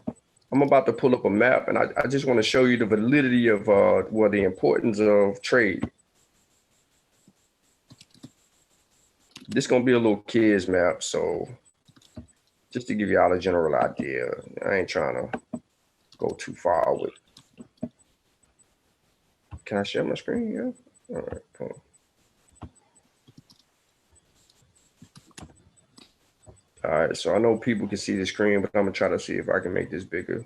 [SPEAKER 7] I'm about to pull up a map, and I just want to show you the validity of the importance of trade. This is gonna be a little kids map, so just to give y'all a general idea. I ain't trying to go too far with. Can I share my screen? Yeah. All right, cool. All right, so I know people can see the screen, but I'm gonna try to see if I can make this bigger.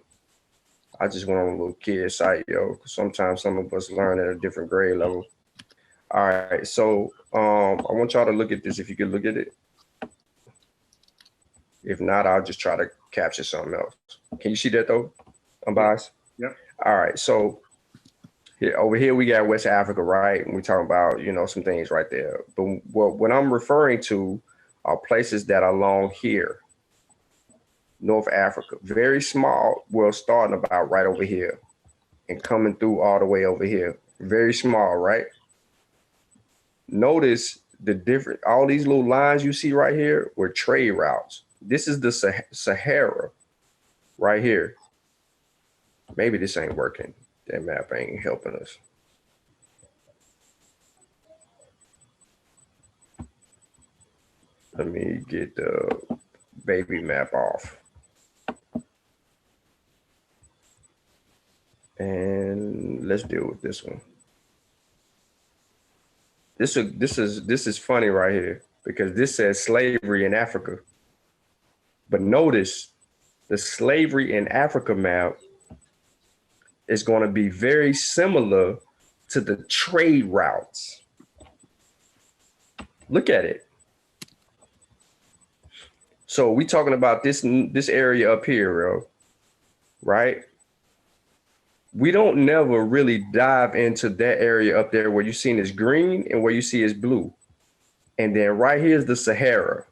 [SPEAKER 7] I just went on a little kid site, yo. Sometimes some of us learn at a different grade level. All right, so I want y'all to look at this, if you could look at it. If not, I'll just try to capture something else. Can you see that though, Unbiased?
[SPEAKER 5] Yep.
[SPEAKER 7] All right, so over here we got West Africa, right? And we're talking about, you know, some things right there. But what I'm referring to are places that are along here. North Africa, very small, well, starting about right over here and coming through all the way over here. Very small, right? Notice the different, all these little lines you see right here were trade routes. This is the Sahara right here. Maybe this ain't working. That map ain't helping us. Let me get the baby map off. And let's deal with this one. This is funny right here because this says slavery in Africa. But notice the slavery in Africa map is going to be very similar to the trade routes. Look at it. So we talking about this area up here, bro, right? We don't never really dive into that area up there where you see is green and where you see is blue. And then right here's the Sahara.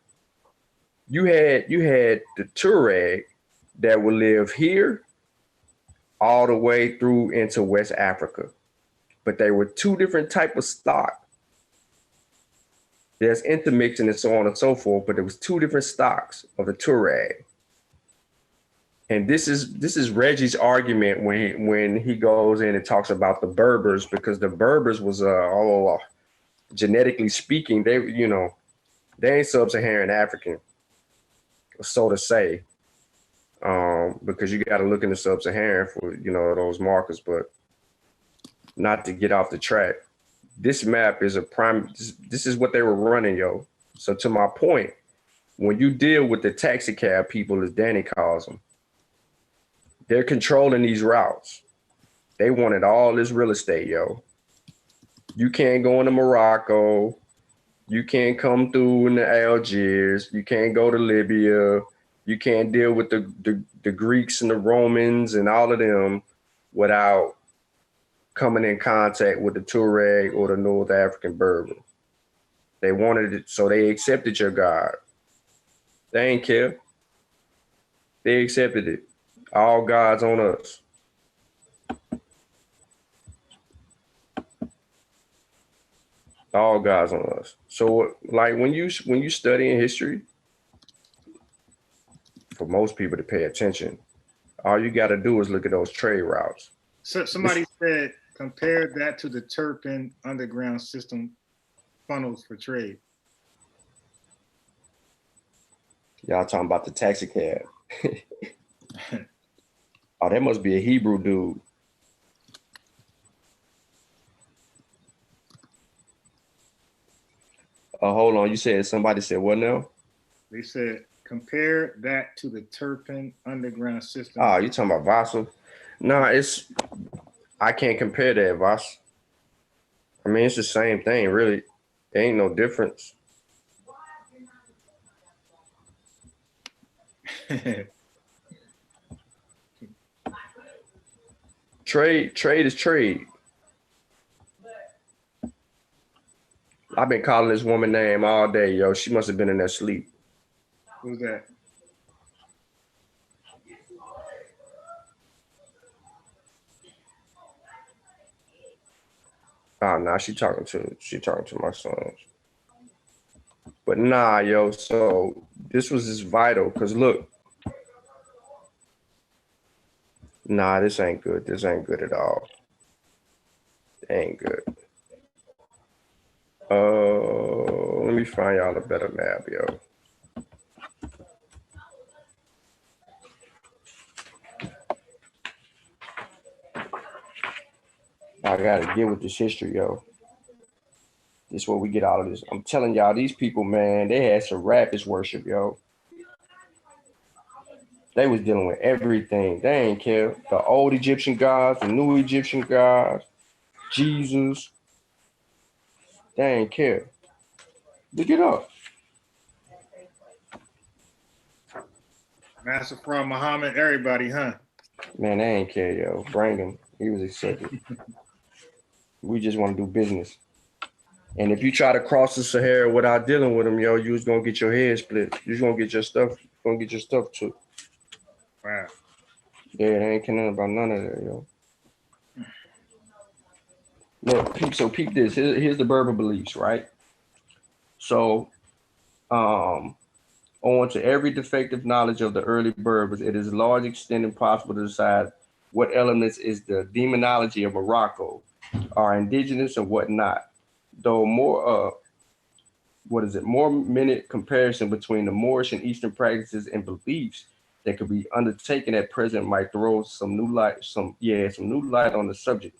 [SPEAKER 7] You had the Toureg that would live here all the way through into West Africa. But they were two different type of stock. There's intermixing and so on and so forth, but there was two different stocks of the Toureg. And this is Reggie's argument when he goes in and talks about the Berbers, because the Berbers was genetically speaking, they ain't sub-Saharan African, so to say, because you got to look into sub-Saharan for those markers. But not to get off the track, this map is a prime. This is what they were running, yo. So to my point, when you deal with the taxi cab people, as Danny calls them, they're controlling these routes. They wanted all this real estate, yo. You can't go into Morocco. You can't come through into Algiers. You can't go to Libya. You can't deal with the Greeks and the Romans and all of them without coming in contact with the Toureg or the North African Berber. They wanted it, so they accepted your God. They ain't care. They accepted it. All God's on us. All God's on us. So, like when you study in history, for most people to pay attention, all you got to do is look at those trade routes.
[SPEAKER 5] So somebody said compare that to the Turpin underground system funnels for trade.
[SPEAKER 7] Y'all talking about the taxi cab. Oh, that must be a Hebrew dude. Hold on. You said somebody said what now?
[SPEAKER 5] They said compare that to the Turpin underground system.
[SPEAKER 7] Oh, you talking about Vassal? Nah, I can't compare that, Vass. I mean, it's the same thing, really. There ain't no difference. Trade is trade. I've been calling this woman name all day, yo. She must have been in there sleep.
[SPEAKER 5] Who's that?
[SPEAKER 7] Oh, nah, she talking to my sons. But nah, yo, so this was just vital, because look. Nah, this ain't good. This ain't good at all. It ain't good. Let me find y'all a better map, yo. I gotta get with this history, yo. This is where we get all of this. I'm telling y'all, these people, man, they had some rapids worship, yo. They was dealing with everything. They ain't care. The old Egyptian gods, the new Egyptian gods, Jesus. They ain't care. Look it up.
[SPEAKER 5] Master from Muhammad, everybody, huh?
[SPEAKER 7] Man, they ain't care, yo. Bring him. He was accepted. We just want to do business. And if you try to cross the Sahara without dealing with him, yo, you was gonna get your head split. You was gonna get your stuff too.
[SPEAKER 5] Wow.
[SPEAKER 7] Yeah, they ain't caring about none of that, yo. Look, peep this. Here's the Berber beliefs, right? So, Owing to every defective knowledge of the early Berbers, it is a large extent impossible to decide what elements is the demonology of Morocco are indigenous and what not. Though more minute comparison between the Moorish and Eastern practices and beliefs that could be undertaken at present might throw some new light on the subject.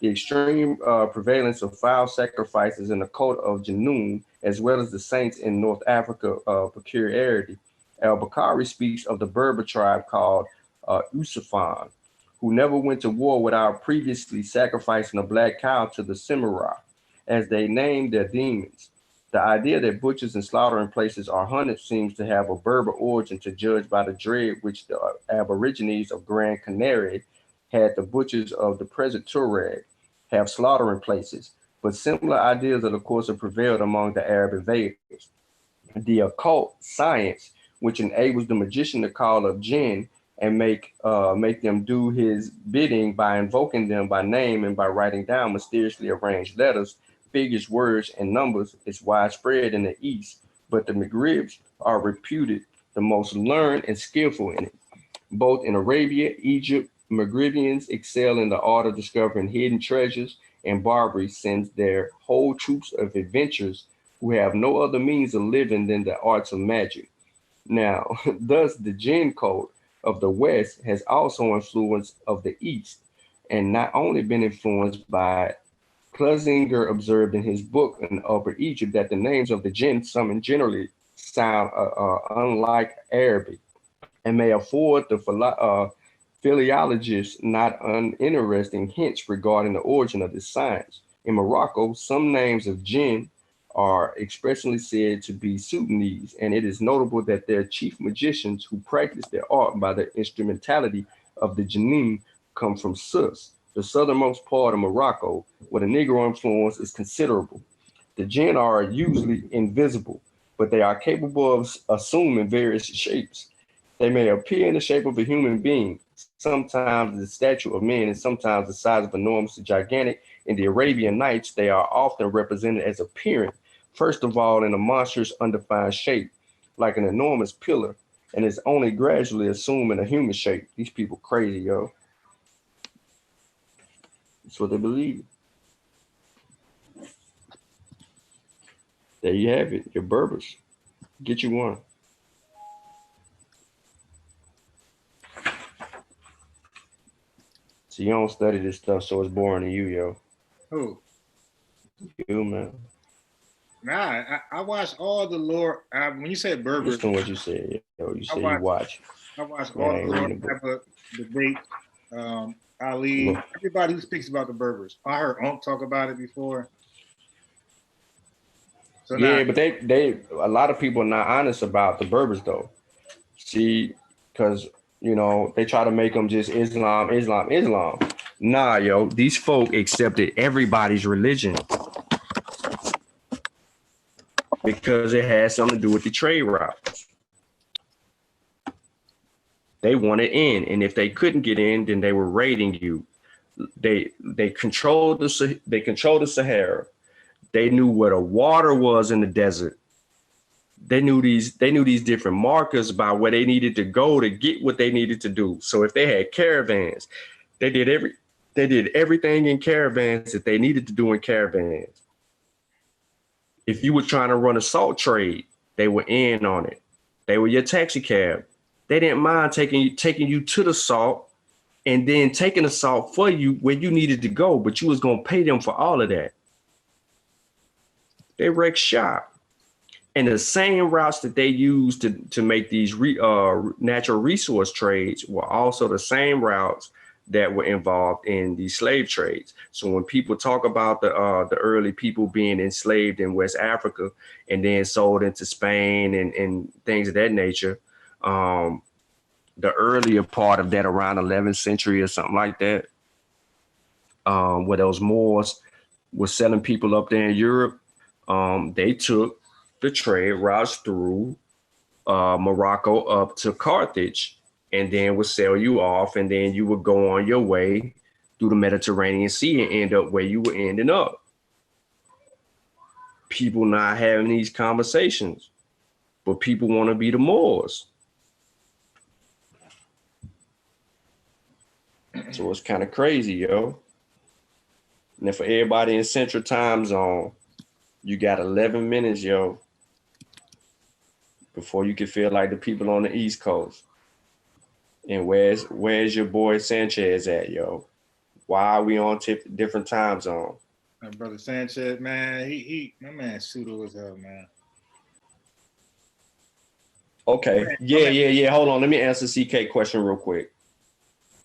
[SPEAKER 7] The extreme prevalence of foul sacrifices in the cult of Jannun, as well as the saints in North Africa peculiarity. Al-Bukhari speaks of the Berber tribe called Usufan, who never went to war without previously sacrificing a black cow to the Cimarra, as they named their demons. The idea that butchers and slaughtering places are hunted seems to have a Berber origin, to judge by the dread which the Aborigines of Gran Canaria had the butchers of the present Toureg have slaughtering places, but similar ideas of course have prevailed among the Arab invaders. The occult science, which enables the magician to call up jinn and make them do his bidding by invoking them by name and by writing down mysteriously arranged letters, figures, words, and numbers, is widespread in the East, but the Maghribs are reputed the most learned and skillful in it. Both in Arabia, Egypt, Maghribians excel in the art of discovering hidden treasures, and Barbary sends their whole troops of adventurers who have no other means of living than the arts of magic. Now, thus the jinn cult of the West has also influence of the East, and not only been influenced by Kluzinger observed in his book in Upper Egypt that the names of the jinn summoned generally sound unlike Arabic, and may afford the philologists not uninteresting hints regarding the origin of this science. In Morocco, some names of jinn are expressly said to be Sudanese, and it is notable that their chief magicians who practice their art by the instrumentality of the jinnin come from Sus, the southernmost part of Morocco, where the Negro influence is considerable. The jinn are usually invisible, but they are capable of assuming various shapes. They may appear in the shape of a human being, sometimes the stature of men, and sometimes the size of enormous and gigantic. In the Arabian Nights, they are often represented as appearing, first of all, in a monstrous, undefined shape, like an enormous pillar, and is only gradually assuming a human shape. These people crazy, yo. That's what they believe. There you have it, your Berbers. Get you one. So you don't study this stuff, so it's boring to you, yo.
[SPEAKER 5] Who?
[SPEAKER 7] You, man.
[SPEAKER 5] Nah, I watched all the lore. When you said Berber,
[SPEAKER 7] listen to what you said, yo. You said you watch.
[SPEAKER 5] I watched all the lore debate. Ali,
[SPEAKER 7] Look.
[SPEAKER 5] Everybody who speaks about the Berbers. I heard Unc talk about it before. So
[SPEAKER 7] yeah, but they a lot of people are not honest about the Berbers though. See, because you know they try to make them just Islam. Nah, yo, these folk accepted everybody's religion because it had something to do with the trade routes. They wanted in, and if they couldn't get in, then they were raiding you. They controlled the Sahara. They knew where the water was in the desert. They knew these different markers about where they needed to go to get what they needed to do. So if they had caravans, they did everything in caravans that they needed to do in caravans. If you were trying to run a salt trade, they were in on it. They were your taxi cab. They didn't mind taking you to the salt and then taking the salt for you where you needed to go, but you was gonna pay them for all of that. They wrecked shop. And the same routes that they used to make these natural resource trades were also the same routes that were involved in the slave trades. So when people talk about the early people being enslaved in West Africa and then sold into Spain and things of that nature, the earlier part of that around 11th century or something like that, where those Moors were selling people up there in Europe, they took the trade routes through Morocco up to Carthage and then would sell you off, and then you would go on your way through the Mediterranean Sea and end up where you were ending up. People not having these conversations. but people want to be the Moors. So it's kind of crazy, yo. And then for everybody in Central Time Zone, you got 11 minutes, yo, before you can feel like the people on the East Coast. And where's your boy Sanchez at, yo? Why are we on different time zone?
[SPEAKER 5] My brother Sanchez, man, my man pseudo as hell, man.
[SPEAKER 7] Okay, yeah. Hold on, let me answer CK question real quick.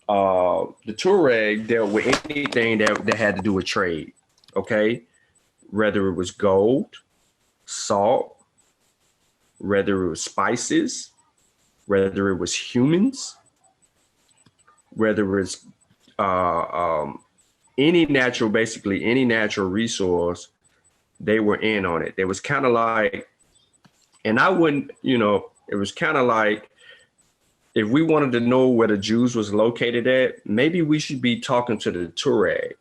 [SPEAKER 7] The Toureg dealt with anything that had to do with trade, okay? Whether it was gold, salt, whether it was spices, whether it was humans, whether it was any natural resource, they were in on it. It was kind of like, and I wouldn't, it was kind of like, if we wanted to know where the Jews was located at, maybe we should be talking to the Toureg,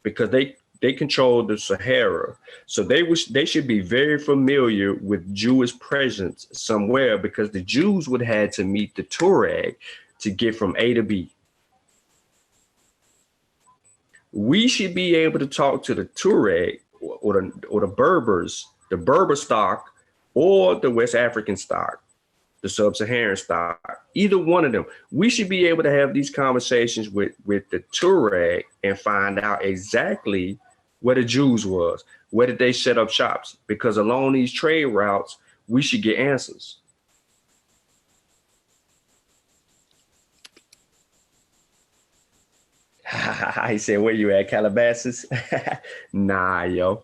[SPEAKER 7] because they controlled the Sahara. So they should be very familiar with Jewish presence somewhere, because the Jews would have had to meet the Toureg to get from A to B. We should be able to talk to the Toureg or the Berbers, the Berber stock, or the West African stock, the Sub-Saharan stock, either one of them. We should be able to have these conversations with the Toureg and find out exactly where the Jews was, where did they set up shops? Because along these trade routes, we should get answers. He said, where you at, Calabasas? Nah, yo.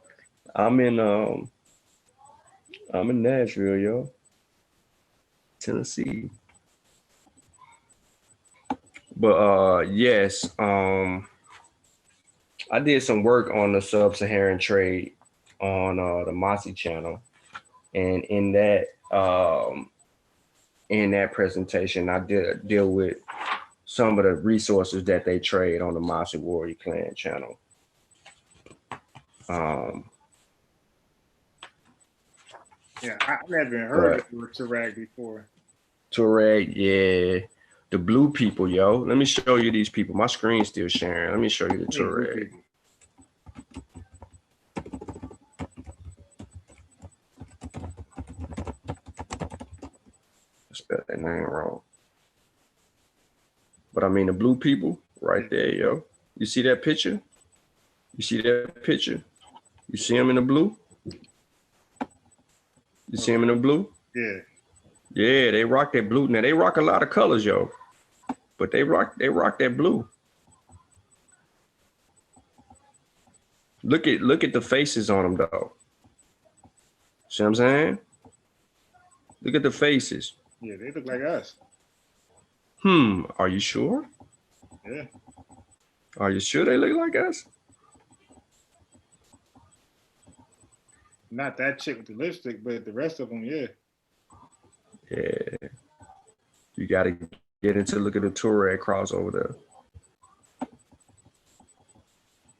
[SPEAKER 7] I'm in Nashville, yo. Tennessee. But yes, I did some work on the Sub-Saharan trade on the Mossy channel. And in that presentation, I did deal with some of the resources that they trade on the Mossy Warrior Clan channel.
[SPEAKER 5] Yeah, I've never heard of Toureg before.
[SPEAKER 7] Toureg, yeah. The blue people, yo. Let me show you these people. My screen's still sharing. Let me show you the Toureg. I spelled that name wrong. But I mean the blue people right there, yo. You see that picture? You see that picture? You see them in the blue? You see them in the blue?
[SPEAKER 5] Yeah.
[SPEAKER 7] Yeah, they rock that blue. Now they rock a lot of colors, yo. But they rock that blue. Look at the faces on them, though. See what I'm saying? Look at the faces.
[SPEAKER 5] Yeah, they look like us.
[SPEAKER 7] Are you sure?
[SPEAKER 5] Yeah.
[SPEAKER 7] Are you sure they look like us?
[SPEAKER 5] Not that chick with the lipstick, but the rest of them, yeah.
[SPEAKER 7] Yeah. You got to get into look at the Toureg crossover there.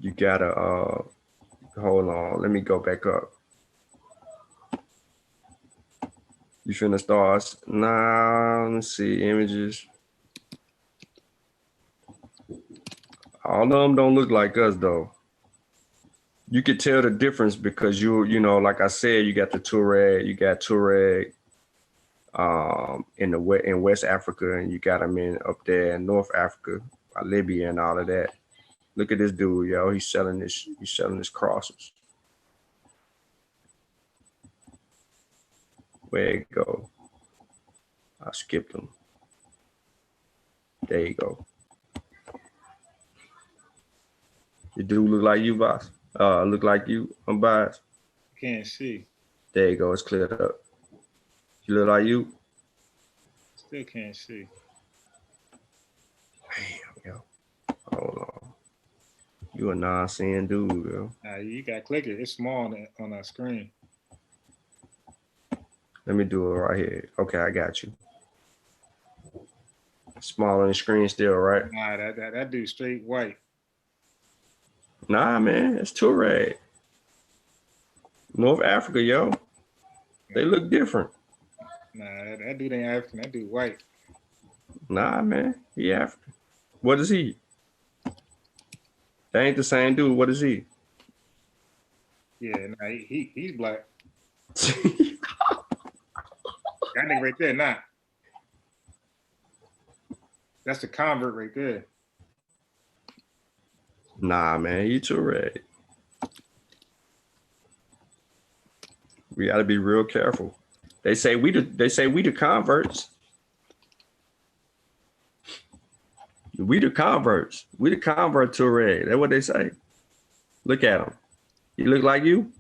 [SPEAKER 7] You got to, hold on. Let me go back up. You finna start? Nah, let's see, images. All of them don't look like us, though. You could tell the difference because you know, like I said, you got the Toureg, you got Toureg in West Africa, and you got them up there in North Africa, Libya and all of that. Look at this dude, yo. He's selling his crosses. Where it go? I skipped him. There you go. The dude look like you, boss. Look like you, I'm biased.
[SPEAKER 5] Can't see.
[SPEAKER 7] There you go. It's cleared up. You look like you.
[SPEAKER 5] Still can't see.
[SPEAKER 7] Damn, yo. Hold on. You a non-seeing dude, yo.
[SPEAKER 5] Nah, you got to click it. It's small on our screen.
[SPEAKER 7] Let me do it right here. Okay, I got you. Small on the screen still, right?
[SPEAKER 5] Nah, that dude's straight white.
[SPEAKER 7] Nah, man, it's Toureg. North Africa, yo. They look different.
[SPEAKER 5] Nah, that dude ain't African. That dude white.
[SPEAKER 7] Nah, man, he African. What is he? That ain't the same dude. What is he?
[SPEAKER 5] Yeah, nah, he's black. That nigga right there, nah. That's the convert right there.
[SPEAKER 7] Nah, man, you Toureg. We got to be real careful. They say we the converts. We the converts. We the convert Toureg. That's what they say. Look at him. He look like you?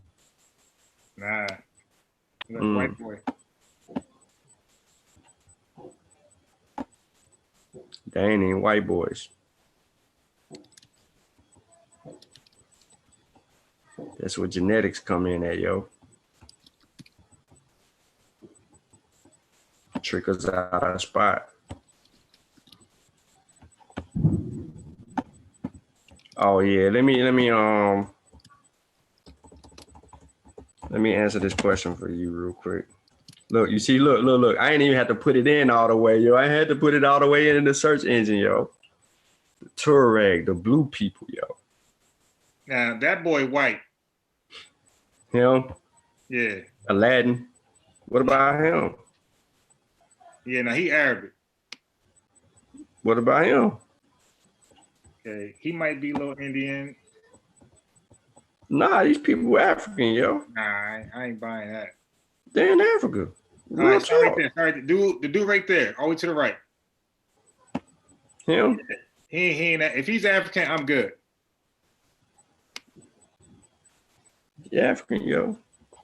[SPEAKER 5] Nah. He's a white boy.
[SPEAKER 7] They ain't even white boys. That's where genetics come in at, yo. Trick us out of our spot. Oh yeah, let me answer this question for you real quick. Look, you see, look. I ain't even have to put it in all the way, yo. I had to put it all the way in the search engine, yo. The Toureg, the blue people, yo.
[SPEAKER 5] Now that boy white.
[SPEAKER 7] Him?
[SPEAKER 5] Yeah.
[SPEAKER 7] Aladdin. What about him?
[SPEAKER 5] Yeah, now he Arabic.
[SPEAKER 7] What about him?
[SPEAKER 5] Okay, he might be a little Indian.
[SPEAKER 7] Nah, these people were African, yo.
[SPEAKER 5] Nah, I ain't buying that.
[SPEAKER 7] They're in Africa.
[SPEAKER 5] All right, start right there. Sorry, the dude right there, all the way to the right.
[SPEAKER 7] Him?
[SPEAKER 5] He ain't. If he's African, I'm good.
[SPEAKER 7] You African, yo.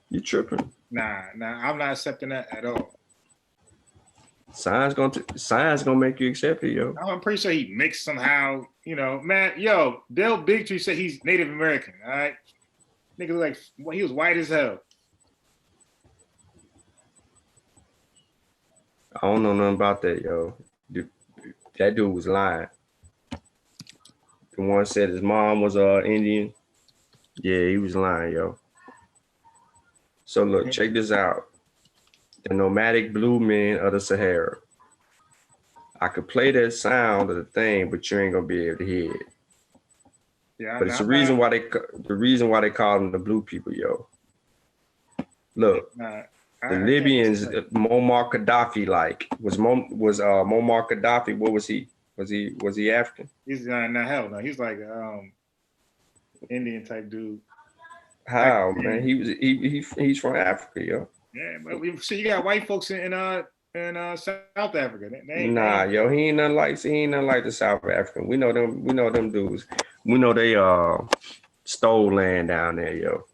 [SPEAKER 7] You tripping?
[SPEAKER 5] Nah, I'm not accepting that at all.
[SPEAKER 7] Science gonna make you accept it, yo.
[SPEAKER 5] I'm pretty sure he mixed somehow. You know, man. Yo, Del Bigtree said he's Native American. All right, nigga, like he was white as hell.
[SPEAKER 7] I don't know nothing about that, yo. That dude was lying. The one said his mom was Indian. Yeah, he was lying, yo. So look, check this out. The nomadic blue men of the Sahara. I could play that sound of the thing, but you ain't gonna be able to hear it.
[SPEAKER 5] Yeah,
[SPEAKER 7] but it's the reason why they call them the blue people, yo. Look, the Libyans, Muammar Gaddafi, like was Muammar Gaddafi. What was he? Was he African?
[SPEAKER 5] He's not hell no. He's like Indian type dude.
[SPEAKER 7] How, man? He's from Africa, yo.
[SPEAKER 5] Yeah, but you got white folks in South Africa.
[SPEAKER 7] Nah, yo, he ain't nothing like the South African. We know them dudes. We know they stole land down there, yo.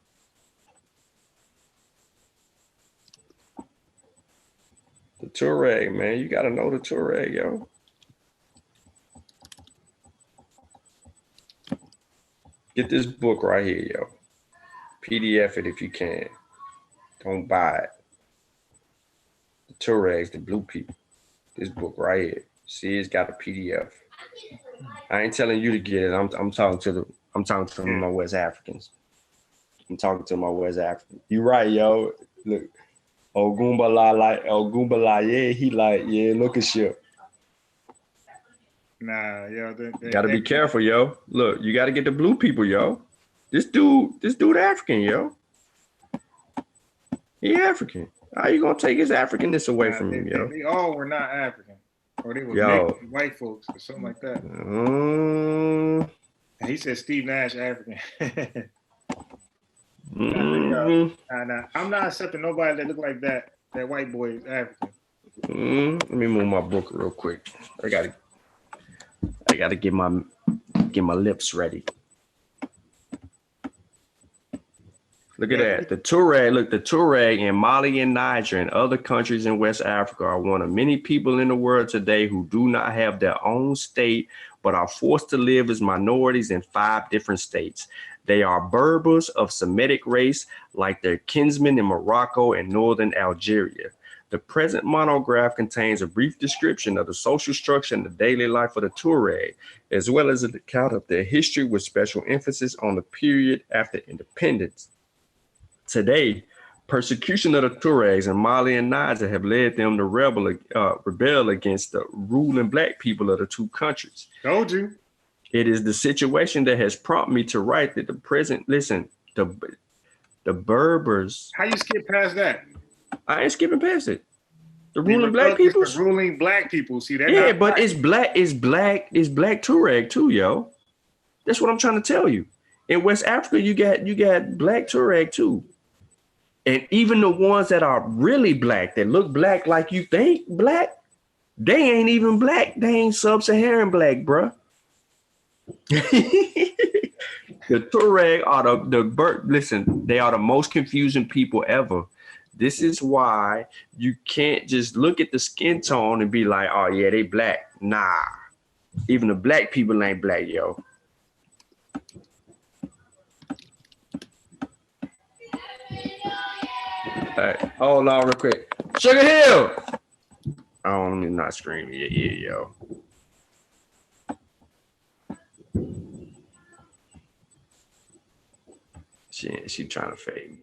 [SPEAKER 7] The Toureg, man, you gotta know the Toureg, yo. Get this book right here, yo. PDF it if you can. Don't buy it. The Touregs, the blue people. This book right here. See, it's got a PDF. I ain't telling you to get it. I'm talking to my West Africans. I'm talking to my West Africans. You right, yo. Look, Ogumbala, yeah, he like, yeah, look at you.
[SPEAKER 5] Nah, yo,
[SPEAKER 7] gotta be careful, yo. Look, you gotta get the blue people, yo. This dude African, yo. He African. How you gonna take his Africanness away from him, yo?
[SPEAKER 5] They all were not African. Or they were mixed white folks or something like that. He said Steve Nash African. Nah, I'm not accepting nobody that look like that. That white boy is African.
[SPEAKER 7] Let me move my book real quick. I gotta get my lips ready. Look at that. The Toureg in Mali and Niger and other countries in West Africa are one of many people in the world today who do not have their own state, but are forced to live as minorities in 5 different states. They are Berbers of Semitic race, like their kinsmen in Morocco and northern Algeria. The present monograph contains a brief description of the social structure and the daily life of the Toureg, as well as an account of their history with special emphasis on the period after independence. Today, Persecution of the Touaregs in Mali and Niger have led them to rebel against the ruling black people of the two countries.
[SPEAKER 5] Told you.
[SPEAKER 7] It is the situation that has prompted me to write that the present, listen, the Berbers.
[SPEAKER 5] How you skip past that?
[SPEAKER 7] I ain't skipping past it. The ruling black people.
[SPEAKER 5] The ruling black people. See that?
[SPEAKER 7] Yeah, but it's black Toureg too, yo. That's what I'm trying to tell you. In West Africa, you got black Toureg too. And even the ones that are really black, that look black like you think black, they ain't even black. They ain't sub-Saharan black, bruh. The Toureg are listen, they are the most confusing people ever. This is why you can't just look at the skin tone and be like, oh yeah, they black. Nah, even the black people ain't black, yo. All right, hold on real quick. Sugar Hill. Oh, let me not scream in your ear, yo. She trying to fade me.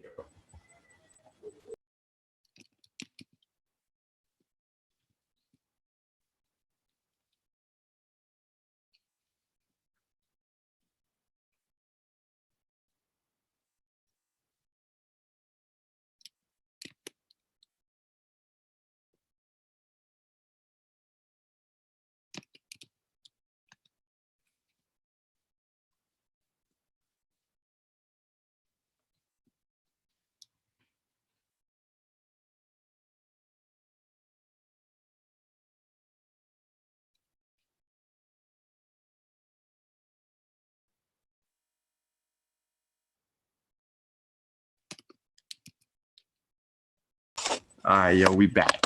[SPEAKER 7] All right, yo, we back.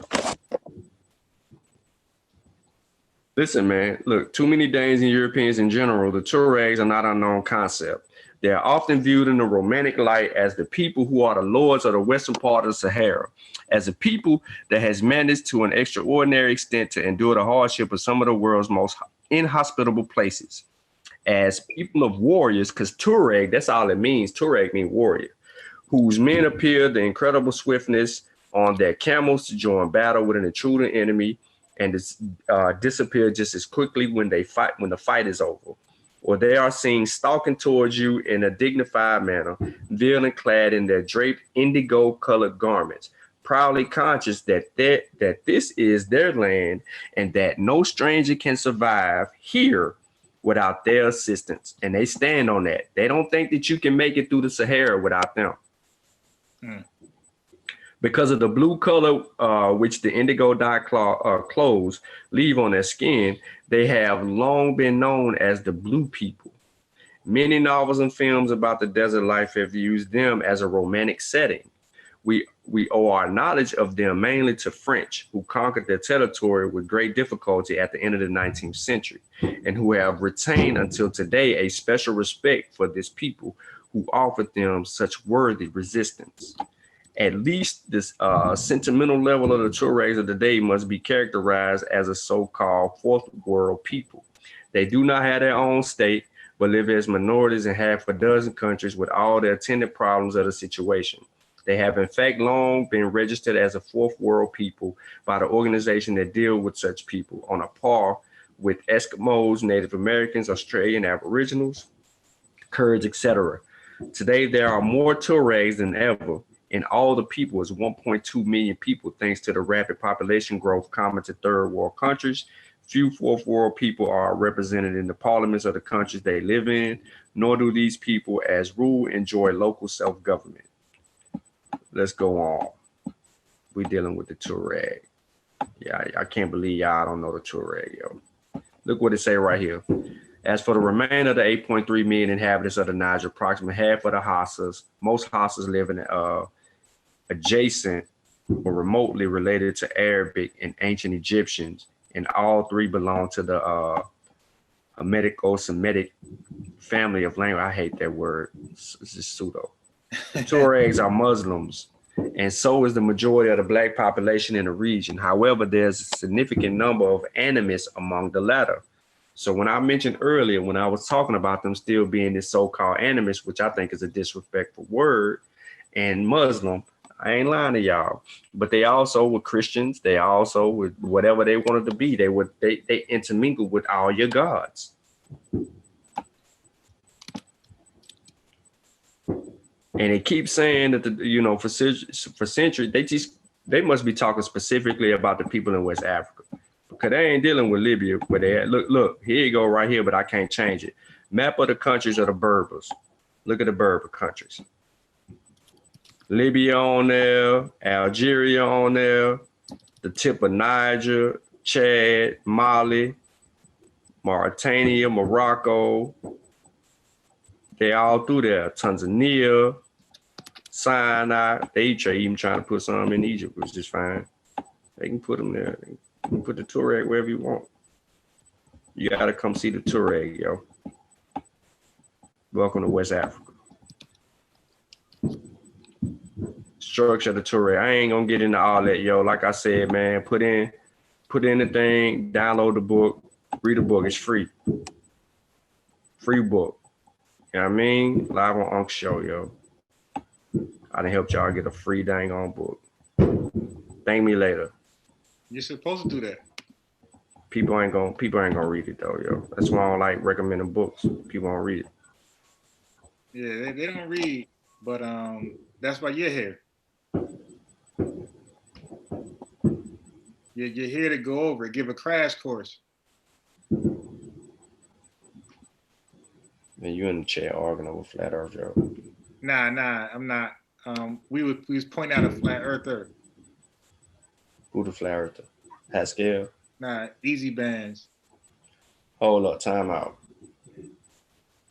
[SPEAKER 7] Listen, man, look, too many Danes and Europeans in general, the Touaregs are not an unknown concept. They are often viewed in a romantic light as the people who are the lords of the western part of the Sahara, as a people that has managed to an extraordinary extent to endure the hardship of some of the world's most inhospitable places. As people of warriors, because Toureg, that's all it means. Toureg means warrior, whose men appear the incredible swiftness on their camels to join battle with an intruding enemy and disappear just as quickly when the fight is over. Or they are seen stalking towards you in a dignified manner, veiled and clad in their draped indigo-colored garments, proudly conscious that this is their land and that no stranger can survive here without their assistance. And they stand on that. They don't think that you can make it through the Sahara without them. Because of the blue color which the indigo dye clothes leave on their skin, they have long been known as the blue people. Many novels and films about the desert life have used them as a romantic setting. We owe our knowledge of them mainly to French, who conquered their territory with great difficulty at the end of the 19th century, and who have retained until today a special respect for this people who offered them such worthy resistance. At least this sentimental level of the Touaregs of the day must be characterized as a so-called fourth world people. They do not have their own state, but live as minorities in half a dozen countries with all the attendant problems of the situation. They have in fact long been registered as a fourth world people by the organization that deal with such people on a par with Eskimos, Native Americans, Australian Aboriginals, Kurds, etc. Today, there are more Touaregs than ever, and all the people is 1.2 million people thanks to the rapid population growth common to third world countries. Few fourth world people are represented in the parliaments of the countries they live in, nor do these people as rule enjoy local self-government. Let's go on. We're dealing with the Toureg. Yeah, I can't believe y'all don't know the Toureg, yo. Look what it say right here. As for the remainder of the 8.3 million inhabitants of the Niger, approximately half of the Hassas, most Hassas live in adjacent or remotely related to Arabic and ancient Egyptians, and all three belong to the Hamitic-Semitic family of language. I hate that word. It's just pseudo. The Touaregs are Muslims, and so is the majority of the black population in the region. However, there's a significant number of animists among the latter. So when I mentioned earlier, when I was talking about them still being this so-called animist, which I think is a disrespectful word, and Muslim, I ain't lying to y'all. But they also were Christians. They also were whatever they wanted to be. They intermingled with all your gods. And they keep saying that for centuries they must be talking specifically about the people in West Africa, because they ain't dealing with Libya where they at. Look, here you go right here, but I can't change it. Map of the countries of the Berbers. Look at the Berber countries. Libya on there, Algeria on there, the tip of Niger, Chad, Mali, Mauritania, Morocco. They all through there. Tanzania, Sinai. They even trying to put some in Egypt, which is fine. They can put them there. They can put the Toureg wherever you want. You gotta come see the Toureg, yo. Welcome to West Africa. Structure of the Toureg. I ain't gonna get into all that, yo. Like I said, man, put in the thing, download the book, read the book. It's free. Free book. You know what I mean? Live on Unc Show, yo. I done helped y'all get a free dang on book. Thank me later.
[SPEAKER 5] You're supposed to do that.
[SPEAKER 7] People ain't gonna read it though, yo. That's why I don't like recommending books. People don't read it.
[SPEAKER 5] Yeah, they don't read, but that's why you're here. You're here to go over it, give a crash course.
[SPEAKER 7] Man, you in the chair arguing over flat earth, yo.
[SPEAKER 5] Nah, I'm not. We was pointing out a flat earther.
[SPEAKER 7] Who the flat earther? Pascal?
[SPEAKER 5] Nah, easy bands.
[SPEAKER 7] Hold up, time out.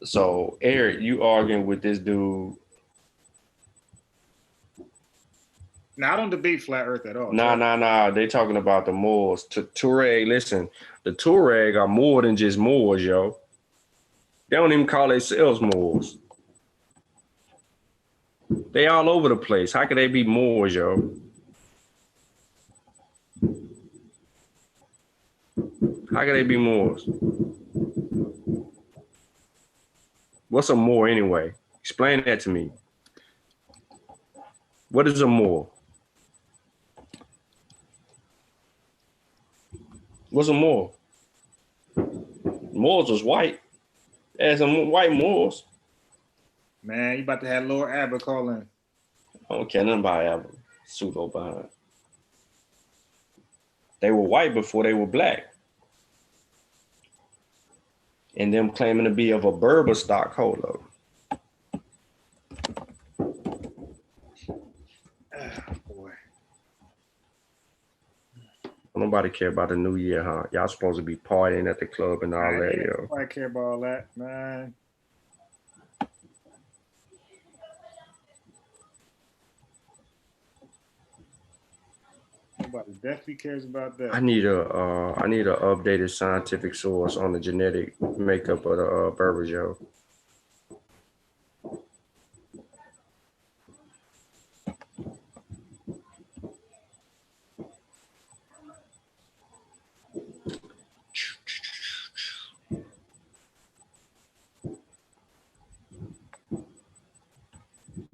[SPEAKER 7] So, Eric, you arguing with this dude?
[SPEAKER 5] Now, I don't debate flat earth at all.
[SPEAKER 7] Nah. They talking about the Moors. Toureg, listen, the Toureg are more than just Moors, yo. They don't even call themselves Moors. They all over the place. How could they be Moors, yo? How could they be Moors? What's a Moor anyway? Explain that to me. What is a Moor? What's a Moor? Moors was white. There's some white Moors.
[SPEAKER 5] Man, you about to have Lord Abbott call in.
[SPEAKER 7] I don't care nothing about Abbott. Pseudo behind. They were white before they were black. And them claiming to be of a Berber stock. Hold up.
[SPEAKER 5] Boy.
[SPEAKER 7] Nobody care about the new year, huh? Y'all supposed to be partying at the club and all that, yo.
[SPEAKER 5] I care about all that, man. Nobody definitely cares about that.
[SPEAKER 7] I need a updated scientific source on the genetic makeup of the Berbers, yo.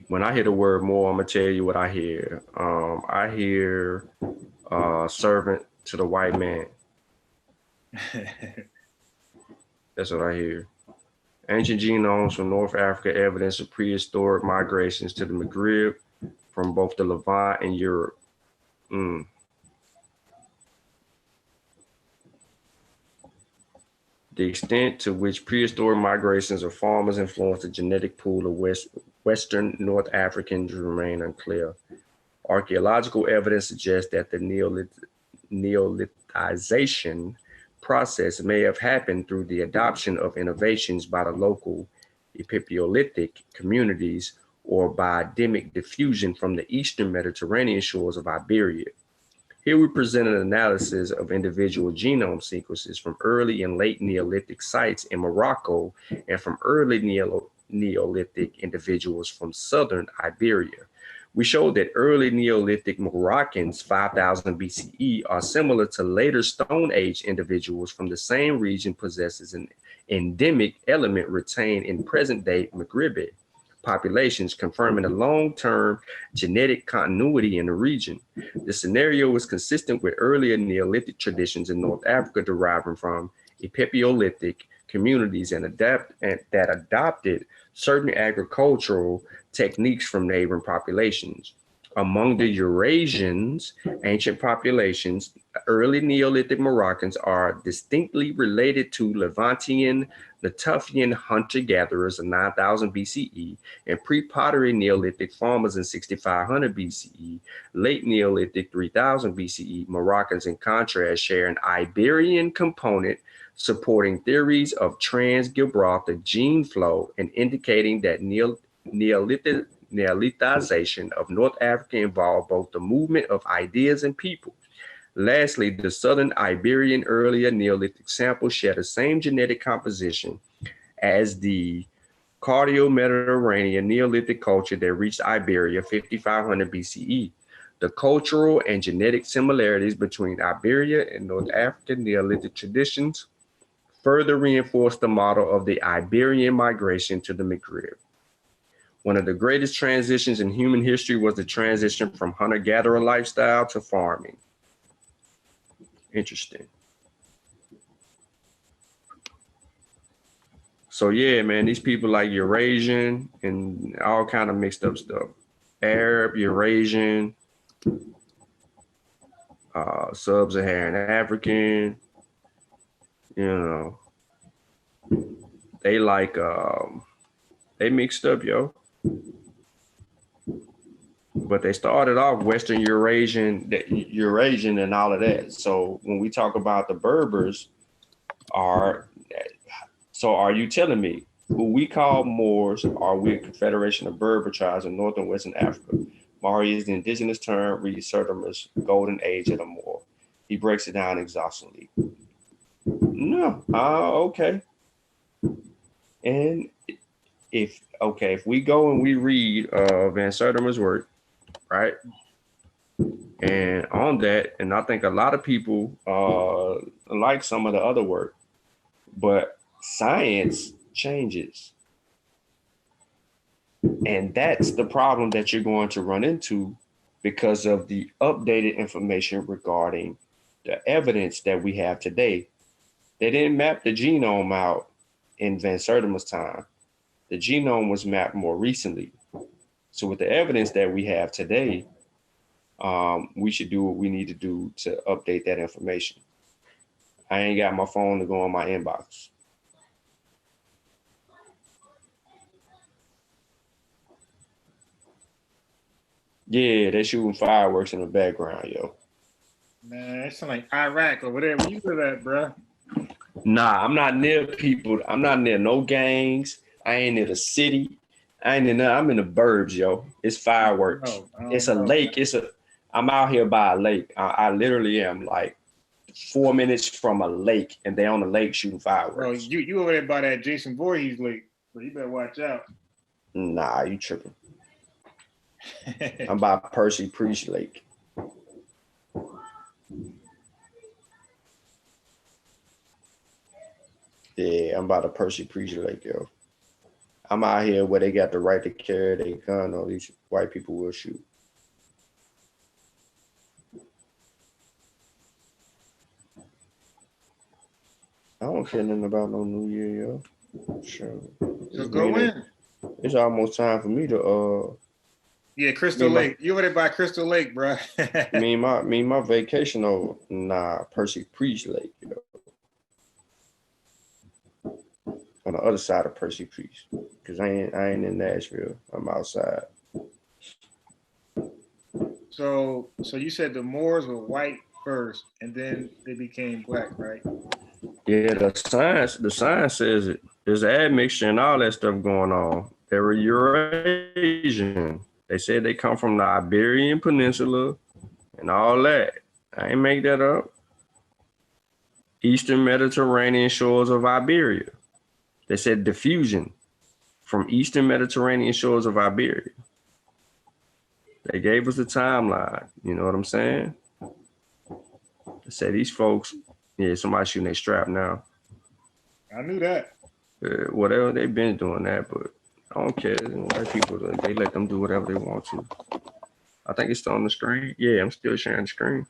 [SPEAKER 7] When I hear the word Moor, I'm gonna tell you what I hear. I hear servant to the white man. That's what I hear. Ancient genomes from North Africa, evidence of prehistoric migrations to the Maghreb from both the Levant and Europe. The extent to which prehistoric migrations of farmers influenced the genetic pool of Western North Africans remain unclear. Archaeological evidence suggests that the Neolithization process may have happened through the adoption of innovations by the local Epipaleolithic communities or by endemic diffusion from the eastern Mediterranean shores of Iberia. Here we present an analysis of individual genome sequences from early and late Neolithic sites in Morocco and from early Neolithic individuals from southern Iberia. We show that early Neolithic Moroccans, 5000 BCE, are similar to later Stone Age individuals from the same region possesses an endemic element retained in present-day Maghreb populations, confirming a long-term genetic continuity in the region. The scenario was consistent with earlier Neolithic traditions in North Africa deriving from Epipaleolithic communities and that adopted certain agricultural techniques from neighboring populations. Among the Eurasians, ancient populations, early Neolithic Moroccans are distinctly related to Levantian, Natufian hunter-gatherers of 9000 BCE and pre-pottery Neolithic farmers in 6500 BCE. Late Neolithic 3000 BCE, Moroccans in contrast share an Iberian component supporting theories of trans-Gibraltar gene flow and indicating that Neolithization of North Africa involved both the movement of ideas and people. Lastly, the Southern Iberian earlier Neolithic samples share the same genetic composition as the Cardio-Mediterranean Neolithic culture that reached Iberia 5500 BCE. The cultural and genetic similarities between Iberia and North African Neolithic traditions further reinforce the model of the Iberian migration to the Maghreb. One of the greatest transitions in human history was the transition from hunter-gatherer lifestyle to farming. Interesting. So yeah, man, these people like Eurasian and all kind of mixed up stuff. Arab, Eurasian, Sub-Saharan African, you know, they like, they mixed up, yo. But they started off Western Eurasian and all of that. So when we talk about the Berbers, are you telling me who we call Moors are we a confederation of Berber tribes in North and Western Africa? Mari is the indigenous term, reads Sertimer's Golden Age of the Moor. He breaks it down exhaustively. No, okay. And if we go and we read Van Sertimer's work, right? And on that, and I think a lot of people like some of the other work, but science changes. And that's the problem that you're going to run into because of the updated information regarding the evidence that we have today. They didn't map the genome out in Van Sertimer's time. The genome was mapped more recently. So with the evidence that we have today, we should do what we need to do to update that information. I ain't got my phone to go on my inbox. Yeah, they shooting fireworks in the background, yo.
[SPEAKER 5] Man, it sound like Iraq or whatever. Where you live at, bro?
[SPEAKER 7] Nah, I'm not near people. I'm not near no gangs. I ain't near the city. I ain't in there. I'm in the burbs, yo. It's fireworks. It's a lake. I'm out here by a lake. I literally am like 4 minutes from a lake, and they on the lake shooting fireworks.
[SPEAKER 5] Bro, you over there by that Jason Voorhees lake, so you better watch out.
[SPEAKER 7] Nah, you tripping. I'm by Percy Priest Lake. Yeah, I'm by the Percy Priest Lake, yo. I'm out here where they got the right to carry their gun, or these white people will shoot. I don't care nothing about no New Year, yo. Sure.
[SPEAKER 5] So go in.
[SPEAKER 7] It's almost time for me to
[SPEAKER 5] yeah, Crystal Lake. You over there by Crystal Lake, bro.
[SPEAKER 7] my vacation over. Nah, Percy Priest Lake, yo. On the other side of Percy Priest, because I ain't in Nashville. I'm outside.
[SPEAKER 5] So you said the Moors were white first, and then they became black, right?
[SPEAKER 7] Yeah, the science says it. There's admixture and all that stuff going on. They were Eurasian. They said they come from the Iberian Peninsula and all that. I ain't make that up. Eastern Mediterranean shores of Iberia. They said diffusion from Eastern Mediterranean shores of Iberia. They gave us the timeline. You know what I'm saying? They said these folks, yeah, somebody shooting their strap now.
[SPEAKER 5] I knew that.
[SPEAKER 7] Whatever, they've been doing that, but I don't care. White people, they let them do whatever they want to. I think it's still on the screen. Yeah, I'm still sharing the screen.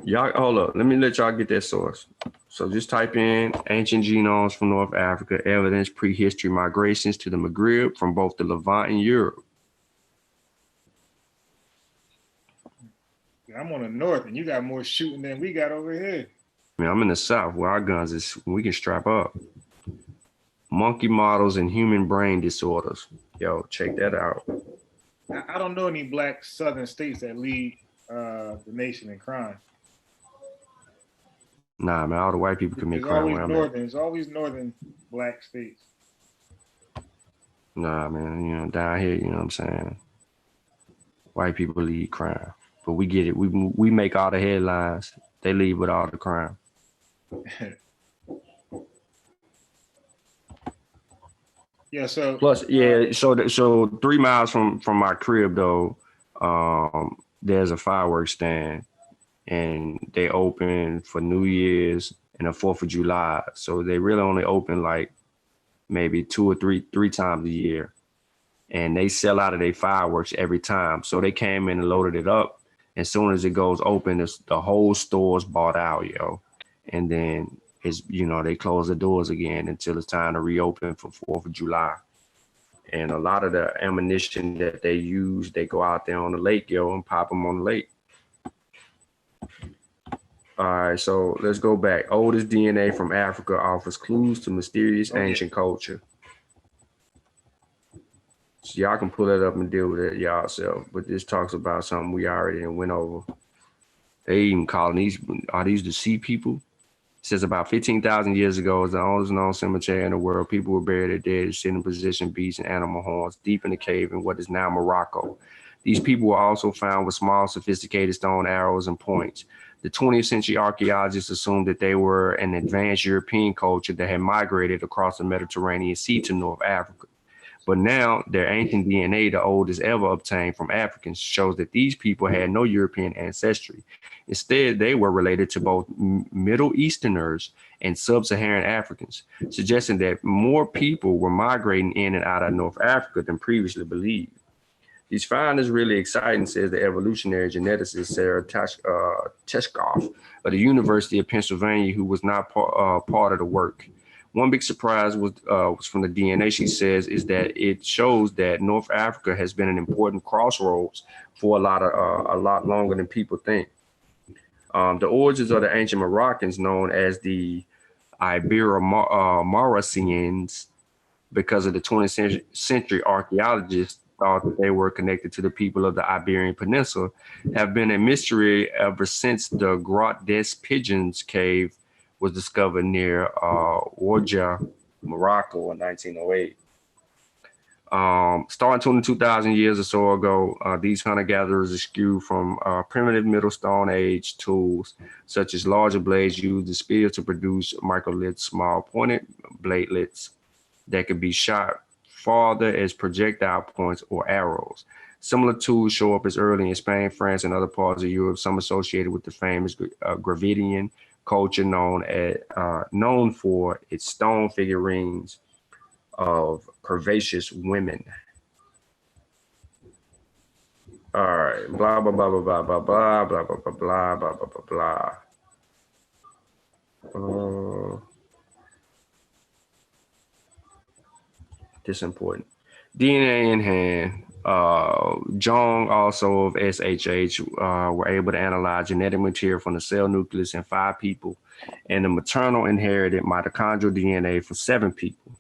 [SPEAKER 7] Y'all, hold up. Let me let y'all get that source. So just type in ancient genomes from North Africa, evidence prehistory migrations to the Maghreb from both the Levant and Europe.
[SPEAKER 5] I'm on the north, and you got more shooting than we got over here.
[SPEAKER 7] I mean, I'm in the south where our guns is, we can strap up. Monkey models and human brain disorders. Yo, check that out.
[SPEAKER 5] I don't know any black southern states that lead the nation in crime.
[SPEAKER 7] Nah, man, all the white people commit crime where I'm at.
[SPEAKER 5] It's always northern black states.
[SPEAKER 7] Nah, man, you know, down here, you know what I'm saying? White people lead crime. But we get it. We make all the headlines. They lead with all the crime.
[SPEAKER 5] Yeah, so
[SPEAKER 7] plus, yeah, so 3 miles from my crib though, there's a fireworks stand, and they open for New Year's and the 4th of July. So they really only open like maybe 2 or 3 times a year, and they sell out of their fireworks every time. So they came in and loaded it up. As soon as it goes open, the whole store's bought out, yo. And then it's, you know, they close the doors again until it's time to reopen for 4th of July. And a lot of the ammunition that they use, they go out there on the lake, yo, and pop them on the lake. All right, so let's go back. Oldest DNA from Africa offers clues to mysterious ancient culture. So y'all can pull it up and deal with it yourself. But this talks about something we already went over. They even calling these the sea people? It says about 15,000 years ago, is the oldest known cemetery in the world. People were buried their dead, sitting position, beasts and animal horns deep in the cave in what is now Morocco. These people were also found with small, sophisticated stone arrows and points. The 20th century archaeologists assumed that they were an advanced European culture that had migrated across the Mediterranean Sea to North Africa. But now their ancient DNA, the oldest ever obtained from Africans, shows that these people had no European ancestry. Instead, they were related to both Middle Easterners and sub-Saharan Africans, suggesting that more people were migrating in and out of North Africa than previously believed. These findings really exciting, says the evolutionary geneticist Sarah Teshkoff of the University of Pennsylvania, who was not part of the work. One big surprise was from the DNA, she says, is that it shows that North Africa has been an important crossroads for a lot longer than people think. The origins of the ancient Moroccans, known as the Ibero-Mauricians, because of the 20th century archaeologists thought that they were connected to the people of the Iberian Peninsula, have been a mystery ever since the Grotte des Pigeons cave was discovered near Oujda, Morocco in 1908. Starting 22,000 years or so ago, these hunter-gatherers eschewed from primitive Middle Stone Age tools, such as larger blades used as spears to produce microliths, small pointed bladelets that could be shot farther as projectile points or arrows. Similar tools show up as early in Spain, France, and other parts of Europe, some associated with the famous Gravettian culture known for its stone figurines of curvaceous women. All right, blah, blah, blah, blah, blah, blah, blah, blah, blah, blah, blah, blah, blah, blah, blah. This important. DNA in hand. Jong, also of SHH, were able to analyze genetic material from the cell nucleus in 5 people and the maternal inherited mitochondrial DNA for 7 people.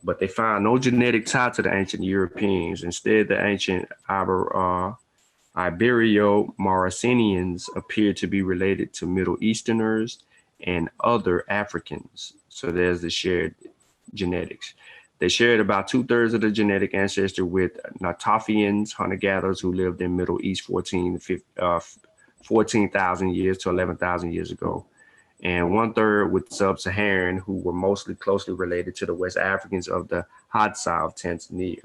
[SPEAKER 7] But they found no genetic tie to the ancient Europeans. Instead, the ancient Ibero-Mauricians appear to be related to Middle Easterners and other Africans. So there's the shared genetics. They shared about 2/3 of the genetic ancestry with Natafians, hunter-gatherers who lived in Middle East 14,000 years to 11,000 years ago, and 1/3 with sub-Saharan, who were mostly closely related to the West Africans of the Hadza of Tanzania.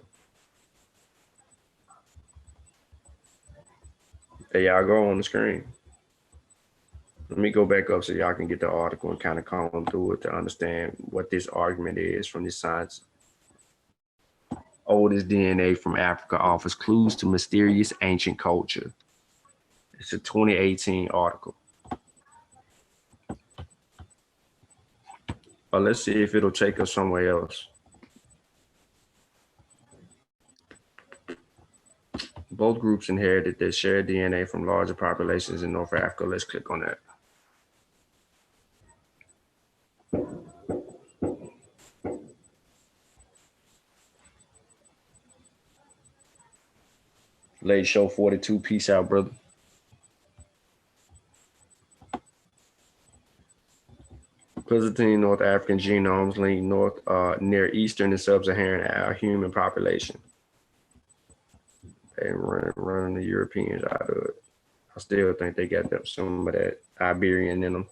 [SPEAKER 7] There y'all go on the screen. Let me go back up so y'all can get the article and kind of comb through it to understand what this argument is from this science. Oldest DNA from Africa offers clues to mysterious ancient culture. It's a 2018 article. But let's see if it'll take us somewhere else. Both groups inherited their shared DNA from larger populations in North Africa. Let's click on that. Late show 42. Peace out, brother. Byzantine North African genomes link near Eastern and Sub-Saharan human population. They running the Europeans out of it. I still think they got some of that Iberian in them.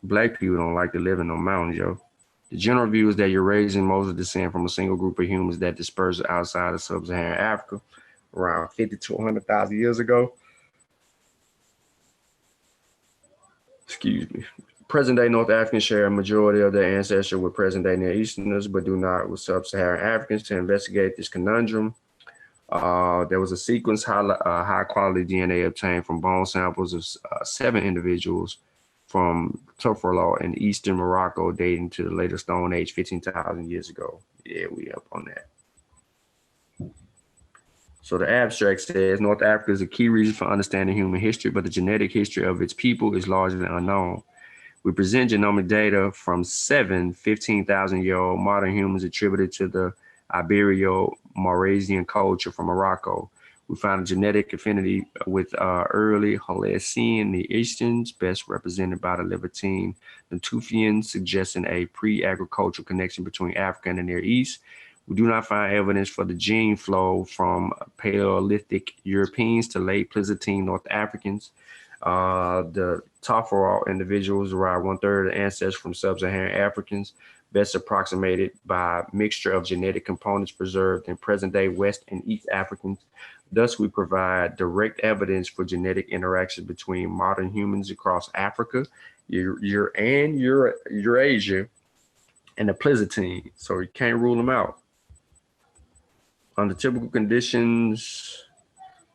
[SPEAKER 7] Black people don't like to live in no mountains, yo. The general view is that Eurasian mostly descend from a single group of humans that dispersed outside of Sub-Saharan Africa around 50 to 100,000 years ago. Excuse me. Present-day North Africans share a majority of their ancestry with present-day Near Easterners, but do not with Sub-Saharan Africans. To investigate this conundrum, there was a sequence high-quality DNA obtained from bone samples of 7 individuals from Toureg in eastern Morocco, dating to the later Stone Age, 15,000 years ago. Yeah, we up on that. So the abstract says North Africa is a key region for understanding human history, but the genetic history of its people is largely unknown. We present genomic data from 7 15,000-year-old modern humans attributed to the Ibero-Mauritian culture from Morocco. We found a genetic affinity with early Holocene Near Easterns, best represented by the Levantine Natufians, suggesting a pre-agricultural connection between Africa and the Near East. We do not find evidence for the gene flow from Paleolithic Europeans to late Pleistocene North Africans. The Toureg individuals derive 1/3 of the ancestors from Sub-Saharan Africans, best approximated by a mixture of genetic components preserved in present-day West and East Africans. Thus, we provide direct evidence for genetic interactions between modern humans across Africa, Eurasia, and the Pleistocene. So you can't rule them out. Under typical conditions,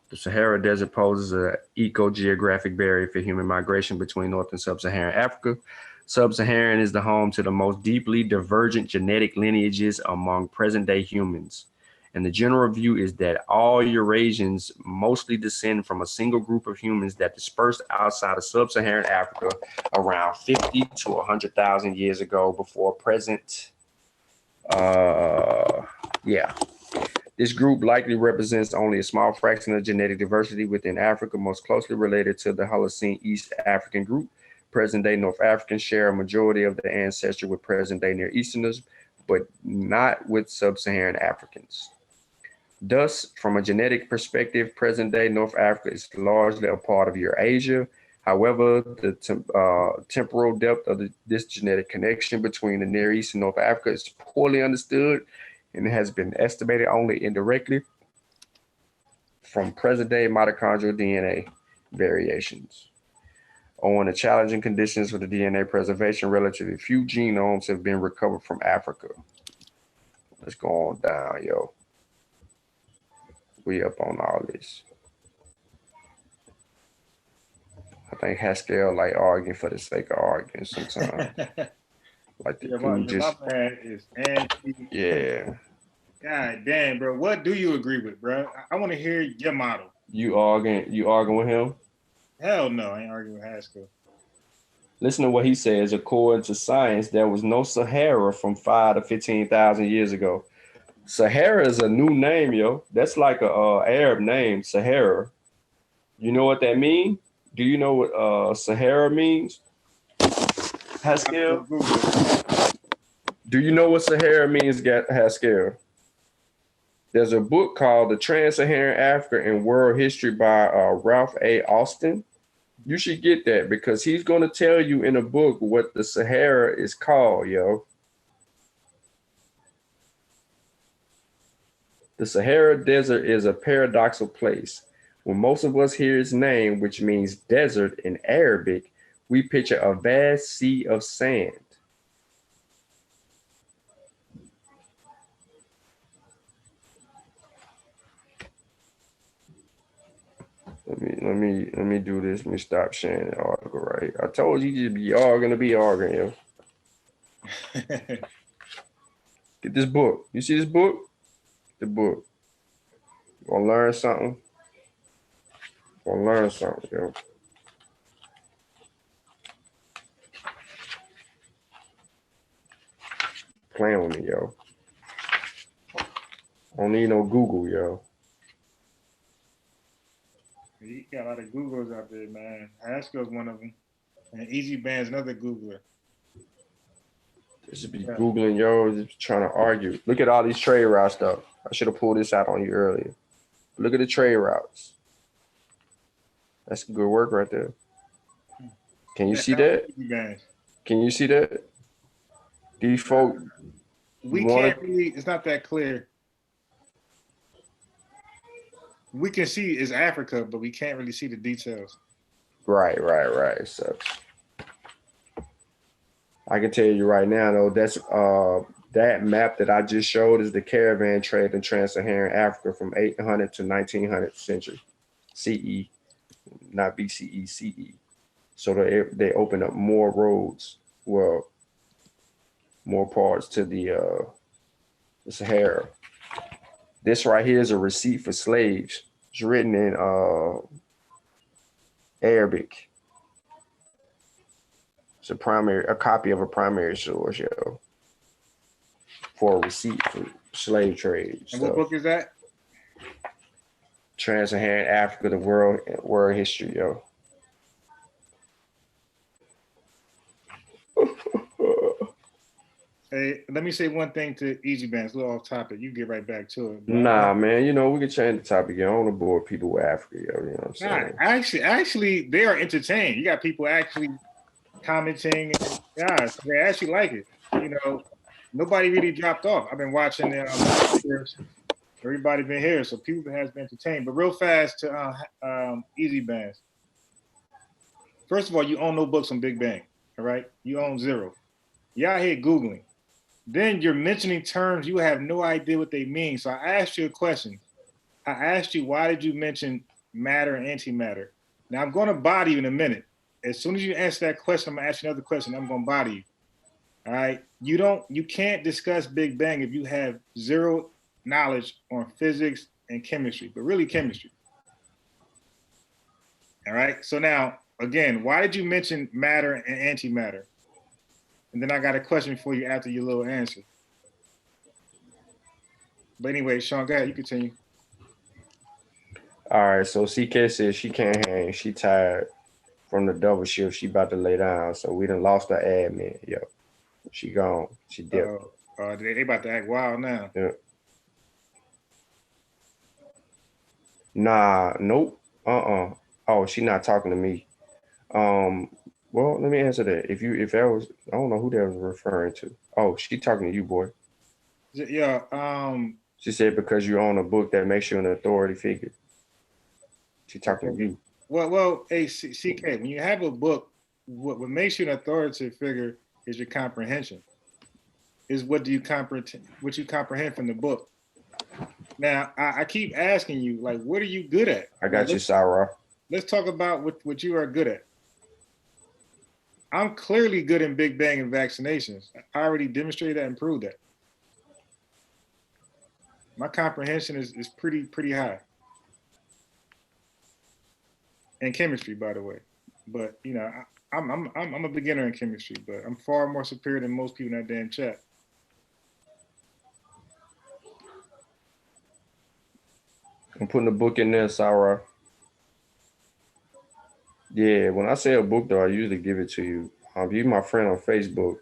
[SPEAKER 7] the Sahara Desert poses an eco-geographic barrier for human migration between North and Sub-Saharan Africa. Sub-Saharan is the home to the most deeply divergent genetic lineages among present-day humans. And the general view is that all Eurasians mostly descend from a single group of humans that dispersed outside of Sub-Saharan Africa around 50 to 100,000 years ago before present. This group likely represents only a small fraction of genetic diversity within Africa, most closely related to the Holocene East African group. Present-day North Africans share a majority of their ancestry with present-day Near Easterners, but not with Sub-Saharan Africans. Thus, from a genetic perspective, present-day North Africa is largely a part of Eurasia. However, the temporal depth of this genetic connection between the Near East and North Africa is poorly understood, and it has been estimated only indirectly from present-day mitochondrial DNA variations. Owing to challenging conditions for the DNA preservation, relatively few genomes have been recovered from Africa. Let's go on down, yo. We up on all this. I think Haskell like arguing for the sake of arguing sometimes. Like the
[SPEAKER 5] my man is anti.
[SPEAKER 7] Yeah.
[SPEAKER 5] God damn, bro. What do you agree with, bro? I want to hear your model.
[SPEAKER 7] You arguing with him?
[SPEAKER 5] Hell no, I ain't arguing with Haskell.
[SPEAKER 7] Listen to what he says. According to science, there was no Sahara from 5 to 15,000 years ago. Sahara is a new name, yo. That's like a Arab name, Sahara. You know what that means? Do you know what Sahara means? Haskell? Do you know what Sahara means, Haskell? There's a book called The Trans-Saharan Africa and World History by Ralph A. Austin. You should get that because he's going to tell you in a book what the Sahara is called, yo. The Sahara Desert is a paradoxical place. When most of us hear its name, which means desert in Arabic, we picture a vast sea of sand. Let me do this. Let me stop sharing the article right here. I told you you'd be arguing, yo. Get this book. You see this book? The book. You wanna learn something? Yo. Playing with me, yo. Don't need no Google, yo.
[SPEAKER 5] You got a lot of Googlers out there, man. Haskell's one of them. And Easy Band's another Googler.
[SPEAKER 7] Just be Googling, yo, just trying to argue. Look at all these trade routes, though. I should have pulled this out on you earlier. Look at the trade routes. That's good work right there. Can you see that? Can you see that? These folk.
[SPEAKER 5] We can't really, it's not that clear. We can see it's Africa, but we can't really see the details.
[SPEAKER 7] Right. So I can tell you right now, though, that's that map that I just showed is the caravan trade in trans-Saharan Africa from 800 to 1900th century CE, not BCE, CE. So they open up more roads, well, more parts to the Sahara. This right here is a receipt for slaves. It's written in Arabic. It's a copy of a primary source, yo, for a receipt for slave trade.
[SPEAKER 5] And what book is that?
[SPEAKER 7] Trans-Saharan Africa, the world history, yo.
[SPEAKER 5] Hey, let me say one thing to Easy Band. It's a little off topic. You get right back to it.
[SPEAKER 7] Nah, man, you know, we can change the topic. I don't want to bore people with Africa, yo. You know what I'm saying?
[SPEAKER 5] Actually, they are entertained. You got people actually commenting. Yeah, they actually like it. You know, nobody really dropped off. I've been watching them. Everybody been here, so people has been entertained. But real fast to Easy Bands. First of all, you own no books on Big Bang, all right? You own zero. Y'all here Googling. Then you're mentioning terms you have no idea what they mean. So I asked you a question. I asked you, why did you mention matter and antimatter? Now I'm going to body you in a minute. As soon as you answer that question, I'm going to ask you another question. I'm going to body you. All right. You can't discuss Big Bang if you have zero knowledge on physics and chemistry, but really chemistry. All right. So now, again, why did you mention matter and antimatter? And then I got a question for you after your little answer. But anyway, Sean, go ahead. You continue.
[SPEAKER 7] All right. So CK says she can't hang. She tired from the double shift. She about to lay down. So we done lost our admin. Yo, she gone. She dipped.
[SPEAKER 5] They about to act wild now.
[SPEAKER 7] Yeah. Nah. Nope. Oh, she not talking to me. Well, let me answer that. If that was, I don't know who that was referring to. Oh, she talking to you, boy.
[SPEAKER 5] Yeah.
[SPEAKER 7] She said because you own a book that makes you an authority figure. She talking to you.
[SPEAKER 5] Well, hey, CK, when you have a book, what makes you an authoritative figure is your comprehension. Is what you comprehend from the book. Now, I keep asking you, like, what are you good at?
[SPEAKER 7] I got you, Sarah.
[SPEAKER 5] Let's talk about what you are good at. I'm clearly good in Big Bang and vaccinations. I already demonstrated that and proved that. My comprehension is pretty high. And chemistry, by the way. But you know, I'm a beginner in chemistry, but I'm far more superior than most people in that damn chat.
[SPEAKER 7] I'm putting a book in there, Sarah. Yeah, when I say a book, though, I usually give it to you. If you're my friend on Facebook,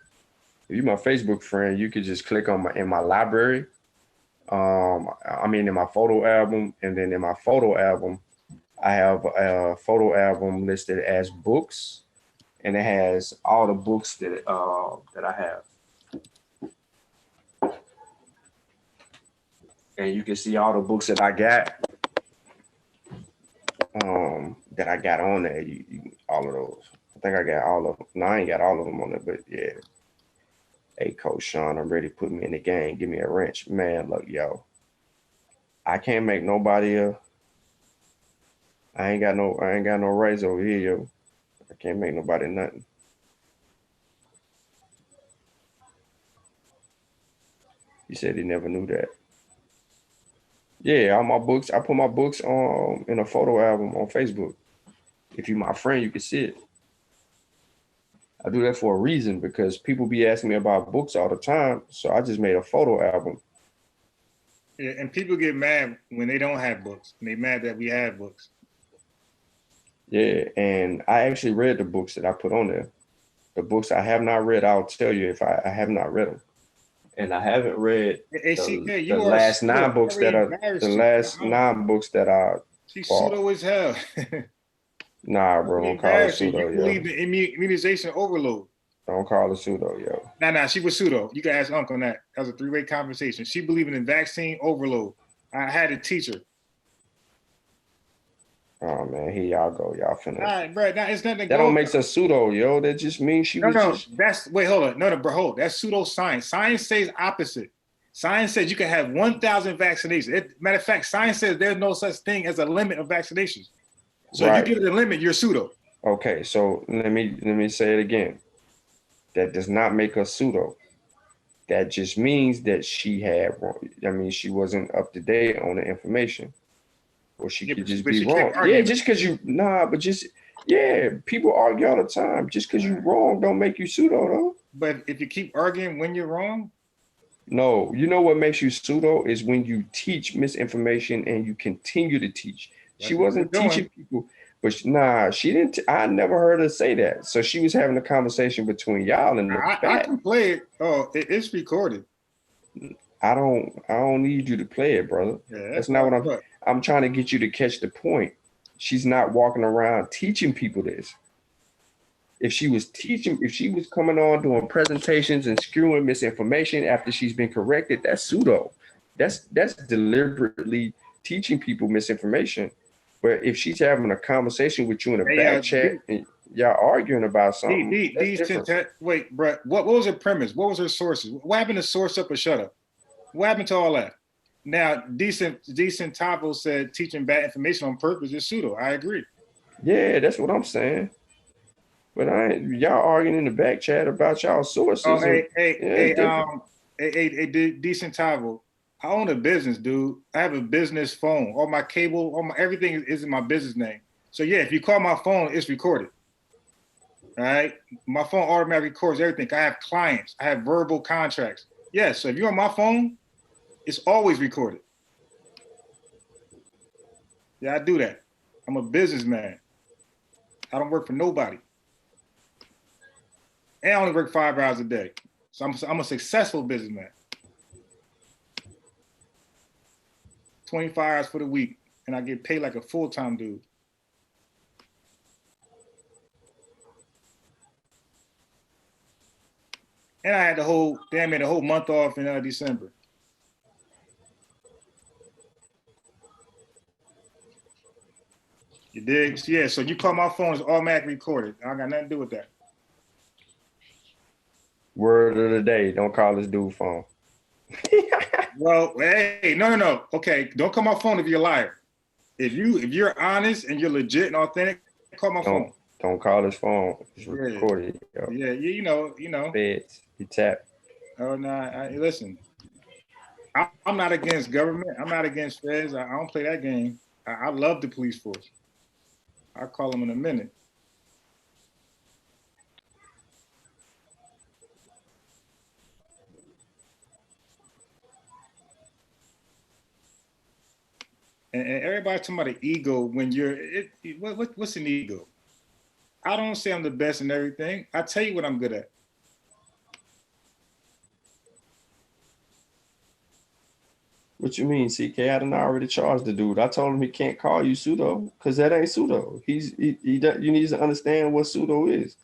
[SPEAKER 7] if you're my Facebook friend, you could just click on in my library. In my photo album, and then in my photo album, I have a photo album listed as books, and it has all the books that I have. And you can see all the books that I got. that I got on there. All of those. I think I got all of them. No, I ain't got all of them on there, but yeah. Hey, Coach Sean, I'm ready to put me in the game. Give me a wrench. Man, look, yo. I can't make nobody I ain't got no rights over here, yo. I can't make nobody nothing. He said he never knew that. Yeah, all my books, I put my books on in a photo album on Facebook. If you're my friend, you can see it. I do that for a reason because people be asking me about books all the time. So I just made a photo album.
[SPEAKER 5] Yeah, and people get mad when they don't have books. And they mad that we have books.
[SPEAKER 7] Yeah, and I actually read the books that I put on there. The books I have not read, I'll tell you if I have not read them. And I haven't read the last 9 books that are
[SPEAKER 5] She's pseudo as hell.
[SPEAKER 7] Nah, bro, don't call her pseudo,
[SPEAKER 5] yo. You believe in immunization overload.
[SPEAKER 7] Don't call her pseudo, yo.
[SPEAKER 5] Nah, she was pseudo. You can ask Uncle on that. That was a 3-way conversation. She believed in vaccine overload. I had to teach her.
[SPEAKER 7] Oh man, here y'all go. Y'all finna.
[SPEAKER 5] All right, bro. Now it's nothing.
[SPEAKER 7] That don't make her pseudo, yo. That just means she was just.
[SPEAKER 5] Wait, hold on. No, bro, hold. That's pseudoscience. Science says opposite. Science says you can have 1,000 vaccinations. Matter of fact, science says there's no such thing as a limit of vaccinations. So if you give it a limit, you're pseudo.
[SPEAKER 7] Okay, so let me say it again. That does not make her pseudo. That just means that she wasn't up to date on the information. Or she could just be wrong. Yeah, just because people argue all the time. Just because you're wrong don't make you pseudo, though.
[SPEAKER 5] But if you keep arguing when you're wrong?
[SPEAKER 7] No, you know what makes you pseudo is when you teach misinformation and you continue to teach. She wasn't teaching people, but she didn't. I never heard her say that. So she was having a conversation between y'all and
[SPEAKER 5] I can play it. Oh, it's recorded.
[SPEAKER 7] I don't need you to play it, brother.
[SPEAKER 5] Yeah,
[SPEAKER 7] that's not what I'm trying to get you to catch the point. She's not walking around teaching people this. If she was coming on doing presentations and skewing misinformation after she's been corrected, that's pseudo. That's deliberately teaching people misinformation. But if she's having a conversation with you in a back chat and y'all arguing about something,
[SPEAKER 5] wait, bro, what was her premise? What was her sources? What happened to source up or shut up? What happened to all that? Now, Decent Tavo said teaching bad information on purpose is pseudo. I agree.
[SPEAKER 7] Yeah, that's what I'm saying. But y'all arguing in the back chat about y'all sources.
[SPEAKER 5] Oh, hey, Decent Tavo. I own a business, dude. I have a business phone. All my cable, everything is in my business name. So yeah, if you call my phone, it's recorded. All right. My phone automatically records everything. I have clients. I have verbal contracts. Yes. So if you're on my phone, it's always recorded. Yeah, I do that. I'm a businessman. I don't work for nobody. And I only work 5 hours a day. So I'm a successful businessman. 25 hours for the week, and I get paid like a full-time dude. And I had the whole month off in December. You dig? Yeah, so you call my phone, it's automatically recorded. I got nothing to do with that.
[SPEAKER 7] Word of the day, don't call this dude phone.
[SPEAKER 5] Well, hey, no. Okay, don't call my phone if you're a liar. If you're honest and you're legit and authentic, call my phone.
[SPEAKER 7] Don't call his phone. It's recorded. Yo.
[SPEAKER 5] Yeah, you know.
[SPEAKER 7] Feds, you tap.
[SPEAKER 5] Oh no, listen. I'm not against government. I'm not against feds. I don't play that game. I love the police force. I'll call them in a minute. And everybody talking about the ego when what's an ego? I don't say I'm the best in everything. I tell you what I'm good at.
[SPEAKER 7] What you mean, CK? I done already charged the dude. I told him he can't call you pseudo because that ain't pseudo. You need to understand what pseudo is.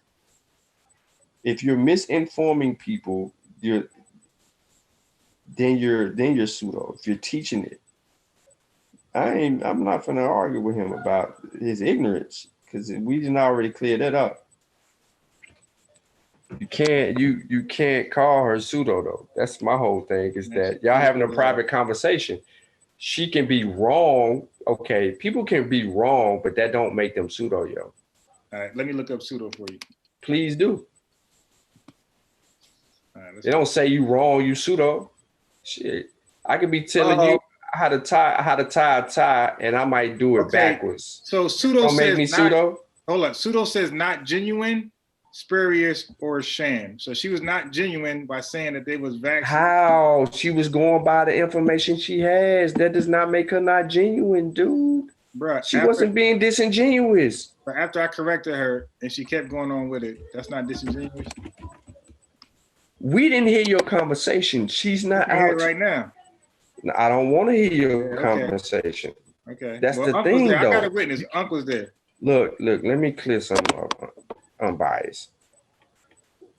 [SPEAKER 7] If you're misinforming people, then you're pseudo. If you're teaching it, I'm not gonna argue with him about his ignorance because we didn't already clear that up. You can't call her pseudo though. That's my whole thing is that y'all having a private conversation. She can be wrong. Okay, people can be wrong, but that don't make them pseudo, yo.
[SPEAKER 5] All right, let me look up pseudo for you.
[SPEAKER 7] Please do.
[SPEAKER 5] All right,
[SPEAKER 7] they don't say you wrong, you pseudo. Shit, I could be telling you how to tie a tie, and I might do it backwards.
[SPEAKER 5] So pseudo
[SPEAKER 7] don't
[SPEAKER 5] says
[SPEAKER 7] make me
[SPEAKER 5] not,
[SPEAKER 7] pseudo.
[SPEAKER 5] Hold up, pseudo says not genuine, spurious, or sham. So she was not genuine by saying that they was vaccinated.
[SPEAKER 7] How? She was going by the information she has. That does not make her not genuine, dude.
[SPEAKER 5] Bruh,
[SPEAKER 7] she wasn't being disingenuous.
[SPEAKER 5] But after I corrected her and she kept going on with it, that's not disingenuous.
[SPEAKER 7] We didn't hear your conversation. She's not out
[SPEAKER 5] here right now.
[SPEAKER 7] I don't want to hear your conversation.
[SPEAKER 5] Okay.
[SPEAKER 7] That's
[SPEAKER 5] well,
[SPEAKER 7] the
[SPEAKER 5] Uncle's
[SPEAKER 7] thing,
[SPEAKER 5] there.
[SPEAKER 7] though.
[SPEAKER 5] I got a witness. Uncle's there.
[SPEAKER 7] Look, let me clear something up. Unbiased.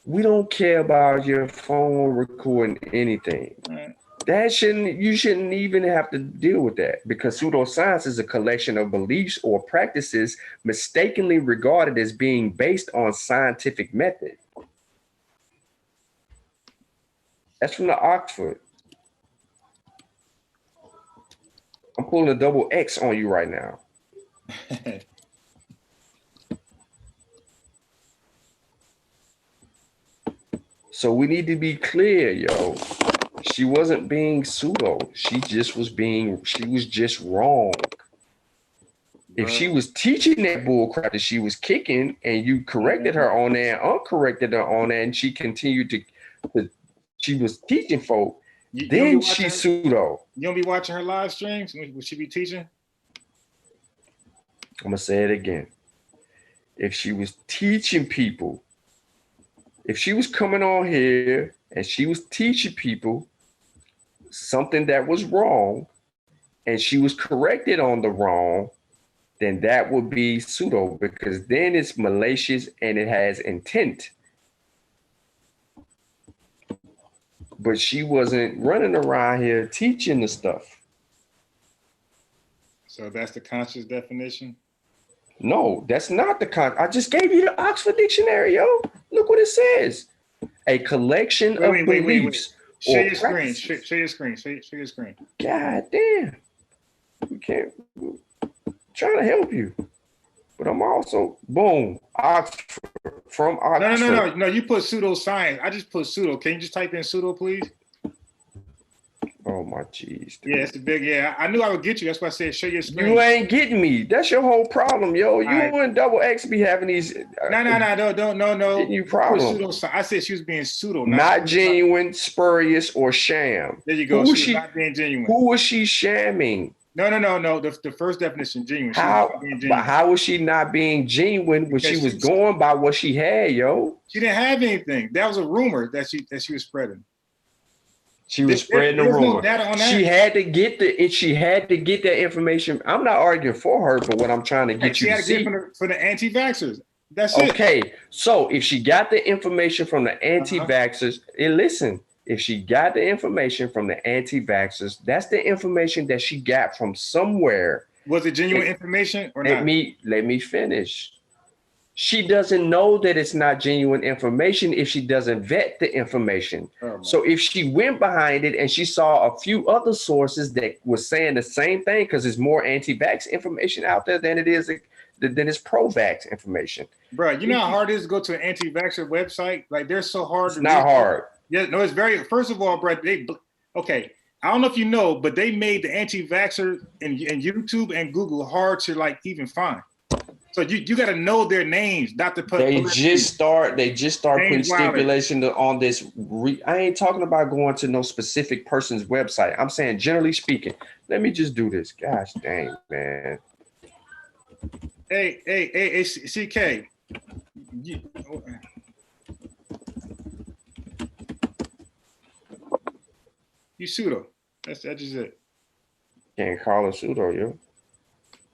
[SPEAKER 7] We don't care about your phone recording anything.
[SPEAKER 5] Right.
[SPEAKER 7] You shouldn't even have to deal with that because pseudoscience is a collection of beliefs or practices mistakenly regarded as being based on scientific method. That's from the Oxford. I'm pulling a double X on you right now. So we need to be clear, yo. She wasn't being pseudo. She was just wrong. If she was teaching that bullcrap that she was kicking and you corrected her on that and uncorrected her on that and she continued she was teaching folk, then she's pseudo.
[SPEAKER 5] You don't be watching her live streams? Would she be teaching?
[SPEAKER 7] I'm gonna say it again. If she was teaching people, if she was coming on here and she was teaching people something that was wrong and she was corrected on the wrong, then that would be pseudo because then it's malicious and it has intent. But she wasn't running around here teaching the stuff.
[SPEAKER 5] So that's the conscious definition?
[SPEAKER 7] No, that's not the I just gave you the Oxford Dictionary, yo. Look what it says. A collection of beliefs.
[SPEAKER 5] Share your screen. Share your screen. Share your screen.
[SPEAKER 7] God damn. We can't. I'm trying to help you. But I'm also, boom, Oxford. From Oxford.
[SPEAKER 5] No, you put pseudoscience. I just put pseudo. Can you just type in pseudo, please?
[SPEAKER 7] Oh my jeez.
[SPEAKER 5] Yeah, it's a big, I knew I would get you. That's why I said share your screen.
[SPEAKER 7] You ain't getting me. That's your whole problem, yo. You and Double X be having these.
[SPEAKER 5] No.
[SPEAKER 7] Getting you problems.
[SPEAKER 5] I said she was being pseudo.
[SPEAKER 7] Not genuine, spurious, or sham.
[SPEAKER 5] There you go. She was not being genuine.
[SPEAKER 7] Who was she shamming?
[SPEAKER 5] No. The first definition, genuine.
[SPEAKER 7] But how was she not being genuine when she was going by what she had, yo?
[SPEAKER 5] She didn't have anything. That was a rumor that she was spreading.
[SPEAKER 7] She was spreading the rumor.
[SPEAKER 5] No data on that.
[SPEAKER 7] She had to get that information. I'm not arguing for her, but what I'm trying to get you to see.
[SPEAKER 5] For the anti-vaxxers. That's it.
[SPEAKER 7] Okay, so if she got the information from the anti-vaxxers, listen. If she got the information from the anti-vaxxers, that's the information that she got from somewhere.
[SPEAKER 5] Was it genuine information or not?
[SPEAKER 7] Let me finish. She doesn't know that it's not genuine information if she doesn't vet the information. So if she went behind it and she saw a few other sources that were saying the same thing, because there's more anti-vax information out there than it's pro-vax information.
[SPEAKER 5] Bro, you know how hard it is to go to an anti-vaxxer website? Like they're so hard.
[SPEAKER 7] It's not hard.
[SPEAKER 5] Yeah, no, it's very. First of all, bro, okay. I don't know if you know, but they made the anti-vaxxer in YouTube and Google hard to like even find. So you got to know their names, not to put.
[SPEAKER 7] They just start putting stipulation on this. I ain't talking about going to no specific person's website. I'm saying generally speaking. Let me just do this. Gosh dang, man.
[SPEAKER 5] Hey, CK. You pseudo. That's just it.
[SPEAKER 7] Can't call it pseudo, yo.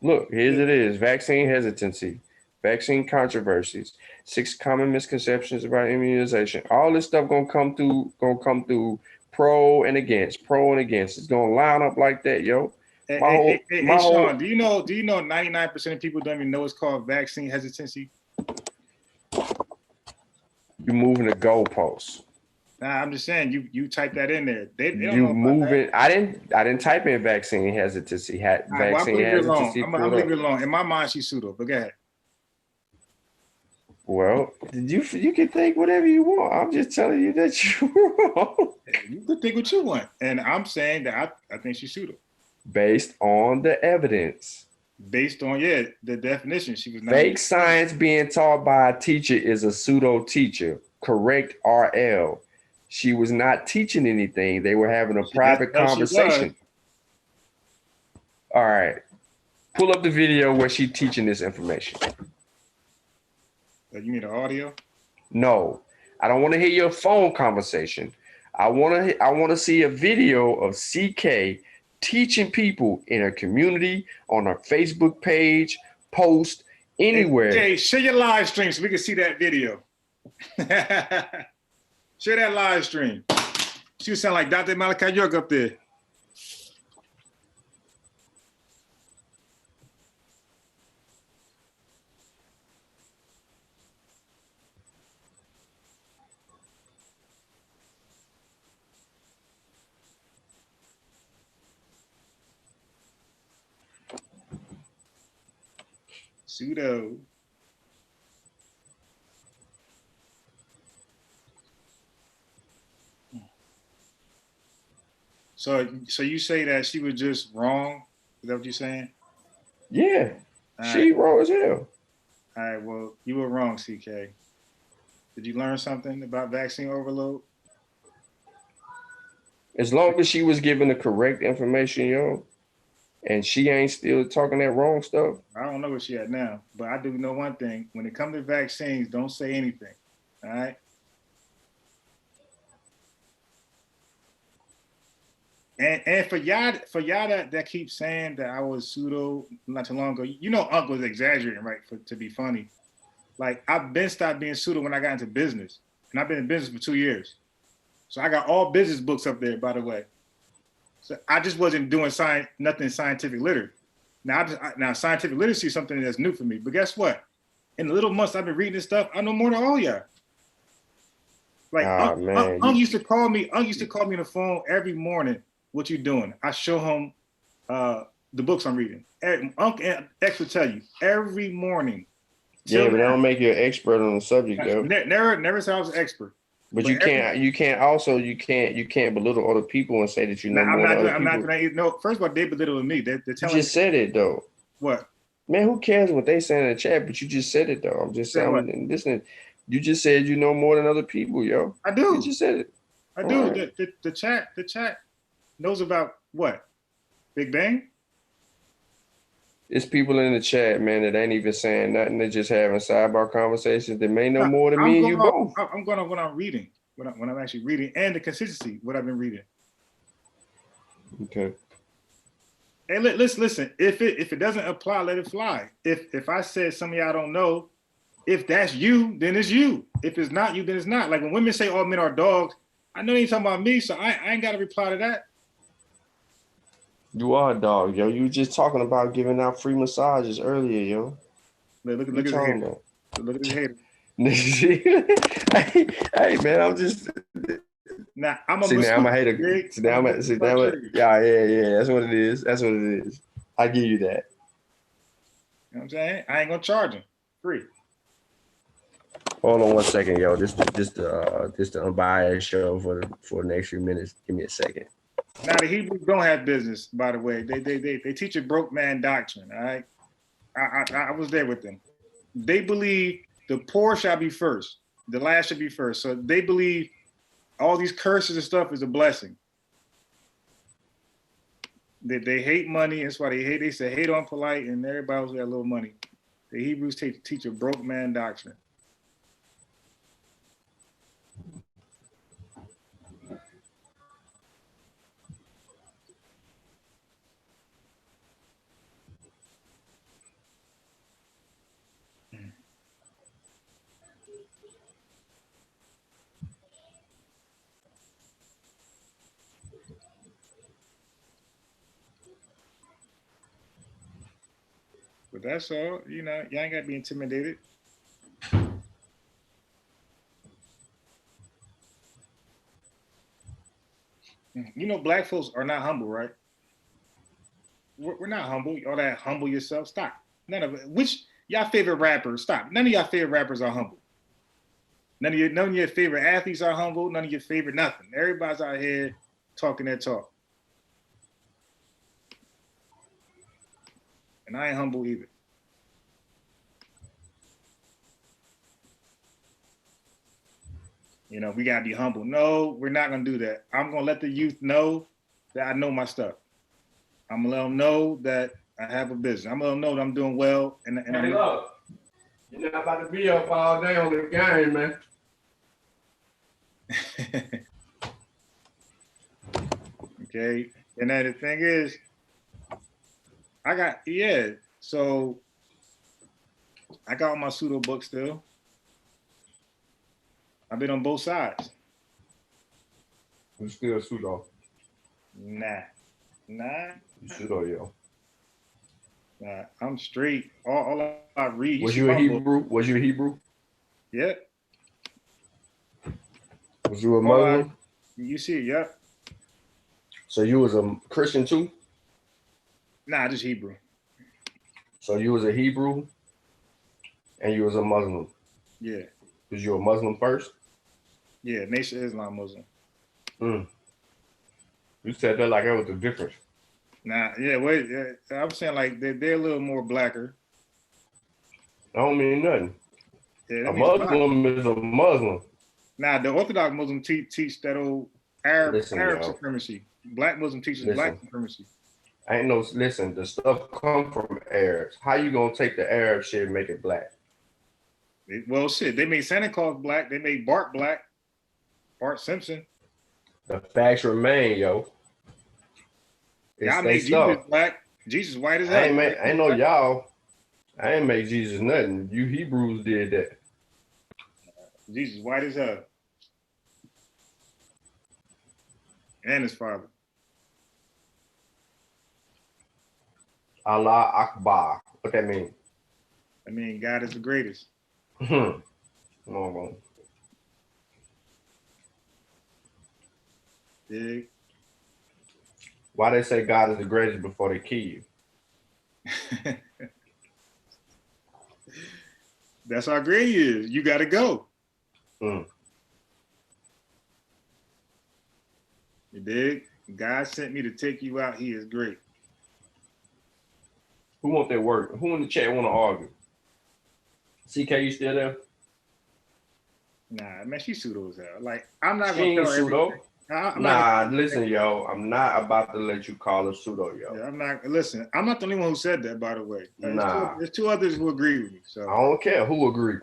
[SPEAKER 7] Look, here it is. Vaccine hesitancy, vaccine controversies, 6 common misconceptions about immunization. All this stuff gonna come through pro and against. It's gonna line up like that, yo.
[SPEAKER 5] Hey, Sean, do you know 99% of people don't even know it's called vaccine hesitancy?
[SPEAKER 7] You're moving the goalposts.
[SPEAKER 5] Nah, I'm just saying you type that in there. They don't
[SPEAKER 7] You
[SPEAKER 5] know
[SPEAKER 7] moving? I didn't type in vaccine hesitancy. Vaccine hesitancy.
[SPEAKER 5] I'm gonna leave it alone. In my mind, she's pseudo. But go ahead.
[SPEAKER 7] Well, you can think whatever you want. I'm just telling you that you're wrong.
[SPEAKER 5] You can think what you want, and I'm saying that I think she's pseudo.
[SPEAKER 7] Based on the evidence.
[SPEAKER 5] Based on the definition, she was not.
[SPEAKER 7] Fake science being taught by a teacher is a pseudo teacher. Correct RL. She was not teaching anything. They were having a private conversation. All right. Pull up the video where she's teaching this information.
[SPEAKER 5] You need an audio?
[SPEAKER 7] No, I don't want to hear your phone conversation. I want to see a video of CK teaching people in her community, on her Facebook page, post, anywhere.
[SPEAKER 5] Hey, share your live stream so we can see that video. Share that live stream. She would sound like Dr. Malachi York up there. Pseudo. So you say that she was just wrong? Is that what you're saying?
[SPEAKER 7] Yeah, she wrong as hell.
[SPEAKER 5] All right, well, you were wrong, CK. Did you learn something about vaccine overload?
[SPEAKER 7] As long as she was given the correct information, yo, and she ain't still talking that wrong stuff.
[SPEAKER 5] I don't know what she at now, but I do know one thing. When it comes to vaccines, don't say anything, all right? And for y'all that keep saying that I was pseudo not too long ago, you know Unc was exaggerating, right, to be funny. Like, I've been stopped being pseudo when I got into business, and I've been in business for 2 years. So I got all business books up there, by the way. So I just wasn't doing nothing scientific literate. Now scientific literacy is something that's new for me. But guess what? In the little months I've been reading this stuff, I know more than all y'all. Like Unc used to call me. Unc used to call me on the phone every morning. What you doing? I show him the books I'm reading. Unc and X will tell you every morning.
[SPEAKER 7] Yeah, but that don't make you an expert on the subject, though.
[SPEAKER 5] Never said I was an expert.
[SPEAKER 7] But you can't belittle other people and say that you know more than other people.
[SPEAKER 5] I'm not doing. No, first of all, they belittling me. They're telling.
[SPEAKER 7] You just said it though.
[SPEAKER 5] What?
[SPEAKER 7] Man, who cares what they say in the chat? But you just said it though. I'm just saying. I'm listening. You just said you know more than other people, yo.
[SPEAKER 5] I do.
[SPEAKER 7] You just said it.
[SPEAKER 5] I do. Right. The chat knows about what? Big Bang?
[SPEAKER 7] It's people in the chat, man, that ain't even saying nothing. They're just having sidebar conversations. They may know more than me and you both.
[SPEAKER 5] I'm going on what I'm reading, when I'm actually reading, and the consistency, what I've been reading.
[SPEAKER 7] Okay.
[SPEAKER 5] Hey, listen. If it doesn't apply, let it fly. If I said some of y'all don't know, if that's you, then it's you. If it's not you, then it's not. Like when women say all men are dogs, I know they ain't talking about me, so I ain't got to reply to that.
[SPEAKER 7] You are a dog, yo. You were just talking about giving out free massages earlier, yo.
[SPEAKER 5] Look at the hater. Look at the hater.
[SPEAKER 7] hey, man, I'm just.
[SPEAKER 5] Now I'm
[SPEAKER 7] a hater. Yeah. That's what it is. I give you that.
[SPEAKER 5] You know what I'm saying? I ain't gonna charge him. Free.
[SPEAKER 7] Hold on 1 second, yo. This the unbiased show for the next few minutes. Give me a second.
[SPEAKER 5] Now the Hebrews don't have business, by the way. They teach a broke man doctrine. All right, I was there with them. They believe the poor shall be first, the last should be first. So they believe all these curses and stuff is a blessing. They hate money. That's why they say hate on polite, and everybody else got a little money. The Hebrews teach a broke man doctrine. But that's all. You know, y'all ain't gotta be intimidated. You know, black folks are not humble, right? We're not humble. All that humble yourself. Stop. None of it. Which y'all favorite rappers? Stop. None of y'all favorite rappers are humble. None of your favorite athletes are humble. None of your favorite nothing. Everybody's out here talking that talk. And I ain't humble either. You know, we gotta be humble. No, we're not gonna do that. I'm gonna let the youth know that I know my stuff. I'm gonna let them know that I have a business. I'm gonna let them know that I'm doing well. And
[SPEAKER 7] hey, look, you're not about to be up all day on the game, man.
[SPEAKER 5] Okay. And then the thing is, so I got all my pseudo books still. I've been on both sides.
[SPEAKER 7] You still pseudo?
[SPEAKER 5] Nah.
[SPEAKER 7] You pseudo, yo.
[SPEAKER 5] Nah, I'm straight. All I read.
[SPEAKER 7] Was you a Hebrew? Was you a Hebrew?
[SPEAKER 5] Yeah.
[SPEAKER 7] Was you a Muslim?
[SPEAKER 5] You see it, yeah.
[SPEAKER 7] So you was a Christian too?
[SPEAKER 5] Nah, just Hebrew.
[SPEAKER 7] So you was a Hebrew and you was a Muslim?
[SPEAKER 5] Yeah.
[SPEAKER 7] Was you a Muslim first?
[SPEAKER 5] Yeah, Nation Islam Muslim.
[SPEAKER 7] You said that like that was the difference.
[SPEAKER 5] Nah, yeah, wait. Yeah, I'm saying like they're a little more blacker.
[SPEAKER 7] I don't mean nothing.
[SPEAKER 5] Yeah,
[SPEAKER 7] a Muslim is a Muslim.
[SPEAKER 5] Nah, the Orthodox Muslim teach that old Arab supremacy. Black Muslim teaches black supremacy.
[SPEAKER 7] Listen, the stuff come from Arabs. How you gonna take the Arab shit and make it black?
[SPEAKER 5] Well, shit, they made Santa Claus black. They made Bart black. Bart Simpson.
[SPEAKER 7] The facts remain, yo.
[SPEAKER 5] Y'all made Jesus black. Jesus white as hell.
[SPEAKER 7] I ain't know y'all. I ain't make Jesus nothing. You Hebrews did that.
[SPEAKER 5] Jesus white as hell. And his father.
[SPEAKER 7] Allah Akbar. What that mean?
[SPEAKER 5] I mean, God is the greatest.
[SPEAKER 7] No.
[SPEAKER 5] Big.
[SPEAKER 7] Why they say God is the greatest before they kill you?
[SPEAKER 5] That's how great he is. You got to go. You dig? God sent me to take you out. He is great.
[SPEAKER 7] Who want that work? Who in the chat want to argue? CK, you still there?
[SPEAKER 5] Nah, man, she pseudo as hell. Like, I'm not
[SPEAKER 7] going to tell pseudo.
[SPEAKER 5] Everything.
[SPEAKER 7] Listen, yo, I'm not about to let you call her pseudo, yo.
[SPEAKER 5] Yeah, I'm not the only one who said that, by the way. There's two others who agree with me. So
[SPEAKER 7] I don't care who agreed.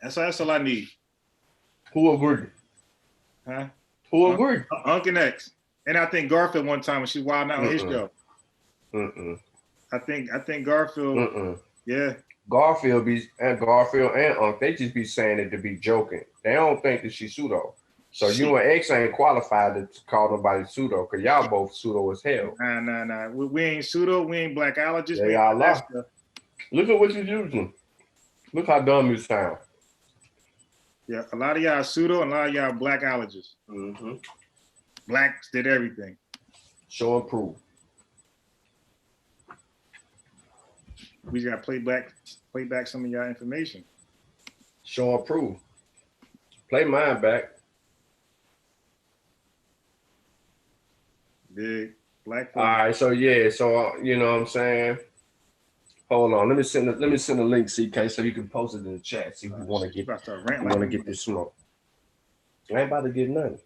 [SPEAKER 5] That's all I need.
[SPEAKER 7] Who agreed?
[SPEAKER 5] Huh?
[SPEAKER 7] Who agreed?
[SPEAKER 5] Uncle X. And I think Garfield one time when she wilding out on his show. I think Garfield. Yeah.
[SPEAKER 7] Garfield and Unc, they just be saying it to be joking. They don't think that she's pseudo. So you and X ain't qualified to call nobody pseudo because y'all both pseudo as hell.
[SPEAKER 5] Nah. We ain't pseudo. We ain't blackologist.
[SPEAKER 7] Yeah, y'all are. Look at what you're using. Look how dumb you sound.
[SPEAKER 5] Yeah, a lot of y'all pseudo and a lot of y'all blackologists. Blacks did everything.
[SPEAKER 7] Show and prove.
[SPEAKER 5] We just got to play back some of y'all information.
[SPEAKER 7] Show and prove. Play mine back.
[SPEAKER 5] Big black folks.
[SPEAKER 7] All right, so you know what I'm saying. Hold on, let me send a link, CK, so you can post it in the chat. See if you want to get this smoke. I ain't about to get nothing.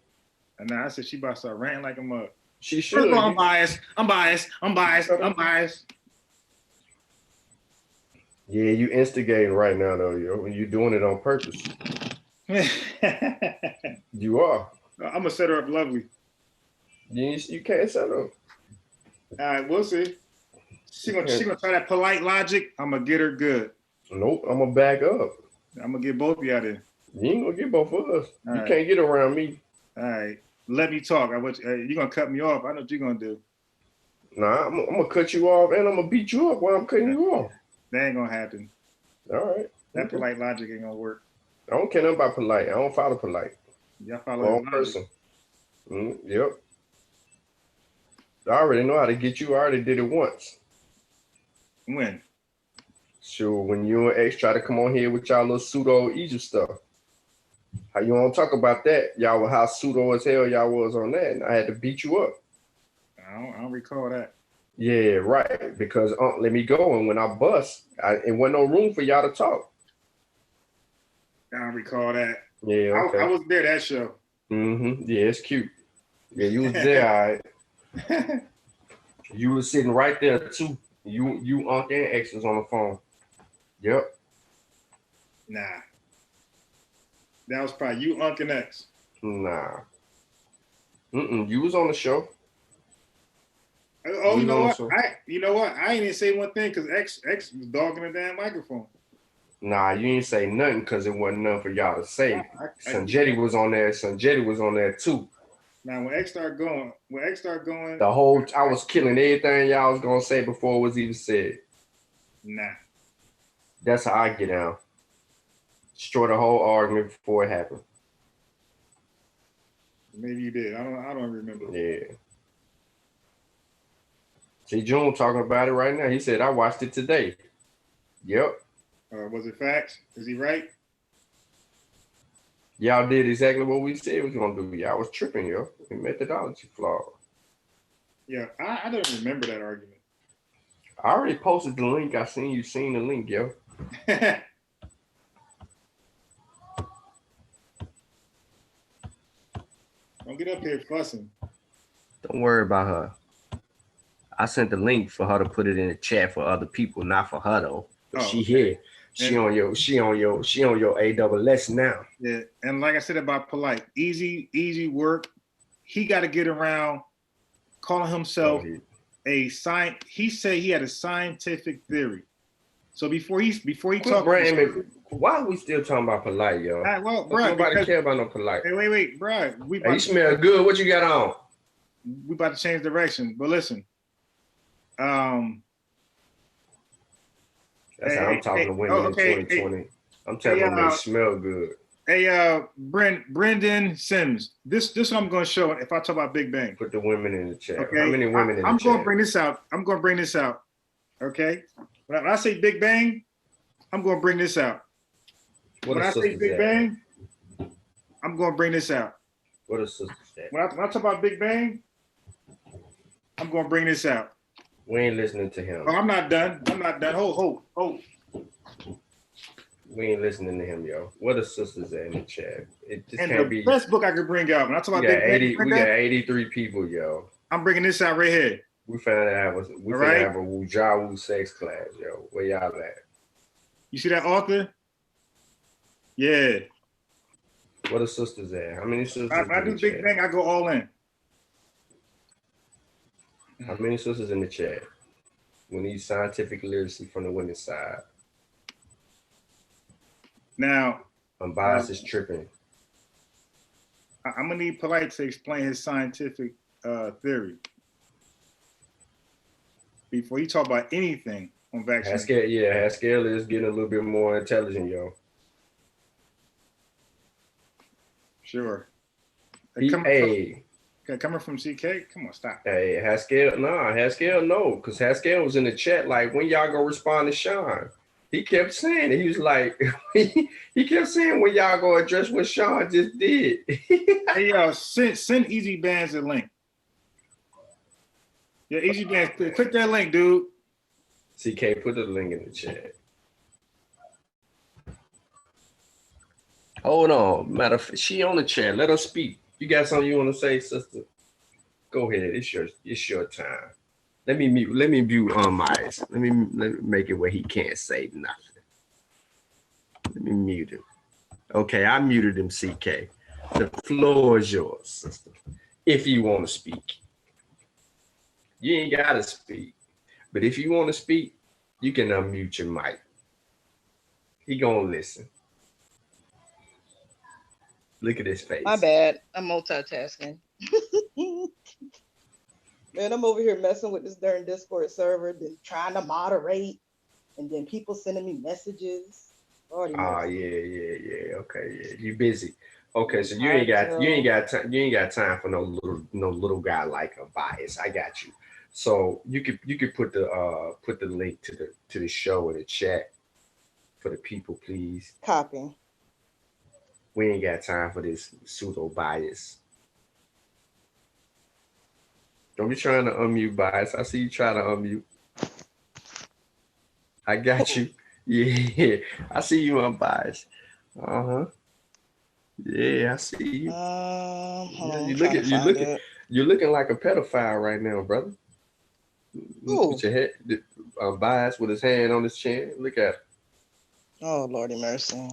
[SPEAKER 5] And now I said she about to start ranting like a mug.
[SPEAKER 7] She should.
[SPEAKER 5] First of all, I'm biased.
[SPEAKER 7] Yeah, you instigating right now though, yo, and you're doing it on purpose. You are.
[SPEAKER 5] I'm gonna set her up lovely.
[SPEAKER 7] You can't set her up.
[SPEAKER 5] All right, we'll see. She gonna try that polite logic. I'm gonna get her good.
[SPEAKER 7] Nope, I'm gonna back up.
[SPEAKER 5] I'm gonna get both of y'all there.
[SPEAKER 7] You ain't gonna get both of us.
[SPEAKER 5] All
[SPEAKER 7] you
[SPEAKER 5] right.
[SPEAKER 7] Can't get around me.
[SPEAKER 5] All right, let me talk. You're gonna cut me off. I know what you're gonna do.
[SPEAKER 7] Nah, I'm gonna cut you off and I'm gonna beat you up while I'm cutting you off.
[SPEAKER 5] That ain't gonna happen.
[SPEAKER 7] All right.
[SPEAKER 5] That polite logic ain't gonna work.
[SPEAKER 7] I don't care nothing about polite. I don't follow polite.
[SPEAKER 5] Y'all follow
[SPEAKER 7] Wrong person. Yep. I already know how to get you. I already did it once.
[SPEAKER 5] When?
[SPEAKER 7] Sure, when you and X try to come on here with y'all little pseudo Egypt stuff. How you want to talk about that? Y'all were how pseudo as hell y'all was on that, and I had to beat you up.
[SPEAKER 5] I don't recall that.
[SPEAKER 7] Yeah, right. Because let me go, and when I bust, it wasn't no room for y'all to talk.
[SPEAKER 5] I don't recall that.
[SPEAKER 7] Yeah, okay.
[SPEAKER 5] I was there that show.
[SPEAKER 7] Mm-hmm. Yeah, it's cute. Yeah, you was there, all right. You was sitting right there too. You Unc and X was on the phone. Yep.
[SPEAKER 5] Nah. That was probably you, Unc, and X.
[SPEAKER 7] Nah. You was on the show.
[SPEAKER 5] Oh, you know what? I ain't even say one thing because X was dogging the damn microphone.
[SPEAKER 7] Nah, you didn't say nothing because it wasn't nothing for y'all to say. Sunjetti was on there. Sunjetti was on there too.
[SPEAKER 5] Now when X started going,
[SPEAKER 7] the whole I was killing everything y'all was gonna say before it was even said.
[SPEAKER 5] Nah.
[SPEAKER 7] That's how I get down. Destroy the whole argument before it happened.
[SPEAKER 5] Maybe you did. I don't remember.
[SPEAKER 7] Yeah. See June talking about it right now. He said I watched it today. Yep.
[SPEAKER 5] Was it facts? Is he right?
[SPEAKER 7] Y'all did exactly what we said we was gonna do. Y'all was tripping, yo. The methodology flawed.
[SPEAKER 5] Yeah, I don't remember that argument.
[SPEAKER 7] I already posted the link. I seen you seen the link, yo.
[SPEAKER 5] Don't get up here fussing.
[SPEAKER 7] Don't worry about her. I sent the link for her to put it in the chat for other people, not for her though. But she here. She on your AWS now.
[SPEAKER 5] Yeah, and like I said about polite, easy work. He got to get around calling himself a science. He said he had a scientific theory. So before he talked,
[SPEAKER 7] why are we still talking about polite, yo?
[SPEAKER 5] Well, bro,
[SPEAKER 7] nobody care about no polite.
[SPEAKER 5] Hey, wait, bro.
[SPEAKER 7] You smell good. What you got on?
[SPEAKER 5] We about to change direction, but listen.
[SPEAKER 7] That's how I'm talking to women in 2020. I'm telling them they smell good.
[SPEAKER 5] Hey, Brendan Sims. This what I'm going to show if I talk about Big Bang.
[SPEAKER 7] Put the women in the chat.
[SPEAKER 5] Okay.
[SPEAKER 7] How many women in the chat?
[SPEAKER 5] I'm going to bring this out. Okay. When I say Big Bang, I'm going to bring this out. When I say Big Bang, I'm going to bring this out.
[SPEAKER 7] What a sister say?
[SPEAKER 5] When I talk about Big Bang, I'm going to bring this out.
[SPEAKER 7] We ain't listening to him.
[SPEAKER 5] Oh, I'm not done. Hold.
[SPEAKER 7] We ain't listening to him, yo. What a sisters at in the chat? It just
[SPEAKER 5] and
[SPEAKER 7] can't
[SPEAKER 5] the
[SPEAKER 7] be.
[SPEAKER 5] best book I could bring out. When I talk about Big Bang,
[SPEAKER 7] we got 83 people, yo.
[SPEAKER 5] I'm bringing this out right here.
[SPEAKER 7] We finna have a Wujawu sex class, yo. Where y'all at?
[SPEAKER 5] You see that author? Yeah.
[SPEAKER 7] What a sisters at? How many sisters?
[SPEAKER 5] I do Big Bang, I go all in.
[SPEAKER 7] How many sisters in the chat? We need scientific literacy from the women's side.
[SPEAKER 5] Now,
[SPEAKER 7] Unbiased is tripping.
[SPEAKER 5] I'm gonna need Polite to explain his scientific theory before he talk about anything on vaccination.
[SPEAKER 7] Haskell is getting a little bit more intelligent, yo.
[SPEAKER 5] Sure. Coming from CK? Come on, stop.
[SPEAKER 7] Hey, Haskell no, because Haskell was in the chat like, when y'all gonna respond to Sean? He kept saying it. He was like, he kept saying, when y'all gonna address what Sean just did.
[SPEAKER 5] Hey, yo, send Easy Bands a link. Yeah, Easy Bands, click that link, dude.
[SPEAKER 7] CK, put the link in the chat. Hold on. Matter of fact, she on the chat. Let her speak. You got something you want to say, sister? Go ahead. It's your time. Let me mute Myers. Let me make it where he can't say nothing. Let me mute him. Okay, I muted him, CK. The floor is yours, sister. If you want to speak. You ain't gotta speak. But if you want to speak, you can unmute your mic. He gonna listen. Look at his face.
[SPEAKER 12] My bad. I'm multitasking. Man, I'm over here messing with this darn Discord server, then trying to moderate, and then people sending me messages.
[SPEAKER 7] Yeah. Okay, yeah. You busy. Okay,
[SPEAKER 12] I'm
[SPEAKER 7] so you ain't
[SPEAKER 12] tired as
[SPEAKER 7] got
[SPEAKER 12] hell.
[SPEAKER 7] you ain't got time for no little guy like a bias. I got you. So you could put the link to the show in the chat for the people, please.
[SPEAKER 12] Copy.
[SPEAKER 7] We ain't got time for this pseudo bias. Don't be trying to unmute bias. I see you try to unmute. I got you. Yeah, I see you unbiased. Yeah, I see you. You're looking like a pedophile right now, brother.
[SPEAKER 12] Ooh.
[SPEAKER 7] With your head biased with his hand on his chin. Look at it.
[SPEAKER 12] Oh, Lordy mercy.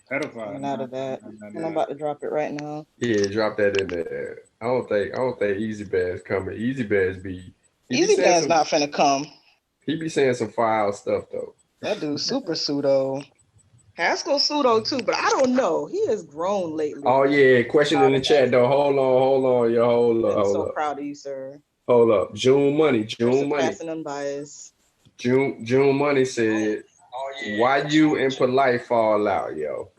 [SPEAKER 5] Pedophile.
[SPEAKER 12] Out of that. And I'm about to drop it right now.
[SPEAKER 7] Yeah, drop that in there. I don't think Easy Bear's coming. Easy Bear's
[SPEAKER 12] Easy Bear's not finna come.
[SPEAKER 7] He be saying some foul stuff though.
[SPEAKER 12] That dude's super pseudo. Haskell pseudo too, but I don't know. He has grown lately.
[SPEAKER 7] Oh yeah, question in the chat though. Hold on, yo, hold up.
[SPEAKER 12] I'm so proud of you, sir.
[SPEAKER 7] Hold up. June Money.
[SPEAKER 12] Surpassing unbiased.
[SPEAKER 7] June Money said, why you and Polite fall out, yo?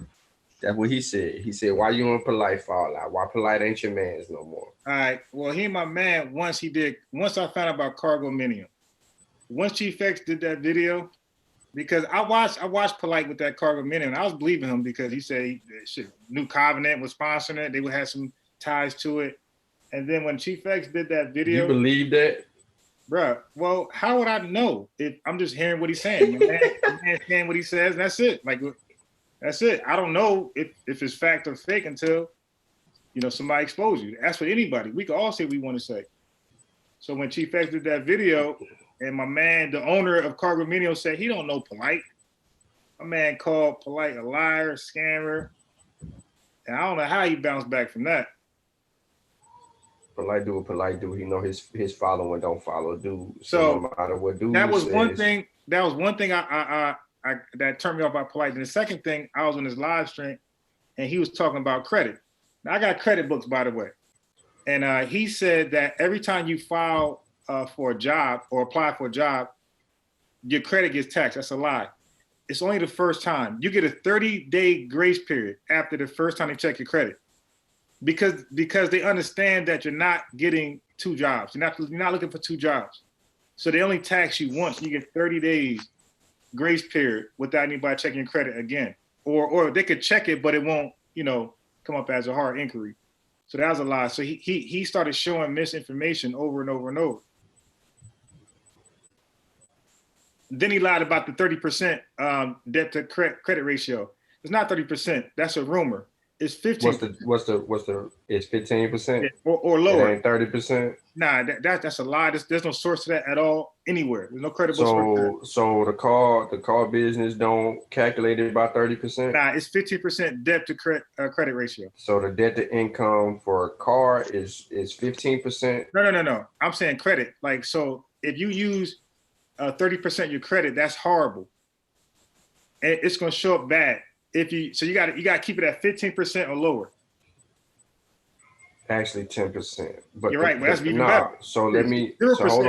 [SPEAKER 7] That's what he said. He said, why you and Polite fall out? Why Polite ain't your mans no more?
[SPEAKER 5] All right. Well, he and my man, once I found out about Cargo Minium, once Chief X did that video, because I watched Polite with that Cargo Minium, and I was believing him because he said New Covenant was sponsoring it. They would have some ties to it. And then when Chief X did that video.
[SPEAKER 7] You believe that?
[SPEAKER 5] Bruh, well, how would I know if I'm just hearing what he's saying? My man saying what he says, and that's it. Like, that's it. I don't know if it's fact or fake until, somebody exposes you. That's for anybody. We can all say what we want to say. So when Chief X did that video, and my man, the owner of Cargo Minium, said he don't know Polite. My man called Polite a liar, scammer. And I don't know how he bounced back from that.
[SPEAKER 7] Polite do what Polite do. He know his following don't follow dude.
[SPEAKER 5] So
[SPEAKER 7] no matter what dude
[SPEAKER 5] that was
[SPEAKER 7] says,
[SPEAKER 5] one thing. That was one thing I that turned me off about Polite. And the second thing, I was on his live stream, and he was talking about credit. Now I got credit books, by the way, and he said that every time you file for a job or apply for a job, your credit gets taxed. That's a lie. It's only the first time. You get a 30-day grace period after the first time they check your credit. Because they understand that you're not getting two jobs. You're not looking for two jobs. So they only tax you once. You get 30 days grace period without anybody checking your credit again. Or they could check it, but it won't, come up as a hard inquiry. So that was a lie. So he started showing misinformation over and over and over. Then he lied about the 30% debt to credit ratio. It's not 30%. That's a rumor. It's 15%.
[SPEAKER 7] What's the? It's 15%.
[SPEAKER 5] Or lower.
[SPEAKER 7] It ain't 30%.
[SPEAKER 5] Nah, that's a lie. There's no source to that at all anywhere. There's no credible source.
[SPEAKER 7] So the car business don't calculate it by 30%.
[SPEAKER 5] Nah, it's 15% debt to credit ratio.
[SPEAKER 7] So the debt to income for a car is 15%.
[SPEAKER 5] No. I'm saying credit. Like, so if you use 30% of your credit, that's horrible. And it's gonna show up bad. You gotta keep it at 15% or lower.
[SPEAKER 7] Actually 10%. But
[SPEAKER 5] you're right, but that's even better.
[SPEAKER 7] So let me hold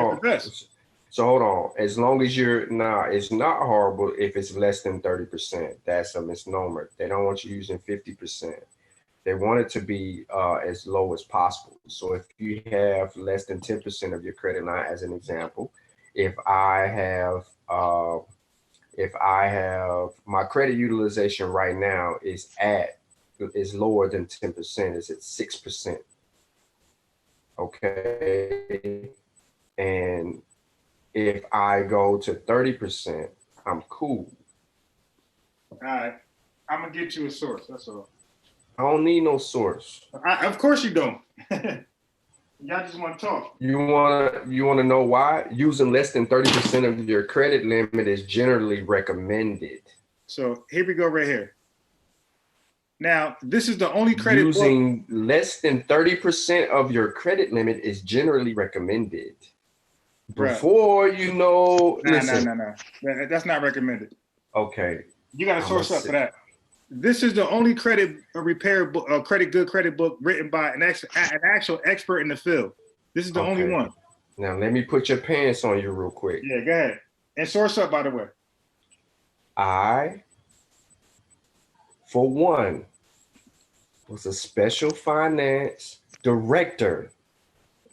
[SPEAKER 7] on. As long as it's not horrible if it's less than 30%. That's a misnomer. They don't want you using 50%. They want it to be as low as possible. So if you have less than 10% of your credit line, as an example, if I have my credit utilization right now is lower than 10%, it's at 6%. Okay. And if I go to 30%, I'm cool.
[SPEAKER 5] All right. I'm gonna get you a source. That's all.
[SPEAKER 7] I don't need no source.
[SPEAKER 5] Of course you don't. Y'all just want to talk.
[SPEAKER 7] You want to know why? Using less than 30% of your credit limit is generally recommended.
[SPEAKER 5] So here we go right here. Now, this is the only credit
[SPEAKER 7] using less than 30% of your credit limit is generally recommended. Before you know,
[SPEAKER 5] No. That's not recommended.
[SPEAKER 7] Okay.
[SPEAKER 5] You got a source up for that. This is the only credit repair book, credit book written by an actual expert in the field. This is the only one.
[SPEAKER 7] Now let me put your pants on you real quick.
[SPEAKER 5] Yeah, go ahead. And source up, by the way.
[SPEAKER 7] I, for one, was a special finance director,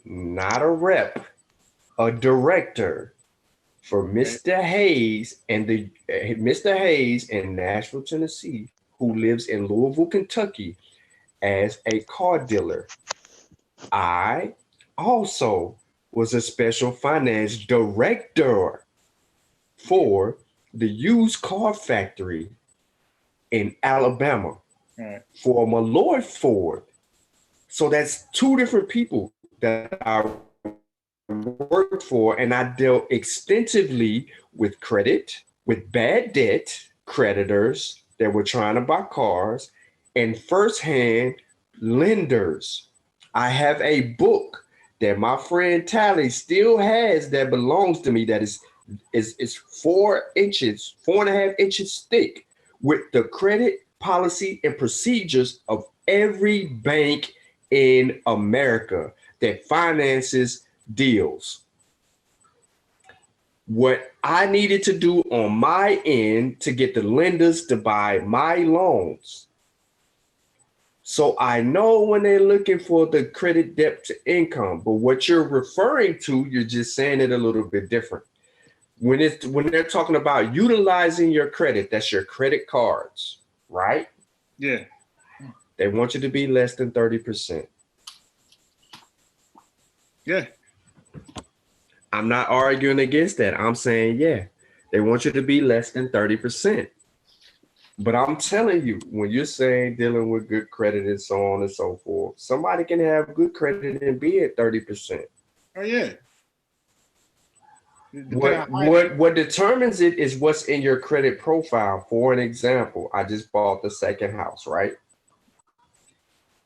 [SPEAKER 7] not a rep, a director for Mr. Hayes and Mr. Hayes in Nashville, Tennessee, who lives in Louisville, Kentucky, as a car dealer. I also was a special finance director for the used car factory in Alabama for Malloy Ford. So that's two different people that I worked for, and I dealt extensively with credit, with bad debt, creditors that were trying to buy cars, and firsthand lenders. I have a book that my friend Tally still has that belongs to me that is 4.5 inches thick, with the credit policy and procedures of every bank in America that finances deals. What I needed to do on my end to get the lenders to buy my loans. So I know when they're looking for the credit debt to income, but what you're referring to, you're just saying it a little bit different. When they're talking about utilizing your credit, that's your credit cards, right?
[SPEAKER 5] Yeah.
[SPEAKER 7] They want you to be less than 30%.
[SPEAKER 5] Yeah.
[SPEAKER 7] I'm not arguing against that. I'm saying, yeah, they want you to be less than 30%. But I'm telling you, when you're saying dealing with good credit and so on and so forth, somebody can have good credit and be at 30%.
[SPEAKER 5] Oh, yeah.
[SPEAKER 7] What determines it is what's in your credit profile. For an example, I just bought the second house, right?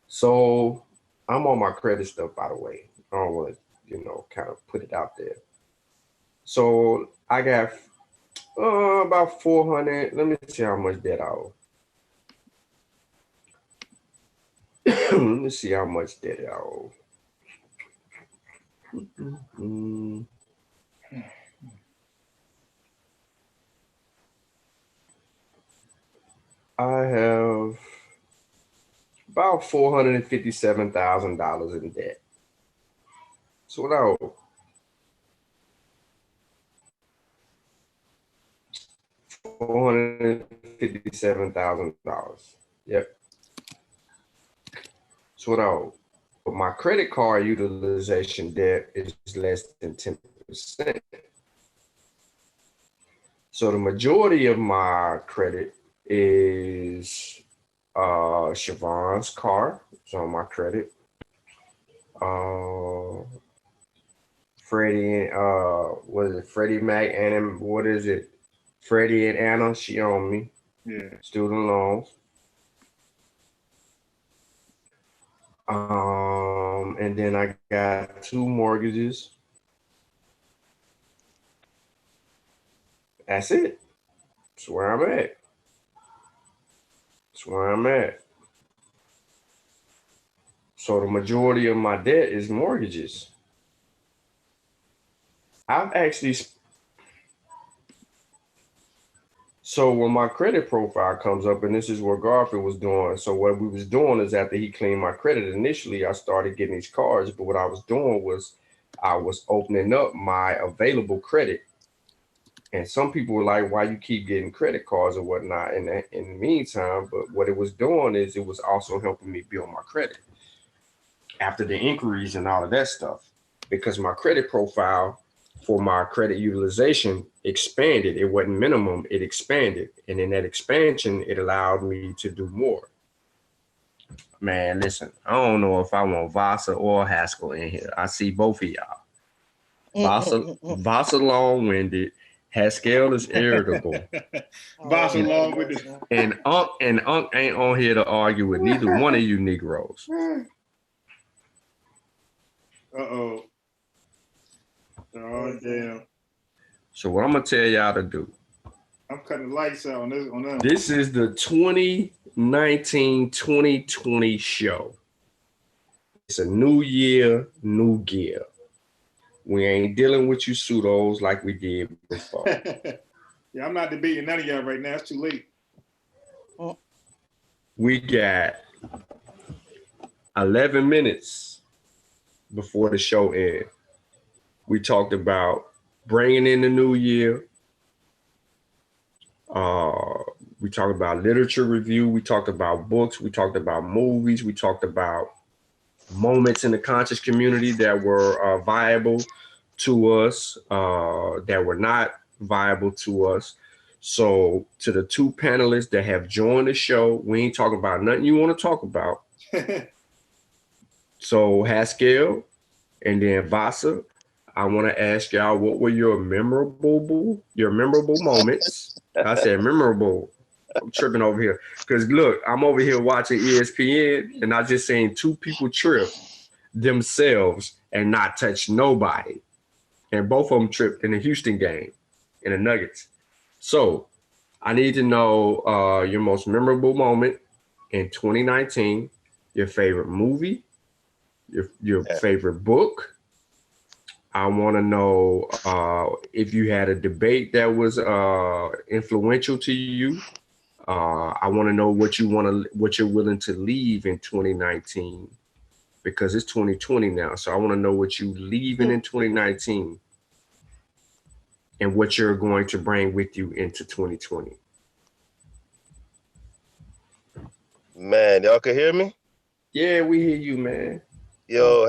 [SPEAKER 7] So I'm on my credit stuff, by the way. I don't want to, kind of put it out there. So I got about 400. Let me see how much debt I owe. Let me see how much debt I owe. I have about $457,000 in debt. So what I owe? $457,000. Yep. So what I owe. But my credit card utilization debt is less than 10%. So the majority of my credit is Siobhan's car. It's on my credit. Freddie, what is it? Freddie Mac and what is it? Freddie and Anna, she on me.
[SPEAKER 5] Yeah.
[SPEAKER 7] Student loans. And then I got 2 mortgages. That's it. That's where I'm at. That's where I'm at. So the majority of my debt is mortgages. So when my credit profile comes up, and this is what Garfield was doing. So what we was doing is after he cleaned my credit, initially I started getting these cards, but what I was doing was I was opening up my available credit. And some people were like, why you keep getting credit cards or whatnot in the meantime? But what it was doing is it was also helping me build my credit after the inquiries and all of that stuff, because my credit profile for my credit utilization expanded. It wasn't minimum, it expanded. And in that expansion, it allowed me to do more. Man, listen, I don't know if I want Vasa or Haskell in here. I see both of y'all. Vasa long-winded, Haskell is irritable.
[SPEAKER 5] Vasa long-winded.
[SPEAKER 7] And Unc ain't on here to argue with neither one of you Negroes.
[SPEAKER 5] Uh-oh. Oh, damn.
[SPEAKER 7] So what I'm gonna tell y'all to do
[SPEAKER 5] I'm cutting the lights out on this. On them.
[SPEAKER 7] This is the 2019-2020 show. It's a new year, new gear. We ain't dealing with you pseudos like we did before.
[SPEAKER 5] Yeah, I'm not debating none of y'all right now. It's too late.
[SPEAKER 7] We got 11 minutes before the show ends. We talked about bringing in the new year. We talked about literature review. We talked about books. We talked about movies. We talked about moments in the conscious community that were viable to us, that were not viable to us. So to the two panelists that have joined the show, we ain't talking about nothing you want to talk about. So Haskell and then Vasa, I want to ask y'all, what were your memorable moments? I said memorable. I'm tripping over here. Because look, I'm over here watching ESPN and I just seen two people trip themselves and not touch nobody. And both of them tripped in the Houston game, in the Nuggets. So I need to know your most memorable moment in 2019, your favorite movie, your favorite book. I want to know if you had a debate that was influential to you. I want to know what you're willing to leave in 2019, because it's 2020 now. So I want to know what you leaving in 2019 and what you're going to bring with you into 2020.
[SPEAKER 13] Man, y'all can hear me?
[SPEAKER 7] Yeah, we hear you, man.
[SPEAKER 13] Yo,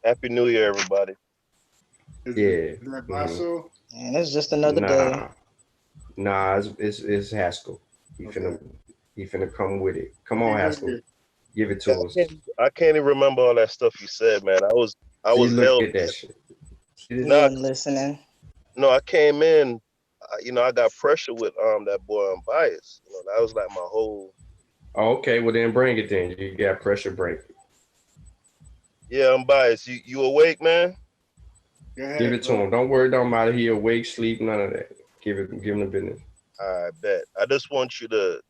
[SPEAKER 13] happy New Year, everybody.
[SPEAKER 7] Yeah.
[SPEAKER 12] And it's just another day.
[SPEAKER 7] Nah, it's Haskell. He finna come with it. Come on, Haskell. Give it to us.
[SPEAKER 13] I can't even remember all that stuff you said, man. I was
[SPEAKER 7] look at that shit.
[SPEAKER 12] You weren't listening.
[SPEAKER 13] No, I came in, I got pressure with that boy Unbiased. That was like my whole.
[SPEAKER 7] Okay, well then bring it then. You got pressure, bring it.
[SPEAKER 13] Yeah, Unbiased. You awake, man?
[SPEAKER 7] Give it to him. Don't worry, don't matter. He awake, sleep, none of that. Give him the business.
[SPEAKER 13] I bet. I just want you to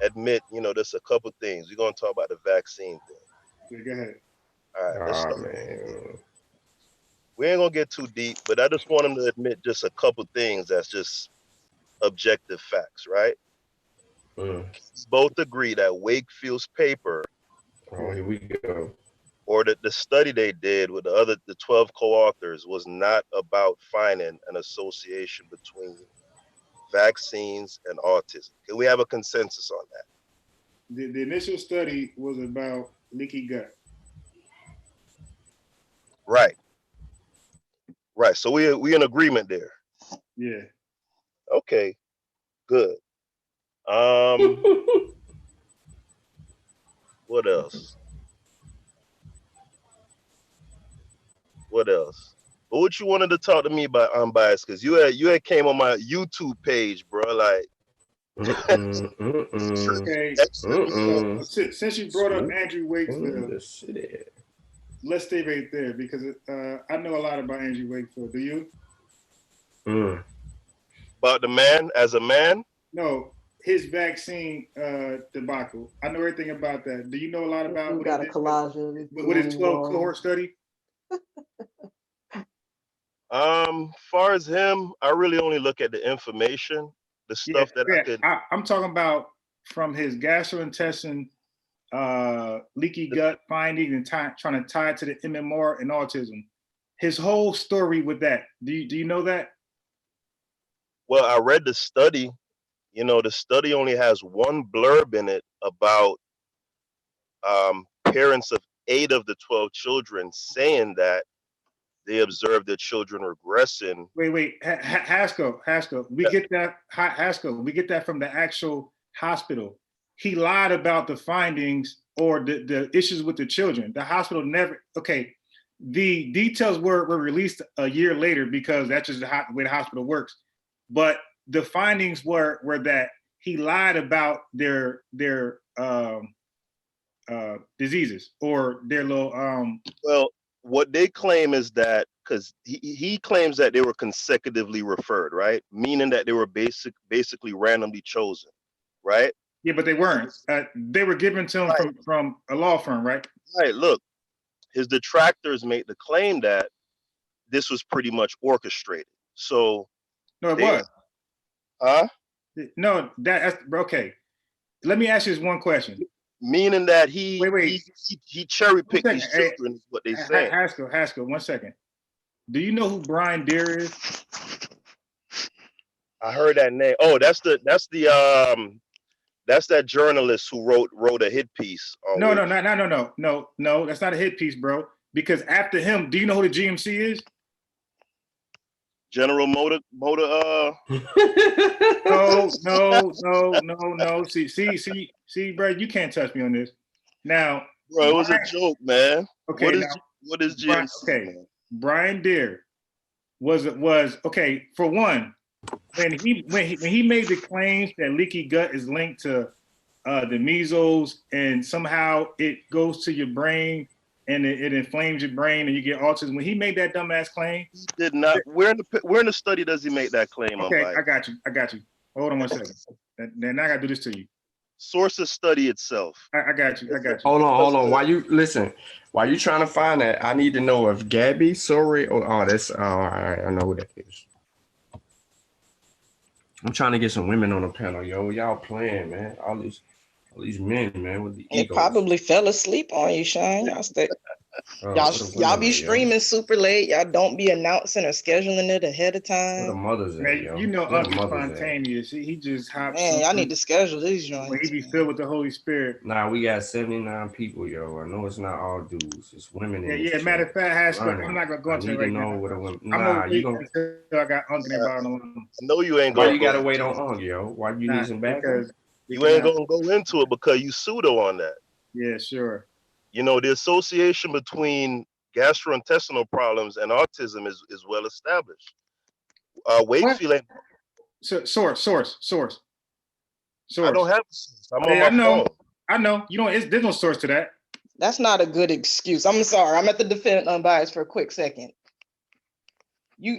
[SPEAKER 13] admit, there's a couple things. We're gonna talk about the vaccine thing.
[SPEAKER 5] Yeah, go ahead.
[SPEAKER 13] All right, let's start.
[SPEAKER 7] Man.
[SPEAKER 13] We ain't gonna get too deep, but I just want him to admit just a couple things that's just objective facts, right? Both agree that Wakefield's paper,
[SPEAKER 7] here we go,
[SPEAKER 13] or the study they did with the 12 co-authors was not about finding an association between vaccines and autism. Can we have a consensus on that?
[SPEAKER 5] The initial study was about leaky gut.
[SPEAKER 13] Right. So we in agreement there.
[SPEAKER 5] Yeah.
[SPEAKER 13] Okay. Good. What else? But what you wanted to talk to me about Unbiased? Because you had came on my YouTube page, bro. Like.
[SPEAKER 5] Okay. Since you brought up Andrew Wakefield, let's stay right there because I know a lot about Andrew Wakefield. Do you?
[SPEAKER 13] About the man as a man?
[SPEAKER 5] No, his vaccine debacle. I know everything about that. Do you know a lot about
[SPEAKER 12] what got a collage
[SPEAKER 5] with his 12 cohort study?
[SPEAKER 13] Far as him, I really only look at the information, the stuff that I could.
[SPEAKER 5] I'm talking about from his gastrointestinal leaky gut findings and trying to tie it to the MMR and autism. His whole story with that. Do you know that?
[SPEAKER 13] Well, I read the study. The study only has one blurb in it about parents of 8 of the 12 children saying that they observed their children regressing.
[SPEAKER 5] Wait, Haskell. We get that, Haskell. We get that from the actual hospital. He lied about the findings or the issues with the children. The hospital never. Okay, the details were released a year later because that's just the way the hospital works. But the findings were that he lied about their diseases or their little.
[SPEAKER 13] Well, what they claim is that, because he claims that they were consecutively referred, right? Meaning that they were basically randomly chosen, right?
[SPEAKER 5] Yeah, but they weren't. They were given to him from a law firm, right?
[SPEAKER 13] Right. Look, his detractors made the claim that this was pretty much orchestrated. So
[SPEAKER 5] no, it was.
[SPEAKER 13] Huh?
[SPEAKER 5] No, that's okay. Let me ask you this one question.
[SPEAKER 13] Meaning that he cherry picked these
[SPEAKER 5] Hey,
[SPEAKER 13] children, is what they say.
[SPEAKER 5] Haskell, 1 second. Do you know who Brian Deere is?
[SPEAKER 13] I heard that name. Oh, that's that journalist who wrote a hit piece.
[SPEAKER 5] No, that's not a hit piece, bro. Because after him, do you know who the GMC is?
[SPEAKER 13] General Motor.
[SPEAKER 5] No. See, bro, you can't touch me on this. Now,
[SPEAKER 13] bro, it was a joke, man.
[SPEAKER 5] Okay,
[SPEAKER 13] what is GMC?
[SPEAKER 5] Okay, Brian Deere was okay. For one, when he made the claims that leaky gut is linked to the measles and somehow it goes to your brain and it inflames your brain and you get autism. When he made that dumbass claim,
[SPEAKER 13] he did not. Where in the study does he make that claim?
[SPEAKER 5] Okay, I got you. Hold on 1 second. Then I gotta do this to you.
[SPEAKER 13] Sources study itself.
[SPEAKER 5] I got you.
[SPEAKER 7] Hold on. While you trying to find that, I need to know if Gabby, sorry, that's I know who that is. I'm trying to get some women on the panel, yo. Y'all playing, man. All these men, man, with the egos.
[SPEAKER 12] They probably fell asleep on you, Sean. Y'all stay. Y'all be streaming super late. Y'all don't be announcing or scheduling it ahead of time.
[SPEAKER 7] Where the mothers at,
[SPEAKER 5] man,
[SPEAKER 7] yo?
[SPEAKER 5] You know, spontaneous. He just hops.
[SPEAKER 12] Man, y'all need to schedule these joints.
[SPEAKER 5] When he be filled with the Holy Spirit.
[SPEAKER 7] Nah, we got 79 people, yo. I know it's not all dudes. It's women.
[SPEAKER 5] Yeah. Matter of fact, Haskell, I'm not gonna go into it right now.
[SPEAKER 7] Nah, you gonna.
[SPEAKER 5] I got Uncle about it.
[SPEAKER 13] No, you ain't.
[SPEAKER 7] Why you gotta wait on Uncle, yo? Why you need some back?
[SPEAKER 13] Because you ain't gonna go into it because you pseudo on that.
[SPEAKER 5] Yeah, sure.
[SPEAKER 13] You know, the association between gastrointestinal problems and autism is well established. Wakefield ain't.
[SPEAKER 5] Source.
[SPEAKER 13] I don't have a source. I'm on my phone.
[SPEAKER 5] I know. You know, there's no source to that.
[SPEAKER 12] That's not a good excuse. I'm sorry. I'm at the defendant unbiased for a quick second.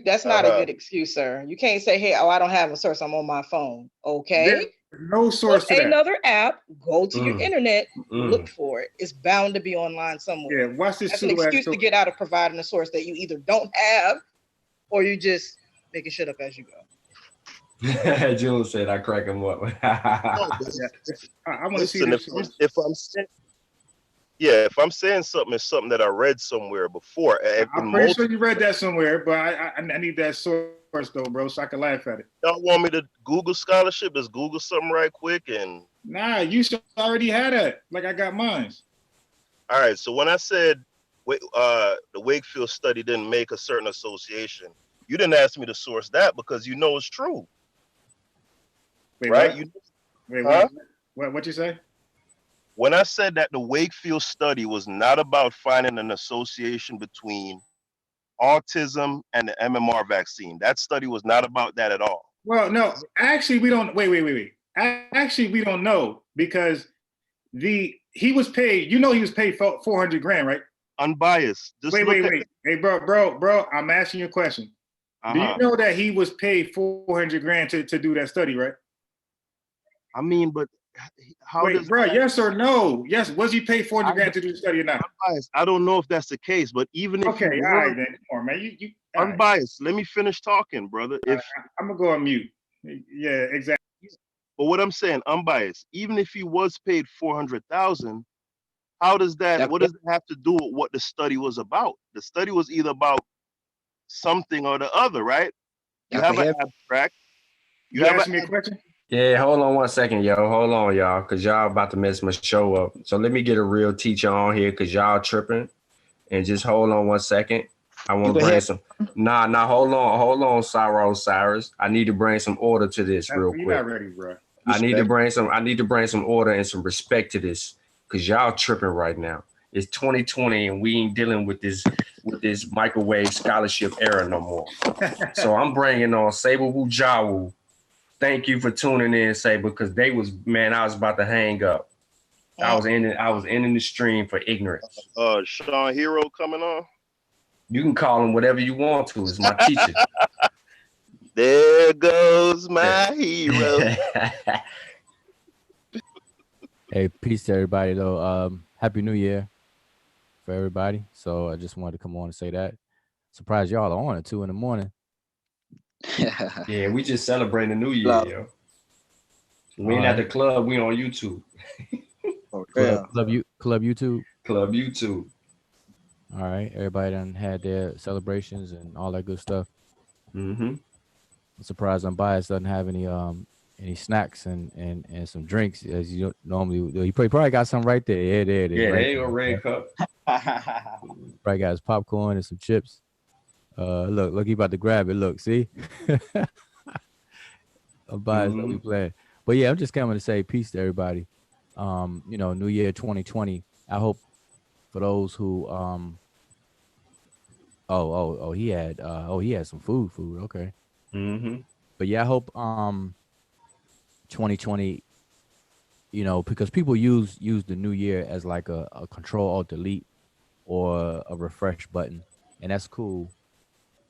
[SPEAKER 12] That's not a good excuse, sir. You can't say, hey, I don't have a source. I'm on my phone. Okay.
[SPEAKER 5] There's no source to that.
[SPEAKER 12] Another app, go to your internet, look for it. It's bound to be online somewhere.
[SPEAKER 5] Yeah, watch this.
[SPEAKER 12] That's an excuse to get out of providing a source that you either don't have or you just making shit up as you go.
[SPEAKER 7] June said I crack him up.
[SPEAKER 5] I want to see this.
[SPEAKER 13] If I'm saying something, it's something that I read somewhere before.
[SPEAKER 5] I'm pretty sure you read that somewhere, but I need that source though, bro, so I can laugh at it.
[SPEAKER 13] Y'all want me to Google scholarship? Just Google something right quick and.
[SPEAKER 5] Nah, you should already had it. Like I got mine.
[SPEAKER 13] All right. So when I said the Wakefield study didn't make a certain association, you didn't ask me to source that because you know it's true.
[SPEAKER 5] Wait,
[SPEAKER 13] right?
[SPEAKER 5] What you say?
[SPEAKER 13] When I said that the Wakefield study was not about finding an association between autism and the MMR vaccine, that study was not about that at all.
[SPEAKER 5] Well, no, actually, we don't. Wait. Actually, we don't know because he was paid. You know, he was paid $400,000, right?
[SPEAKER 13] Unbiased.
[SPEAKER 5] Just wait. Hey, bro, I'm asking you a question. Do you know that he was paid $400,000 to do that study, right?
[SPEAKER 13] I mean, but how
[SPEAKER 5] wait, bro? Yes or no? Yes. Was he paid $400,000 to do the study or not?
[SPEAKER 13] Unbiased. I don't know if that's the case, but even if
[SPEAKER 5] all right, then come on, man. You
[SPEAKER 13] unbiased. Let me finish talking, brother. If
[SPEAKER 5] I'm gonna go on mute. Yeah, exactly.
[SPEAKER 13] But what I'm saying, unbiased. Even if he was paid $400,000, how does that? What does it have to do with what the study was about? The study was either about something or the other, right? You have an abstract.
[SPEAKER 5] You asking me a question?
[SPEAKER 7] Yeah, hold on 1 second, yo. Hold on, y'all, because y'all about to mess my show up. So let me get a real teacher on here because y'all tripping. And just hold on 1 second. I want to bring some. Nah, hold on, Cyrus. I need to bring some order to this real quick.
[SPEAKER 5] You're not ready, bro.
[SPEAKER 7] I need to bring some order and some respect to this because y'all tripping right now. It's 2020 and we ain't dealing with this microwave scholarship era no more. So I'm bringing on Sable Wujawu. Thank you for tuning in, Sable, because I was about to hang up. I was ending the stream for ignorance.
[SPEAKER 13] Sean Hero coming on.
[SPEAKER 7] You can call him whatever you want to. It's my teacher.
[SPEAKER 13] There goes my hero.
[SPEAKER 14] Hey, peace to everybody though. Happy New Year for everybody. So I just wanted to come on and say that. Surprised y'all are on at 2 a.m.
[SPEAKER 7] Yeah, we just celebrating the New Year, yo. We ain't at the club. We on YouTube.
[SPEAKER 14] Club YouTube.
[SPEAKER 7] Club YouTube.
[SPEAKER 14] All right, everybody done had their celebrations and all that good stuff.
[SPEAKER 7] Mm-hmm.
[SPEAKER 14] I'm surprised Unbiased doesn't have any snacks and some drinks as you normally do. He probably got some right there. Yeah, there it is.
[SPEAKER 7] Yeah,
[SPEAKER 14] right
[SPEAKER 7] there you go, red cup.
[SPEAKER 14] Probably got his popcorn and some chips. Look, he about to grab it. Look, see? Unbiased don't be playing. But yeah, I'm just coming to say peace to everybody. New year 2020. I hope for those who he had some food. Okay.
[SPEAKER 7] Mm-hmm.
[SPEAKER 14] But yeah, I hope 2020, because people use the new year as like a control alt delete or a refresh button, and that's cool.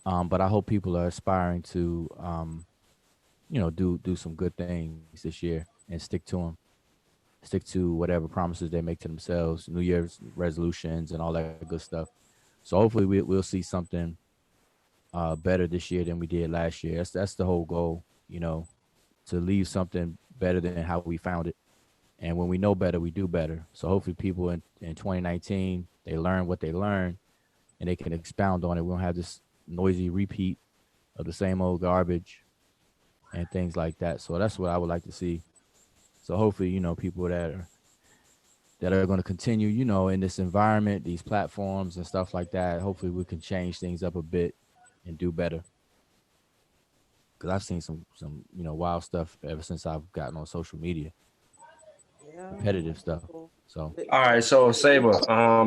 [SPEAKER 14] But I hope people are aspiring to do some good things this year and stick to them. Stick to whatever promises they make to themselves, New Year's resolutions and all that good stuff. So hopefully we'll see something better this year than we did last year. That's the whole goal, to leave something better than how we found it. And when we know better, we do better. So hopefully people in 2019, they learn what they learned and they can expound on it. We don't have this noisy repeat of the same old garbage and things like that. So that's what I would like to see. So hopefully, people that are going to continue, in this environment, these platforms and stuff like that, hopefully we can change things up a bit and do better. Because I've seen some wild stuff ever since I've gotten on social media. Repetitive stuff. So
[SPEAKER 7] all right, so Saber,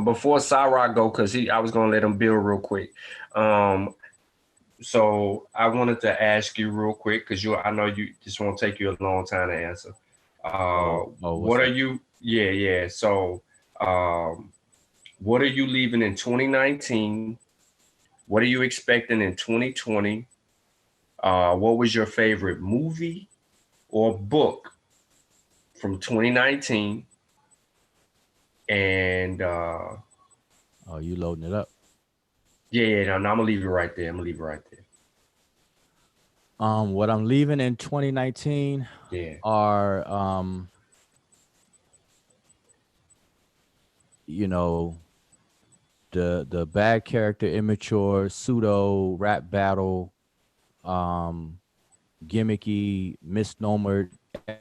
[SPEAKER 7] before Sahara go, because I was gonna let him build real quick. So I wanted to ask you real quick, because I know this won't take you a long time to answer. What are you? Yeah. So, what are you leaving in 2019? What are you expecting in 2020? What was your favorite movie or book from 2019? And
[SPEAKER 14] you loading it up?
[SPEAKER 7] Yeah. No, I'm gonna leave it right there.
[SPEAKER 14] What I'm leaving in 2019 are the bad character, immature, pseudo rap battle, gimmicky, misnomered,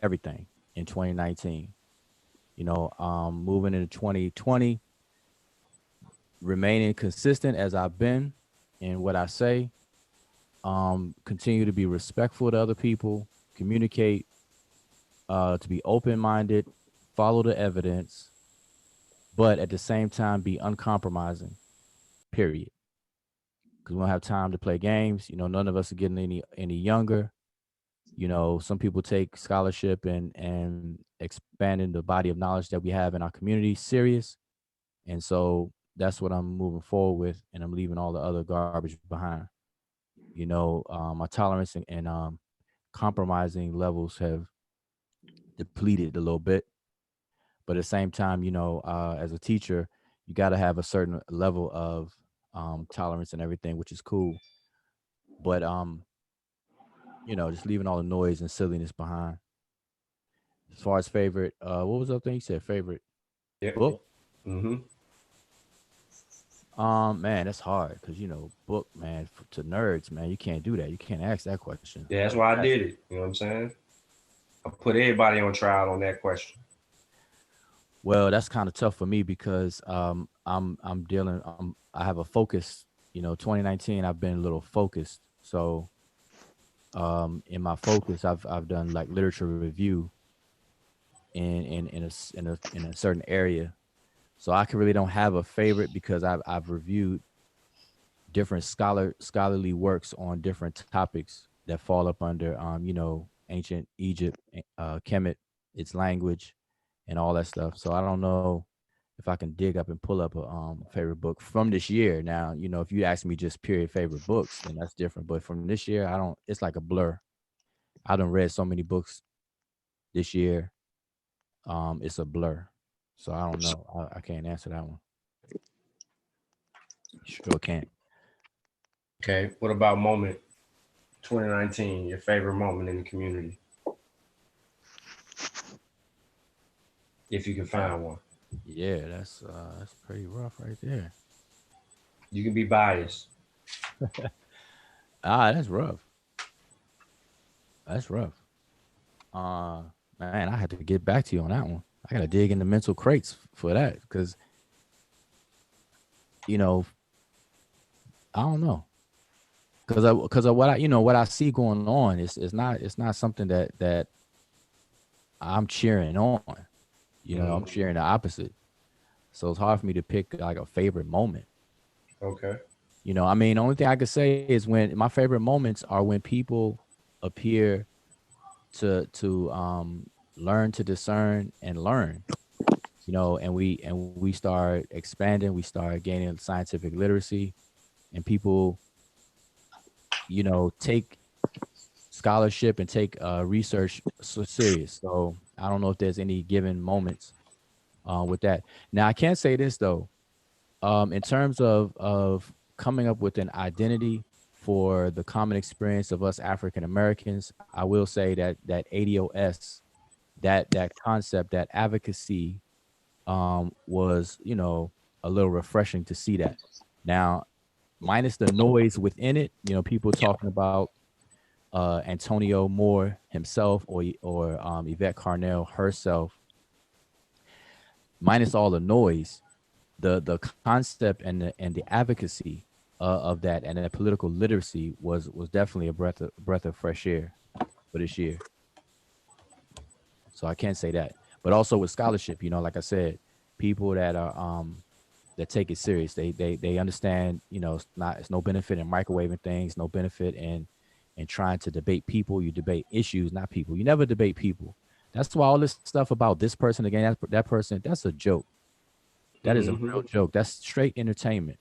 [SPEAKER 14] everything in 2019. Moving into 2020, remaining consistent as I've been in what I say, continue to be respectful to other people, communicate, to be open-minded, follow the evidence, but at the same time be uncompromising, period. Because we don't have time to play games. None of us are getting any younger. Some people take scholarship and expanding the body of knowledge that we have in our community serious. And so that's what I'm moving forward with, and I'm leaving all the other garbage behind. My tolerance and compromising levels have depleted a little bit. But at the same time, as a teacher, you got to have a certain level of tolerance and everything, which is cool. But just leaving all the noise and silliness behind. As far as favorite, what was the other thing you said? Favorite book?
[SPEAKER 7] Mm-hmm.
[SPEAKER 14] Man, that's hard because book, man, to nerds, man, you can't do that. You can't ask that question.
[SPEAKER 7] Yeah, that's why I did it. You know what I'm saying? I put everybody on trial on that question.
[SPEAKER 14] Well, that's kind of tough for me because I have a focus. 2019, I've been a little focused. So in my focus, I've done like literature review in a certain area. So I really don't have a favorite because I've reviewed different scholarly works on different topics that fall up under ancient Egypt, Kemet, its language, and all that stuff. So I don't know if I can dig up and pull up a favorite book from this year. Now, you know, if you ask me just period favorite books, then that's different. But from this year, I don't. It's like a blur. I done read so many books this year. It's a blur. So I don't know. I can't answer that one. Sure can't.
[SPEAKER 7] Okay. What about moment 2019? Your favorite moment in the community, if you can find one.
[SPEAKER 14] Yeah, that's pretty rough right there.
[SPEAKER 7] You can be biased.
[SPEAKER 14] That's rough. That's rough. Man, I had to get back to you on that one. I gotta dig into mental crates for that because, you know, I don't know, because of what I see going on. It's not something that I'm cheering on. You know, I'm cheering the opposite. So it's hard for me to pick like a favorite moment.
[SPEAKER 7] Okay.
[SPEAKER 14] You know, I mean, the only thing I could say is when my favorite moments are when people appear to learn to discern and learn. You know, and we start expanding, we start gaining scientific literacy, and people, you know, take scholarship and take research so serious. So I don't know if there's any given moments with that. Now I can't say this though. In terms of coming up with an identity for the common experience of us African Americans, I will say that ADOS, that concept, that advocacy, was, you know, a little refreshing to see that. Now, minus the noise within it, you know, people talking about Antonio Moore himself or Yvette Carnell herself, minus all the noise, the concept and the advocacy of that and the political literacy was definitely a breath of fresh air for this year. So I can't say that, but also with scholarship, you know, like I said, people that are that take it serious. They understand, you know, it's no benefit in microwaving things, no benefit in trying to debate people. You debate issues, not people. You never debate people. That's why all this stuff about this person again, that person, that's a joke. That is a real joke. That's straight entertainment.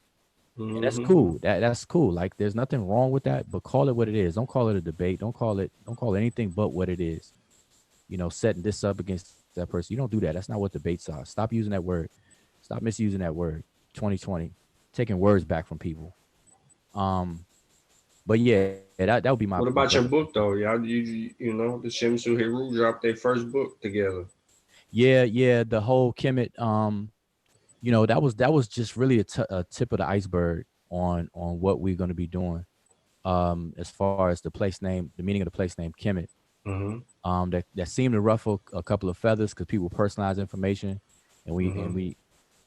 [SPEAKER 14] And that's cool. That's cool. Like there's nothing wrong with that, but call it what it is. Don't call it a debate. Don't call it anything but what it is. You know, setting this up against that person. You don't do that. That's not what debates are. Stop using that word. Stop misusing that word. 2020. Taking words back from people. But yeah, that would be my.
[SPEAKER 7] What about your book though? Y'all, you know, the Shimsu Heru dropped their first book together.
[SPEAKER 14] Yeah, the whole Kemet, you know, that was just really a tip of the iceberg on what we're going to be doing, as far as the place name, the meaning of the place name Kemet. That seemed to ruffle a couple of feathers because people personalize information,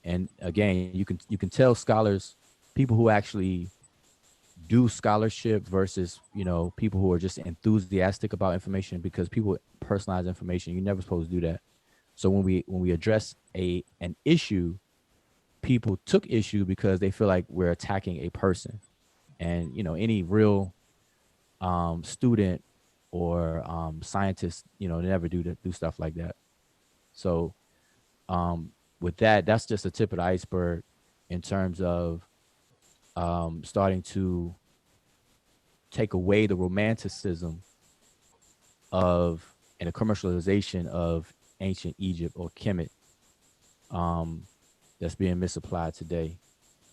[SPEAKER 14] and again, you can tell scholars, people who actually do scholarship versus, you know, people who are just enthusiastic about information, because people personalize information. You're never supposed to do that. So when we address an issue, people took issue because they feel like we're attacking a person, and you know, any real student or scientist, you know, never do stuff like that. So with that, that's just a tip of the iceberg in terms of starting to take away the romanticism of and the commercialization of ancient Egypt or Kemet, that's being misapplied today.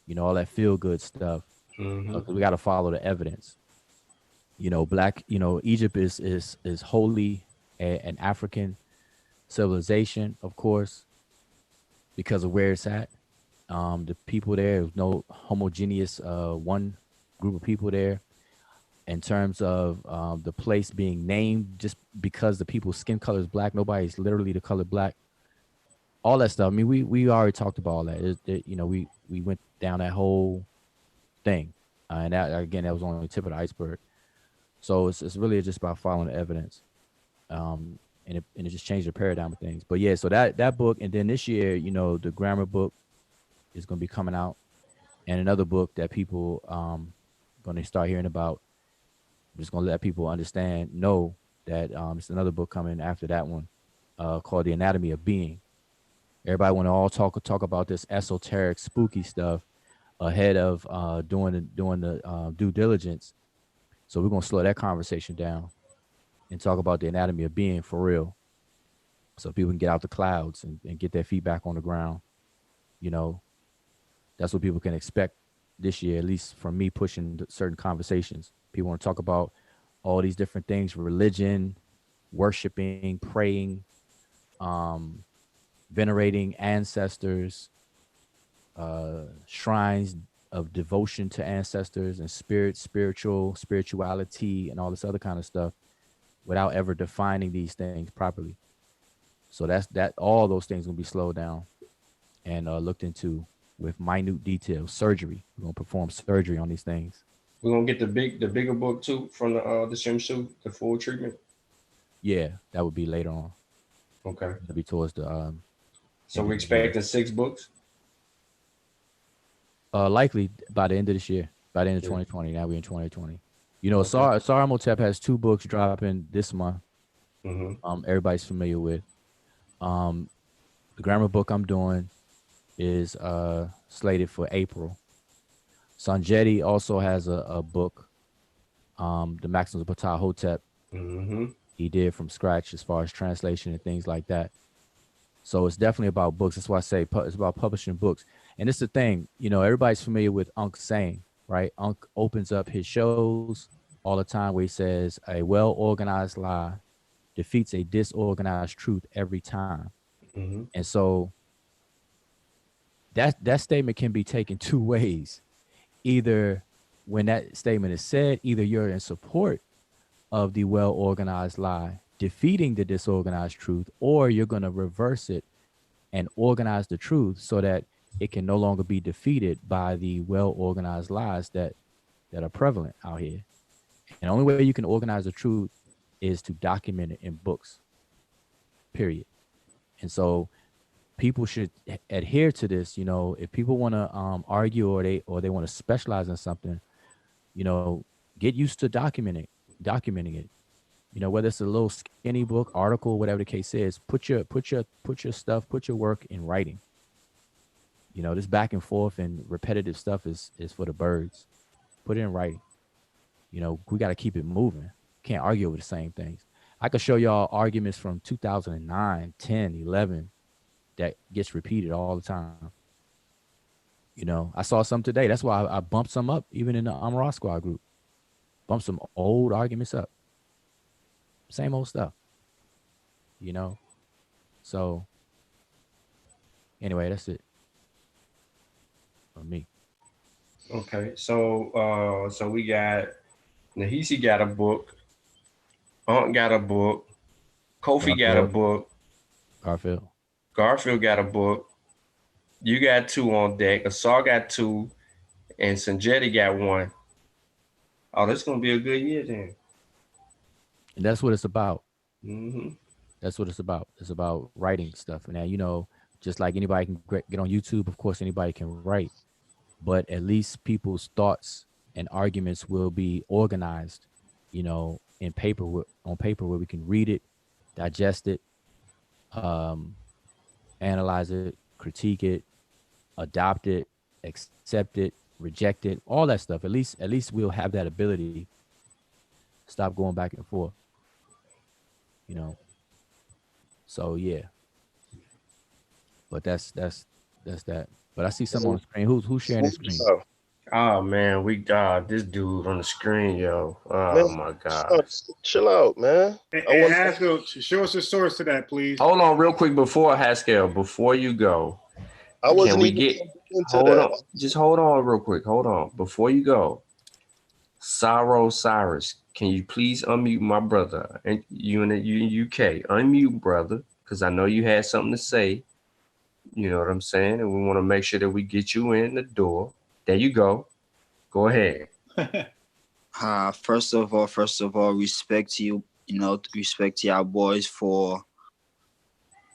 [SPEAKER 14] You know, all that feel good stuff. We got to follow the evidence. You know, Egypt is wholly an African civilization, of course, because of where it's at. The people there, there's no homogeneous one group of people there. In terms of the place being named just because the people's skin color is black, nobody's literally the color black. All that stuff. I mean, we already talked about all that. You know, we went down that whole thing, and that again, that was only the tip of the iceberg. So it's really just about following the evidence, and it just changed the paradigm of things. But yeah, so that book, and then this year, you know, the grammar book is going to be coming out, and another book that people going to start hearing about. I'm just going to let people know that it's another book coming after that one, called The Anatomy of Being. Everybody want to all talk about this esoteric, spooky stuff ahead of doing the due diligence. So we're gonna slow that conversation down and talk about the anatomy of being for real, so people can get out the clouds and get their feedback on the ground. You know, that's what people can expect this year, at least from me pushing certain conversations. People want to talk about all these different things: religion, worshiping, praying, venerating ancestors, shrines of devotion to ancestors and spirituality, and all this other kind of stuff, without ever defining these things properly. So that all those things will be slowed down and looked into with minute details. Surgery, we're gonna perform surgery on these things.
[SPEAKER 7] We're gonna get the bigger book too from the swimsuit, the full treatment.
[SPEAKER 14] Yeah, that would be later on.
[SPEAKER 7] Okay.
[SPEAKER 14] That'll be towards the
[SPEAKER 7] so we're expecting 6 books?
[SPEAKER 14] Likely by the end of this year, by the end of 2020. Now we're in 2020. You know, Sahara Motep has 2 books dropping this month. Everybody's familiar with. The grammar book I'm doing is slated for April. Sanjeti also has a book, the Maxims of Ptah Hotep. He did from scratch as far as translation and things like that. So it's definitely about books. That's why I say it's about publishing books. And it's the thing, you know, everybody's familiar with Unk's saying, right? Unk opens up his shows all the time where he says a well-organized lie defeats a disorganized truth every time. And so that statement can be taken 2 ways. Either when that statement is said, either you're in support of the well-organized lie defeating the disorganized truth, or you're going to reverse it and organize the truth so that it can no longer be defeated by the well-organized lies that are prevalent out here. And the only way you can organize the truth is to document it in books, period. And so people should adhere to this. You know, if people want to argue or they want to specialize in something, you know, get used to documenting it. You know, whether it's a little skinny book, article, whatever the case is, put your work in writing. You know, this back and forth and repetitive stuff is for the birds. Put it in writing. You know, we got to keep it moving. Can't argue over the same things. I could show y'all arguments from 2009, 10, 11 that gets repeated all the time. You know, I saw some today. That's why I bumped some up, even in the Amara Squad group. Bumped some old arguments up. Same old stuff. You know? So, anyway, that's it. For me.
[SPEAKER 7] Okay, so we got Nahisi got a book, Aunt got a book, Kofi got a book, Garfield got a book, you got 2 on deck, Asar got 2, and Sanjeti got 1. Oh, this is gonna be a good year then.
[SPEAKER 14] And that's what it's about. That's what it's about. It's about writing stuff. And now, you know, just like anybody can get on YouTube, of course, anybody can write. But at least people's thoughts and arguments will be organized, you know, on paper where we can read it, digest it, analyze it, critique it, adopt it, accept it, reject it, all that stuff. At least we'll have that ability. Stop going back and forth. You know. So yeah. But that's that. But I see someone on the screen. Who's sharing the screen?
[SPEAKER 7] Oh man, we got this dude on the screen, yo. Oh man, my God.
[SPEAKER 13] Chill out, man.
[SPEAKER 5] Hey, Haskell, show us the source to that, please.
[SPEAKER 7] Hold on real quick before Haskell, before you go.
[SPEAKER 13] I wasn't even into that.
[SPEAKER 7] Just hold on real quick. Hold on. Before you go. Cyrus, can you please unmute my brother? And you in the UK, unmute, brother, because I know you had something to say. You know what I'm saying? And we want to make sure that we get you in the door. There you go. Go ahead.
[SPEAKER 15] First of all, respect to you, respect to y'all boys for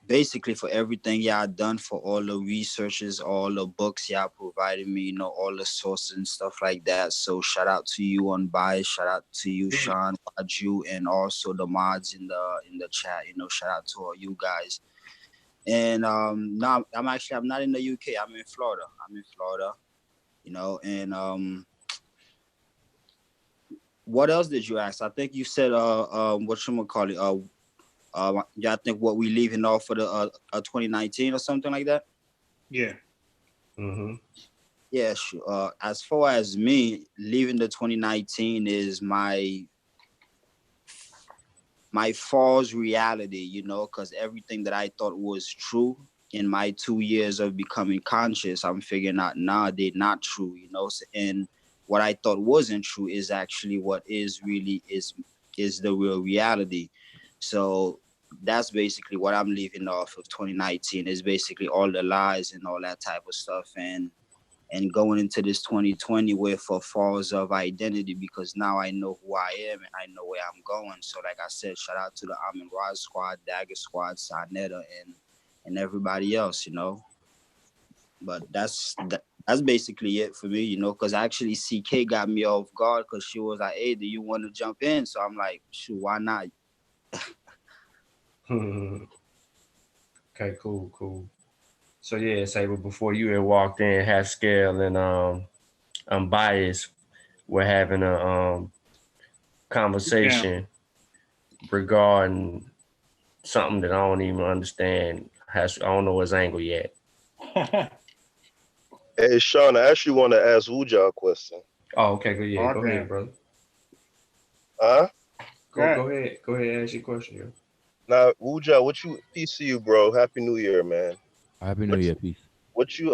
[SPEAKER 15] basically for everything y'all done, for all the researches, all the books y'all provided me, all the sources and stuff like that. So shout out to you, Unbiased. Shout out to you, Sean, Waju, and also the mods in the chat. Shout out to all you guys. And no, I'm not in the UK. I'm in Florida. You know, and what else did you ask? I think you said what you call it? Yeah, I think what we leaving off for the 2019 or something like that.
[SPEAKER 5] Yeah.
[SPEAKER 11] Mm-hmm.
[SPEAKER 15] Yeah, sure. As far as me leaving the 2019 is my false reality, you know, because everything that I thought was true in my 2 years of becoming conscious, I'm figuring out now they're not true, you know. And what I thought wasn't true is actually what is really is the real reality. So that's basically what I'm leaving off of 2019 is basically all the lies and all that type of stuff, and going into this 2020 with a false of identity, because now I know who I am and I know where I'm going. So like I said, shout out to the Amin Rod squad, Dagger squad, Sarnetta, and everybody else, you know. But that's basically it for me, you know, because actually CK got me off guard because she was like, hey, do you want to jump in? So I'm like, shoot, why not?
[SPEAKER 11] Okay, cool. So yeah, Saber, before you had walked in, Haskell and Unbiased were having a conversation regarding something that I don't even understand. I don't know his angle yet.
[SPEAKER 13] Hey, Sean, I actually want to ask Wuja a question.
[SPEAKER 11] Oh, okay, good. Yeah, go ahead, brother.
[SPEAKER 13] Huh?
[SPEAKER 11] Go ahead, ask your question. Yo.
[SPEAKER 13] Now, Wuja, what you, peace to you, bro. Happy New Year, man.
[SPEAKER 14] Happy New Year, peace.
[SPEAKER 13] What you,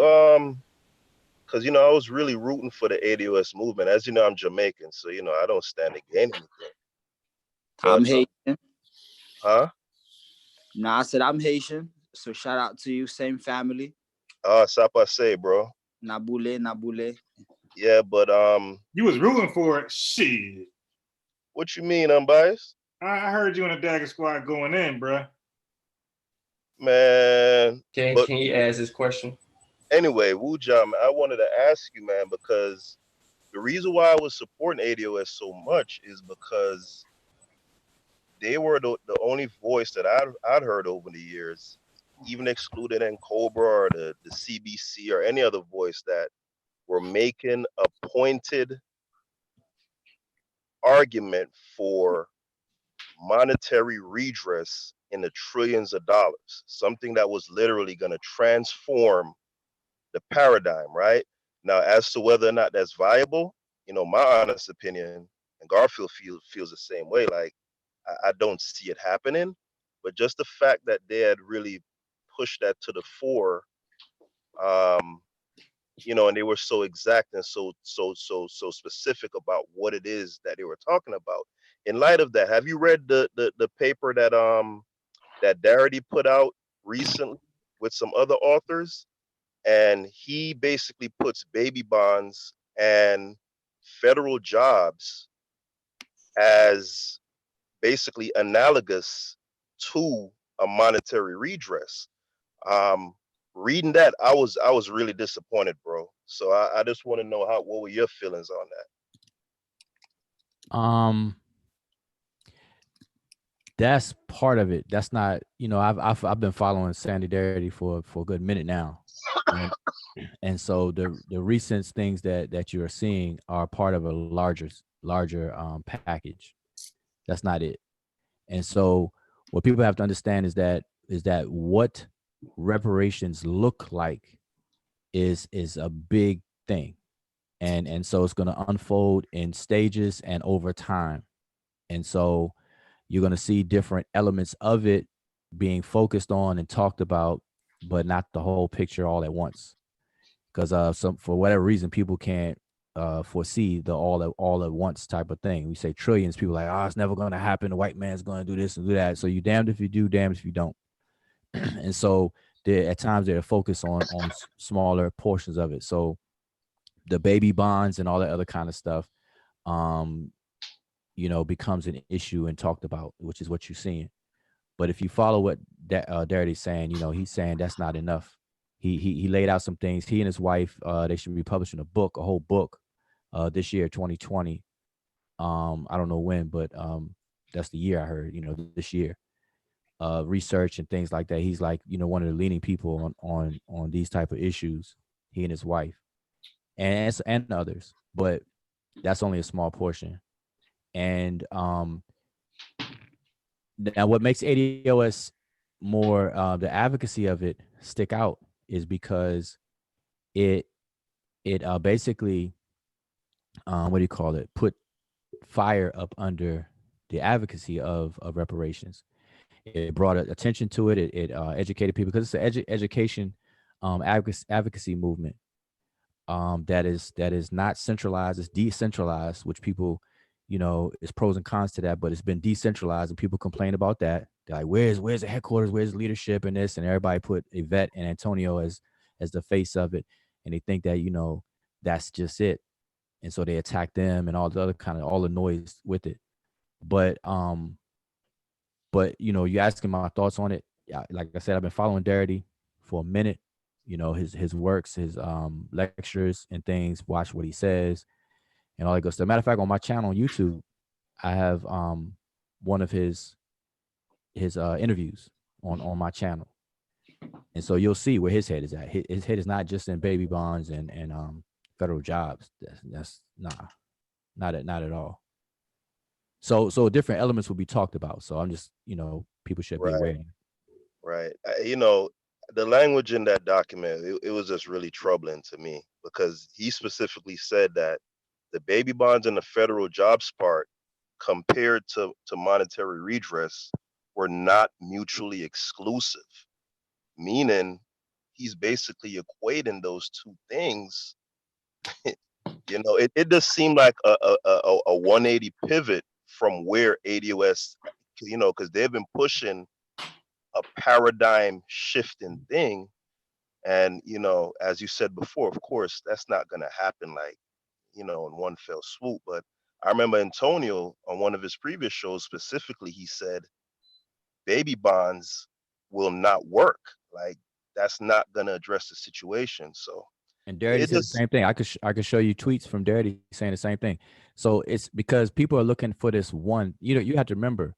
[SPEAKER 13] because, you know, I was really rooting for the ADOS movement. As you know, I'm Jamaican, so, you know, I don't stand to gain anything.
[SPEAKER 15] I'm Haitian.
[SPEAKER 13] Huh?
[SPEAKER 15] Nah, I said I'm Haitian. So shout out to you, same family.
[SPEAKER 13] Sapa say, bro.
[SPEAKER 15] Nabule.
[SPEAKER 13] Yeah, but
[SPEAKER 5] you was rooting for it. Shit.
[SPEAKER 13] What you mean, Unbiased?
[SPEAKER 5] I heard you in the Dagger Squad going in, bro.
[SPEAKER 13] Man.
[SPEAKER 11] Can you ask this question?
[SPEAKER 13] Anyway, Wuja, I wanted to ask you, man, because the reason why I was supporting ADOS so much is because they were the only voice that I'd heard over the years, even excluded in Cobra or the CBC or any other voice, that were making a pointed argument for monetary redress in the trillions of dollars, something that was literally going to transform the paradigm, right? Now, as to whether or not that's viable, you know, my honest opinion, and Garfield feels the same way, like, I don't see it happening, but just the fact that they had really pushed that to the fore, you know, and they were so exact and so specific about what it is that they were talking about. In light of that, have you read the paper that that Darity put out recently with some other authors? And he basically puts baby bonds and federal jobs as basically analogous to a monetary redress. Reading that, I was really disappointed, bro. So I just want to know what were your feelings on that?
[SPEAKER 14] That's part of it. That's not, you know, I've been following Sandy Darity for a good minute now, and so the recent things that you are seeing are part of a larger package. That's not it. And so what people have to understand is that what reparations look like is a big thing, and so it's going to unfold in stages and over time, and so you're going to see different elements of it being focused on and talked about, but not the whole picture all at once, because for whatever reason people can't foresee the all at once type of thing. We say trillions, people are like, oh, it's never going to happen, the white man's going to do this and do that. So you damned if you do, damned if you don't. And so at times they're focused on smaller portions of it. So the baby bonds and all that other kind of stuff, you know, becomes an issue and talked about, which is what you're seeing. But if you follow what Darity's saying, you know, he's saying that's not enough. He laid out some things. He and his wife, they should be publishing a whole book, this year, 2020. I don't know when, but that's the year I heard, you know, this year. research and things like that. He's like, one of the leading people on these type of issues. He and his wife, and others, but that's only a small portion. And now what makes ADOS more the advocacy of it stick out is because it basically what do you call it, put fire up under the advocacy of reparations. It brought attention to it. It educated people, because it's an education advocacy movement that is not centralized. It's decentralized, which people, is pros and cons to that, but it's been decentralized, and people complain about that. They're like, where's the headquarters? Where's leadership in this? And everybody put Yvette and Antonio as the face of it, and they think that that's just it, and so they attack them and all the other all the noise with it. But you asking my thoughts on it. Yeah, like I said, I've been following Darity for a minute. His works, his lectures and things. Watch what he says, and all that good stuff. Matter of fact, on my channel on YouTube, I have one of his interviews on my channel, and so you'll see where his head is at. His head is not just in baby bonds and federal jobs. That's not at all. So different elements will be talked about. So I'm just, people should be aware.
[SPEAKER 13] Right. The language in that document, it was just really troubling to me, because he specifically said that the baby bonds and the federal jobs part, compared to monetary redress, were not mutually exclusive, meaning he's basically equating those two things. It does seem like a 180 pivot from where ADOS, because they've been pushing a paradigm shifting thing. And, as you said before, of course, that's not going to happen in one fell swoop. But I remember Antonio on one of his previous shows, specifically, he said, baby bonds will not work. Like, that's not going to address the situation. So,
[SPEAKER 14] and Darity said the same thing. I could show you tweets from Darity saying the same thing. So it's because people are looking for this one. You have to remember,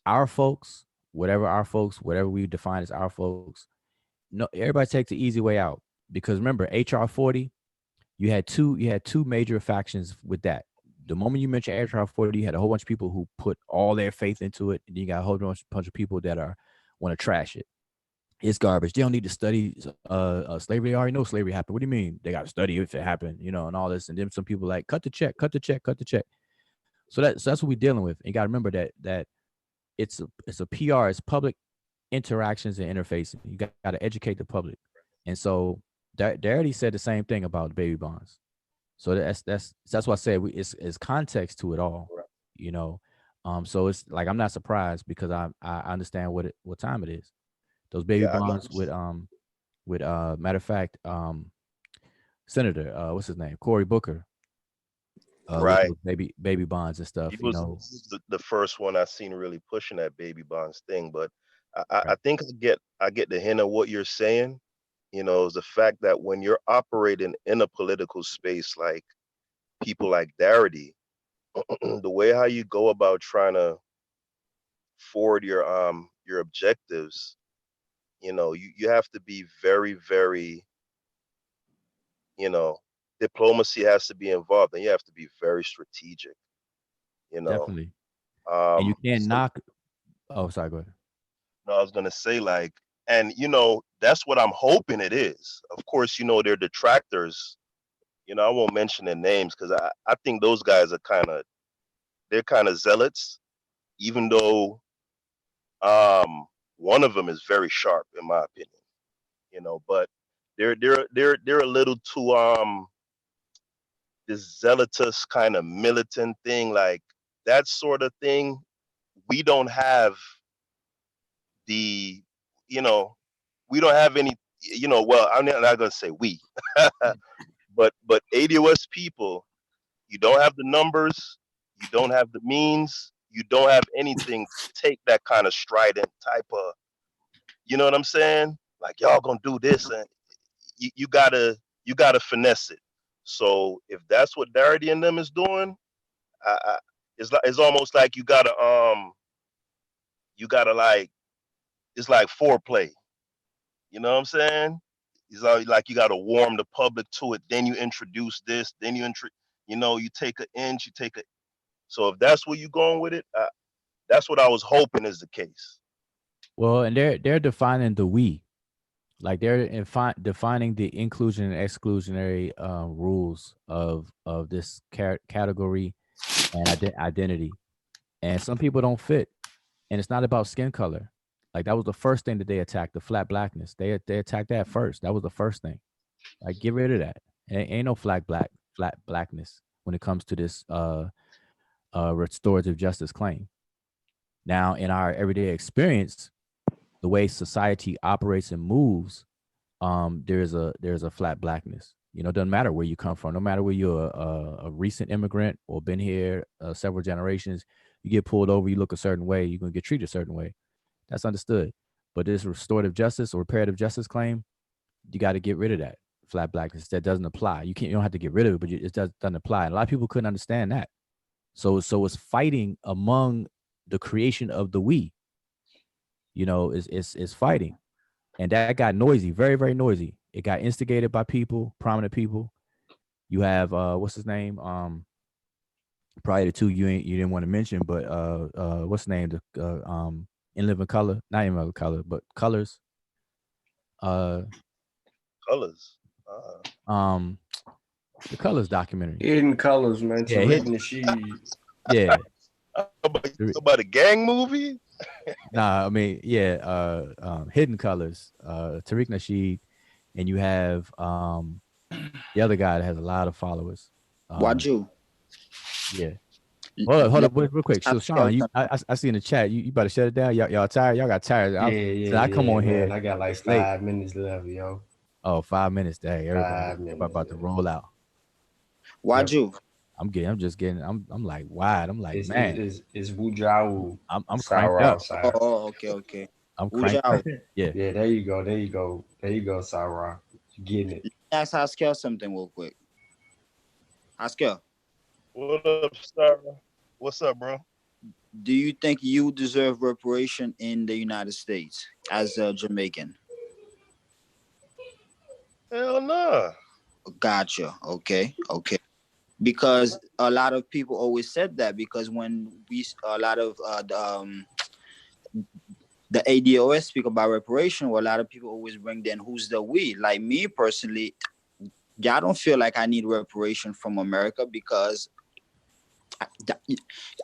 [SPEAKER 14] our folks, whatever we define as our folks, no, everybody takes the easy way out, because remember, HR 40, you had two major factions with that. The moment you mentioned HR 40, you had a whole bunch of people who put all their faith into it, and you got a whole bunch of people that want to trash it. It's garbage. They don't need to study slavery. They already know slavery happened. What do you mean they got to study if it happened? And all this. And then some people like, cut the check. So that's what we're dealing with. And you got to remember that it's a PR, it's public interactions and interfacing. You got to educate the public. And so Darity said the same thing about the baby bonds. So that's why I said it's context to it all. So it's like, I'm not surprised, because I understand what time it is. Those baby bonds with matter of fact, Senator, what's his name? Cory Booker.
[SPEAKER 13] Right.
[SPEAKER 14] Baby bonds and stuff.
[SPEAKER 13] He was the first one I seen really pushing that baby bonds thing. But I think I get the hint of what you're saying. Is the fact that when you're operating in a political space, like people like Darity, the way how you go about trying to forward your objectives, you have to be very, very, diplomacy has to be involved, and you have to be very strategic.
[SPEAKER 14] Definitely. And you can't knock. Oh, sorry, go ahead.
[SPEAKER 13] No, I was gonna say, and that's what I'm hoping it is. Of course, they're detractors. I won't mention their names, because I think those guys are they're kind of zealots, even though one of them is very sharp, in my opinion. But they're a little too this zealotous kind of militant thing, like that sort of thing. We don't have we don't have any, well, I'm not gonna say we, but ADOS people, you don't have the numbers, you don't have the means, you don't have anything to take that kind of strident type of, you know what I'm saying? Like, y'all gonna do this, and you gotta finesse it. So if that's what Darity and them is doing, it's almost like you gotta like it's like foreplay. You know what I'm saying? It's like you got to warm the public to it. Then you introduce this. Then you you take an inch, you take a. So if that's where you're going with it, that's what I was hoping is the case.
[SPEAKER 14] Well, and they're defining the we, like they're defining the inclusion and exclusionary rules of this category and identity. And some people don't fit, and it's not about skin color. Like that was the first thing that they attacked, the flat blackness. They attacked that first. That was the first thing. Like get rid of that. Ain't no flat blackness when it comes to this restorative justice claim. Now, in our everyday experience, the way society operates and moves, there's a flat blackness. You know, it doesn't matter where you come from, no matter where you're a recent immigrant or been here several generations, you get pulled over, you look a certain way, you're gonna get treated a certain way. That's understood. But this restorative justice or reparative justice claim, you got to get rid of that flat blackness. That doesn't apply. You don't have to get rid of it, but it doesn't apply. And a lot of people couldn't understand that. So it's fighting among the creation of the we. You know, it's fighting. And that got noisy, very, very noisy. It got instigated by people, prominent people. You have what's his name? Probably the two you didn't want to mention, but what's the name? The In Living Color, not In Living Color, but Colors.
[SPEAKER 13] Colors.
[SPEAKER 14] The Colors documentary.
[SPEAKER 11] Hidden Colors, man.
[SPEAKER 14] Yeah,
[SPEAKER 11] Hidden Sheet.
[SPEAKER 14] Yeah.
[SPEAKER 13] About a gang movie?
[SPEAKER 14] Nah, I mean, yeah, Hidden Colors, Tariq Nasheed, and you have the other guy that has a lot of followers.
[SPEAKER 15] Waju.
[SPEAKER 14] Yeah. Hold up, real quick. So Sean, I see in the chat, you better shut it down. Y'all tired? Y'all got tired. I come on
[SPEAKER 11] man.
[SPEAKER 14] here.
[SPEAKER 11] I got like 5 minutes left, yo.
[SPEAKER 14] Oh, 5 minutes. Dang, everybody
[SPEAKER 11] 5 minutes,
[SPEAKER 14] about to roll out.
[SPEAKER 15] Waju.
[SPEAKER 14] I'm like wide. I'm like, man.
[SPEAKER 11] It's Wujau.
[SPEAKER 14] I'm cranked up.
[SPEAKER 15] Oh, okay.
[SPEAKER 14] I'm cranked up. Yeah.
[SPEAKER 11] Yeah, there you go, Sarah. You getting it.
[SPEAKER 15] Ask Haskell something real quick. Haskell.
[SPEAKER 13] What up, Sarah? What's up, bro?
[SPEAKER 15] Do you think you deserve reparation in the United States as a Jamaican?
[SPEAKER 13] Hell no.
[SPEAKER 15] Gotcha. Okay. Because a lot of people always said that, because when a lot of the ADOS speak about reparation, well, a lot of people always bring then who's the we. Like me personally, I don't feel like I need reparation from America, because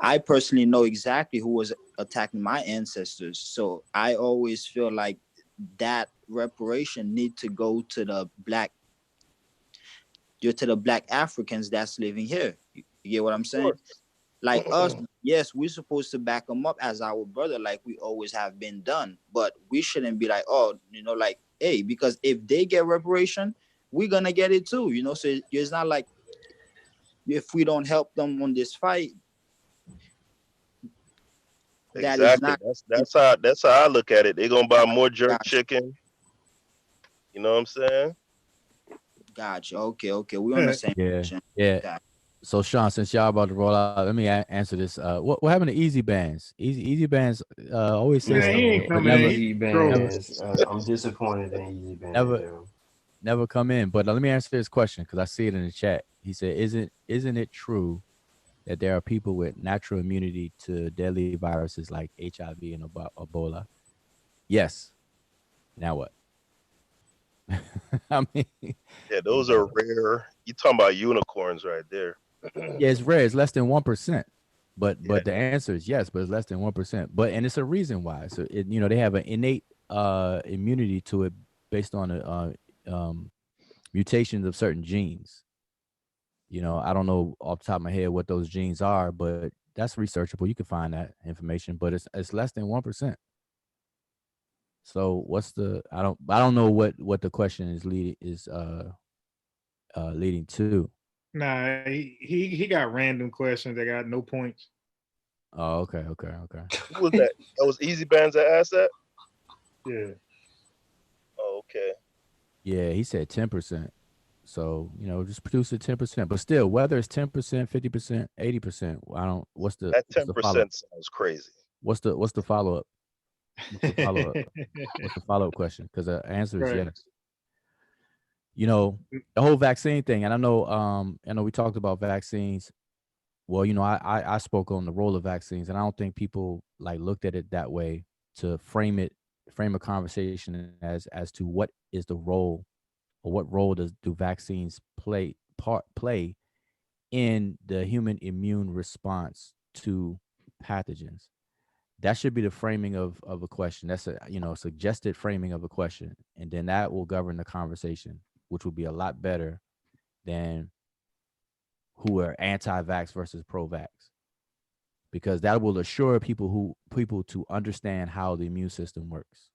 [SPEAKER 15] I personally know exactly who was attacking my ancestors. So I always feel like that reparation need to go to the black Africans that's living here. You get what I'm saying? Like us, yes, we're supposed to back them up as our brother, like we always have been done. But we shouldn't be like, oh, like, hey, because if they get reparation, we're gonna get it too. So it's not like if we don't help them on this fight.
[SPEAKER 13] Exactly. That's how I look at it. They're gonna buy more jerk chicken. You know what I'm saying?
[SPEAKER 15] Gotcha. Okay. We on the same page.
[SPEAKER 14] Yeah. So Sean, since y'all about to roll out, let me answer this. What happened to Easy Bands? Easy Bands always says
[SPEAKER 11] Easy Bands. I'm disappointed in Easy Bands.
[SPEAKER 14] Never come in. But let me answer this question because I see it in the chat. He said, "Isn't it true that there are people with natural immunity to deadly viruses like HIV and Ebola?" Yes. Now what? I mean,
[SPEAKER 13] yeah, those are rare. You talking about unicorns right there?
[SPEAKER 14] Yeah, it's rare. It's less than 1%. But the answer is yes, but it's less than 1%. And it's a reason why. So they have an innate immunity to it based on mutations of certain genes. I don't know off the top of my head what those genes are, but that's researchable. You can find that information, but it's less than 1%. So what's I don't know what the question is leading to.
[SPEAKER 5] Nah, he got random questions that got no points.
[SPEAKER 14] Oh, okay.
[SPEAKER 13] Who was that? That was Easy Bands that asked that?
[SPEAKER 5] Yeah.
[SPEAKER 13] Oh, okay.
[SPEAKER 14] Yeah, he said 10%. So, just produce it 10%. But still, whether it's 10%, 50%, 80%,
[SPEAKER 13] that 10% sounds crazy.
[SPEAKER 14] What's the follow-up? What's the follow-up question? Because the answer is
[SPEAKER 5] Right.
[SPEAKER 14] yes. You know, the whole vaccine thing, and I know we talked about vaccines. Well, you know, I spoke on the role of vaccines, and I don't think people like looked at it that way to frame a conversation as to what is the role, or what role do vaccines play in the human immune response to pathogens. That should be the framing of a question. That's a suggested framing of a question, and then that will govern the conversation, which will be a lot better than who are anti-vax versus pro-vax, because that will assure people to understand how the immune system works,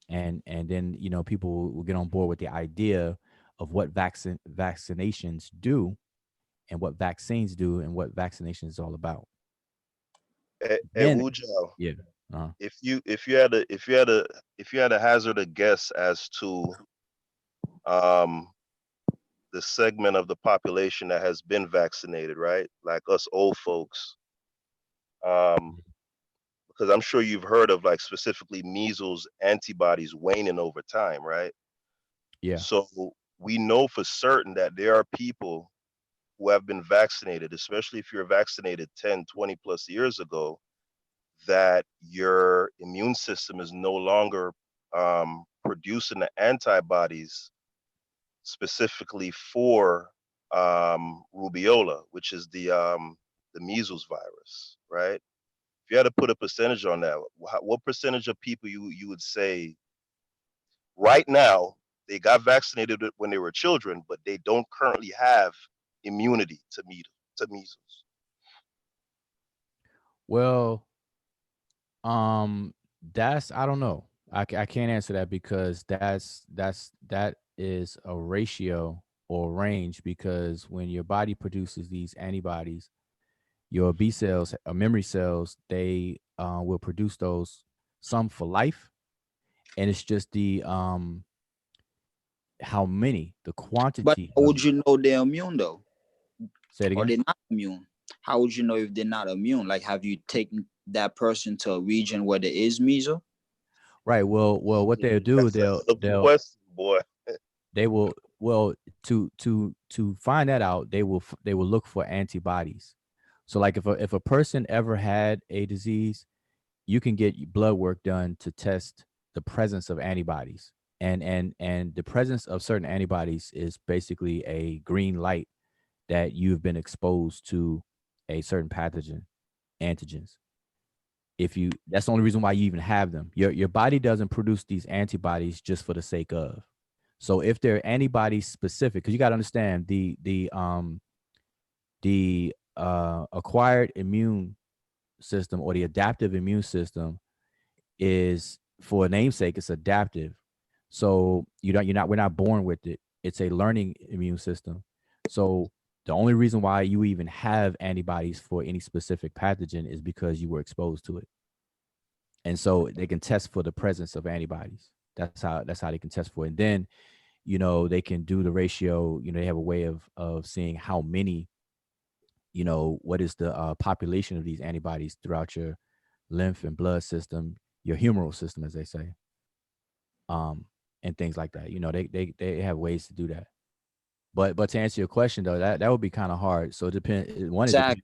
[SPEAKER 14] and then people will get on board with the idea of what vaccinations do, and what vaccines do, and what vaccination is all about.
[SPEAKER 13] And Wujao,
[SPEAKER 14] Yeah.
[SPEAKER 13] if you had to hazard a guess as to the segment of the population that has been vaccinated, right? Like us old folks, because I'm sure you've heard of like specifically measles antibodies waning over time, right?
[SPEAKER 14] Yeah.
[SPEAKER 13] So we know for certain that there are people who have been vaccinated, especially if you're vaccinated 10, 20 plus years ago, that your immune system is no longer producing the antibodies specifically for rubeola, which is the measles virus, right? If you had to put a percentage on that, what percentage of people you would say right now they got vaccinated when they were children, but they don't currently have immunity to measles?
[SPEAKER 14] Well, that's, I don't know. I can't answer that, because that is a ratio or range, because when your body produces these antibodies, your B cells or memory cells, they will produce those, some for life, and it's just the how many, the quantity.
[SPEAKER 15] But how would you know they're immune though?
[SPEAKER 14] Say it again.
[SPEAKER 15] Or they're not immune? How would you know if they're not immune? Like, have you taken that person to a region where there is measles?
[SPEAKER 14] Right. Well, what they'll do, they'll
[SPEAKER 13] question, boy.
[SPEAKER 14] They will, well, to find that out, they will look for antibodies. So like if a person ever had a disease, you can get blood work done to test the presence of antibodies. And the presence of certain antibodies is basically a green light that you've been exposed to a certain pathogen, antigens. That's the only reason why you even have them. Your body doesn't produce these antibodies just for the sake of. So if they're antibody specific, because you got to understand the acquired immune system, or the adaptive immune system, is, for a namesake, it's adaptive. So we're not born with it. It's a learning immune system. So the only reason why you even have antibodies for any specific pathogen is because you were exposed to it. And so they can test for the presence of antibodies. That's how they can test for it. And then, they can do the ratio. They have a way of seeing how many, what is the population of these antibodies throughout your lymph and blood system, your humoral system, as they say, and things like that. They have ways to do that. But to answer your question though, that would be kind of hard. So it depends.
[SPEAKER 15] Exactly.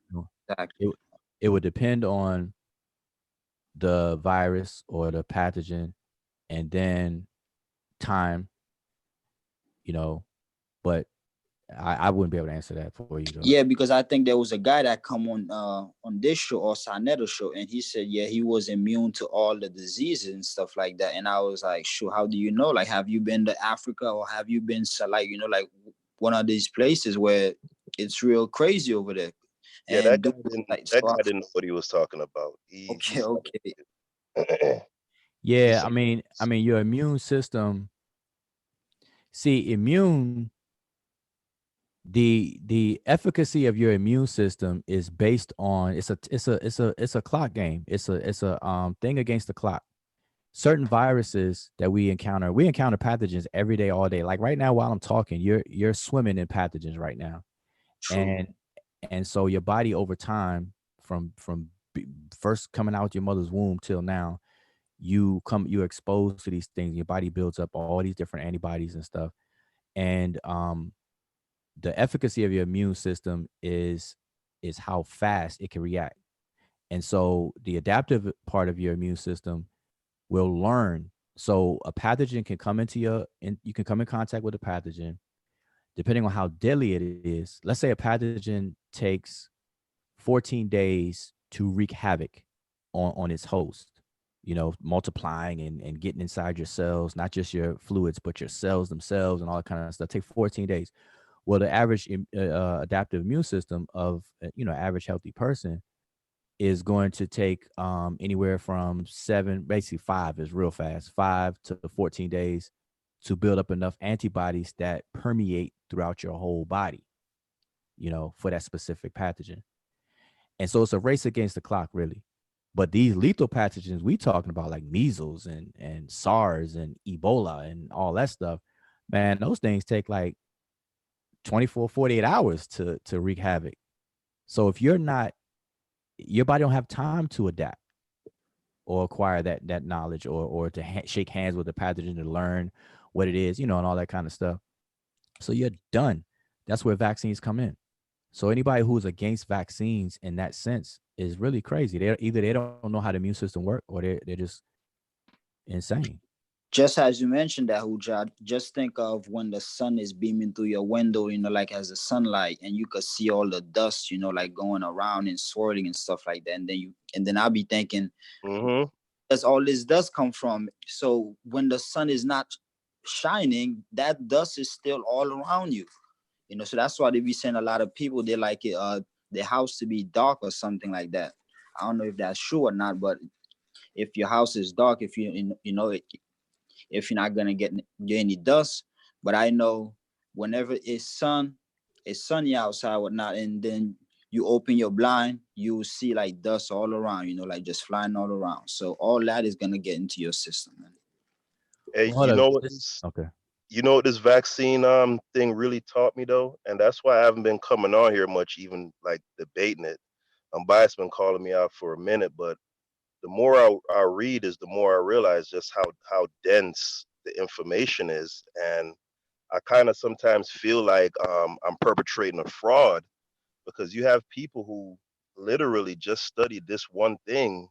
[SPEAKER 14] It would depend on the virus or the pathogen, and then time. But I wouldn't be able to answer that for you though.
[SPEAKER 15] Yeah, because I think there was a guy that come on this show, or Saneto show, and he said, yeah, he was immune to all the diseases and stuff like that. And I was like, sure, how do you know? Like, have you been to Africa, or have you been to, like, like one of these places where it's real crazy over there?
[SPEAKER 13] Yeah,
[SPEAKER 15] and
[SPEAKER 13] that guy didn't know what he was talking about.
[SPEAKER 15] Okay.
[SPEAKER 14] Yeah, I mean, your immune system. See, the efficacy of your immune system is based on, it's a clock game. It's a thing against the clock. Certain viruses that we encounter pathogens every day, all day. Like right now, while I'm talking, you're swimming in pathogens right now. True. And so your body over time, from first coming out your mother's womb till now, you're exposed to these things. Your body builds up all these different antibodies and stuff. And the efficacy of your immune system is how fast it can react. And so the adaptive part of your immune system will learn. So a pathogen can come you can come in contact with a pathogen, depending on how deadly it is. Let's say a pathogen takes 14 days to wreak havoc on its host, multiplying and getting inside your cells, not just your fluids, but your cells themselves and all that kind of stuff. Take 14 days. Well, the average adaptive immune system of, average healthy person is going to take anywhere from 5 is real fast, 5 to 14 days to build up enough antibodies that permeate throughout your whole body, for that specific pathogen. And so it's a race against the clock, really. But these lethal pathogens we talking about, like measles and SARS and Ebola and all that stuff, man, those things take like 24, 48 hours to wreak havoc. So if your body don't have time to adapt or acquire that knowledge or to shake hands with the pathogen to learn what it is, and all that kind of stuff. So you're done. That's where vaccines come in. So anybody who's against vaccines in that sense is really crazy. They don't know how the immune system works, or they're just insane.
[SPEAKER 15] Just as you mentioned that, Hujad, just think of when the sun is beaming through your window, like as the sunlight, and you could see all the dust, like going around and swirling and stuff like that. And then I'll be thinking, does all this dust come from? So when the sun is not shining, that dust is still all around you. So that's why they be saying a lot of people, they like it, their house to be dark or something like that. I don't know if that's true or not, but if your house is dark, if if you're not gonna get any dust, but I know whenever it's sunny outside, whatnot, and then you open your blind, you will see like dust all around, like just flying all around. So all that is gonna get into your system, man.
[SPEAKER 13] Hey,
[SPEAKER 14] okay.
[SPEAKER 13] You know what this vaccine thing really taught me though, and that's why I haven't been coming on here much, even like debating it. Bias been calling me out for a minute, but the more I read is the more I realize just how dense the information is, and I kind of sometimes feel like I'm perpetrating a fraud, because you have people who literally just studied this one thing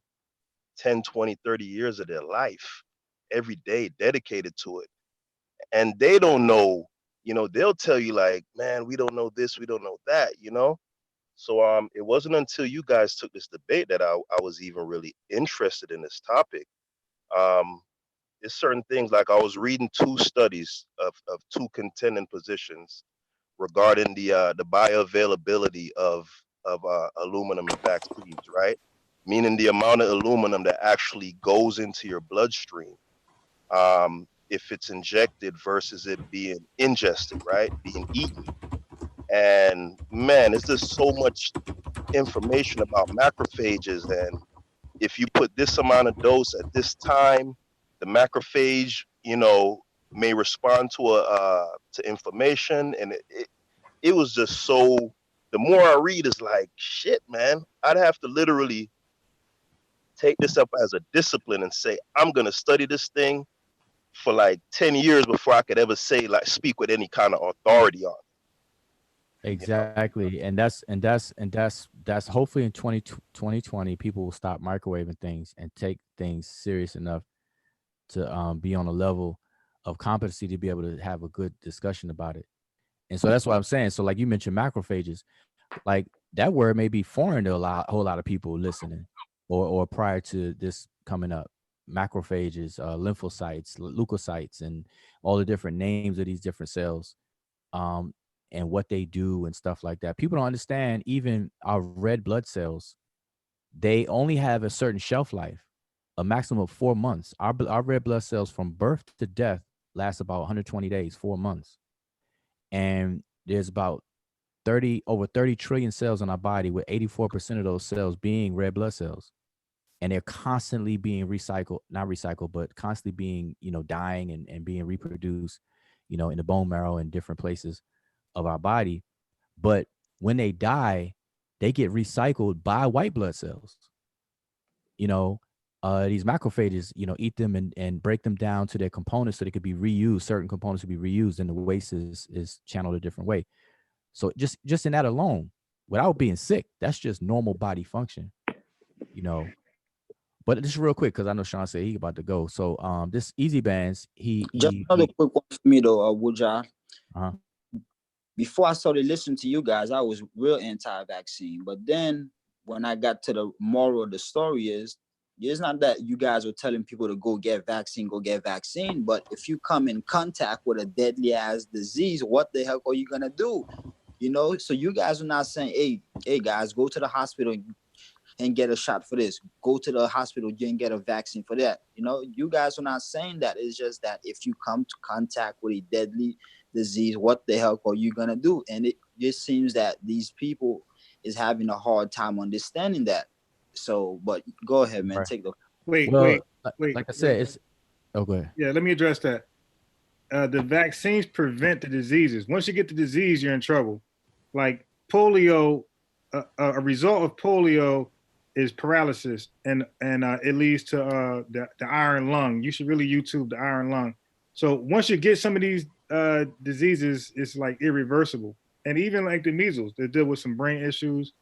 [SPEAKER 13] 10, 20, 30 years of their life, every day dedicated to it. And they don't know, they'll tell you like, man, we don't know this, we don't know that, So it wasn't until you guys took this debate that I was even really interested in this topic. There's certain things, like I was reading 2 studies of 2 contending positions regarding the bioavailability of aluminum in vaccines, right? Meaning the amount of aluminum that actually goes into your bloodstream. If it's injected versus it being ingested, right? Being eaten. And man, it's just so much information about macrophages. And if you put this amount of dose at this time, the macrophage, may respond to inflammation. And it was just so, the more I read is like, shit, man, I'd have to literally take this up as a discipline and say, I'm going to study this thing for like 10 years before I could ever say, like, speak with any kind of authority on it.
[SPEAKER 14] Exactly. And that's hopefully in 2020, people will stop microwaving things and take things serious enough to be on a level of competency to be able to have a good discussion about it. And so that's what I'm saying. So like you mentioned macrophages, like that word may be foreign to a whole lot of people listening or prior to this coming up. Macrophages, lymphocytes, leukocytes, and all the different names of these different cells, and what they do and stuff like that. People don't understand even our red blood cells. They only have a certain shelf life, a maximum of 4 months. Our red blood cells from birth to death last about 120 days, 4 months. And there's about over 30 trillion cells in our body, with 84% of those cells being red blood cells. And they're constantly being not recycled, but constantly being, dying and being reproduced, in the bone marrow and different places of our body. But when they die, they get recycled by white blood cells, these macrophages, you know, eat them and break them down to their components so they could be reused. Certain components could be reused, and the waste is channeled a different way. So just in that alone, without being sick, that's just normal body function, you know. But just real quick, because I know Sean said he about to go. So this Easy Bands,
[SPEAKER 15] Just another quick one for me though, Wuja.
[SPEAKER 14] Uh-huh.
[SPEAKER 15] Before I started listening to you guys, I was real anti-vaccine. But then when I got to the moral of the story is, it's not that you guys were telling people to go get vaccine. But if you come in contact with a deadly ass disease, what the heck are you gonna do? You know, so you guys are not saying, hey guys, go to the hospital and get a shot for this. Go to the hospital and get a vaccine for that. You know, you guys are not saying that. It's just that if you come to contact with a deadly disease, what the hell are you gonna do? And it just seems that these people is having a hard time understanding that. So, but go ahead, man.
[SPEAKER 14] Right.
[SPEAKER 15] Take the
[SPEAKER 5] wait.
[SPEAKER 14] Like I said, it's okay.
[SPEAKER 5] Yeah, let me address that. The vaccines prevent the diseases. Once you get the disease, you're in trouble. Like polio, a result of polio is paralysis, and it leads to the iron lung. You should really YouTube the iron lung. So once you get some of these diseases, it's like irreversible. And even like the measles, they deal with some brain issues.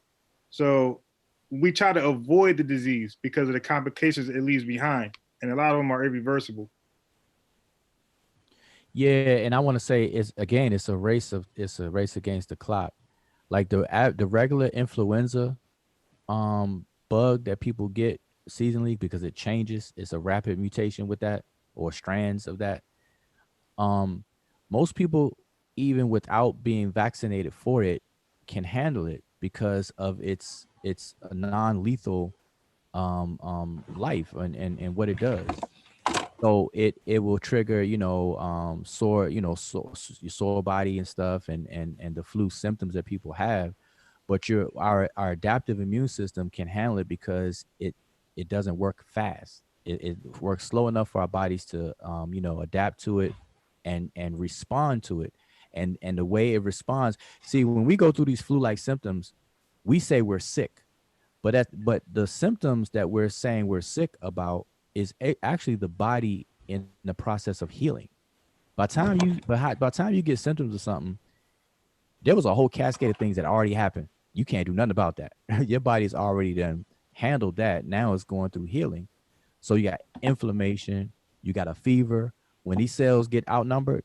[SPEAKER 5] So we try to avoid the disease because of the complications it leaves behind, and a lot of them are irreversible.
[SPEAKER 14] Yeah, and I want to say it's a race against the clock. Like the regular influenza bug that people get seasonally because it changes. It's a rapid mutation with that or strands of that. Most people, even without being vaccinated for it, can handle it because of its non-lethal life and what it does. So it will trigger, sore, your sore body and stuff and the flu symptoms that people have. But our adaptive immune system can handle it because it doesn't work fast. It works slow enough for our bodies to adapt to it and respond to it. And the way it responds, see, when we go through these flu-like symptoms, we say we're sick. But the symptoms that we're saying we're sick about is actually the body in the process of healing. By the time you get symptoms of something, there was a whole cascade of things that already happened. You can't do nothing about that. Your body's already done handled that. Now it's going through healing. So you got inflammation, you got a fever. When these cells get outnumbered,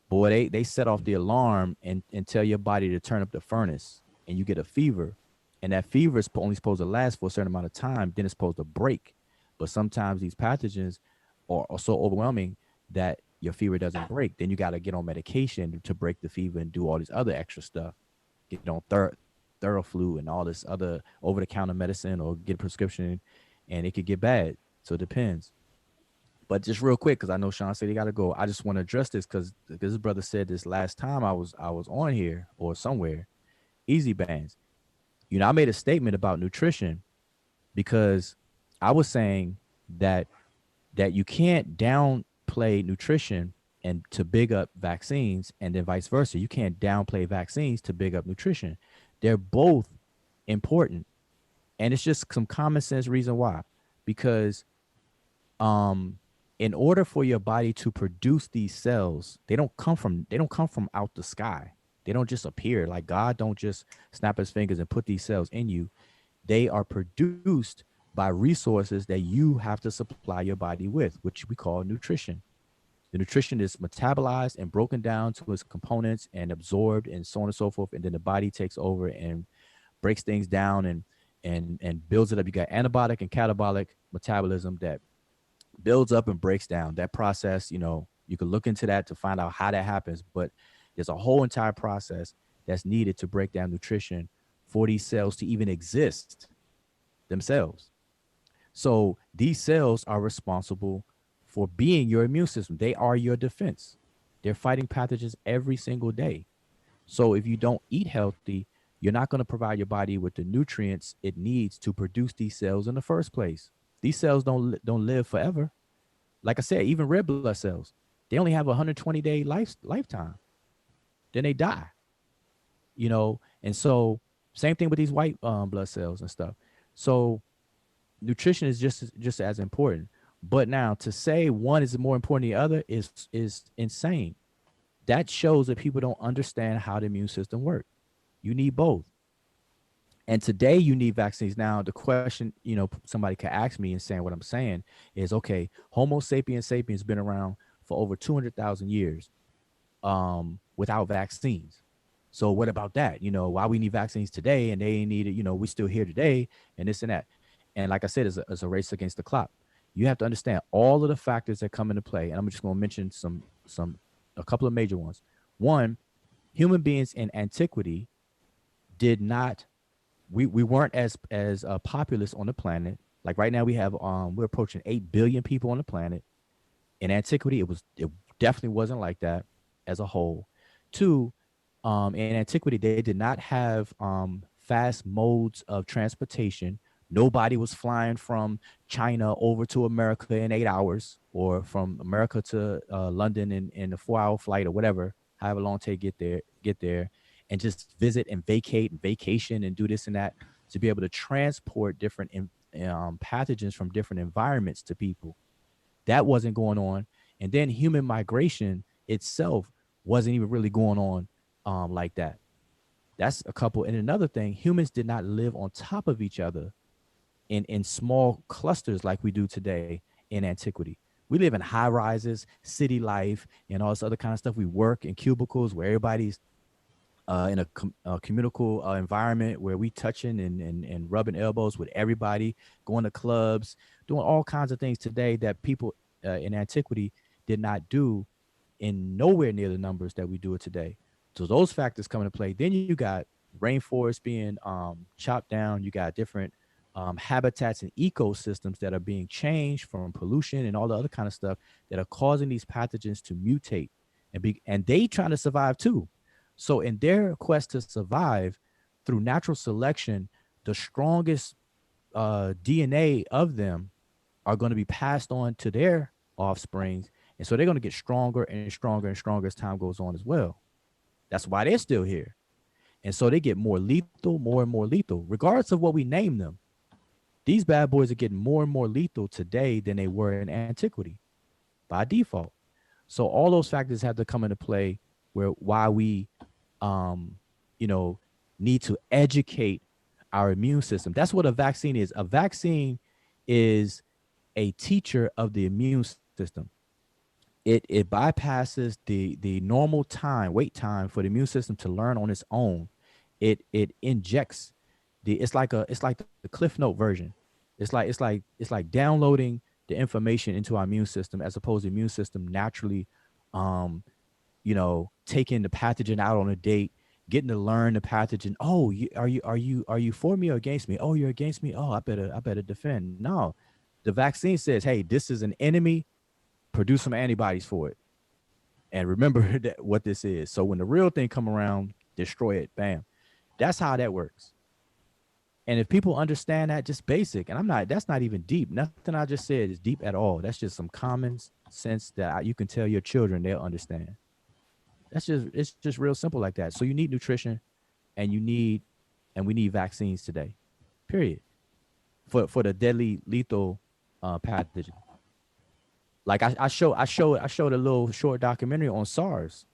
[SPEAKER 14] boy, they set off the alarm and tell your body to turn up the furnace, and you get a fever. And that fever is only supposed to last for a certain amount of time. Then it's supposed to break. But sometimes these pathogens are so overwhelming that your fever doesn't break. Then you got to get on medication to break the fever and do all this other extra stuff. Get on Theraflu and all this other over-the-counter medicine or get a prescription, and it could get bad. So it depends. But just real quick, because I know Sean said he got to go. I just want to address this because this brother said this last time I was on here or somewhere. Easy Bands. I made a statement about nutrition because I was saying that you can't downplay nutrition and to big up vaccines, and then vice versa. You can't downplay vaccines to big up nutrition. They're both important, and it's just some common sense reason why. Because in order for your body to produce these cells, they don't come from out the sky. They don't just appear. Like God don't just snap his fingers and put these cells in you. They are produced by resources that you have to supply your body with, which we call nutrition. The nutrition is metabolized and broken down to its components and absorbed and so on and so forth. And then the body takes over and breaks things down and builds it up. You got anabolic and catabolic metabolism that builds up and breaks down. That process, you can look into that to find out how that happens. But there's a whole entire process that's needed to break down nutrition for these cells to even exist themselves. So these cells are responsible for being your immune system. They are your defense. They're fighting pathogens every single day. So if you don't eat healthy, you're not going to provide your body with the nutrients it needs to produce these cells in the first place. These cells don't live forever. Like I said, even red blood cells, they only have a 120-day lifetime. Then they die. And so same thing with these white blood cells and stuff. So nutrition is just as important. But now to say one is more important than the other is insane. That shows that people don't understand how the immune system works. You need both. And today you need vaccines. Now the question, somebody could ask me and saying what I'm saying is, okay, Homo sapiens sapiens been around for over 200,000 years without vaccines. So what about that? Why we need vaccines today and they ain't needed, we still here today and this and that. And like I said, it's a race against the clock. You have to understand all of the factors that come into play. And I'm just going to mention a couple of major ones. One, human beings in antiquity did not, we weren't as populous on the planet. Like right now we have, we're approaching 8 billion people on the planet. In antiquity, it definitely wasn't like that as a whole. Two, in antiquity, they did not have fast modes of transportation. Nobody was flying from China over to America in 8 hours, or from America to London in a 4-hour flight, or whatever, however long it take get there, and just visit and vacate and vacation and do this and that to be able to transport different pathogens from different environments to people. That wasn't going on. And then human migration itself wasn't even really going on like that. That's a couple. And another thing, humans did not live on top of each other in small clusters like we do today in antiquity. We live in high rises, city life, and all this other kind of stuff. We work in cubicles where everybody's in a communal environment where we touching and rubbing elbows with everybody, going to clubs, doing all kinds of things today that people in antiquity did not do in nowhere near the numbers that we do it today. So those factors come into play. Then you got rainforests being chopped down. You got different habitats and ecosystems that are being changed from pollution and all the other kind of stuff that are causing these pathogens to mutate and they trying to survive too. So in their quest to survive through natural selection, the strongest DNA of them are going to be passed on to their offsprings. And so they're going to get stronger and stronger and stronger as time goes on as well. That's why they're still here. And so they get more lethal, more and more lethal, regardless of what we name them. These bad boys are getting more and more lethal today than they were in antiquity by default. So all those factors have to come into play why we, need to educate our immune system. That's what a vaccine is. A vaccine is a teacher of the immune system. It bypasses the normal wait time for the immune system to learn on its own. It injects it's like the Cliff Note version. It's like downloading the information into our immune system, as opposed to the immune system naturally taking the pathogen out on a date, getting to learn the pathogen. Oh, are you for me or against me? Oh, you're against me. Oh, I better defend. No, the vaccine says, hey, this is an enemy. Produce some antibodies for it, and remember what this is. So when the real thing come around, destroy it. Bam. That's how that works. And if people understand that, just basic, and that's not even deep. Nothing I just said is deep at all. That's just some common sense that you can tell your children, they'll understand. It's just real simple like that. So you need nutrition, and we need vaccines today, period, for the deadly lethal pathogen. Like I showed a little short documentary on SARS.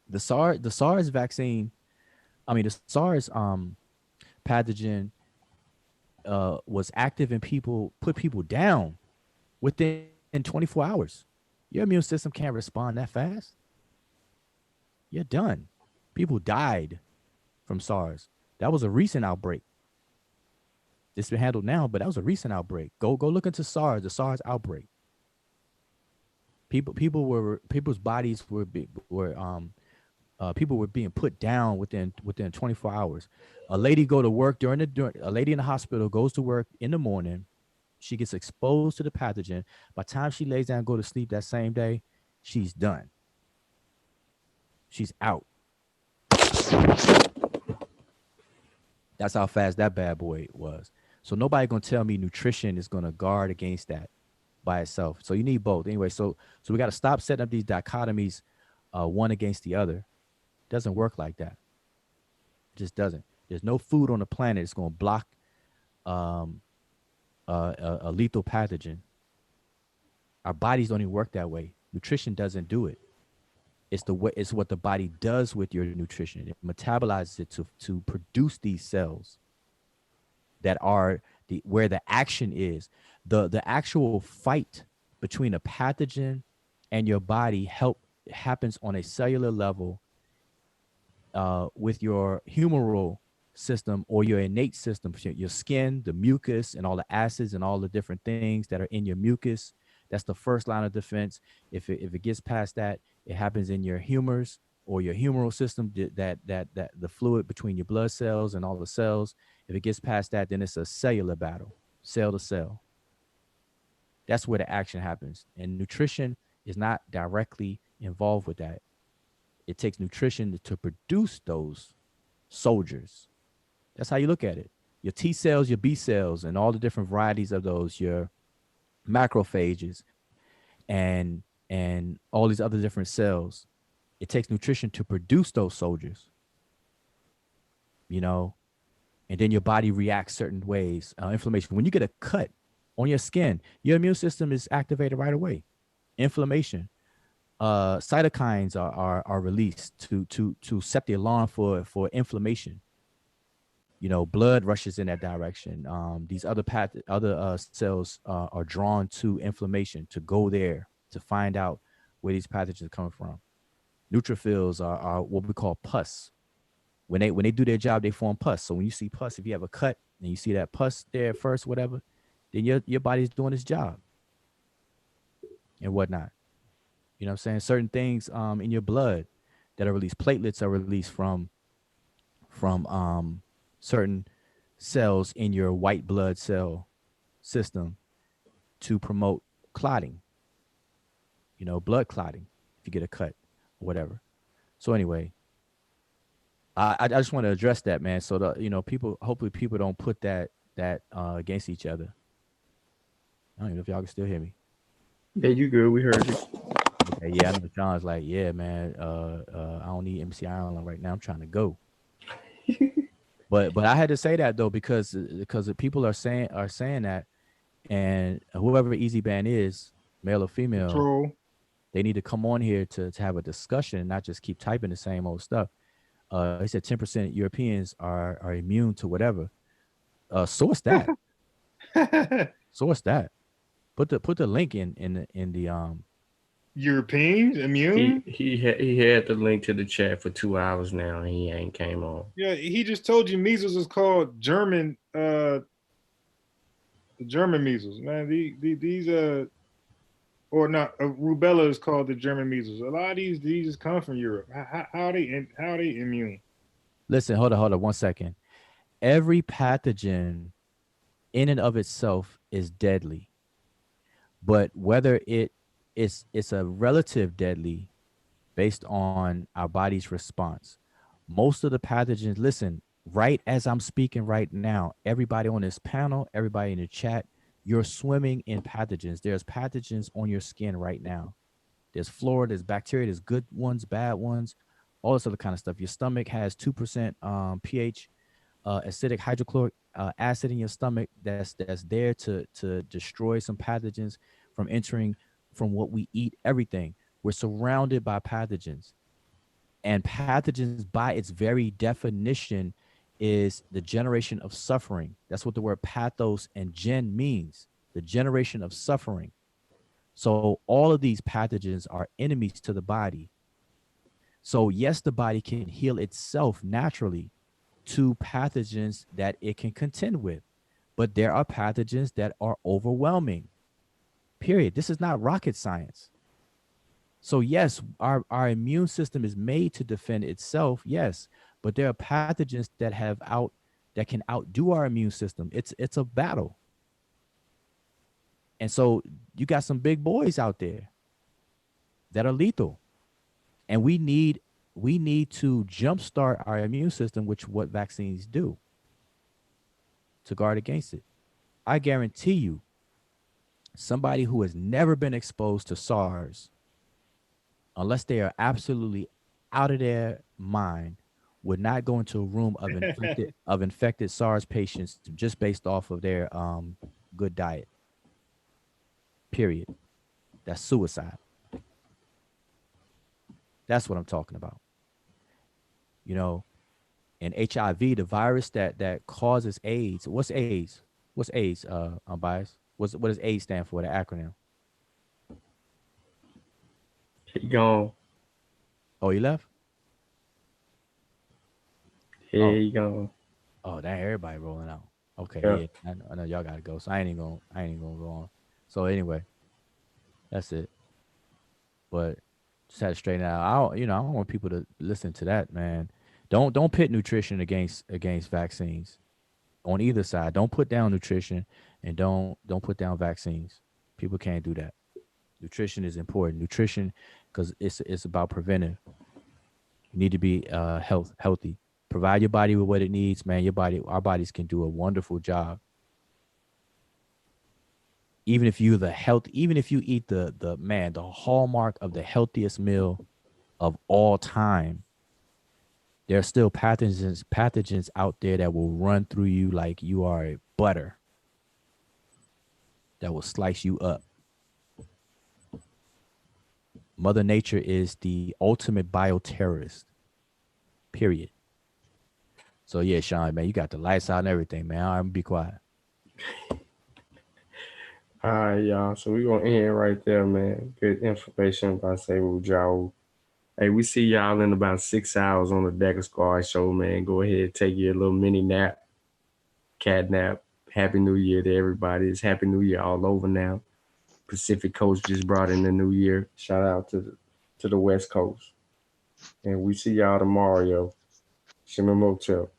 [SPEAKER 14] The SARS vaccine, the SARS pathogen was active in people, put people down within 24 hours. Your immune system can't respond that fast. You're done. People died from SARS. That was a recent outbreak. It's been handled now, but that was a recent outbreak. Go look into SARS, the SARS outbreak. People's bodies were people were being put down within 24 hours. A lady go to work a lady in the hospital goes to work in the morning. She gets exposed to the pathogen. By the time she lays down and go to sleep that same day, she's done. She's out. That's how fast that bad boy was. So nobody gonna tell me nutrition is gonna guard against that by itself. So you need both. Anyway, so we got to stop setting up these dichotomies, one against the other. It doesn't work like that. It just doesn't. There's no food on the planet that's gonna block a lethal pathogen. Our bodies don't even work that way. Nutrition doesn't do it. It's what the body does with your nutrition. It metabolizes it to produce these cells that are where the action is. The actual fight between a pathogen and your body happens on a cellular level with your humoral system or your innate system, your skin, the mucus, and all the acids and all the different things that are in your mucus. That's the first line of defense. If it gets past that, it happens in your humors or your humoral system, that the fluid between your blood cells and all the cells. If it gets past that, then it's a cellular battle, cell to cell. That's where the action happens. And nutrition is not directly involved with that. It takes nutrition to produce those soldiers. That's how you look at it. Your T cells, your B cells, and all the different varieties of those, your macrophages and all these other different cells. It takes nutrition to produce those soldiers, and then your body reacts certain ways. Inflammation. When you get a cut on your skin, your immune system is activated right away. Inflammation. Cytokines are released to set the alarm for inflammation. Blood rushes in that direction. These other cells are drawn to inflammation to go there to find out where these pathogens are coming from. Neutrophils are what we call pus. When they do their job, they form pus. So when you see pus, if you have a cut and you see that pus there first, whatever, then your body's doing its job and whatnot. You know what I'm saying? Certain things in your blood that are released, platelets are released from certain cells in your white blood cell system to promote clotting, blood clotting if you get a cut or whatever. So anyway, I just want to address that, man. So hopefully people don't put that against each other. I don't even know if y'all can still hear me.
[SPEAKER 11] Yeah, you good. We heard you.
[SPEAKER 14] Okay, yeah, I know John's like, yeah, man, I don't need MC Ireland right now. I'm trying to go. But I had to say that though, because the people are saying that, and whoever Easy Band is, male or female,
[SPEAKER 5] Control.
[SPEAKER 14] they need to come on here to have a discussion, not just keep typing the same old stuff. He said 10% Europeans are immune to whatever. Source that. Source that. Put the link in the
[SPEAKER 5] Europeans immune.
[SPEAKER 11] He had the link to the chat for 2 hours now, and he ain't came on.
[SPEAKER 5] Yeah, he just told you measles is called German. The German measles, man. These or not rubella is called the German measles. A lot of these diseases come from Europe. How are they immune?
[SPEAKER 14] Listen, hold on 1 second. Every pathogen in and of itself is deadly, but whether it's a relative deadly based on our body's response. Most of the pathogens, listen, right as I'm speaking right now, everybody on this panel, everybody in the chat, you're swimming in pathogens. There's pathogens on your skin right now. There's flora, there's bacteria, there's good ones, bad ones, all this other kind of stuff. Your stomach has 2% pH, acidic hydrochloric acid in your stomach that's there to destroy some pathogens from entering from what we eat, everything. We're surrounded by pathogens. And pathogens, by its very definition, is the generation of suffering. That's what the word pathos and gen means, the generation of suffering. So all of these pathogens are enemies to the body. So yes, the body can heal itself naturally to pathogens that it can contend with, but there are pathogens that are overwhelming. Period. This is not rocket science. So yes, our immune system is made to defend itself, yes, but there are pathogens that can outdo our immune system. It's a battle. And so you got some big boys out there that are lethal. And we need to jumpstart our immune system, which what vaccines do, to guard against it. I guarantee you, somebody who has never been exposed to SARS, unless they are absolutely out of their mind, would not go into a room of infected SARS patients just based off of their good diet. Period. That's suicide. That's what I'm talking about. You know, and HIV, the virus that causes AIDS. What's AIDS? What's AIDS? I'm biased. What does AIDS stand for? The acronym.
[SPEAKER 11] He gone.
[SPEAKER 14] Oh, he left.
[SPEAKER 11] Yeah, he gone.
[SPEAKER 14] Oh, dang! Everybody rolling out. Okay,
[SPEAKER 11] Yeah.
[SPEAKER 14] yeah. I know y'all gotta go, so I ain't even gonna go on. So anyway, that's it. But just had to straighten it out. I don't want people to listen to that, man. Don't pit nutrition against vaccines on either side. Don't put down nutrition and don't put down vaccines. People can't do that. Nutrition is important. Nutrition, because it's about preventive. You need to be healthy. Provide your body with what it needs, man. Our bodies can do a wonderful job. Even if you eat the hallmark of the healthiest meal of all time, there are still pathogens out there that will run through you like you are a butter, that will slice you up. Mother Nature is the ultimate bioterrorist. Period. So yeah, Sean, man, you got the lights out and everything, man. I'm gonna be quiet.
[SPEAKER 11] All right, y'all. So we're gonna end right there, man. Good information about Sable Joe. Hey, we see y'all in about 6 hours on the Decker Squad show, man. Go ahead, take your little mini nap, cat nap. Happy New Year to everybody. It's Happy New Year all over now. Pacific Coast just brought in the new year. Shout out to the West Coast. And we see y'all tomorrow, yo. Shimmer Motel.